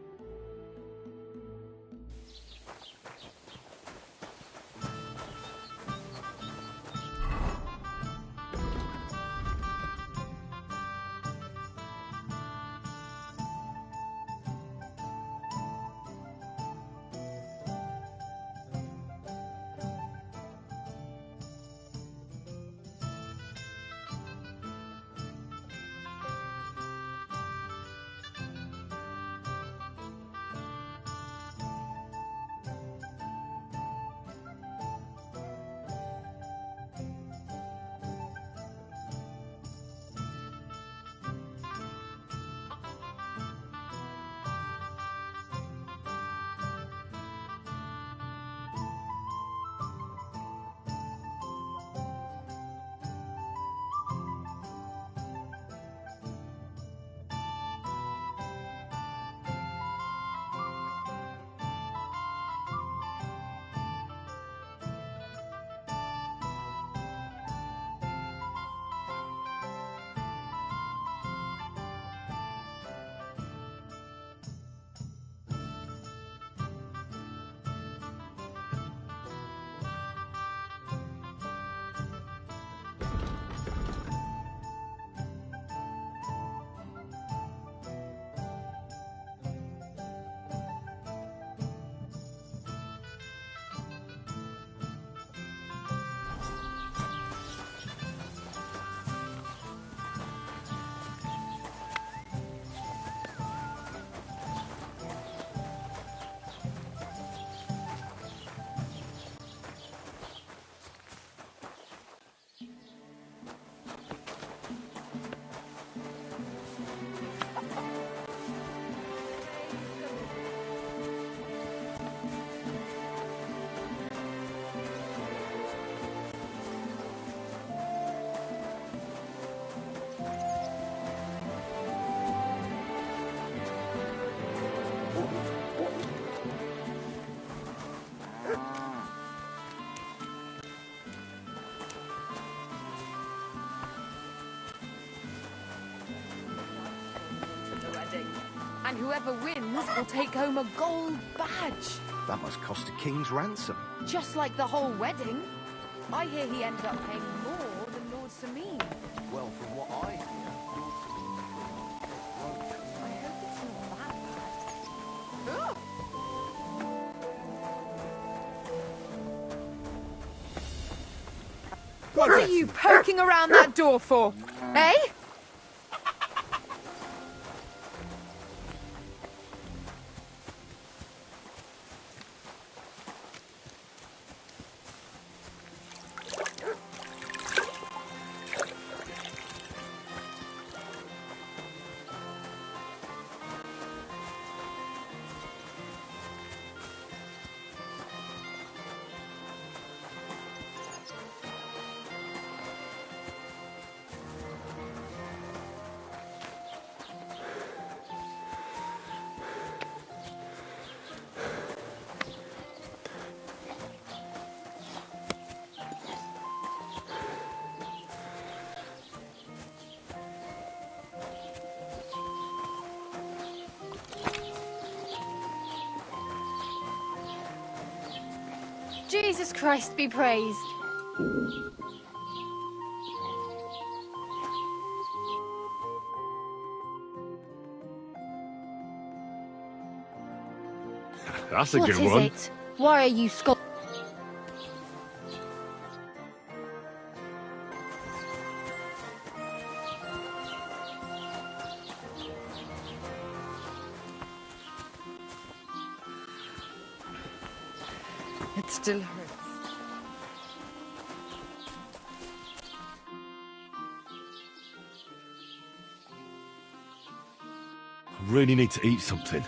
Speaker 17: And whoever wins will take home a gold badge.
Speaker 3: That must cost a king's ransom.
Speaker 17: Just like the whole wedding. I hear he ended up paying more than Lord Samin.
Speaker 3: Well, from what I hear,
Speaker 17: I hope it's not that bad.
Speaker 10: What are you poking around that door for? Eh?
Speaker 11: Jesus Christ be praised.
Speaker 2: That's a
Speaker 11: What
Speaker 2: good
Speaker 11: is
Speaker 2: one.
Speaker 11: it? Why are you
Speaker 17: It still hurts.
Speaker 2: I really need to eat something.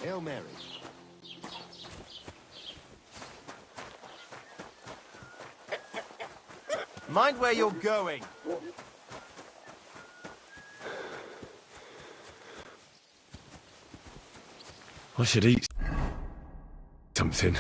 Speaker 5: Hail Mary. Mind where you're going.
Speaker 2: I should eat something.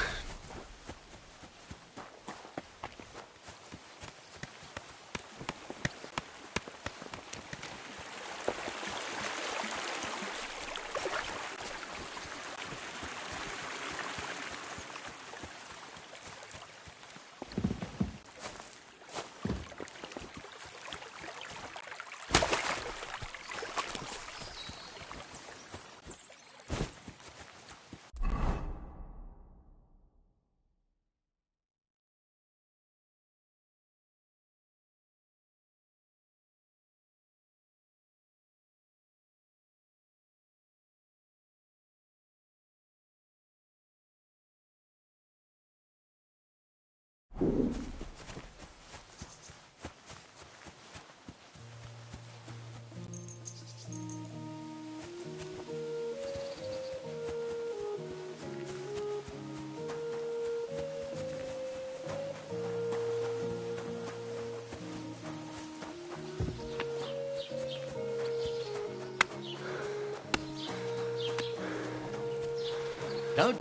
Speaker 5: Don't...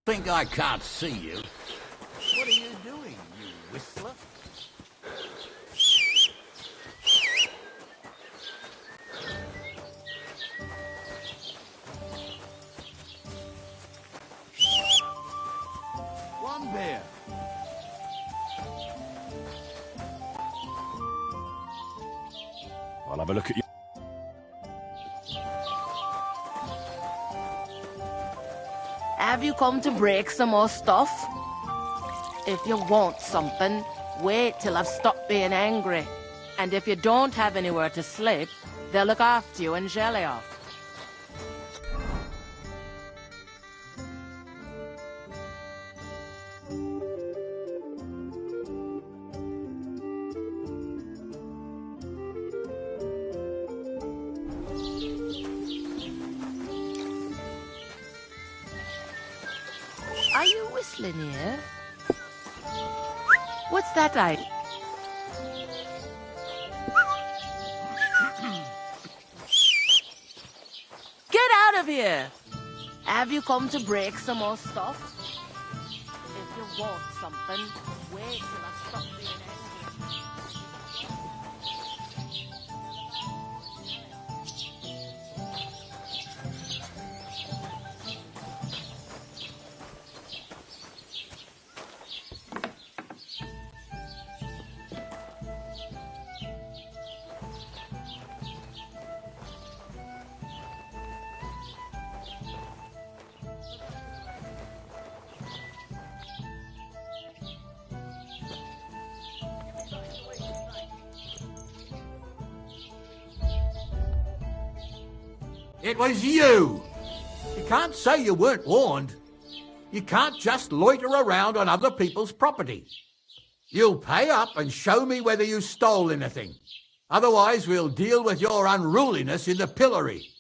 Speaker 5: think I can't see you. What are you doing, you whistler? One bear.
Speaker 2: I'll have a look at you.
Speaker 6: Have you come to break some more stuff? If you want something, wait till I've stopped being angry. And if you don't have anywhere to sleep, they'll look after you and jelly off. Are you whistling here? What's that I... Get out of here! Have you come to break some more stuff? If you want something, wait till I stop being angry.
Speaker 5: It was you! You can't say you weren't warned. You can't just loiter around on other people's property. You'll pay up and show me whether you stole anything. Otherwise, we'll deal with your unruliness in the pillory.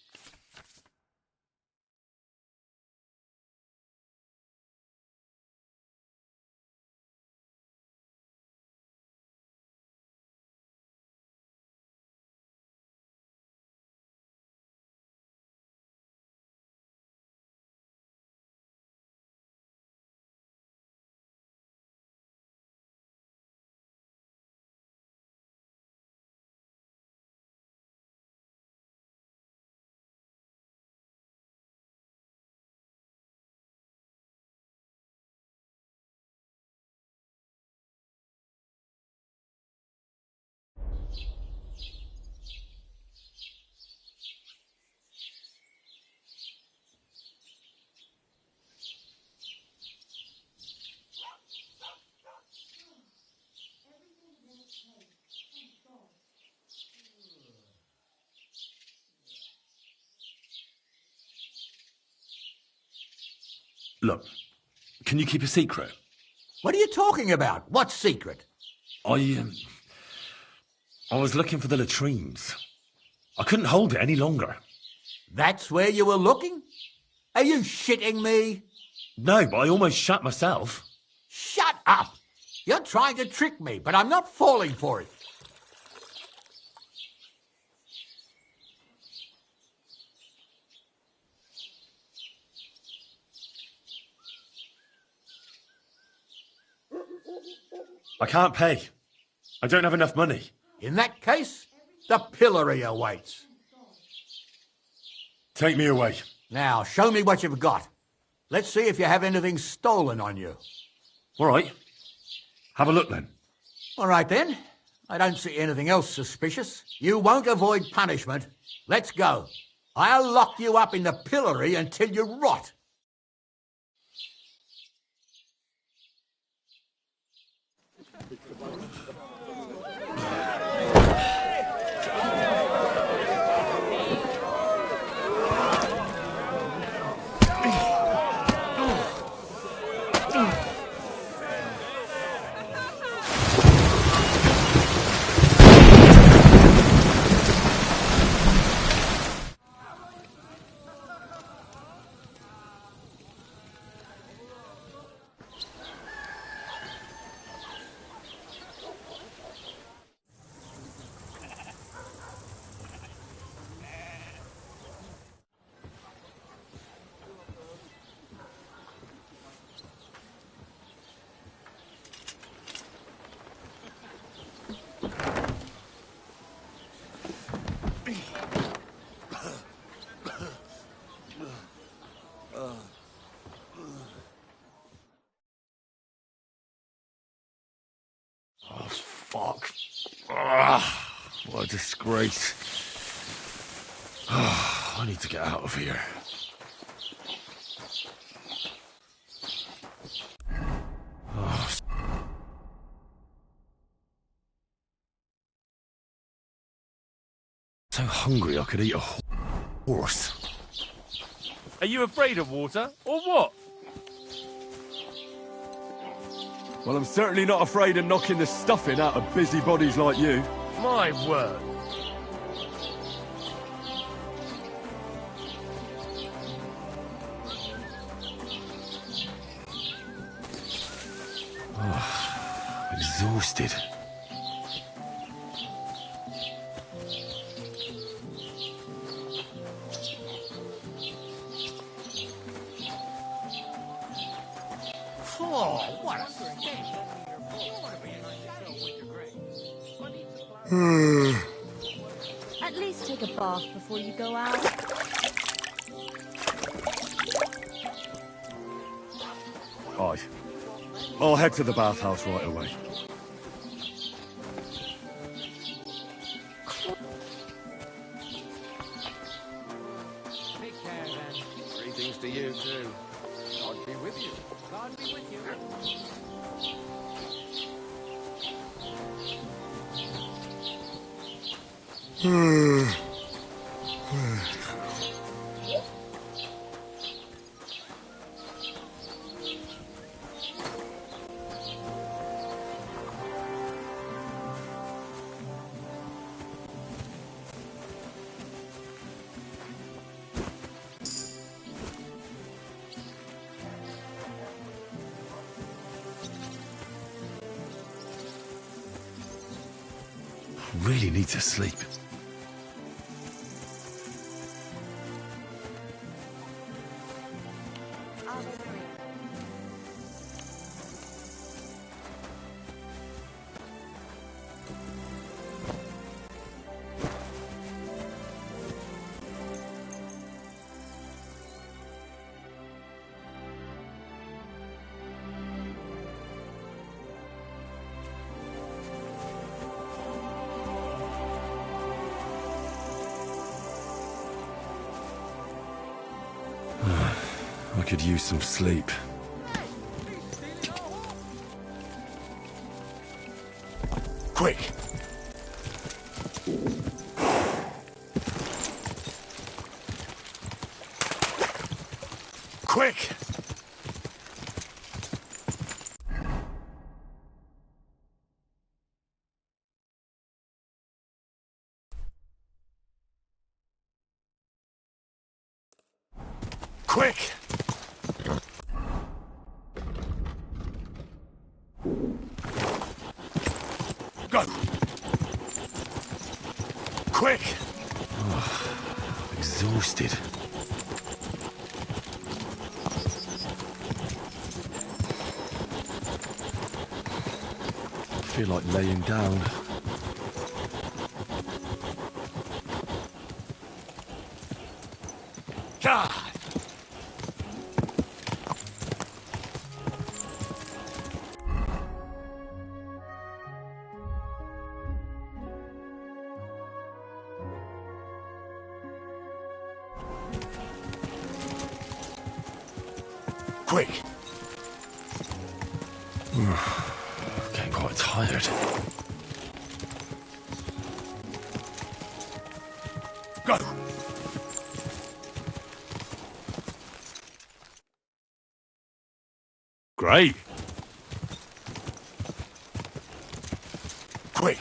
Speaker 4: Look, can you keep a secret?
Speaker 5: What are you talking about? What secret?
Speaker 4: I was looking for the latrines. I couldn't hold it any longer.
Speaker 5: That's where you were looking? Are you shitting me?
Speaker 4: No, but I almost shat myself.
Speaker 5: Shut up! You're trying to trick me, but I'm not falling for it.
Speaker 4: I can't pay. I don't have enough money.
Speaker 5: In that case, the pillory awaits.
Speaker 4: Take me away.
Speaker 5: Now, show me what you've got. Let's see if you have anything stolen on you.
Speaker 4: All right. Have a look then.
Speaker 5: All right then. I don't see anything else suspicious. You won't avoid punishment. Let's go. I'll lock you up in the pillory until you rot.
Speaker 4: Oh, fuck. What a disgrace. I need to get out of here. So hungry I could eat a horse.
Speaker 9: Are you afraid of water, or what?
Speaker 2: Well, I'm certainly not afraid of knocking the stuffing out of busybodies like you.
Speaker 9: My word.
Speaker 4: Exhausted.
Speaker 5: Oh, what a stench.
Speaker 15: At least take a bath before you go out.
Speaker 2: Aye. I'll head to the bathhouse right away.
Speaker 23: Take care, then. Greetings to you, too. God be with you. God be with you.
Speaker 4: Really need to sleep. I could use some sleep.
Speaker 2: Quick! Quick! Quick! Go! Quick!
Speaker 4: Oh, exhausted. I feel like laying down.
Speaker 2: God! Quick!
Speaker 4: Getting quite tired.
Speaker 2: Go! Great! Quick!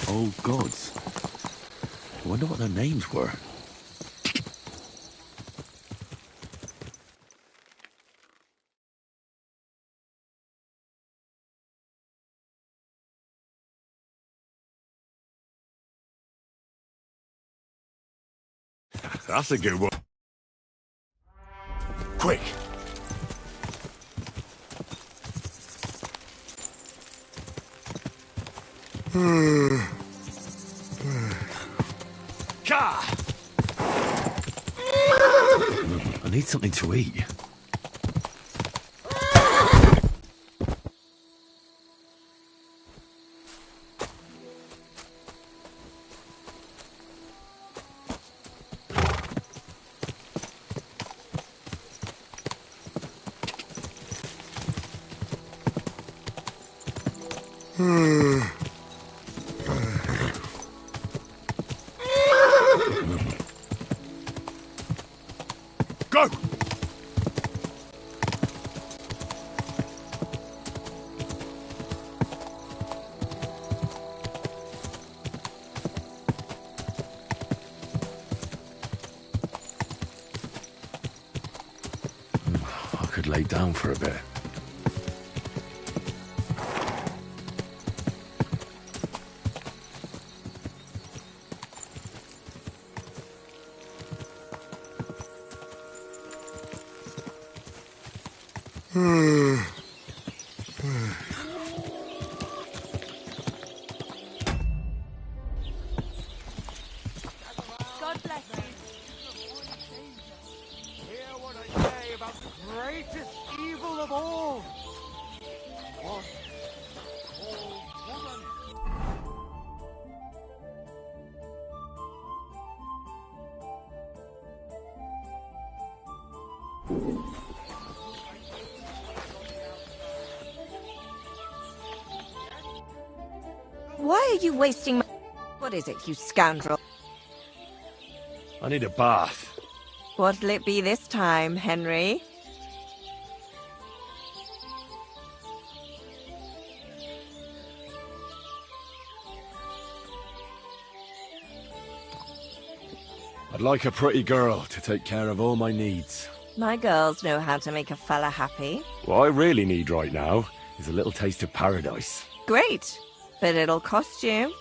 Speaker 4: Oh, gods. I wonder what their names were.
Speaker 2: That's a good one. Quick! Ka!
Speaker 4: I need something to eat.
Speaker 2: Go!
Speaker 4: I could lay down for a bit.
Speaker 17: God bless you.
Speaker 23: Hear what I say about the greatest evil of all. One called woman.
Speaker 20: Why are you wasting my... What is it, you scoundrel?
Speaker 2: I need a bath.
Speaker 20: What'll it be this time, Henry?
Speaker 2: I'd like a pretty girl to take care of all my needs.
Speaker 20: My girls know how to make a fella happy.
Speaker 2: What I really need right now is a little taste of paradise.
Speaker 20: Great, but it'll cost you.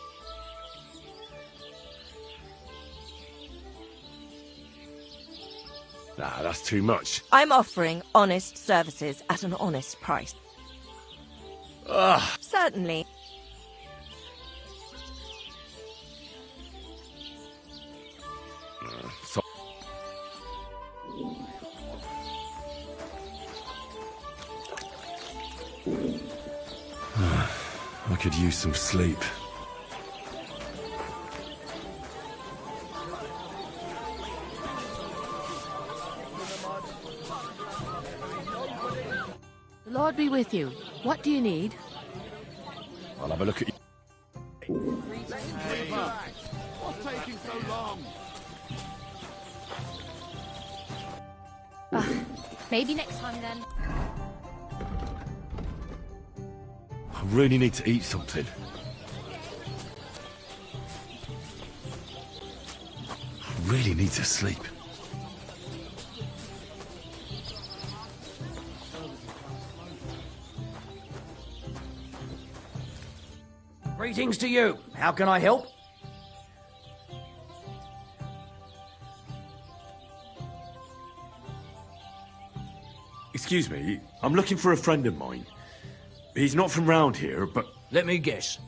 Speaker 2: Nah, that's too much.
Speaker 20: I'm offering honest services at an honest price.
Speaker 2: Ugh.
Speaker 20: Certainly.
Speaker 2: So
Speaker 4: I could use some sleep.
Speaker 6: The Lord be with you. What do you need?
Speaker 2: I'll have a look at you.
Speaker 23: What's taking so long?
Speaker 11: Maybe next time then.
Speaker 4: I really need to eat something.
Speaker 2: really need to sleep.
Speaker 8: Greetings to you. How can I help?
Speaker 2: Excuse me, I'm looking for a friend of mine. He's not from round here, but...
Speaker 8: Let me guess.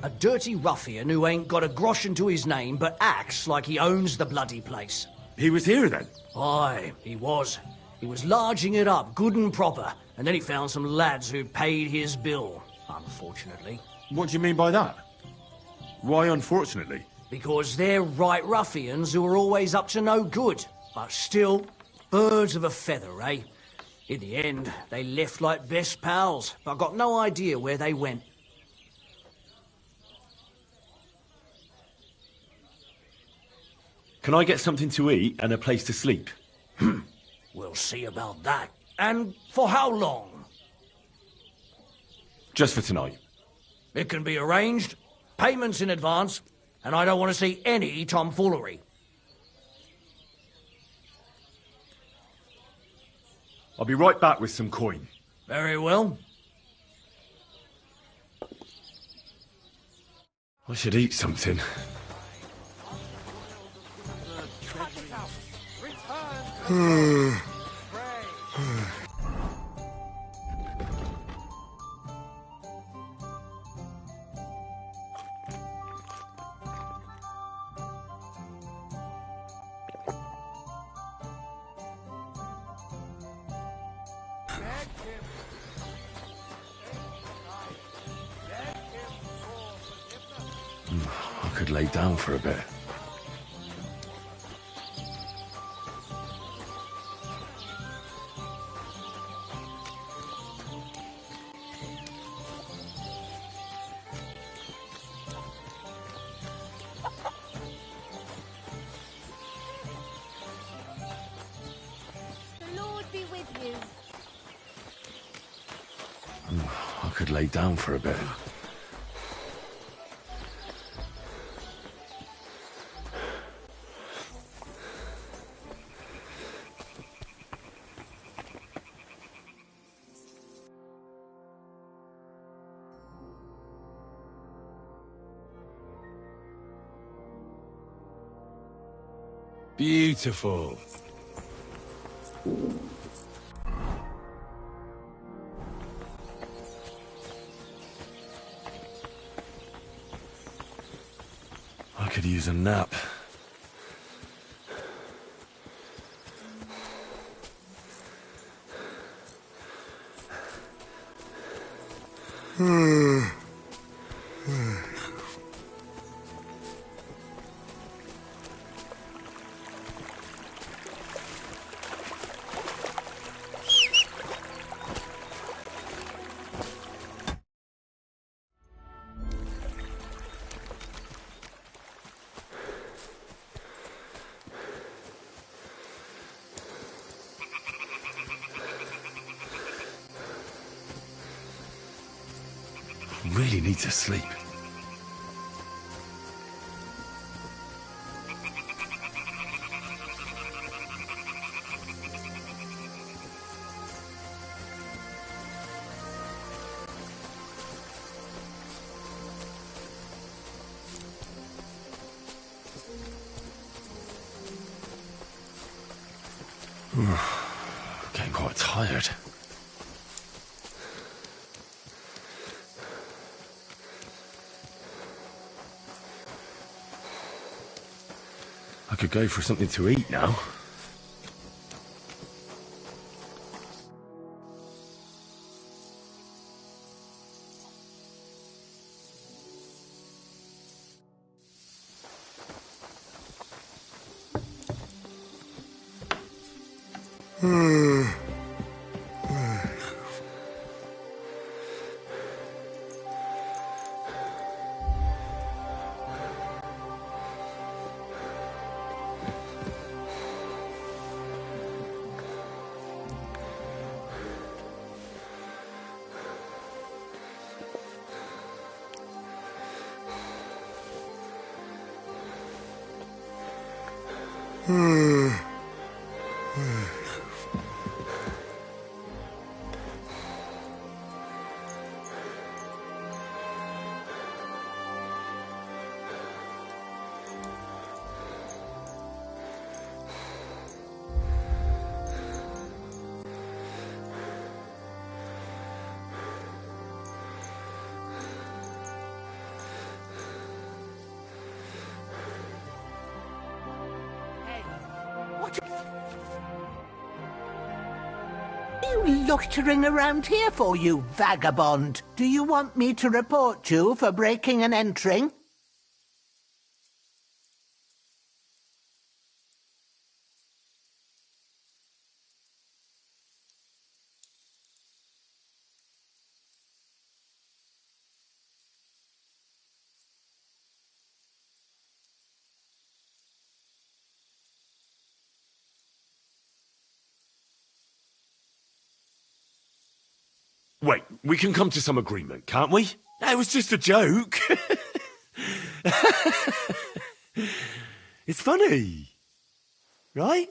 Speaker 8: A dirty ruffian who ain't got a grosh into his name but acts like he owns the bloody place.
Speaker 2: He was here then?
Speaker 8: Aye, he was. He was larging it up, good and proper, and then he found some lads who paid his bill, unfortunately.
Speaker 2: What do you mean by that? Why unfortunately?
Speaker 8: Because they're right ruffians who are always up to no good. But still, birds of a feather, eh? In the end, they left like best pals, but I've got no idea where they went.
Speaker 2: Can I get something to eat and a place to sleep?
Speaker 8: We'll see about that. And for how long?
Speaker 2: Just for tonight.
Speaker 8: It can be arranged. Payments in advance. And I don't want to see any tomfoolery.
Speaker 2: I'll be right back with some coin.
Speaker 8: Very well.
Speaker 2: I should eat something. I could lay down for a bit.
Speaker 15: The Lord be with you.
Speaker 2: I could lay down for a bit. Beautiful. I could use a nap. Really need to sleep. Getting quite tired. I could go for something to eat now.
Speaker 12: What are you loitering around here for, you vagabond? Do you want me to report you for breaking and entering?
Speaker 2: Wait, we can come to some agreement, can't we? It was just a joke. It's funny. Right?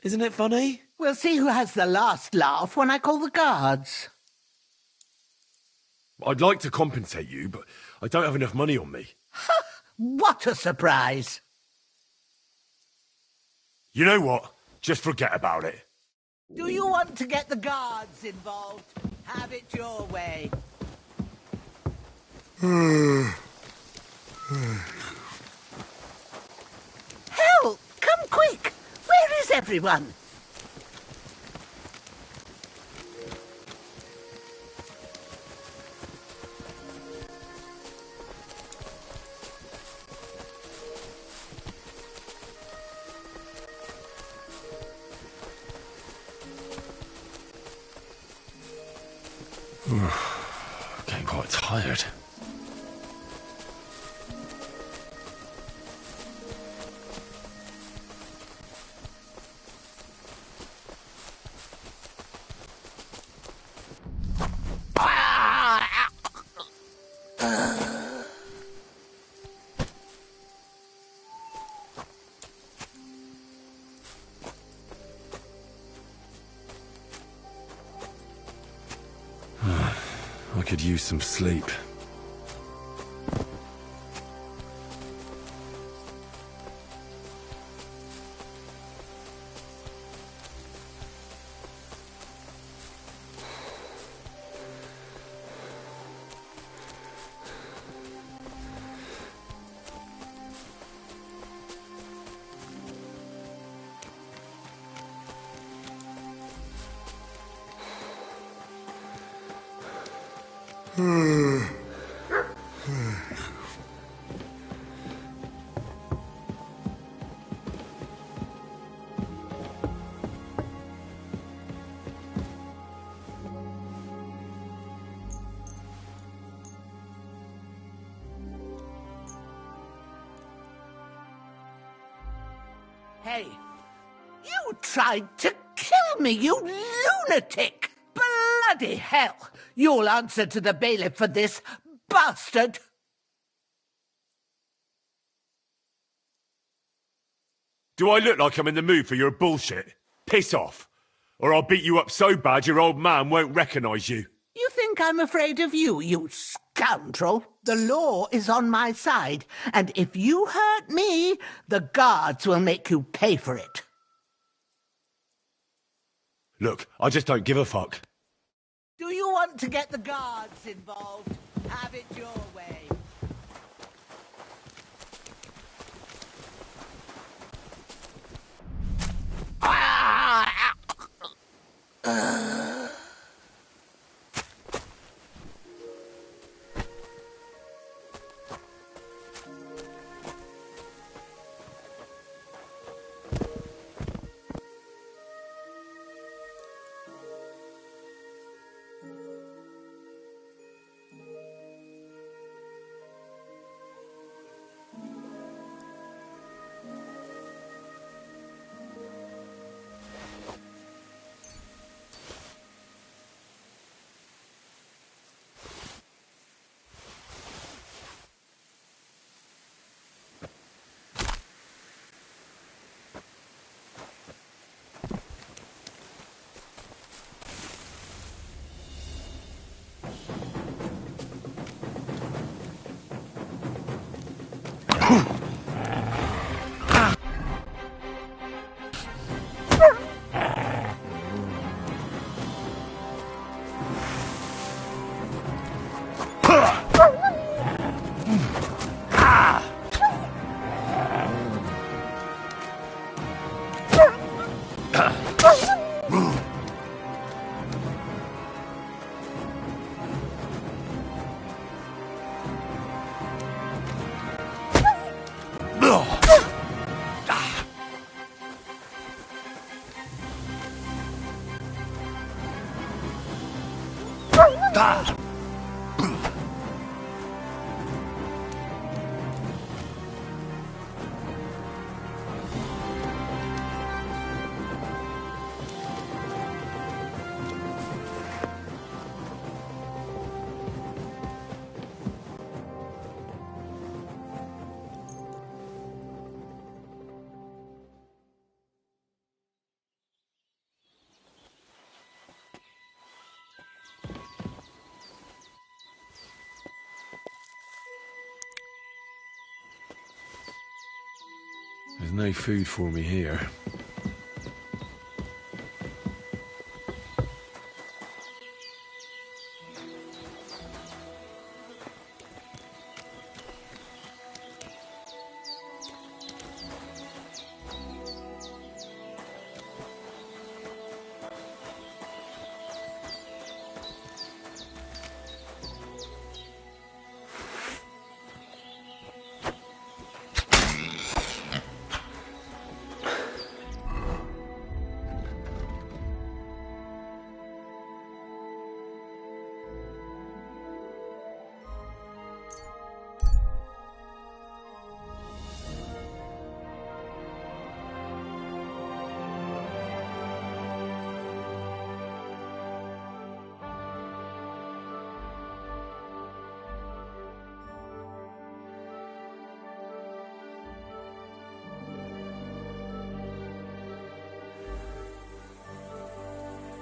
Speaker 2: Isn't it funny?
Speaker 12: We'll see who has the last laugh when I call the guards.
Speaker 2: I'd like to compensate you, but I don't have enough money on me.
Speaker 12: What a surprise!
Speaker 2: You know what? Just forget about it.
Speaker 12: Do you want to get the guards involved? Have it your way. Hell, come quick! Where is everyone?
Speaker 2: Getting quite tired. I could use some sleep.
Speaker 12: Hey, you tried to kill me, you lunatic! Bloody hell! You'll answer to the bailiff for this, bastard!
Speaker 2: Do I look like I'm in the mood for your bullshit? Piss off. Or I'll beat you up so bad your old man won't recognise you.
Speaker 12: You think I'm afraid of you, you scoundrel? The law is on my side, and if you hurt me, the guards will make you pay for it.
Speaker 2: Look, I just don't give a fuck.
Speaker 12: Do you want to get the guards involved? Have it your way.
Speaker 2: There's no food for me here.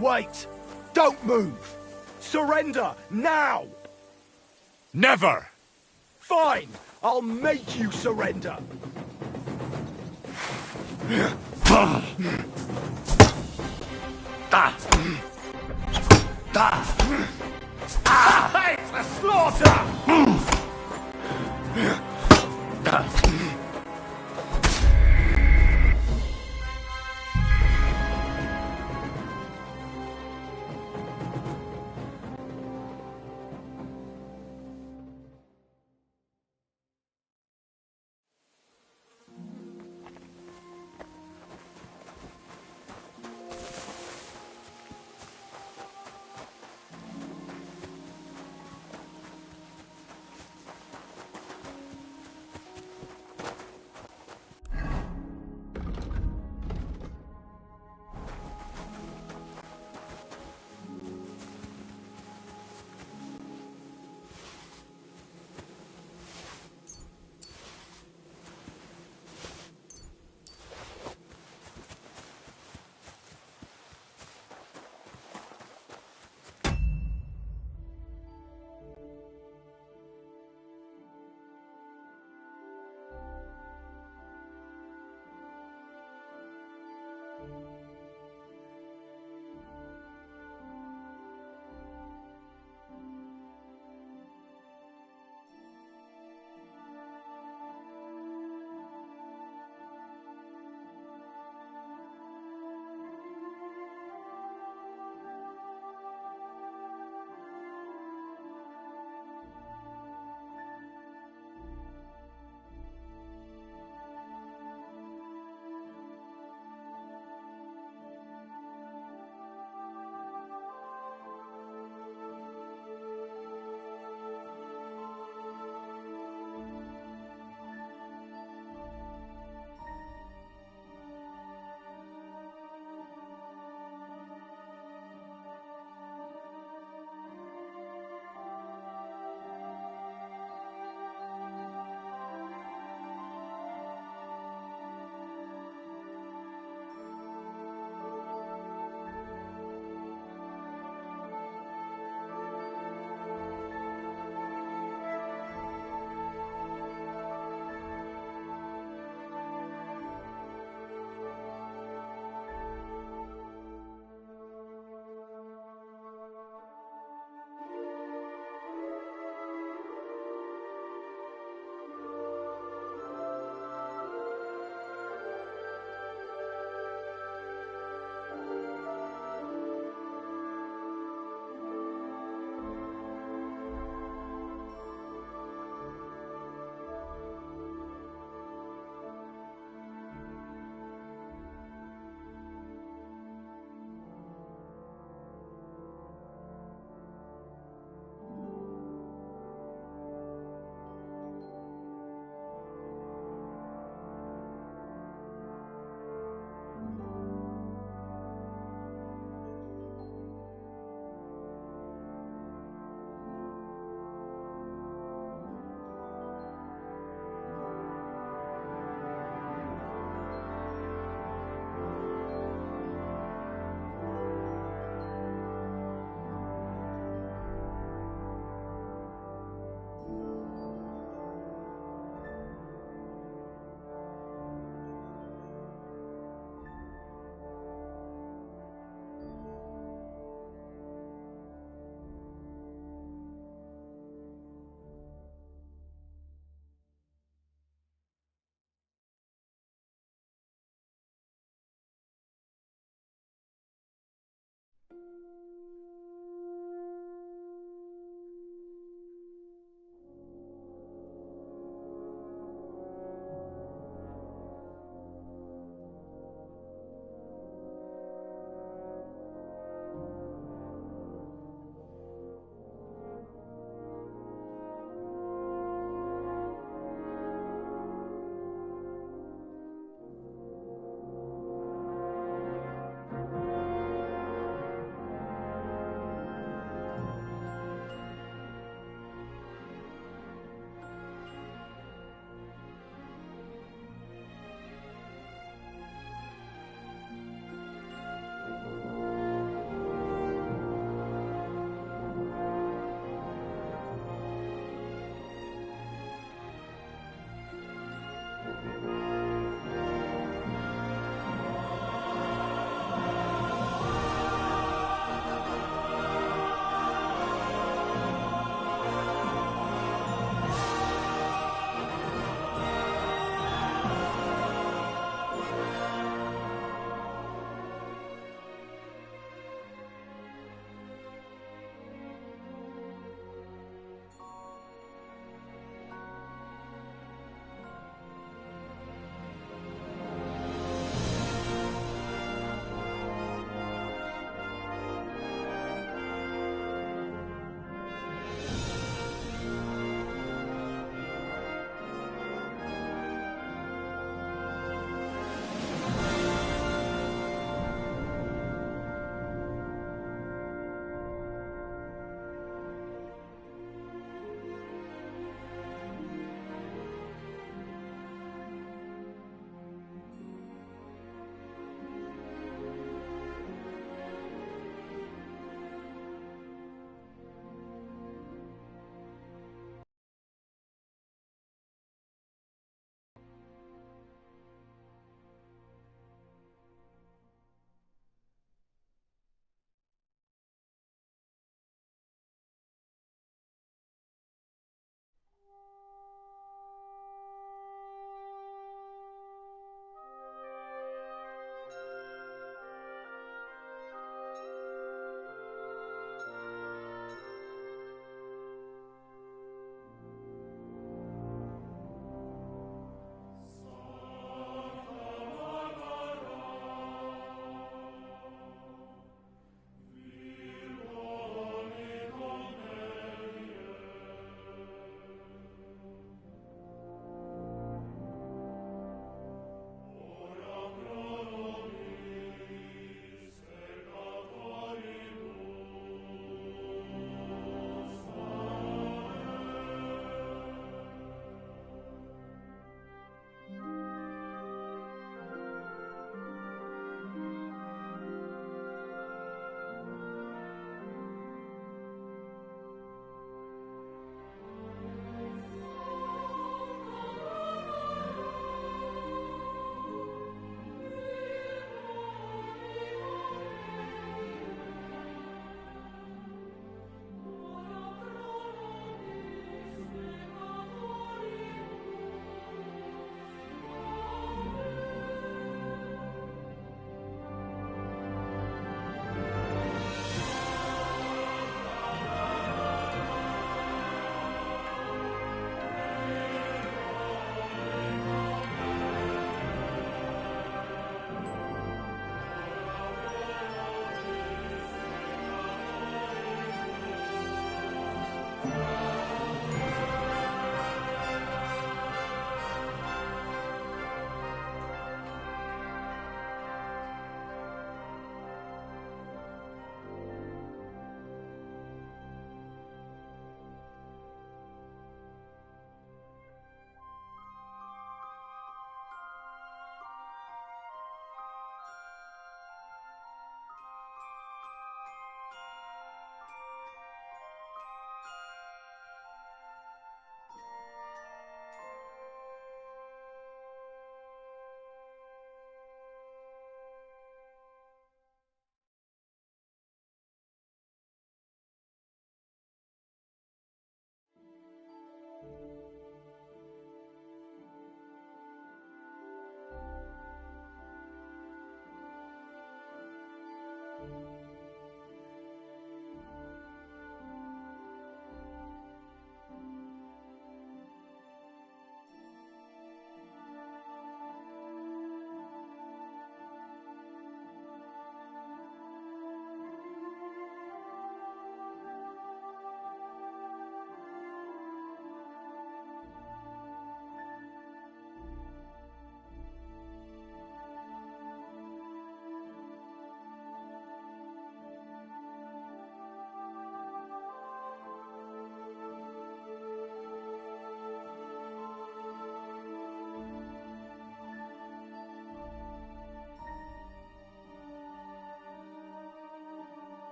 Speaker 13: Wait! Don't move! Surrender, now!
Speaker 18: Never!
Speaker 13: Fine! I'll make you surrender! It's a slaughter!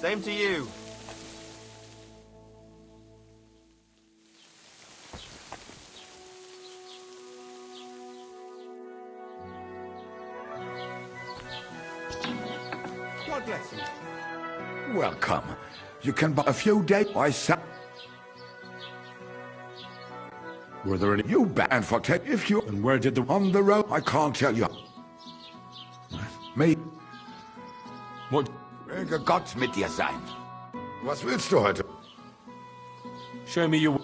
Speaker 16: Same to you.
Speaker 22: God bless you. Welcome. You can buy a few days. I said.
Speaker 2: Were there any...
Speaker 22: You banned for take if you...
Speaker 2: And where did the...
Speaker 22: On the road, I can't tell you. Me.
Speaker 2: What?
Speaker 22: Welcher Gott mit dir sein? Was willst du heute?
Speaker 2: Show me your...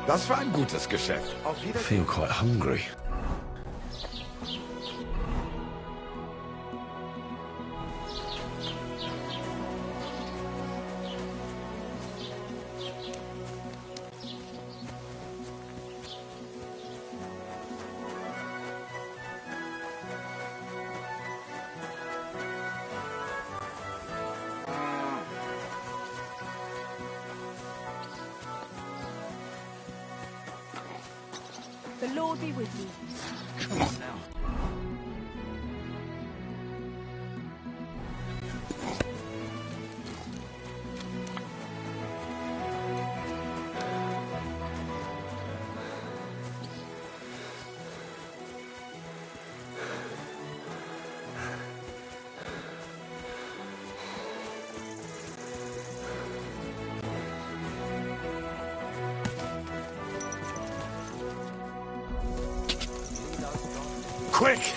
Speaker 22: Das war ein gutes Geschäft. Auf
Speaker 4: I feel quite hungry.
Speaker 17: The Lord be with you.
Speaker 2: Come on now.
Speaker 1: Quick!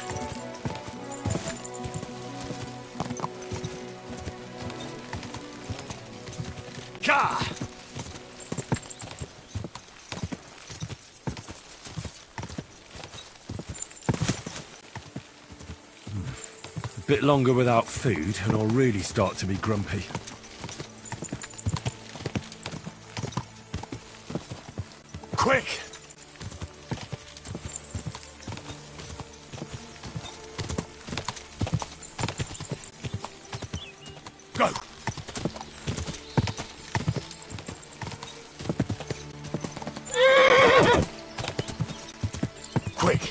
Speaker 1: Gah!
Speaker 4: A bit longer without food and I'll really start to be grumpy.
Speaker 1: Quick! Go! Quick!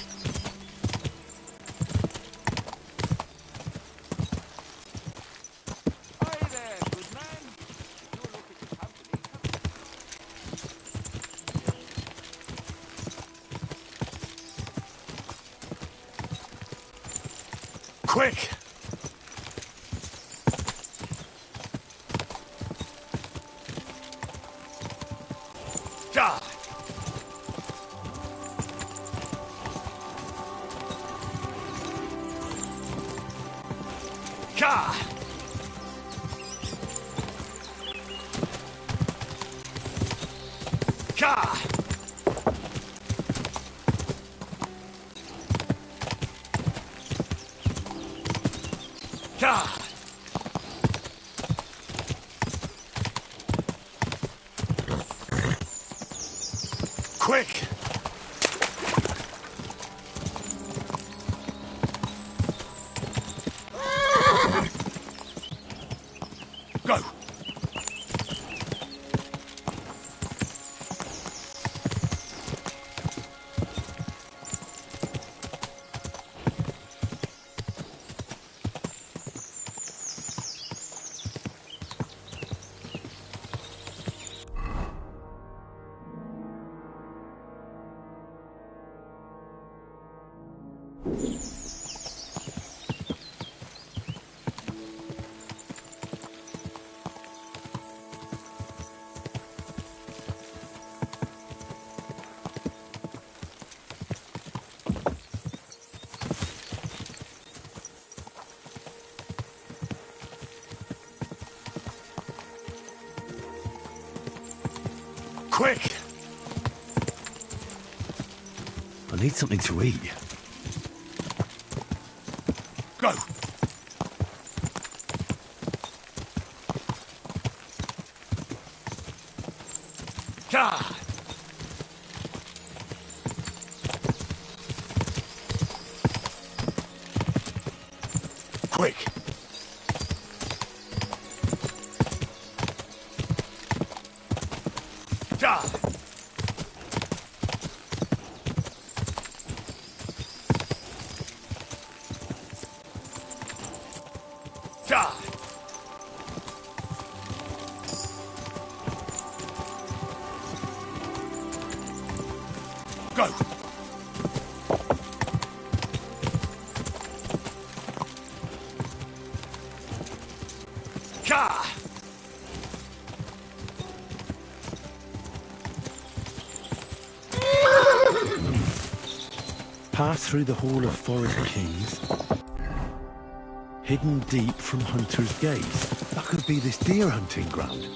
Speaker 1: Quick! Gah! Gah! Gah! Gah! Quick! Go! Quick!
Speaker 4: I need something to eat.
Speaker 1: Go! Gah!
Speaker 18: Go! Ka!
Speaker 4: Pass through the Hall of Forest Kings, hidden deep from hunter's gaze. That could be this deer hunting ground.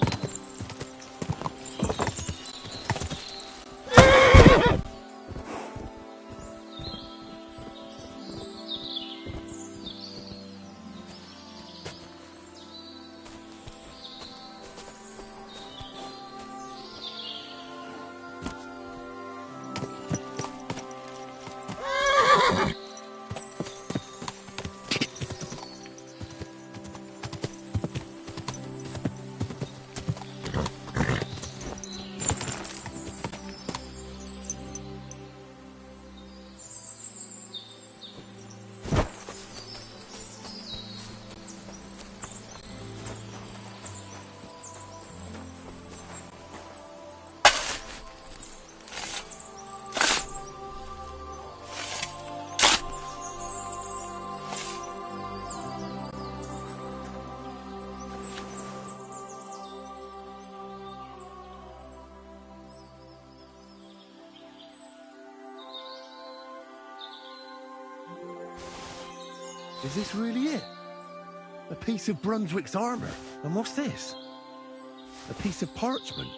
Speaker 4: Is this really it? A piece of Brunswick's armour. And what's this? A piece of parchment.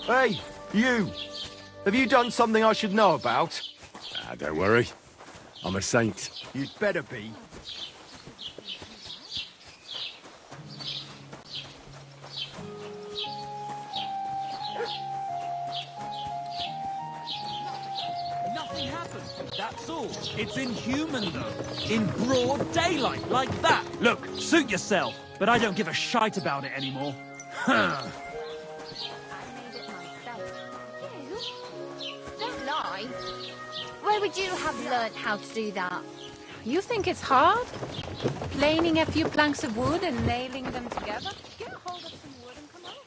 Speaker 3: Hey, you! Have you done something I should know about?
Speaker 2: Ah, don't worry. I'm a saint.
Speaker 3: You'd better be.
Speaker 14: Nothing happened, that's all. It's inhuman, though. In broad daylight, like that. Look, suit yourself. But I don't give a shite about it anymore. Huh.
Speaker 11: Don't lie. Where would you have learnt how to do that? You think it's hard? Planing a few planks of wood and nailing them together? Get a hold of some wood and come over.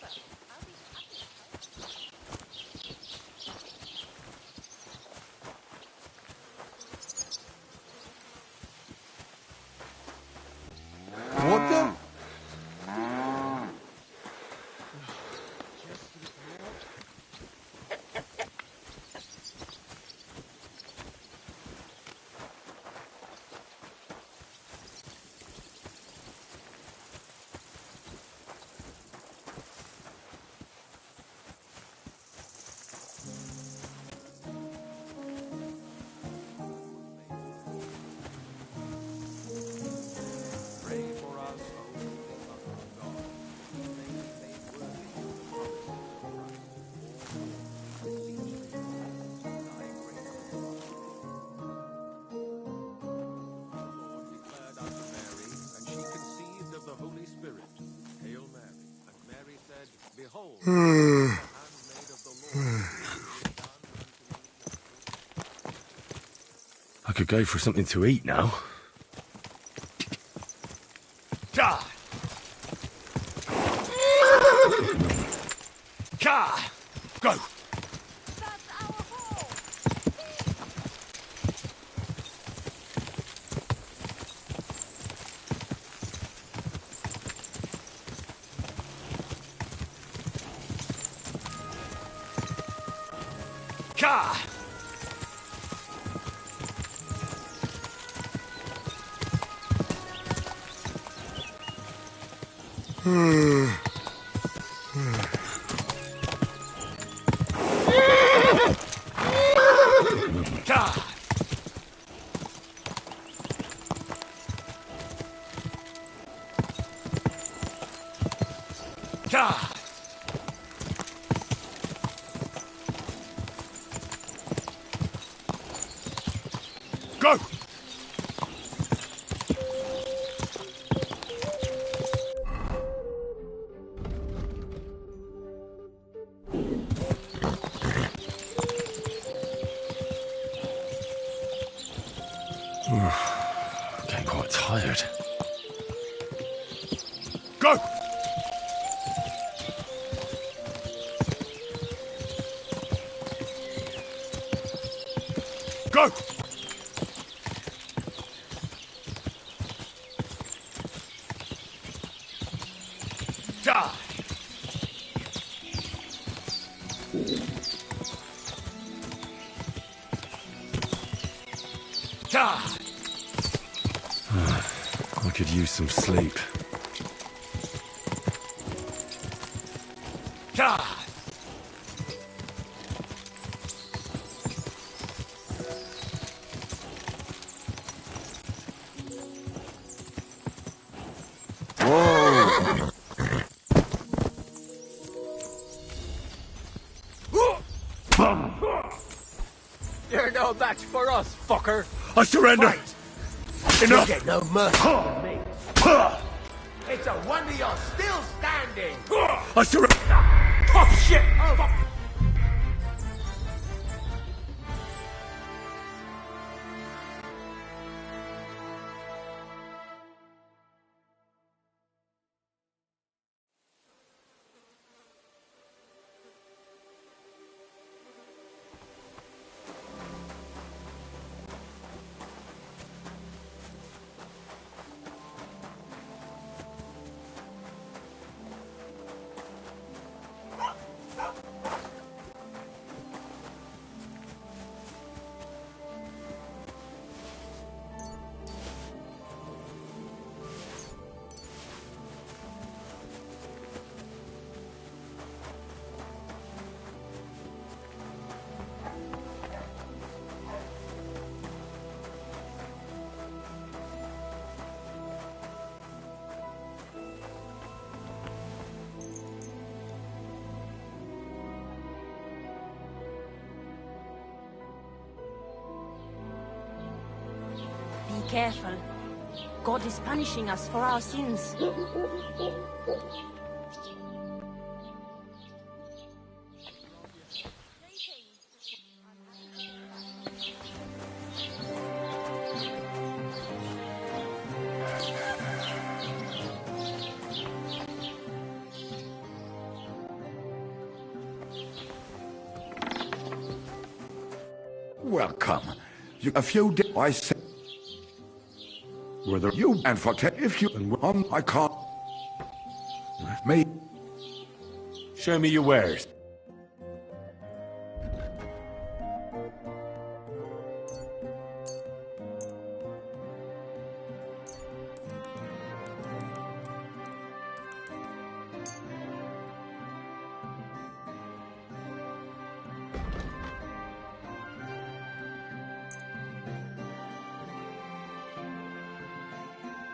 Speaker 2: I could go for something to eat now.
Speaker 18: Ka! Ka! Go! Ka! Ka! Ka! Go!
Speaker 2: Getting quite tired.
Speaker 18: Go! Go! Die! Die!
Speaker 2: I could use some sleep.
Speaker 18: Die!
Speaker 2: Whoa!
Speaker 9: You're no match for us, fucker.
Speaker 2: I surrender!
Speaker 12: You
Speaker 2: Enough!
Speaker 12: get no mercy from me.
Speaker 5: It's a wonder you're still standing.
Speaker 2: I surrender!
Speaker 9: Oh, shit! Oh,
Speaker 15: Be careful. God is punishing us for our sins.
Speaker 22: Welcome. A few days I said whether you and for if you and I can't. Me.
Speaker 2: Show me your wares.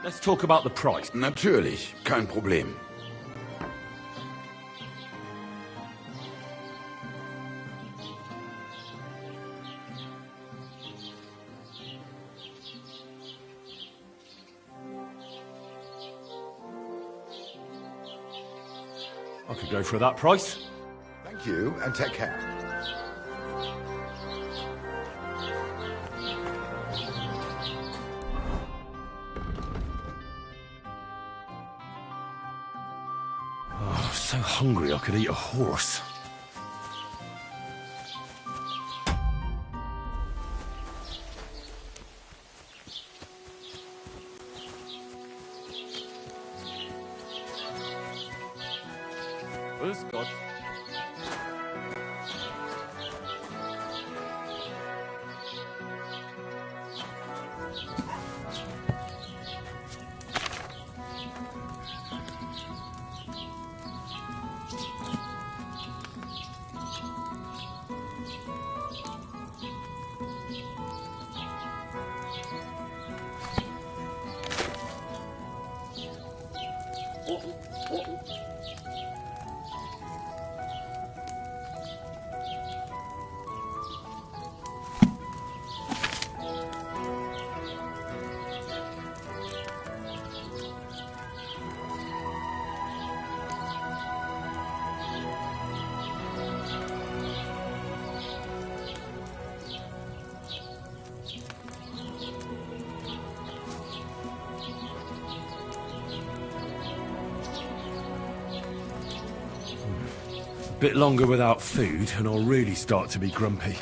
Speaker 1: Let's talk about the price.
Speaker 22: Natürlich, kein Problem.
Speaker 2: I could go for that price.
Speaker 22: Thank you, and take care.
Speaker 2: Oh, so hungry I could eat a horse.
Speaker 7: Grüß Gott.
Speaker 2: Bit longer without food, and I'll really start to be grumpy.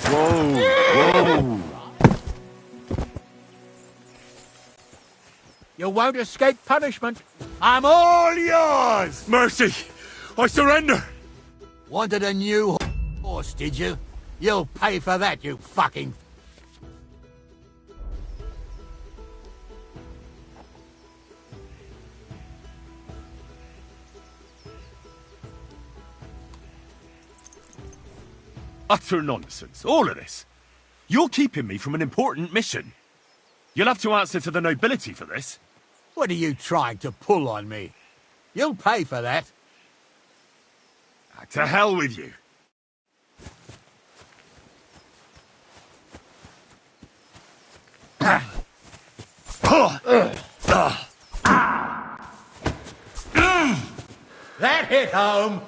Speaker 2: Whoa! Whoa!
Speaker 5: You won't escape punishment. I'm all yours!
Speaker 2: Mercy! I surrender!
Speaker 5: Wanted a new horse, did you? You'll pay for that, you fucking...
Speaker 1: Utter nonsense, all of this. You're keeping me from an important mission. You'll have to answer to the nobility for this.
Speaker 5: What are you trying to pull on me? You'll pay for that.
Speaker 1: To hell with you.
Speaker 5: That hit home!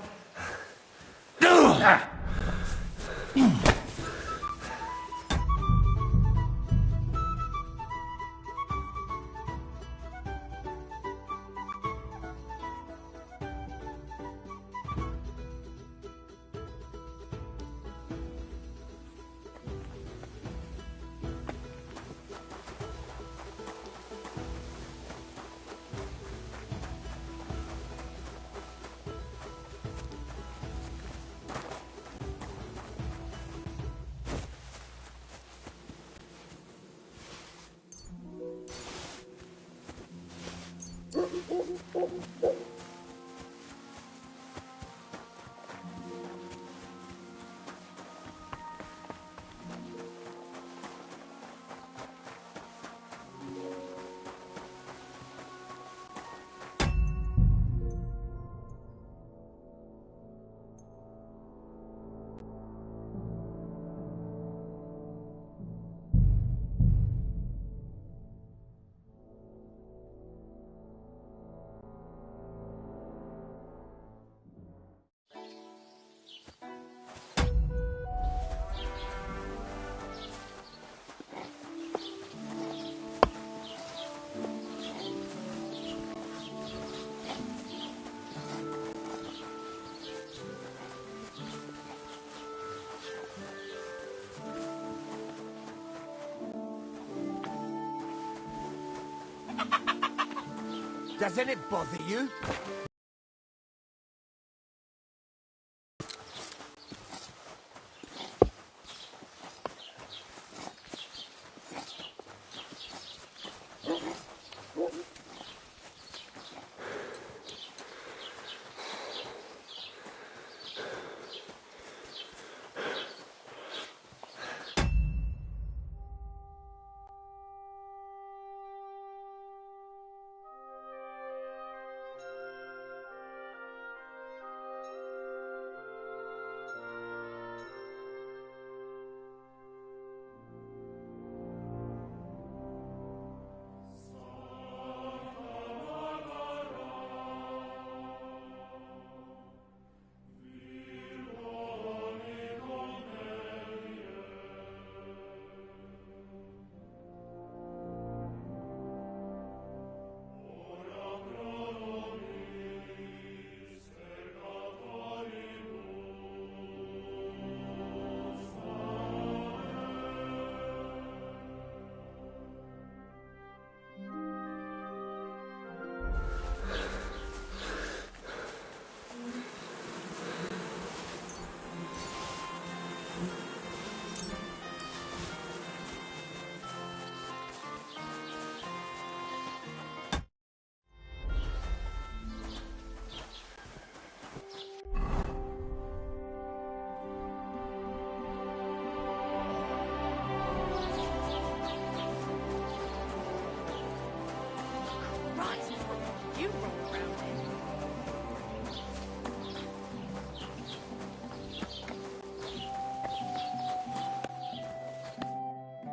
Speaker 12: Doesn't it bother you?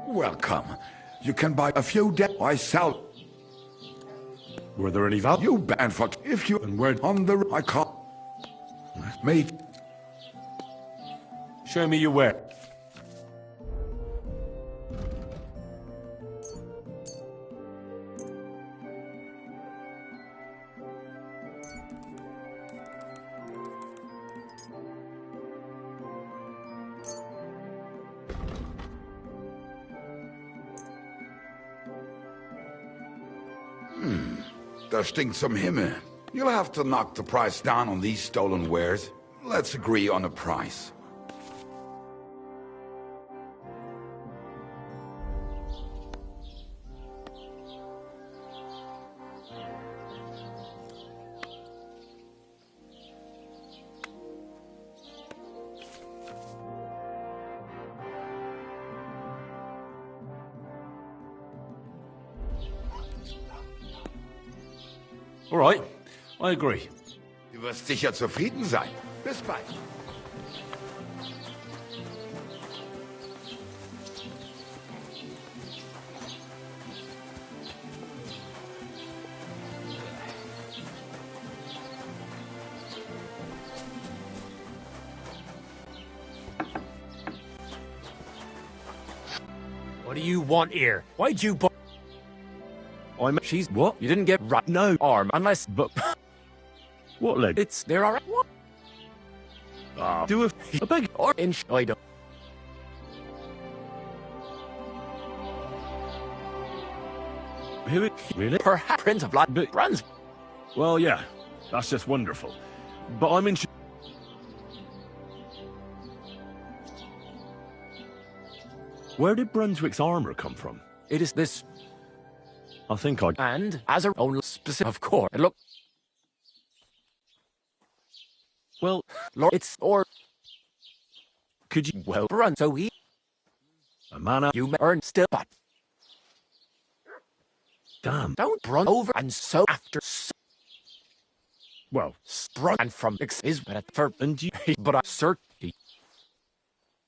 Speaker 22: Welcome. You can buy a few I sell.
Speaker 2: Were there any value?
Speaker 22: You ban for if you and were on the I can't. Mate.
Speaker 2: Show me your ware.
Speaker 22: Da stinkt zum Himmel. You'll have to knock the price down on these stolen wares. Let's agree on a price.
Speaker 2: All right, I agree.
Speaker 22: Du wirst sicher zufrieden sein. Bis bald.
Speaker 18: What do you want here? Why'd you
Speaker 7: She's what? You didn't get right. No arm unless. But
Speaker 2: what leg?
Speaker 7: It's there are what?
Speaker 2: Do a beg
Speaker 7: or inch. I don't.
Speaker 2: Who it really?
Speaker 7: Perhaps Prince of Blood runs.
Speaker 2: Well, yeah, that's just wonderful. But I'm in. Where did Brunswick's armor come from?
Speaker 7: It is this.
Speaker 2: I think I...
Speaker 7: And as our own specific, of course. Look.
Speaker 2: Well,
Speaker 7: Lord, it's or.
Speaker 2: Could you
Speaker 7: well run so he.
Speaker 2: A mana
Speaker 7: you may earn still, but.
Speaker 2: Damn.
Speaker 7: Don't run over and so after.
Speaker 2: Well,
Speaker 7: sprung and from is but at first.
Speaker 2: And you.
Speaker 7: But I certainly.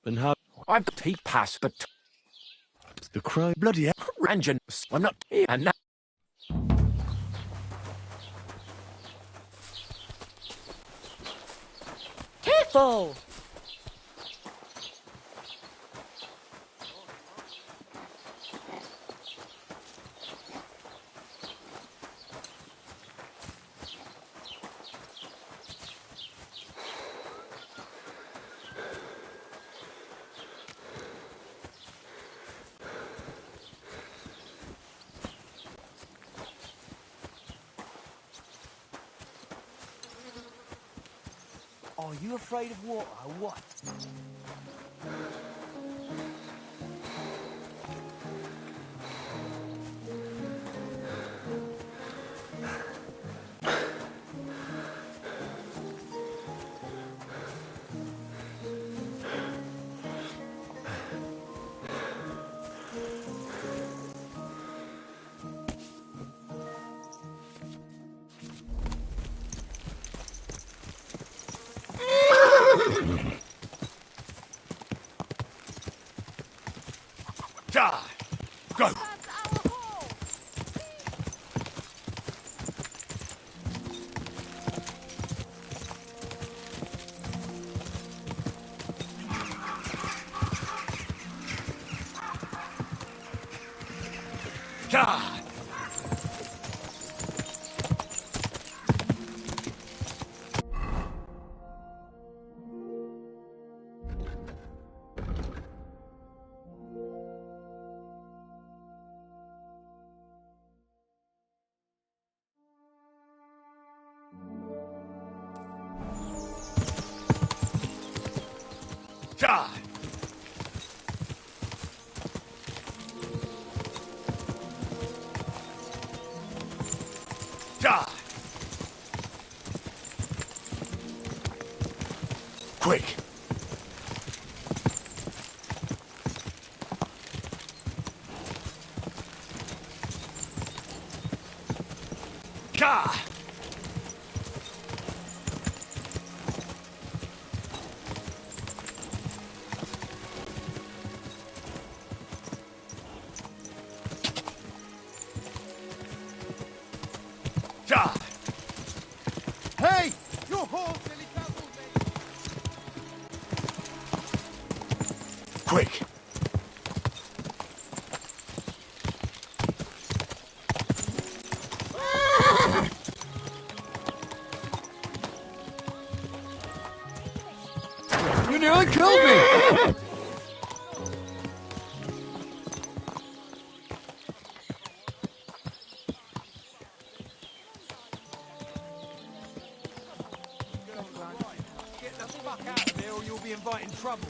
Speaker 2: And how.
Speaker 7: I've to take past the.
Speaker 2: The crow, bloody hell.
Speaker 7: Ranjan, I'm not here and now.
Speaker 15: Careful!
Speaker 14: Oh, are you afraid of water or what?
Speaker 1: Go! God! God! God! Quick! God! God!
Speaker 4: Hey! Your horse nearly trampled me!
Speaker 1: Quick!
Speaker 8: You nearly killed me!
Speaker 13: Get the fuck out of here or you'll be inviting trouble.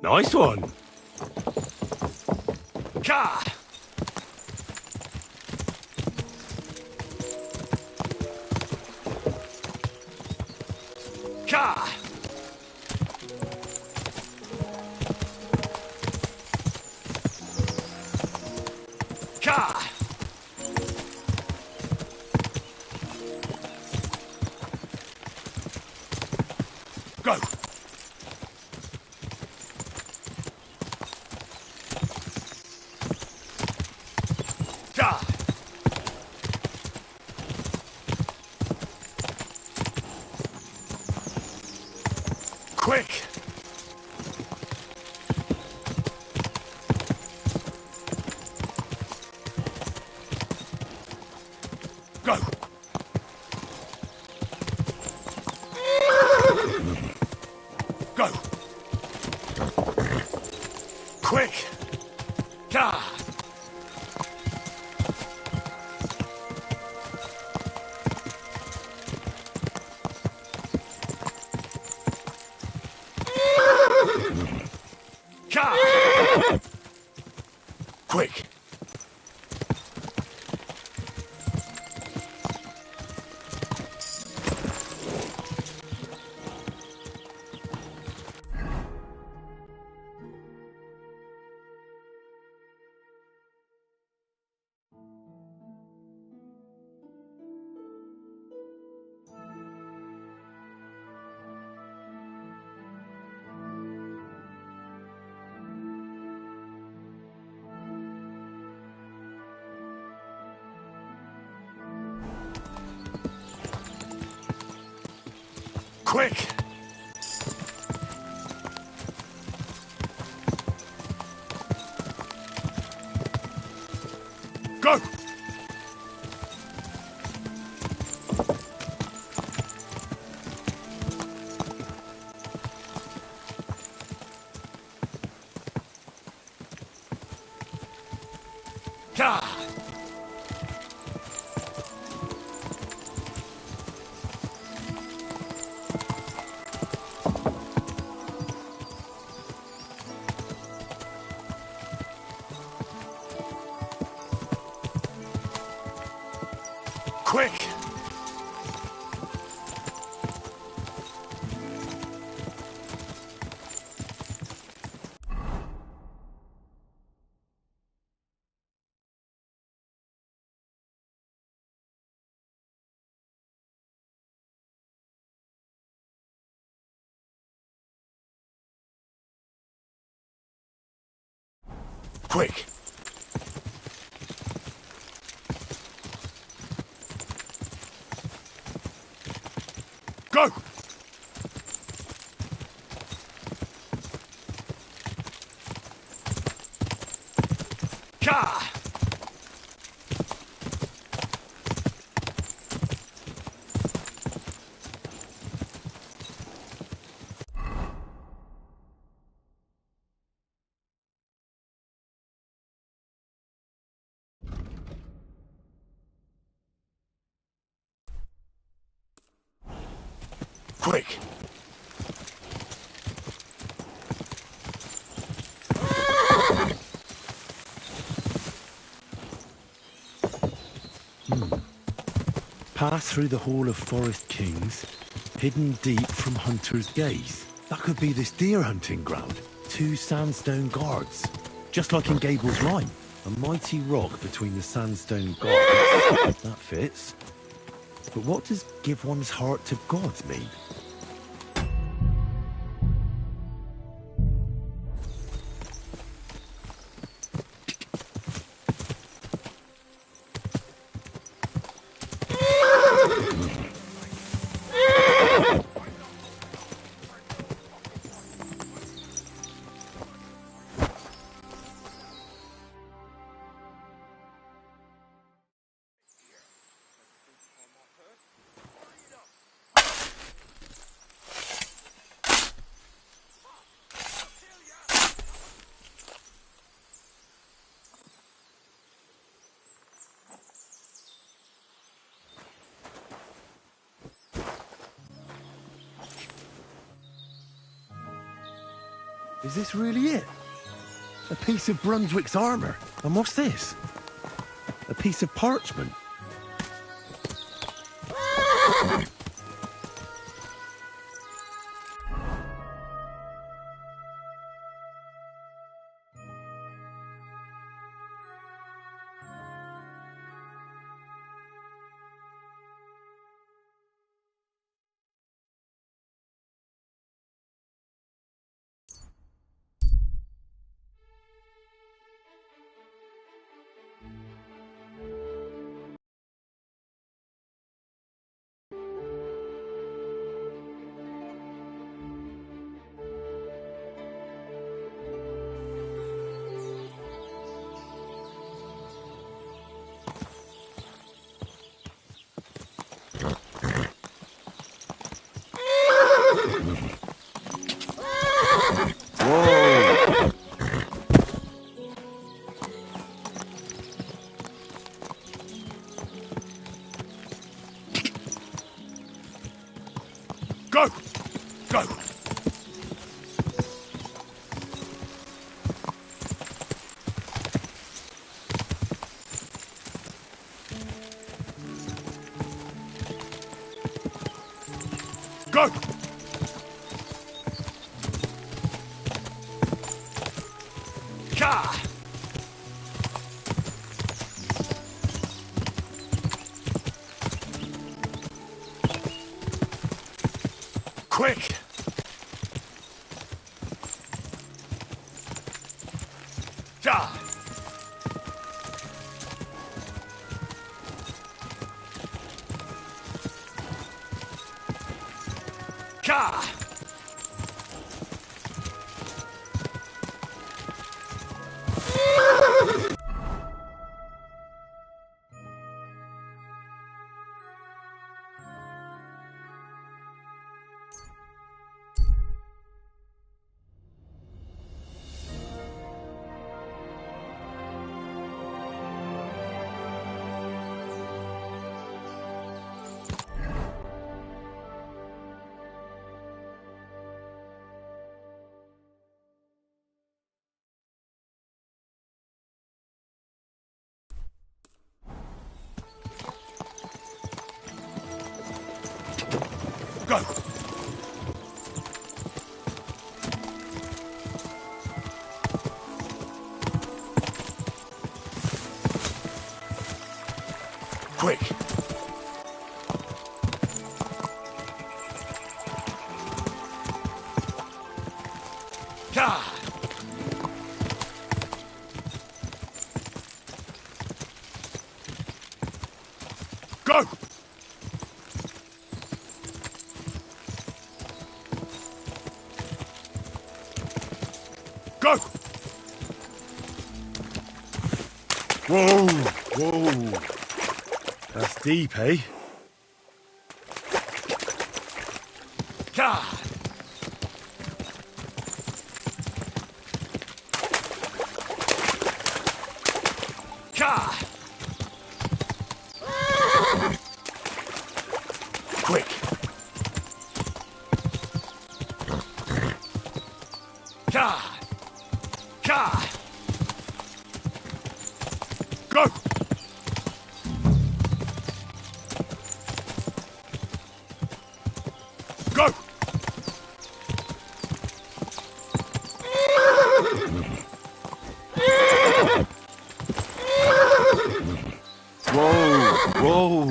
Speaker 2: Nice one.
Speaker 1: God! God! God! Go! God! Quick! Go! Go! Quick! God! God! Quick! Quick! Go!
Speaker 2: Quick! Quick! Go! Ka! Quick!
Speaker 4: Pass through the Hall of Forest Kings, hidden deep from hunter's gaze. That could be this deer hunting ground. 2 sandstone guards, just like in Gable's rhyme. A mighty rock between the sandstone guards. That fits. But what does give one's heart to God mean? Is this really it? A piece of Brunswick's armor. And what's this? A piece of parchment.
Speaker 2: Go! Go! Go! Ka! Quick! Ja! Ka! Go! Quick! God! Go! Go! Whoa! Whoa! That's deep, eh? God! God! Quick! God! God! Go! Go! Whoa! Whoa!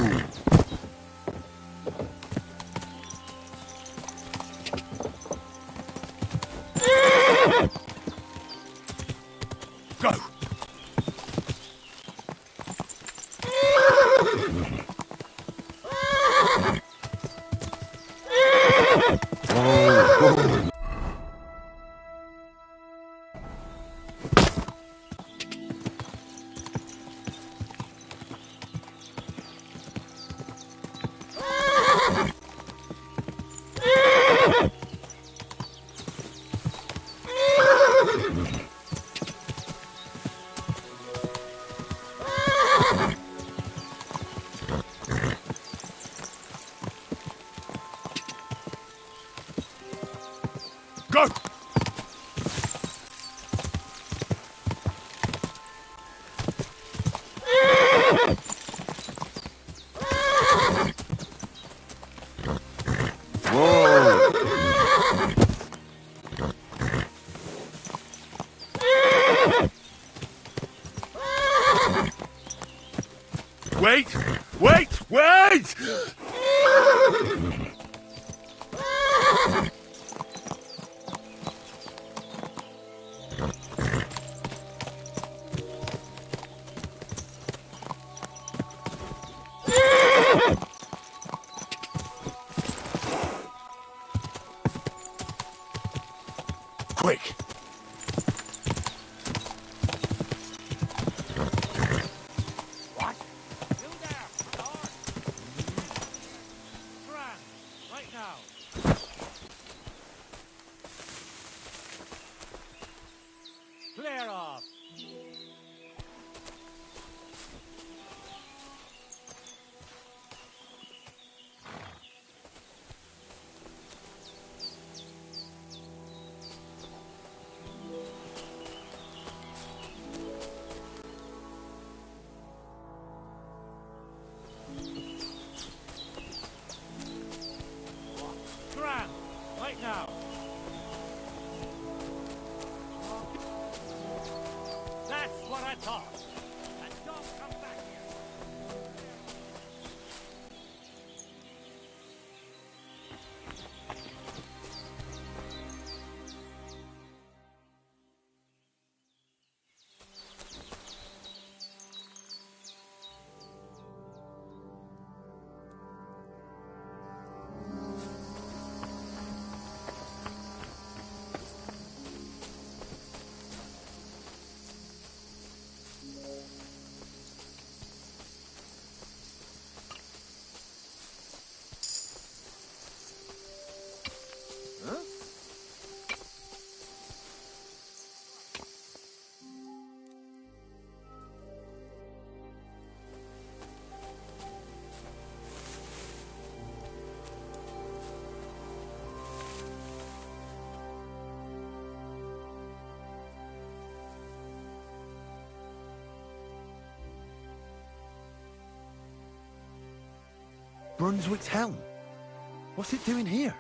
Speaker 2: Go! Whoa! Go! Whoa! Wait! Wait! Wait! Quick!
Speaker 9: What? You there, my lord? Grant, right now. Clear off. Grant, right now. That's what I thought. And don't come back here.
Speaker 4: Brunswick's helm. What's it doing here?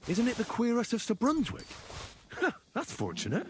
Speaker 4: Isn't it the queerest of Sir Brunswick? That's fortunate.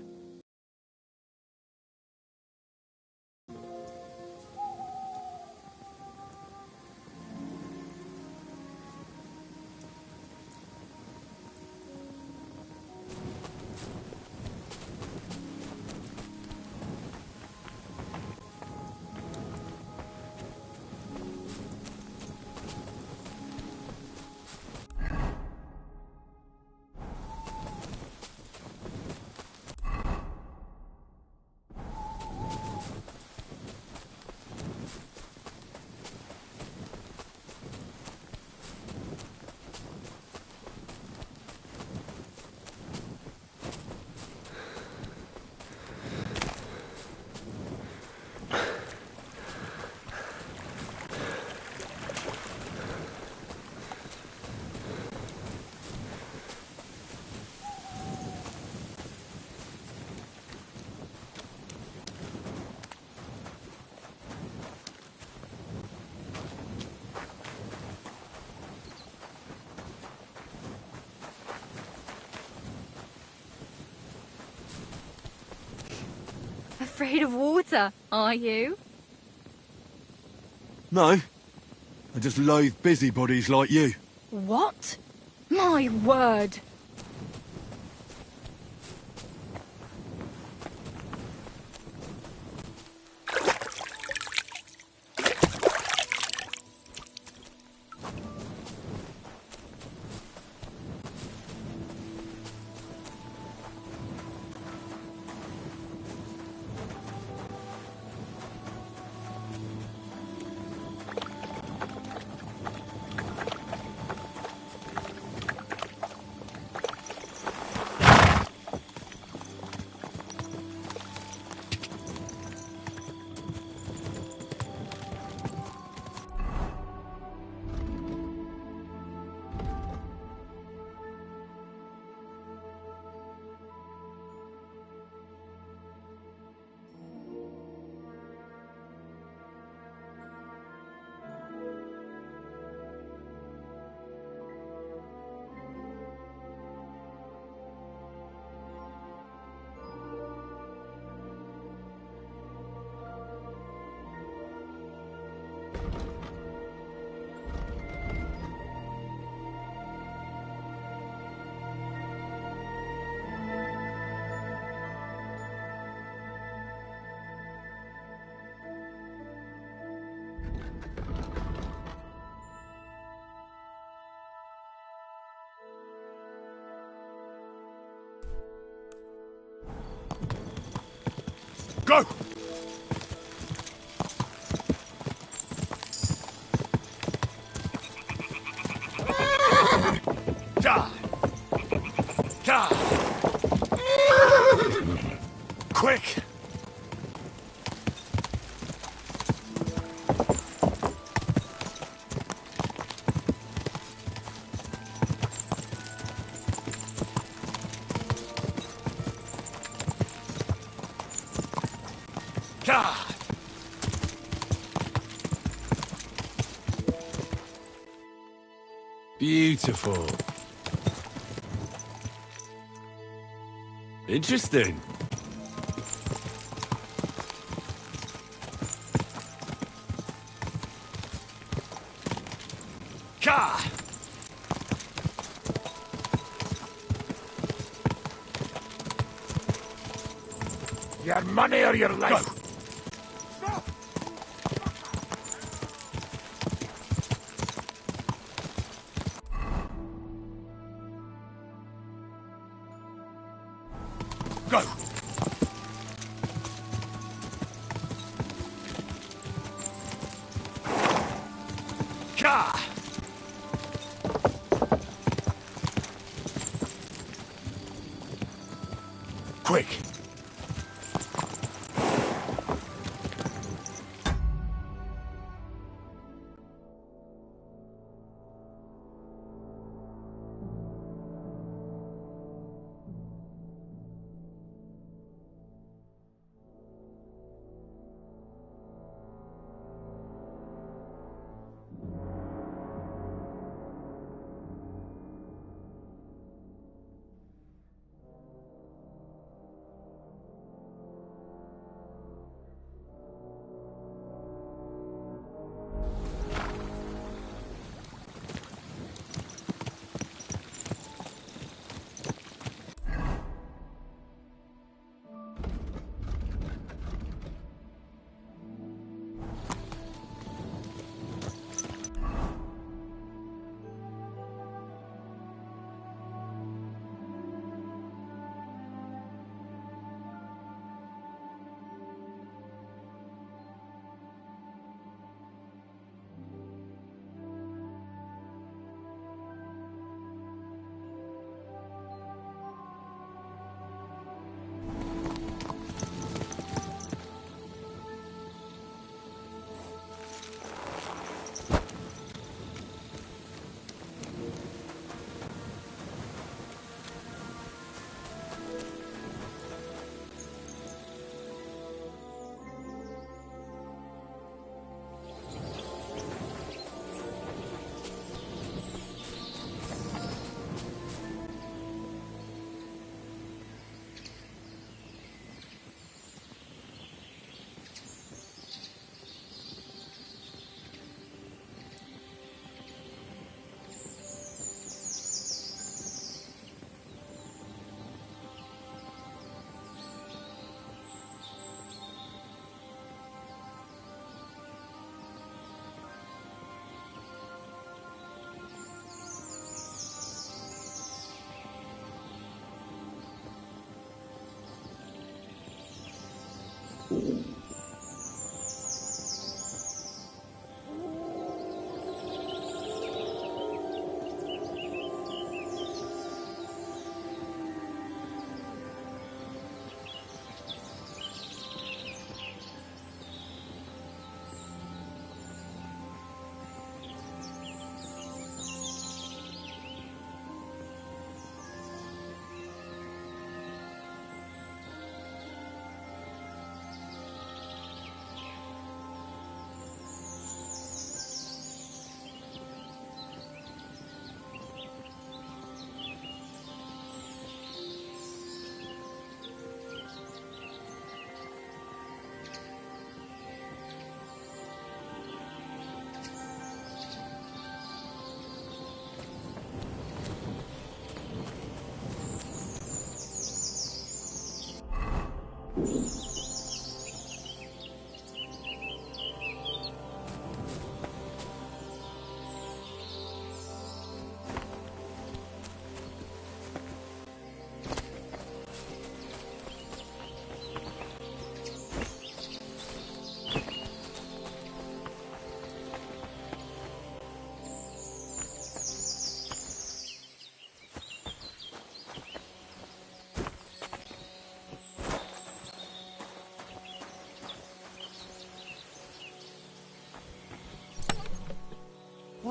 Speaker 15: Afraid of water, are you?
Speaker 2: No. I just loathe busybodies like you.
Speaker 15: What? My word!
Speaker 2: Go!
Speaker 1: Quick!
Speaker 2: Beautiful. Interesting.
Speaker 18: Your money or your life?
Speaker 1: Go! Ka! Quick!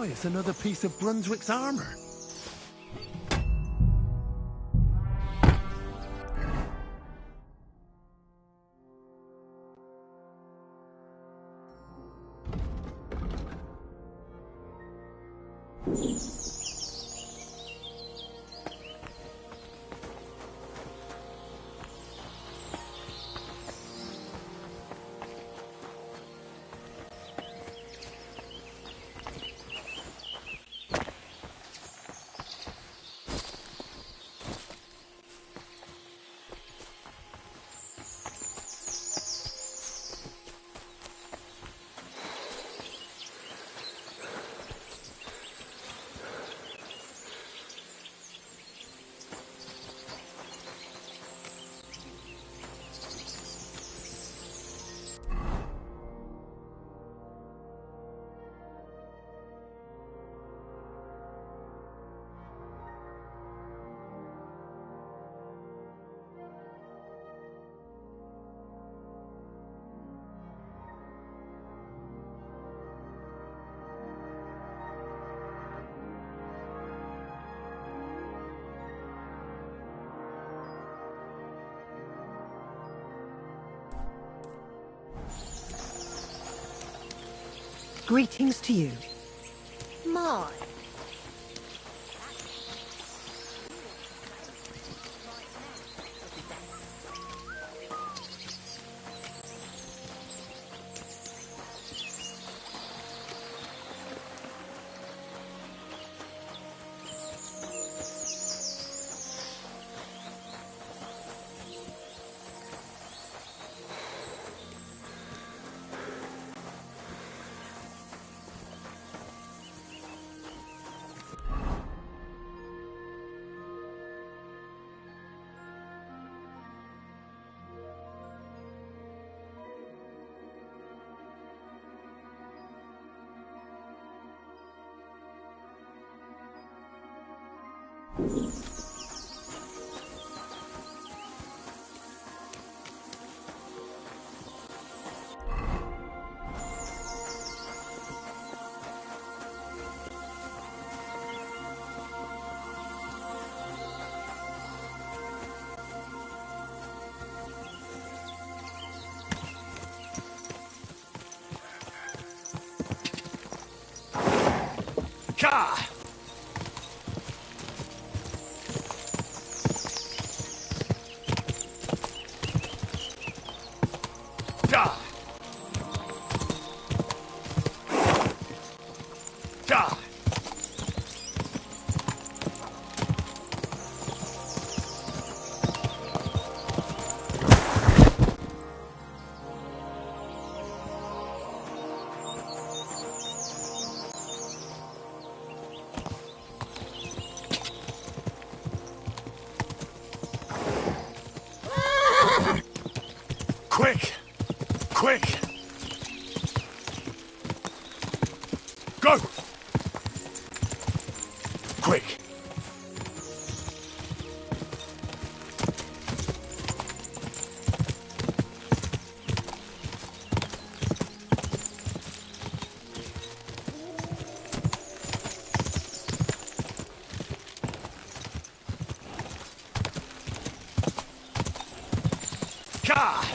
Speaker 4: Why, it's another piece of Brunswick's armor.
Speaker 16: Greetings to you.
Speaker 12: My.
Speaker 1: Ka! Da! Da! Quick!
Speaker 2: Quick! Go! Quick! Ka!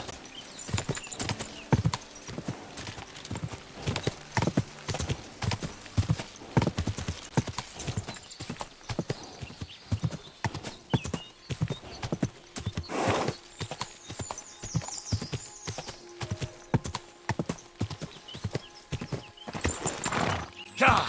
Speaker 2: Ka!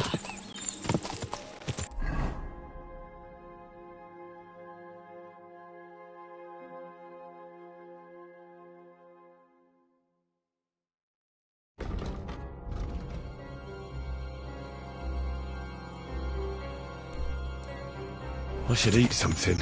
Speaker 4: I should eat something.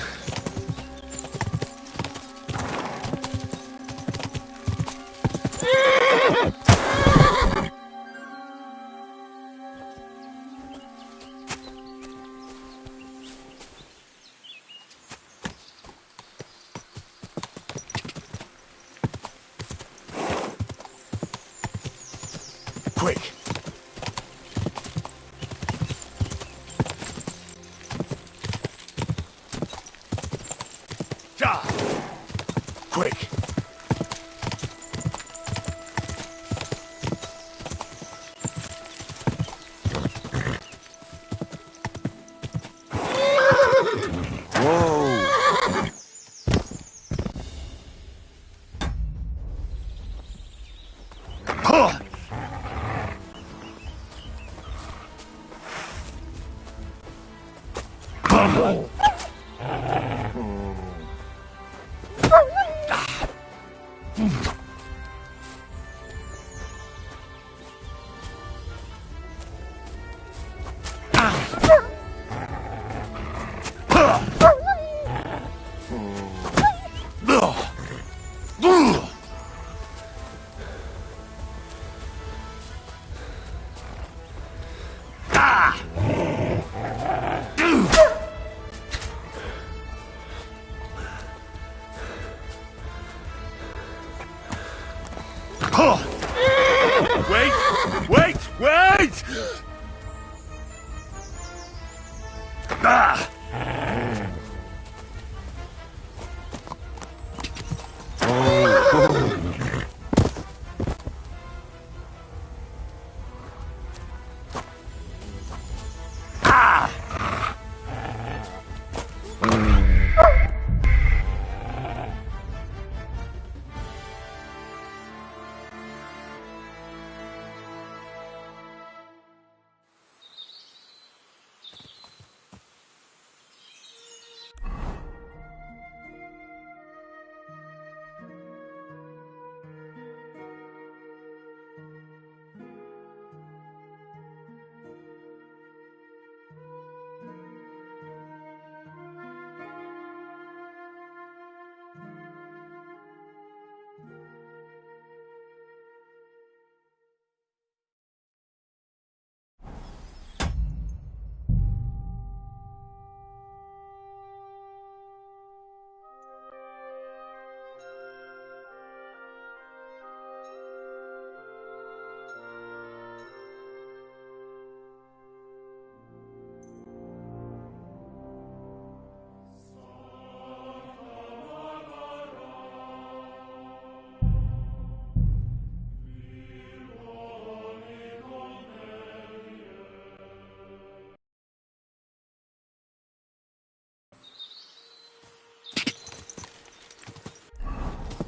Speaker 2: Quick! Ka! Quick! Whoa! Huh! Wait! Wait! Wait! Ah!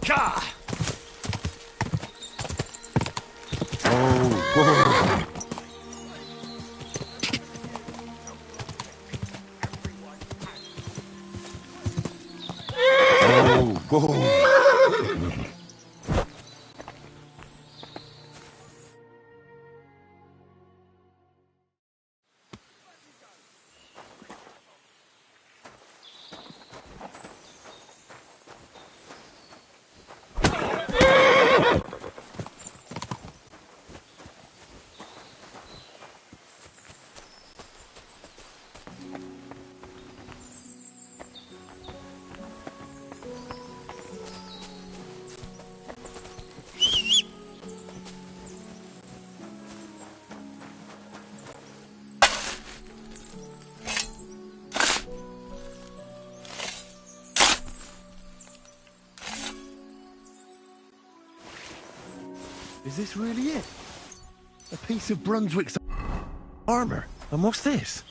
Speaker 2: Ka! Oh, whoa. Oh, whoa.
Speaker 4: Is this really it? A piece of Brunswick's armor. And what's this?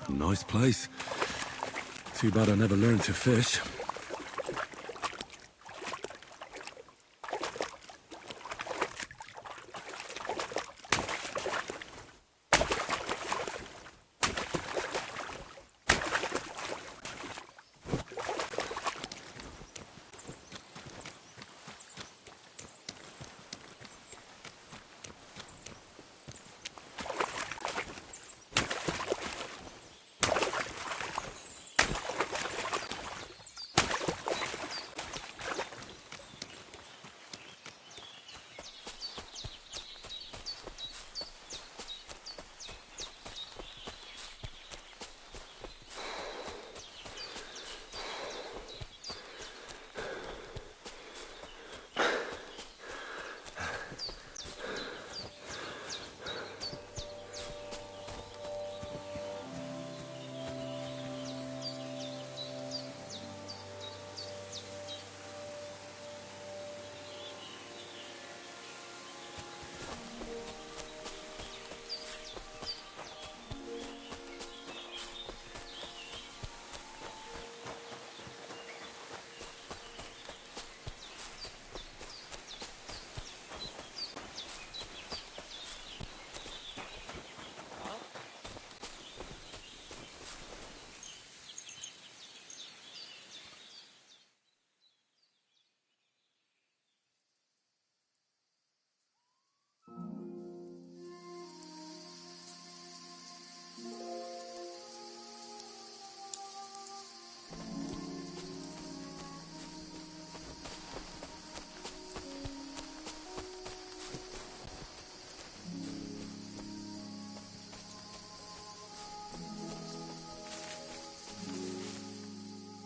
Speaker 2: Nice place. Too bad I never learned to fish.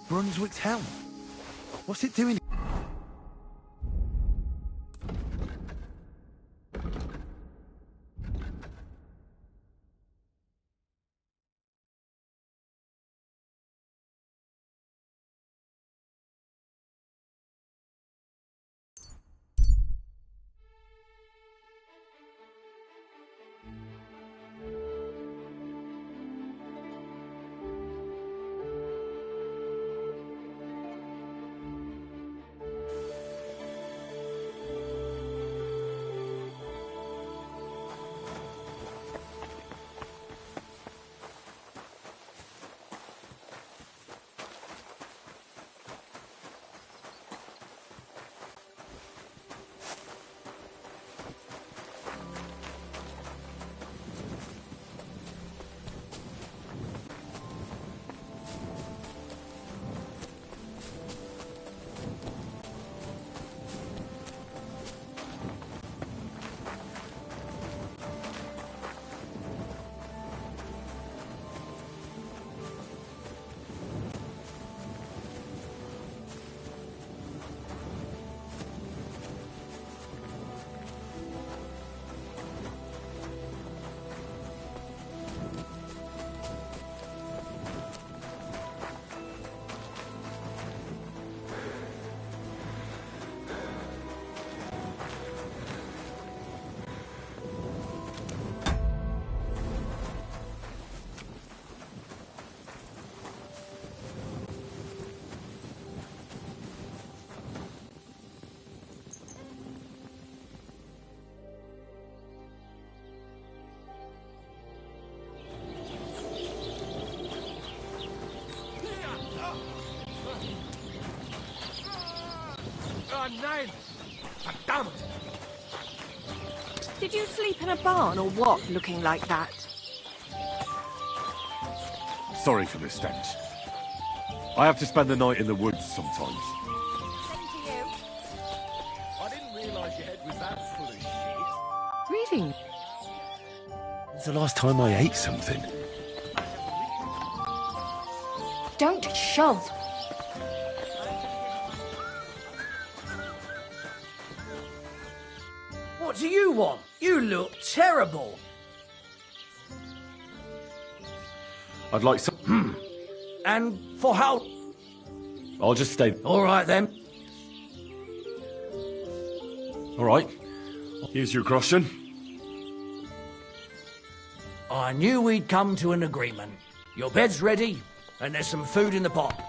Speaker 4: Brunswick's helm? What's it doing?
Speaker 9: Name! Damn it!
Speaker 20: Did you sleep in a barn or what, looking like that?
Speaker 2: Sorry for the stench. I have to spend the night in the woods sometimes.
Speaker 20: Same to you.
Speaker 18: I didn't realise your head was that full of shit.
Speaker 6: Greetings.
Speaker 4: When's the last time I ate something?
Speaker 11: Don't shove.
Speaker 8: What do you want? You look terrible.
Speaker 2: I'd like some...
Speaker 8: And for how...
Speaker 2: I'll just stay...
Speaker 8: All right, then.
Speaker 2: All right. Here's your groschen.
Speaker 8: I knew we'd come to an agreement. Your bed's ready, and there's some food in the pot.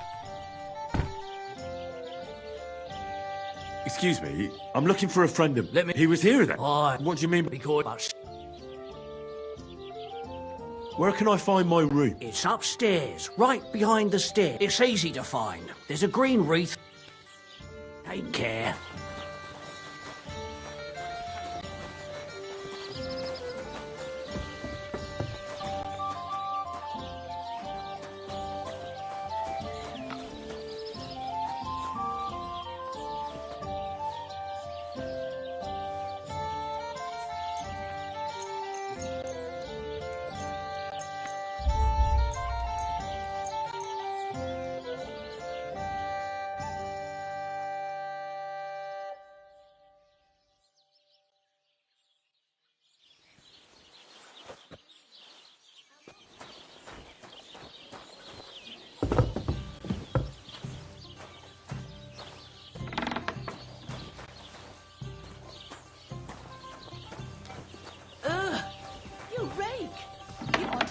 Speaker 2: Excuse me, I'm looking for a friend of...
Speaker 8: Let me...
Speaker 2: He was here then?
Speaker 8: What
Speaker 2: do you mean?
Speaker 8: Because...
Speaker 2: Where can I find my room?
Speaker 8: It's upstairs, right behind the stair. It's easy to find. There's a green wreath. Take care.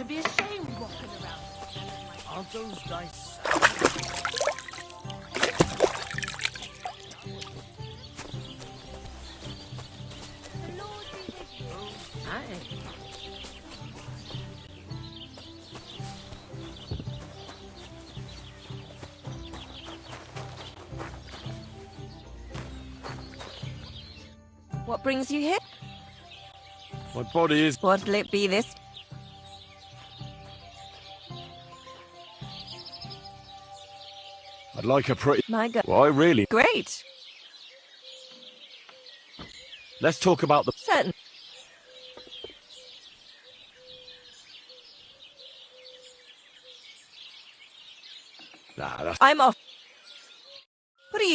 Speaker 6: Be ashamed walking around.
Speaker 14: Aren't those dice?
Speaker 6: Aye.
Speaker 20: What brings you here?
Speaker 2: My body is...
Speaker 20: What'll it be this?
Speaker 2: I'd like a pretty...
Speaker 20: My God.
Speaker 2: Why, really?
Speaker 20: Great.
Speaker 2: Let's talk about the...
Speaker 20: Certain.
Speaker 2: Nah, that's...
Speaker 20: I'm off.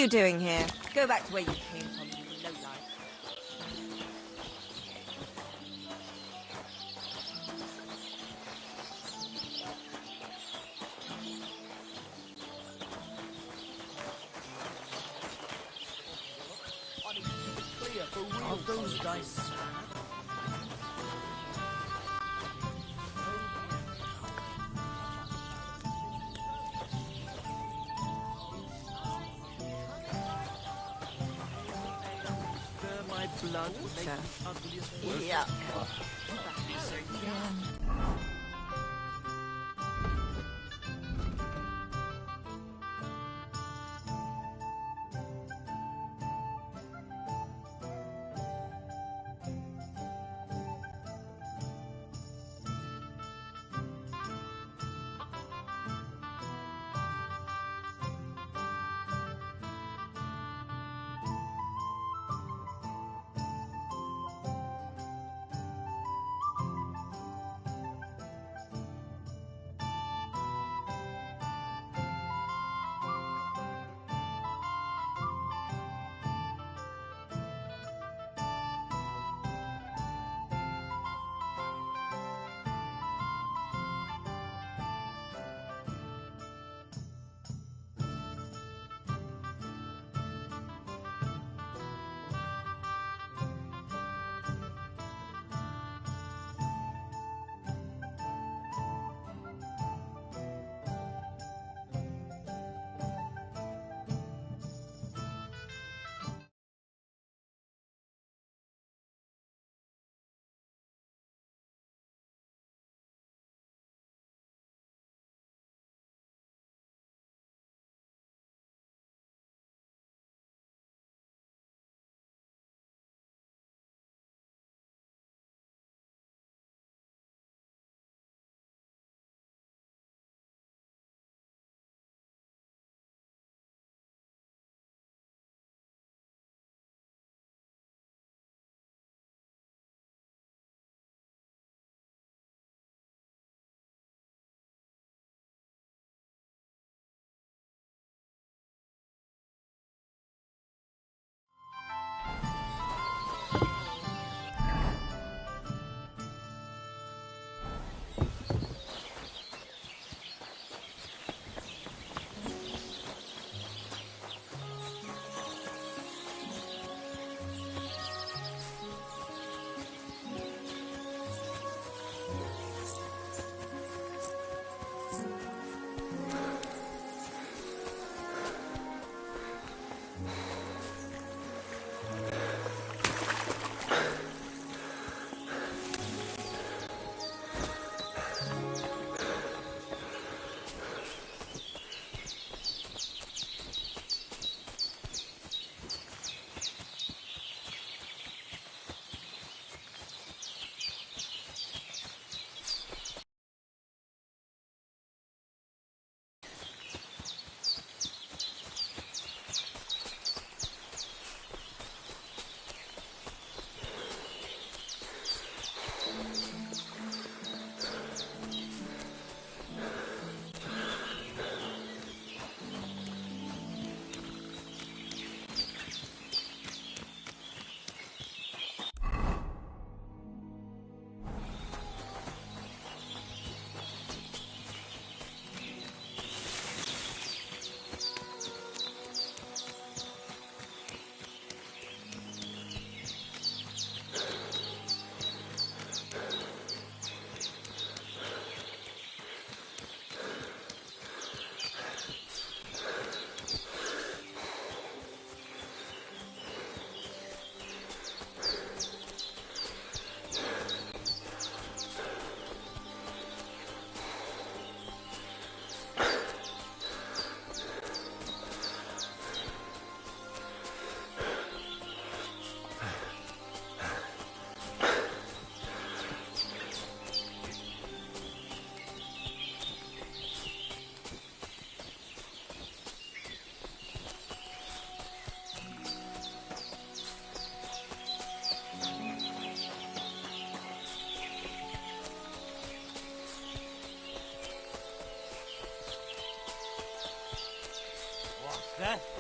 Speaker 20: you doing here? Go back to where you came from, you lowlife.
Speaker 8: Are those dice?
Speaker 3: My blood makes the ugliest work.
Speaker 20: Yeah.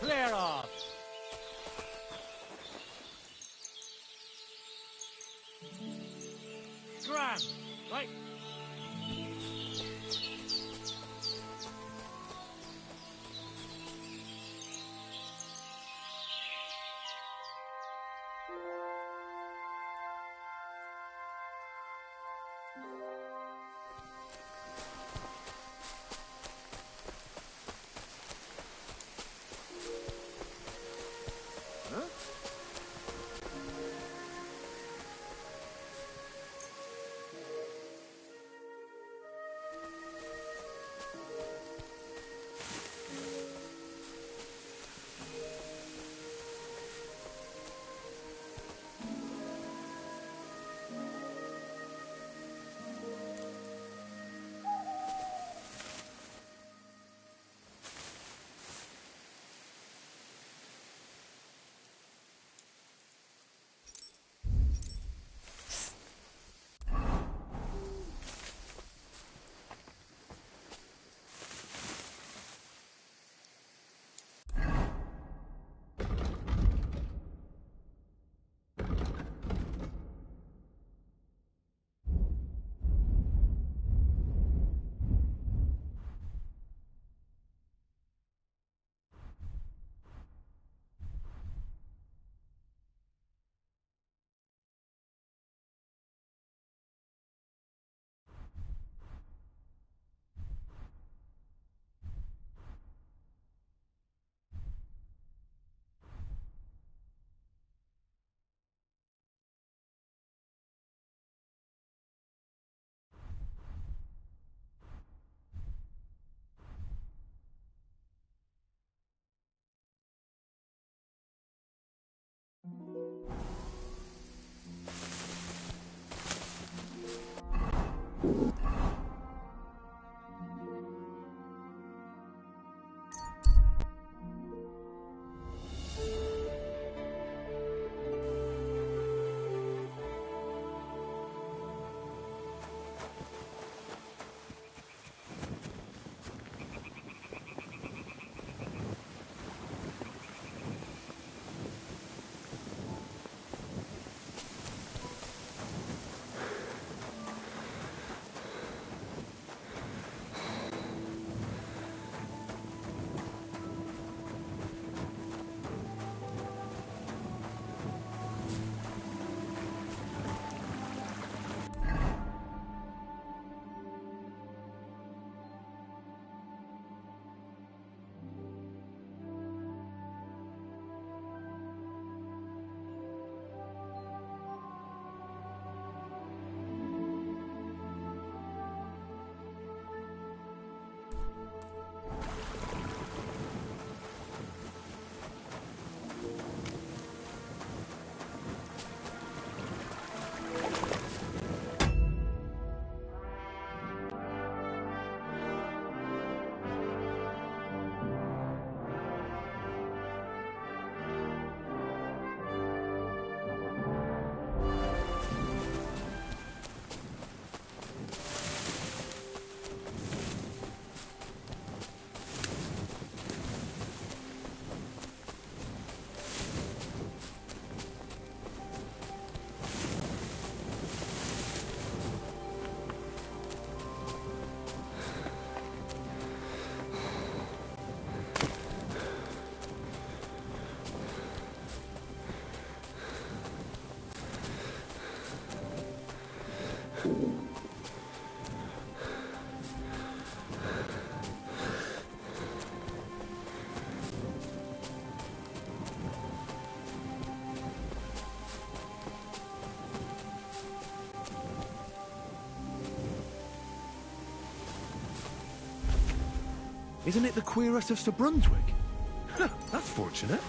Speaker 14: Clear off!
Speaker 9: Right.
Speaker 4: Isn't it the Querus of Sir Brunswick? That's fortunate.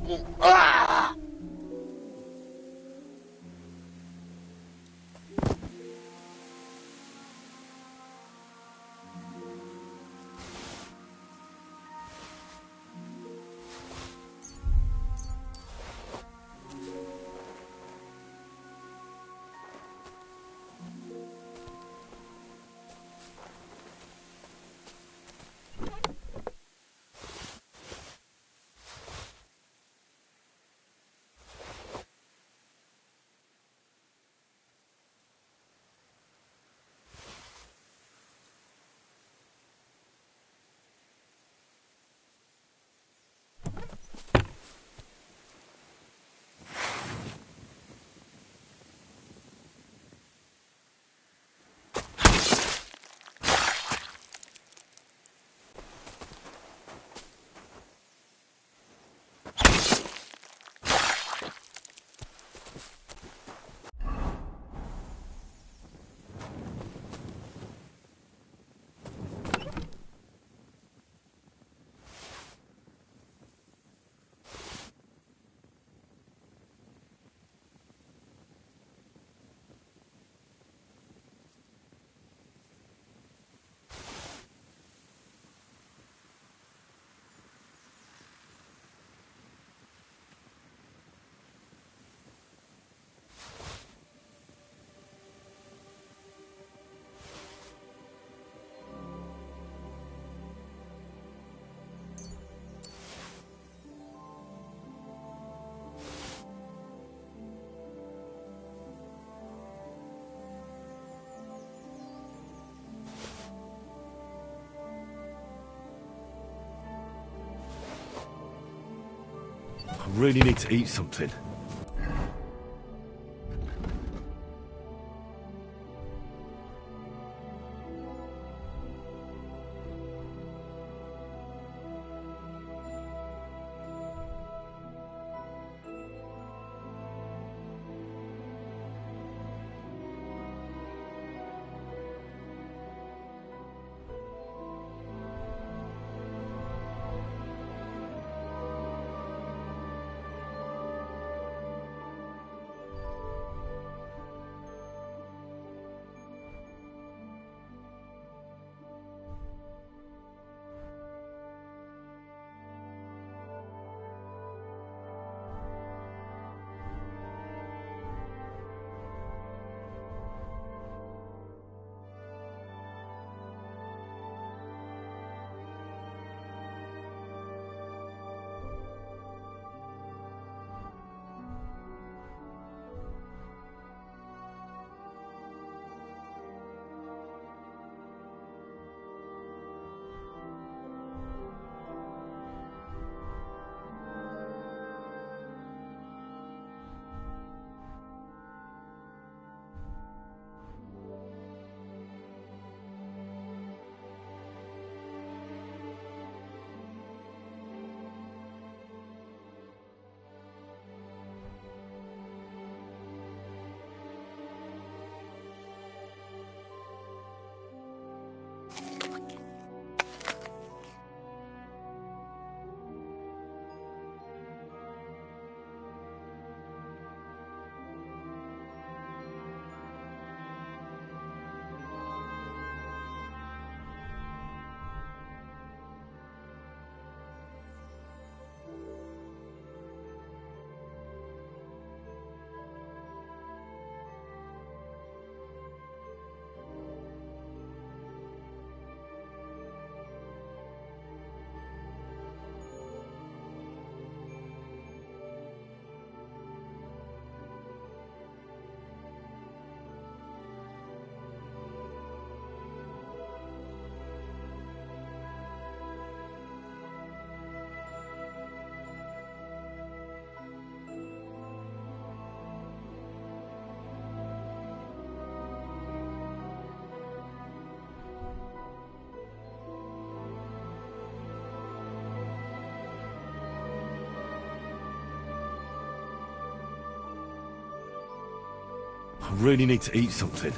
Speaker 4: I really need to eat something. I really need to eat something.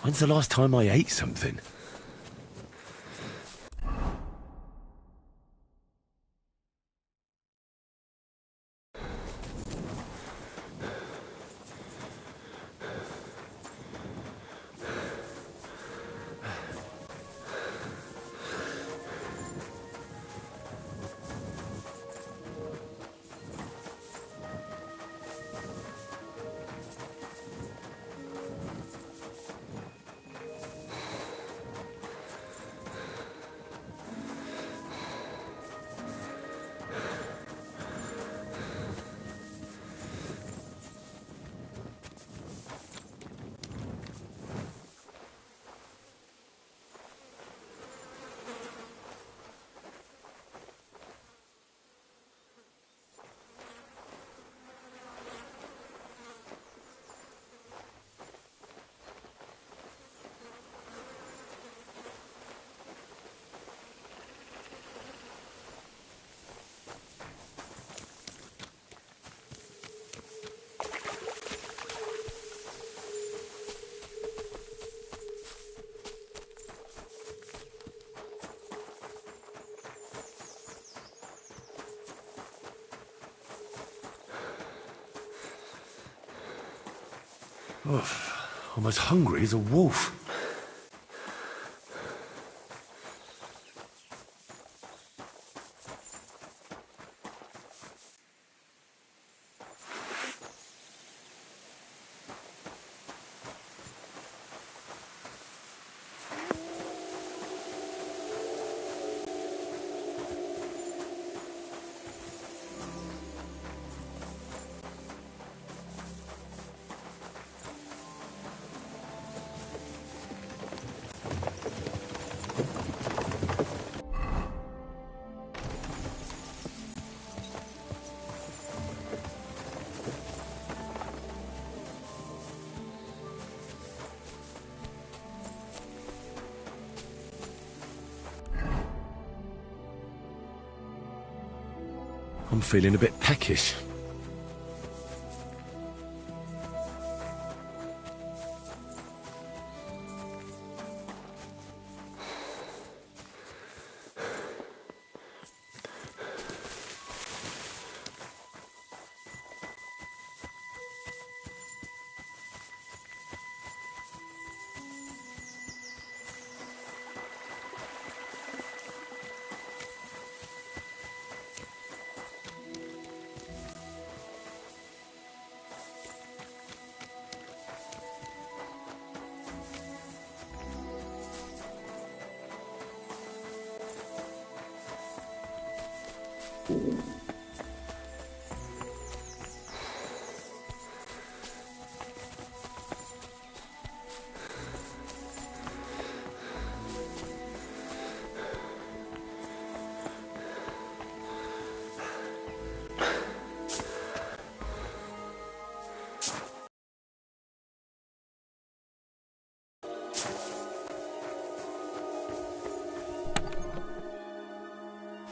Speaker 4: When's the last time I ate something? I'm as hungry as a wolf. I'm feeling a bit peckish.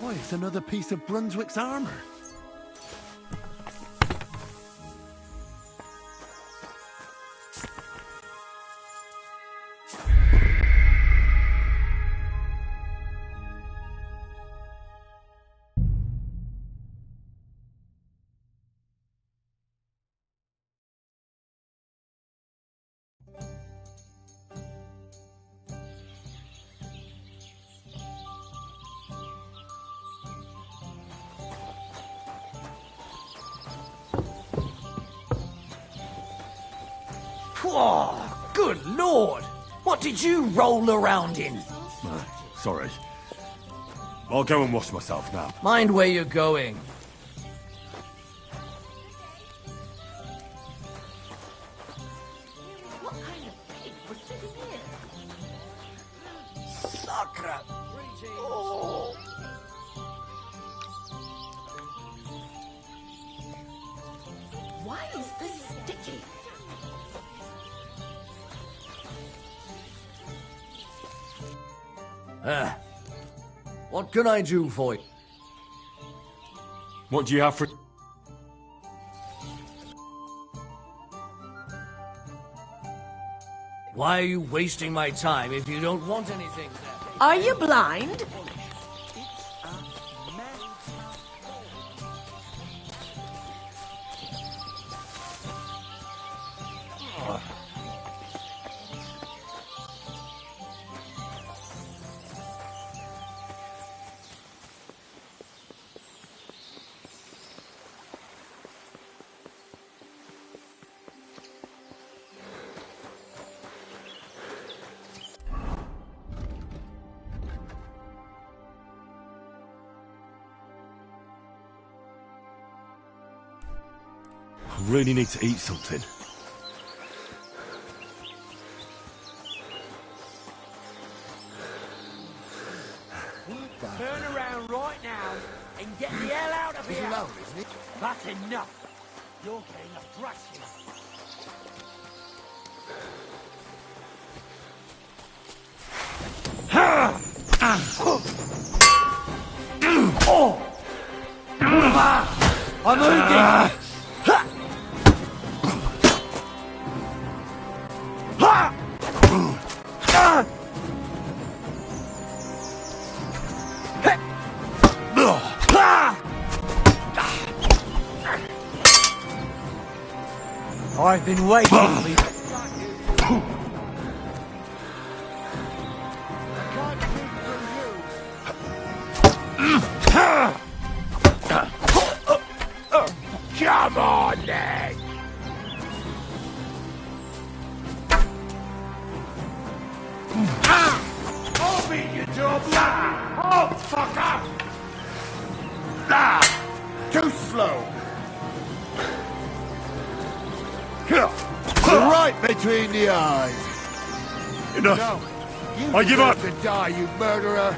Speaker 4: Why, it's another piece of Brunswick's armour.
Speaker 8: Oh, good lord! What did you roll around in?
Speaker 2: Sorry. I'll go and wash myself now.
Speaker 8: Mind where you're going.
Speaker 12: What kind of pig was sitting here? Sucker! Oh. Why is this sticky?
Speaker 8: What can I do for you?
Speaker 2: What do you have for...
Speaker 8: Why are you wasting my time if you don't want anything?
Speaker 12: Are you blind?
Speaker 4: I really need to eat something.
Speaker 18: Turn around right now and get the hell out of here!
Speaker 13: alone, isn't it?
Speaker 18: That's enough! You're getting a thrashing.
Speaker 8: I'm wounded! I've been waiting for you.
Speaker 18: Come on, then! I'll beat you to a blow! Oh, fucker! Too slow! Right between the eyes!
Speaker 2: Enough!
Speaker 18: No, you
Speaker 2: I give up!
Speaker 18: deserve to die, you murderer!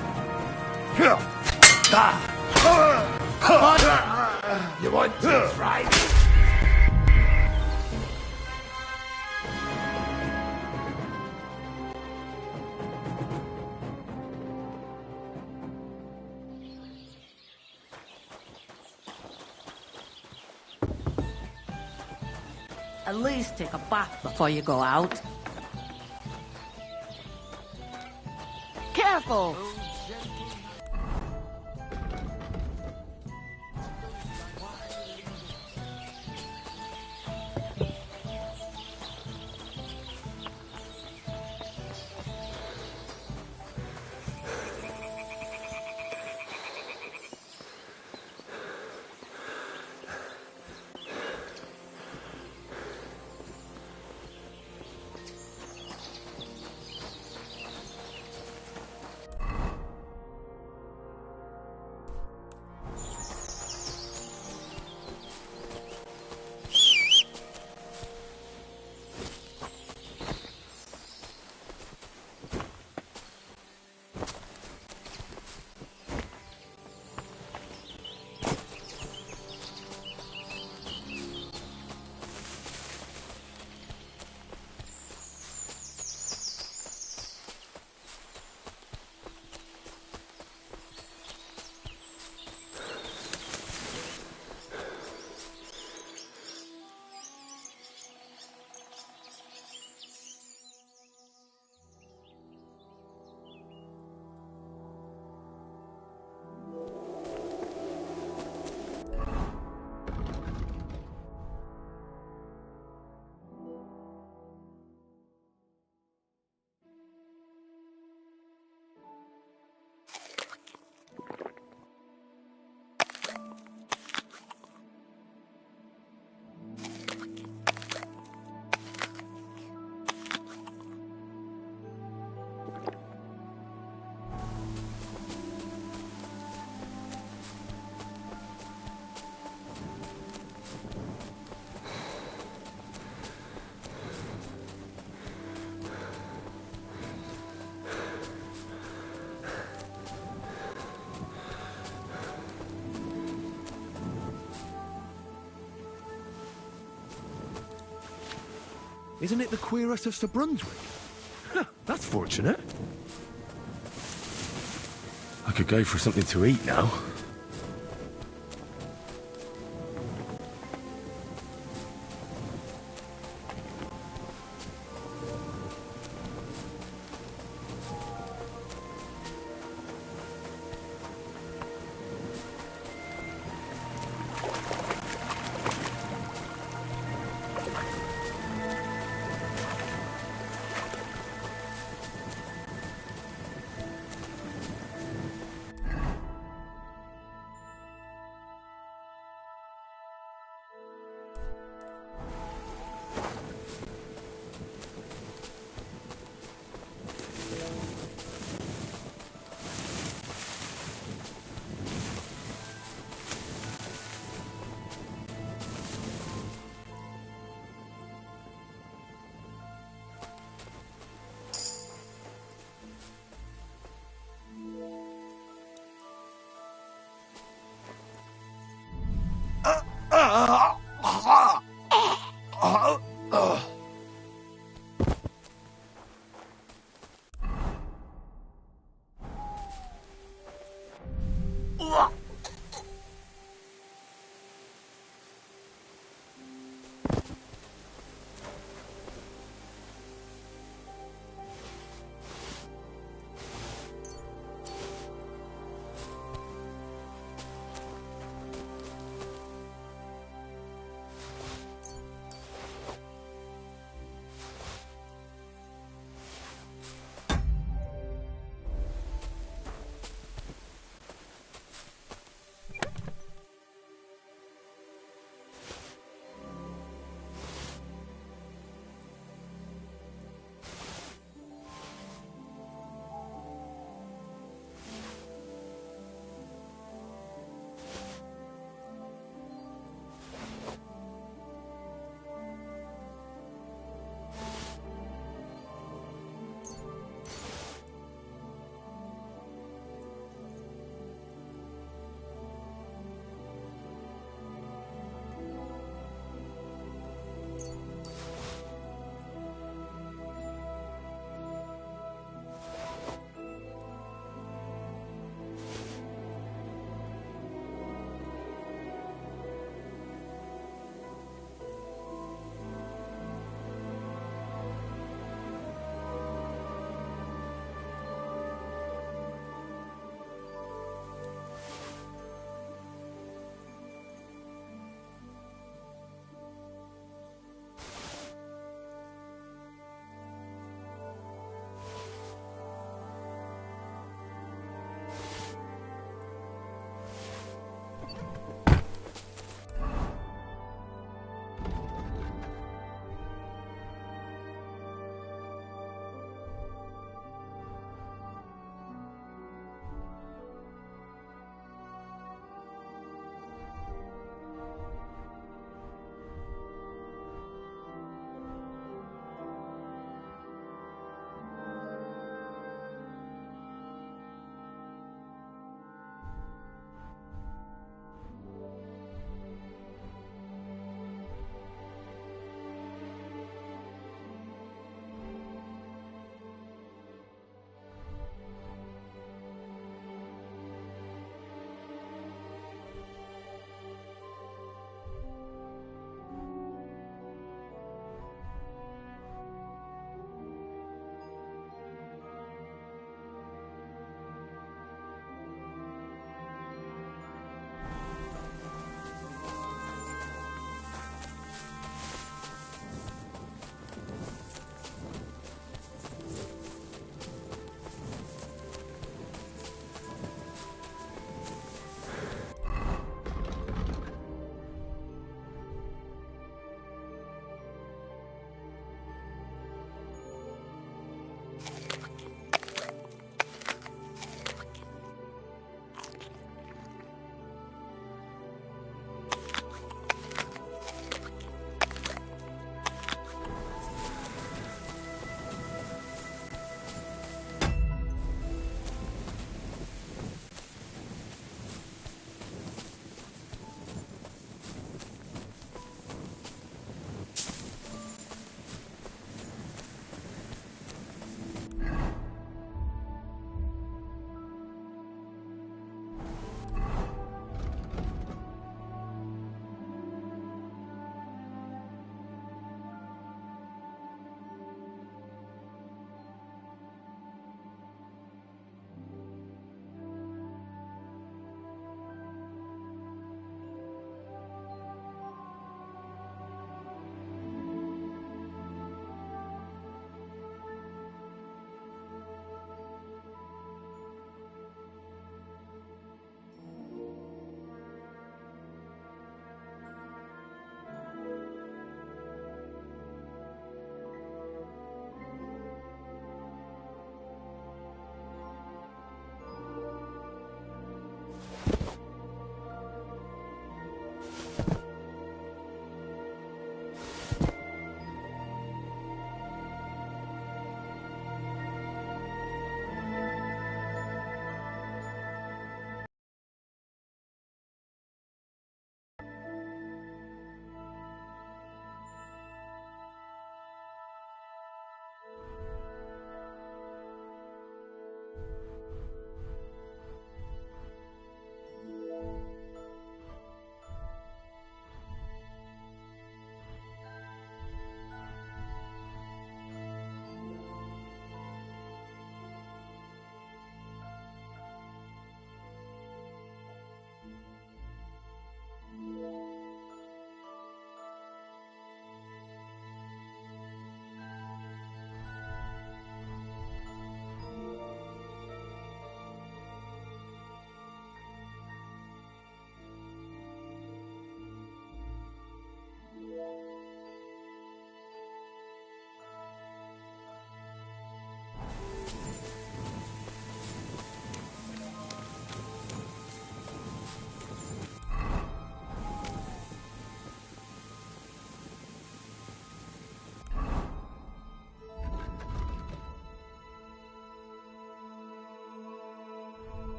Speaker 18: You want to try me?
Speaker 12: At least take a bath before you go out. Careful!
Speaker 4: Isn't it the Queerest of Sir Brunswick? Huh, that's fortunate. I could go for something to eat now.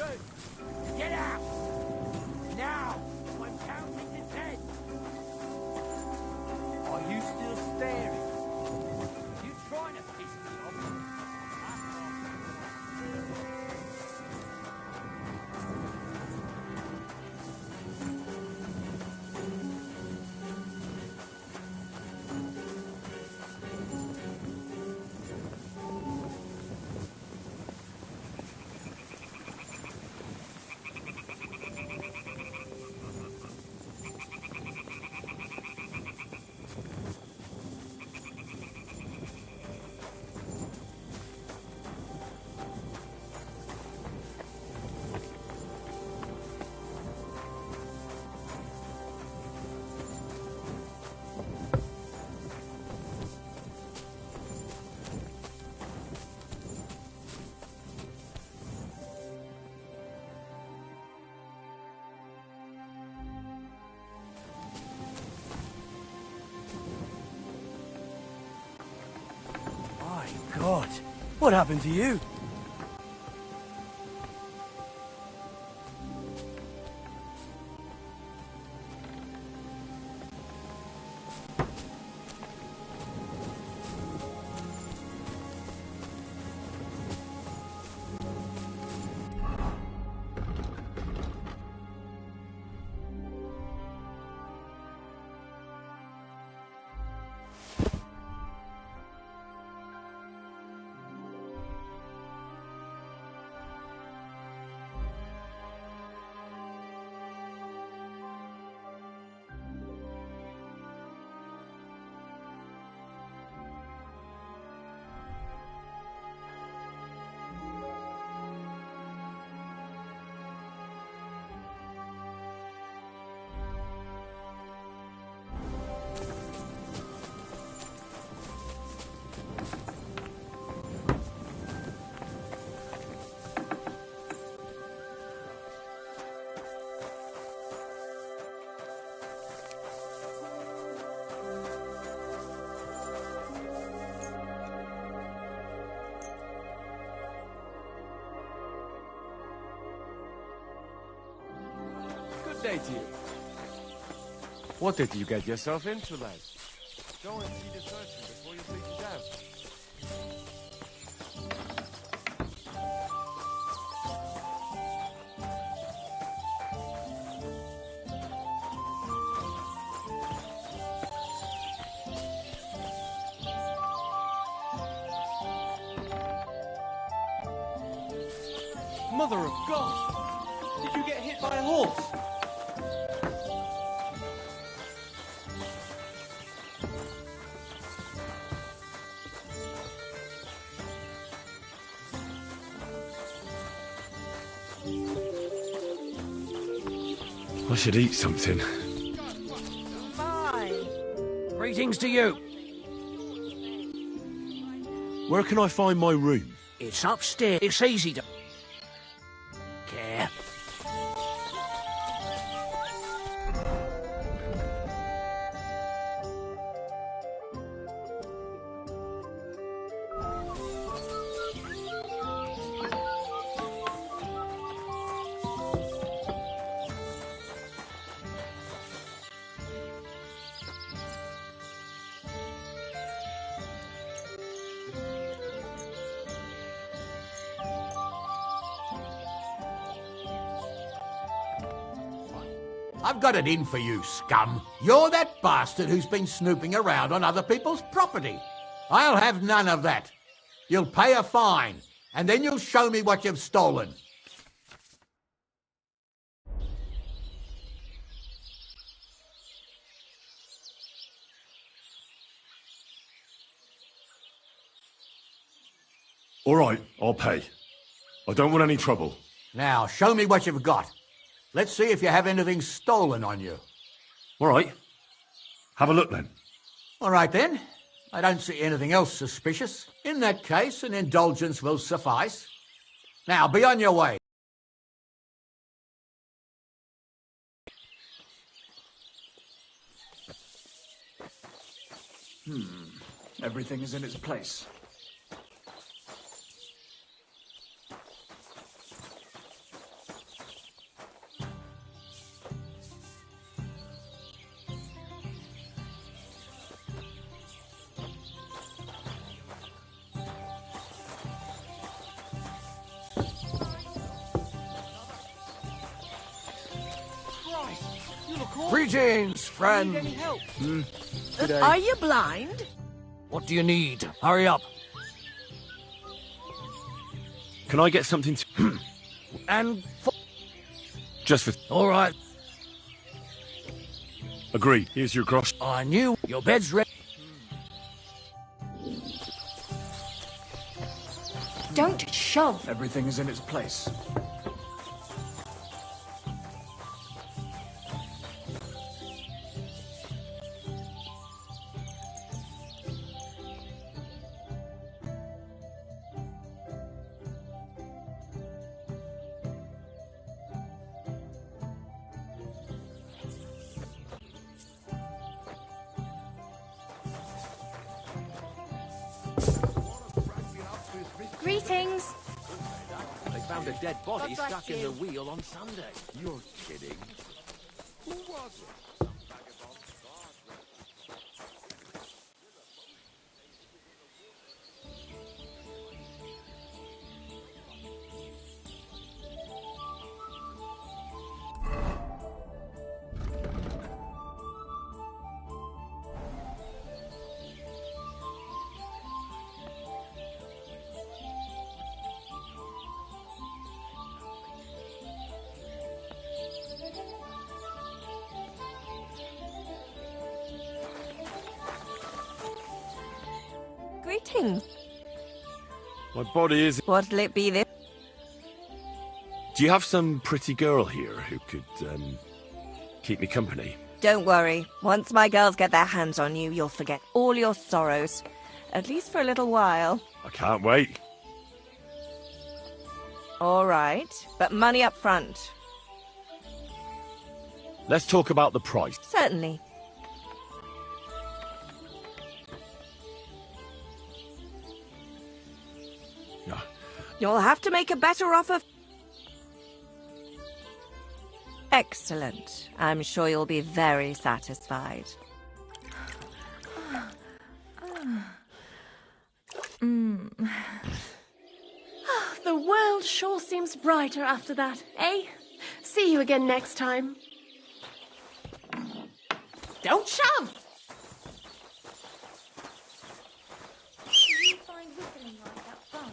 Speaker 12: good. Get out! Now! I'm counting to 10. Are you still staring? You trying to piss me off?
Speaker 14: God, what happened to you?
Speaker 18: Good day to you. What did you get yourself into, lad? Go and see the surgeon before you bleed to death.
Speaker 3: Mother of God! Did you get hit by a horse?
Speaker 2: I should eat something.
Speaker 8: Fine. Greetings to you.
Speaker 2: Where can I find my room?
Speaker 8: It's upstairs. It's easy to... care.
Speaker 5: I've got it in for you, scum. You're that bastard who's been snooping around on other people's property. I'll have none of that. You'll pay a fine, and then you'll show me what you've stolen.
Speaker 2: All right, I'll pay. I don't want any trouble.
Speaker 5: Now, show me what you've got. Let's see if you have anything stolen on you.
Speaker 2: All right. Have a look then.
Speaker 5: All right then. I don't see anything else suspicious. In that case, an indulgence will suffice. Now, be on your way.
Speaker 14: Everything is in its place. call.
Speaker 5: Greetings, friend.
Speaker 14: Need any help?
Speaker 8: Are you blind? What do you need? Hurry up.
Speaker 2: Can I get something to...
Speaker 8: And
Speaker 2: Just for...
Speaker 8: all right.
Speaker 2: Agreed. Here's your grosh.
Speaker 8: I knew your bed's ready.
Speaker 11: Don't shove.
Speaker 14: Everything is in its place.
Speaker 11: Greetings.
Speaker 7: They found a dead body
Speaker 6: God bless
Speaker 7: stuck in
Speaker 6: you.
Speaker 7: the wheel on Sunday.
Speaker 18: You're kidding. Who was it?
Speaker 20: Greetings.
Speaker 2: My body is...
Speaker 20: What'll it be this?
Speaker 2: Do you have some pretty girl here who could, keep me company?
Speaker 20: Don't worry. Once my girls get their hands on you, you'll forget all your sorrows. At least for a little while.
Speaker 2: I can't wait.
Speaker 20: All right, but money up front.
Speaker 2: Let's talk about the price.
Speaker 20: Certainly.
Speaker 2: Yeah.
Speaker 20: You'll have to make a better offer. Excellent. I'm sure you'll be very satisfied.
Speaker 16: The world sure seems brighter after that, eh? See you again next time. Don't shove!
Speaker 11: You find whistling like that fun?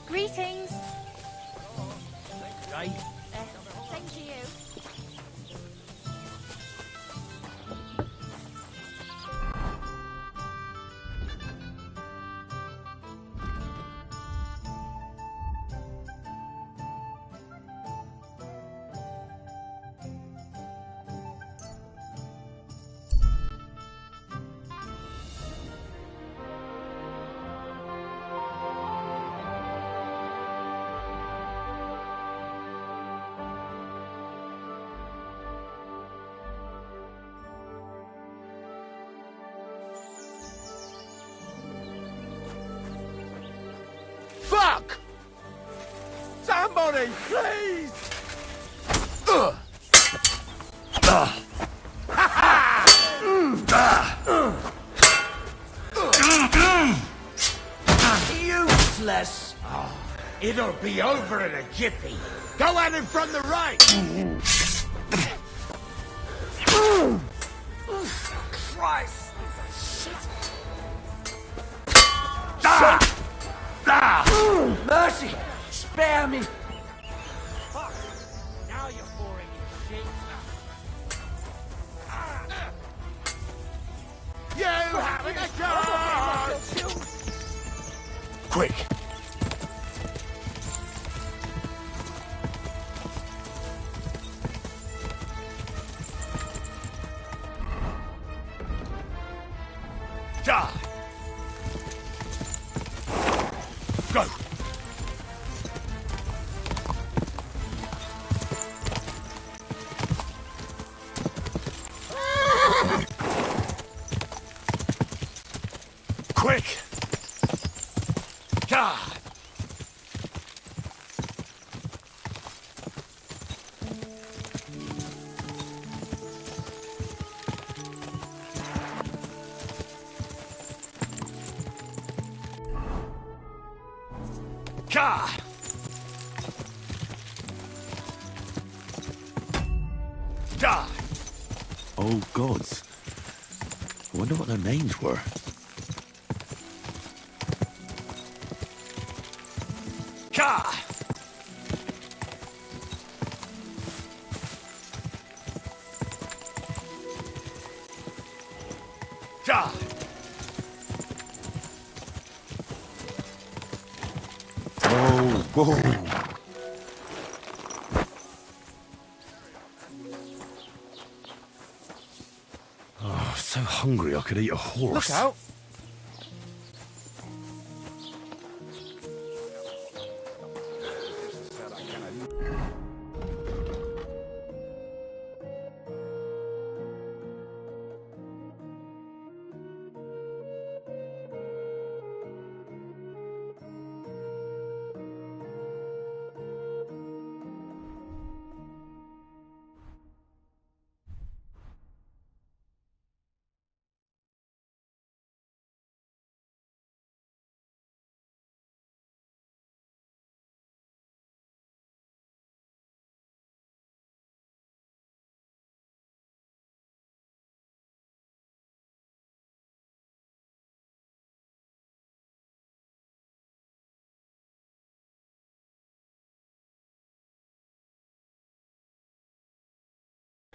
Speaker 11: Greetings.
Speaker 8: Right.
Speaker 11: Same to you.
Speaker 13: Fuck! Somebody, please!
Speaker 5: Useless! It'll be over in a jiffy. Go at him from the right!
Speaker 12: Christ! Mercy! Spare me!
Speaker 9: Fuck! Now you're pouring in shit.
Speaker 13: You haven't a chance!
Speaker 2: Quick!
Speaker 1: Die! Go! Quick! God! God! Die!
Speaker 4: Oh, gods. I wonder what their names were.
Speaker 1: God! Die!
Speaker 4: Oh, whoa. Oh, so hungry I could eat a horse.
Speaker 9: Look out!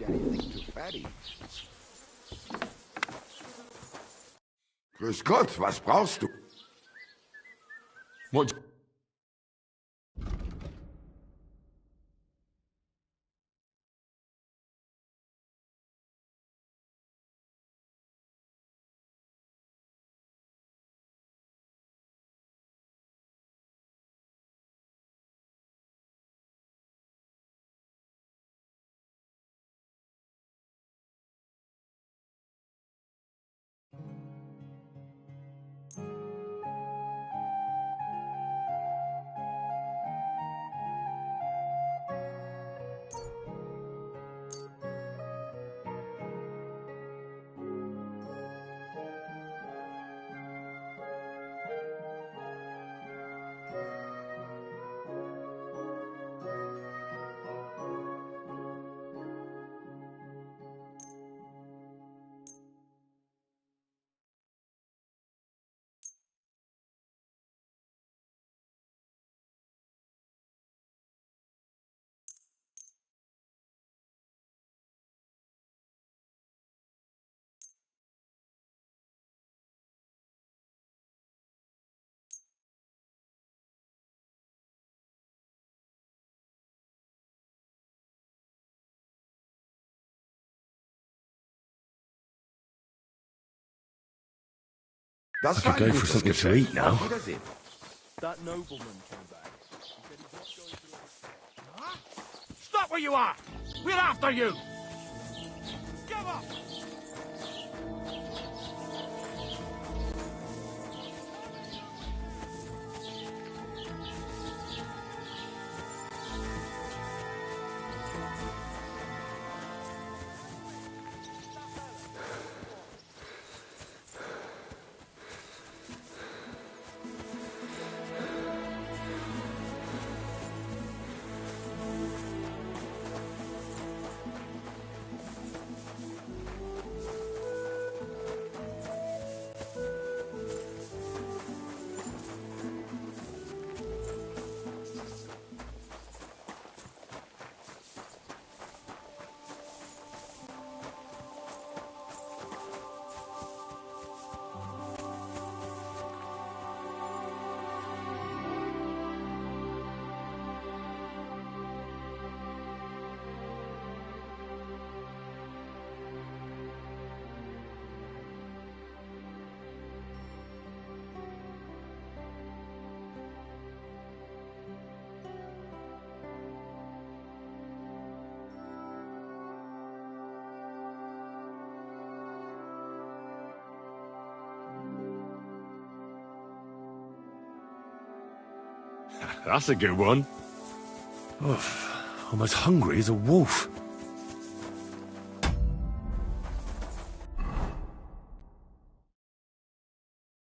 Speaker 22: Anything too fatty. Grüß Gott, was brauchst du?
Speaker 2: What?
Speaker 22: Das
Speaker 4: I could go for something to eat now.
Speaker 3: That nobleman came back. He said he's not going to...
Speaker 9: Huh? Stop where you are! We're after you! Give up!
Speaker 2: That's a good one.
Speaker 4: I'm as hungry as a wolf.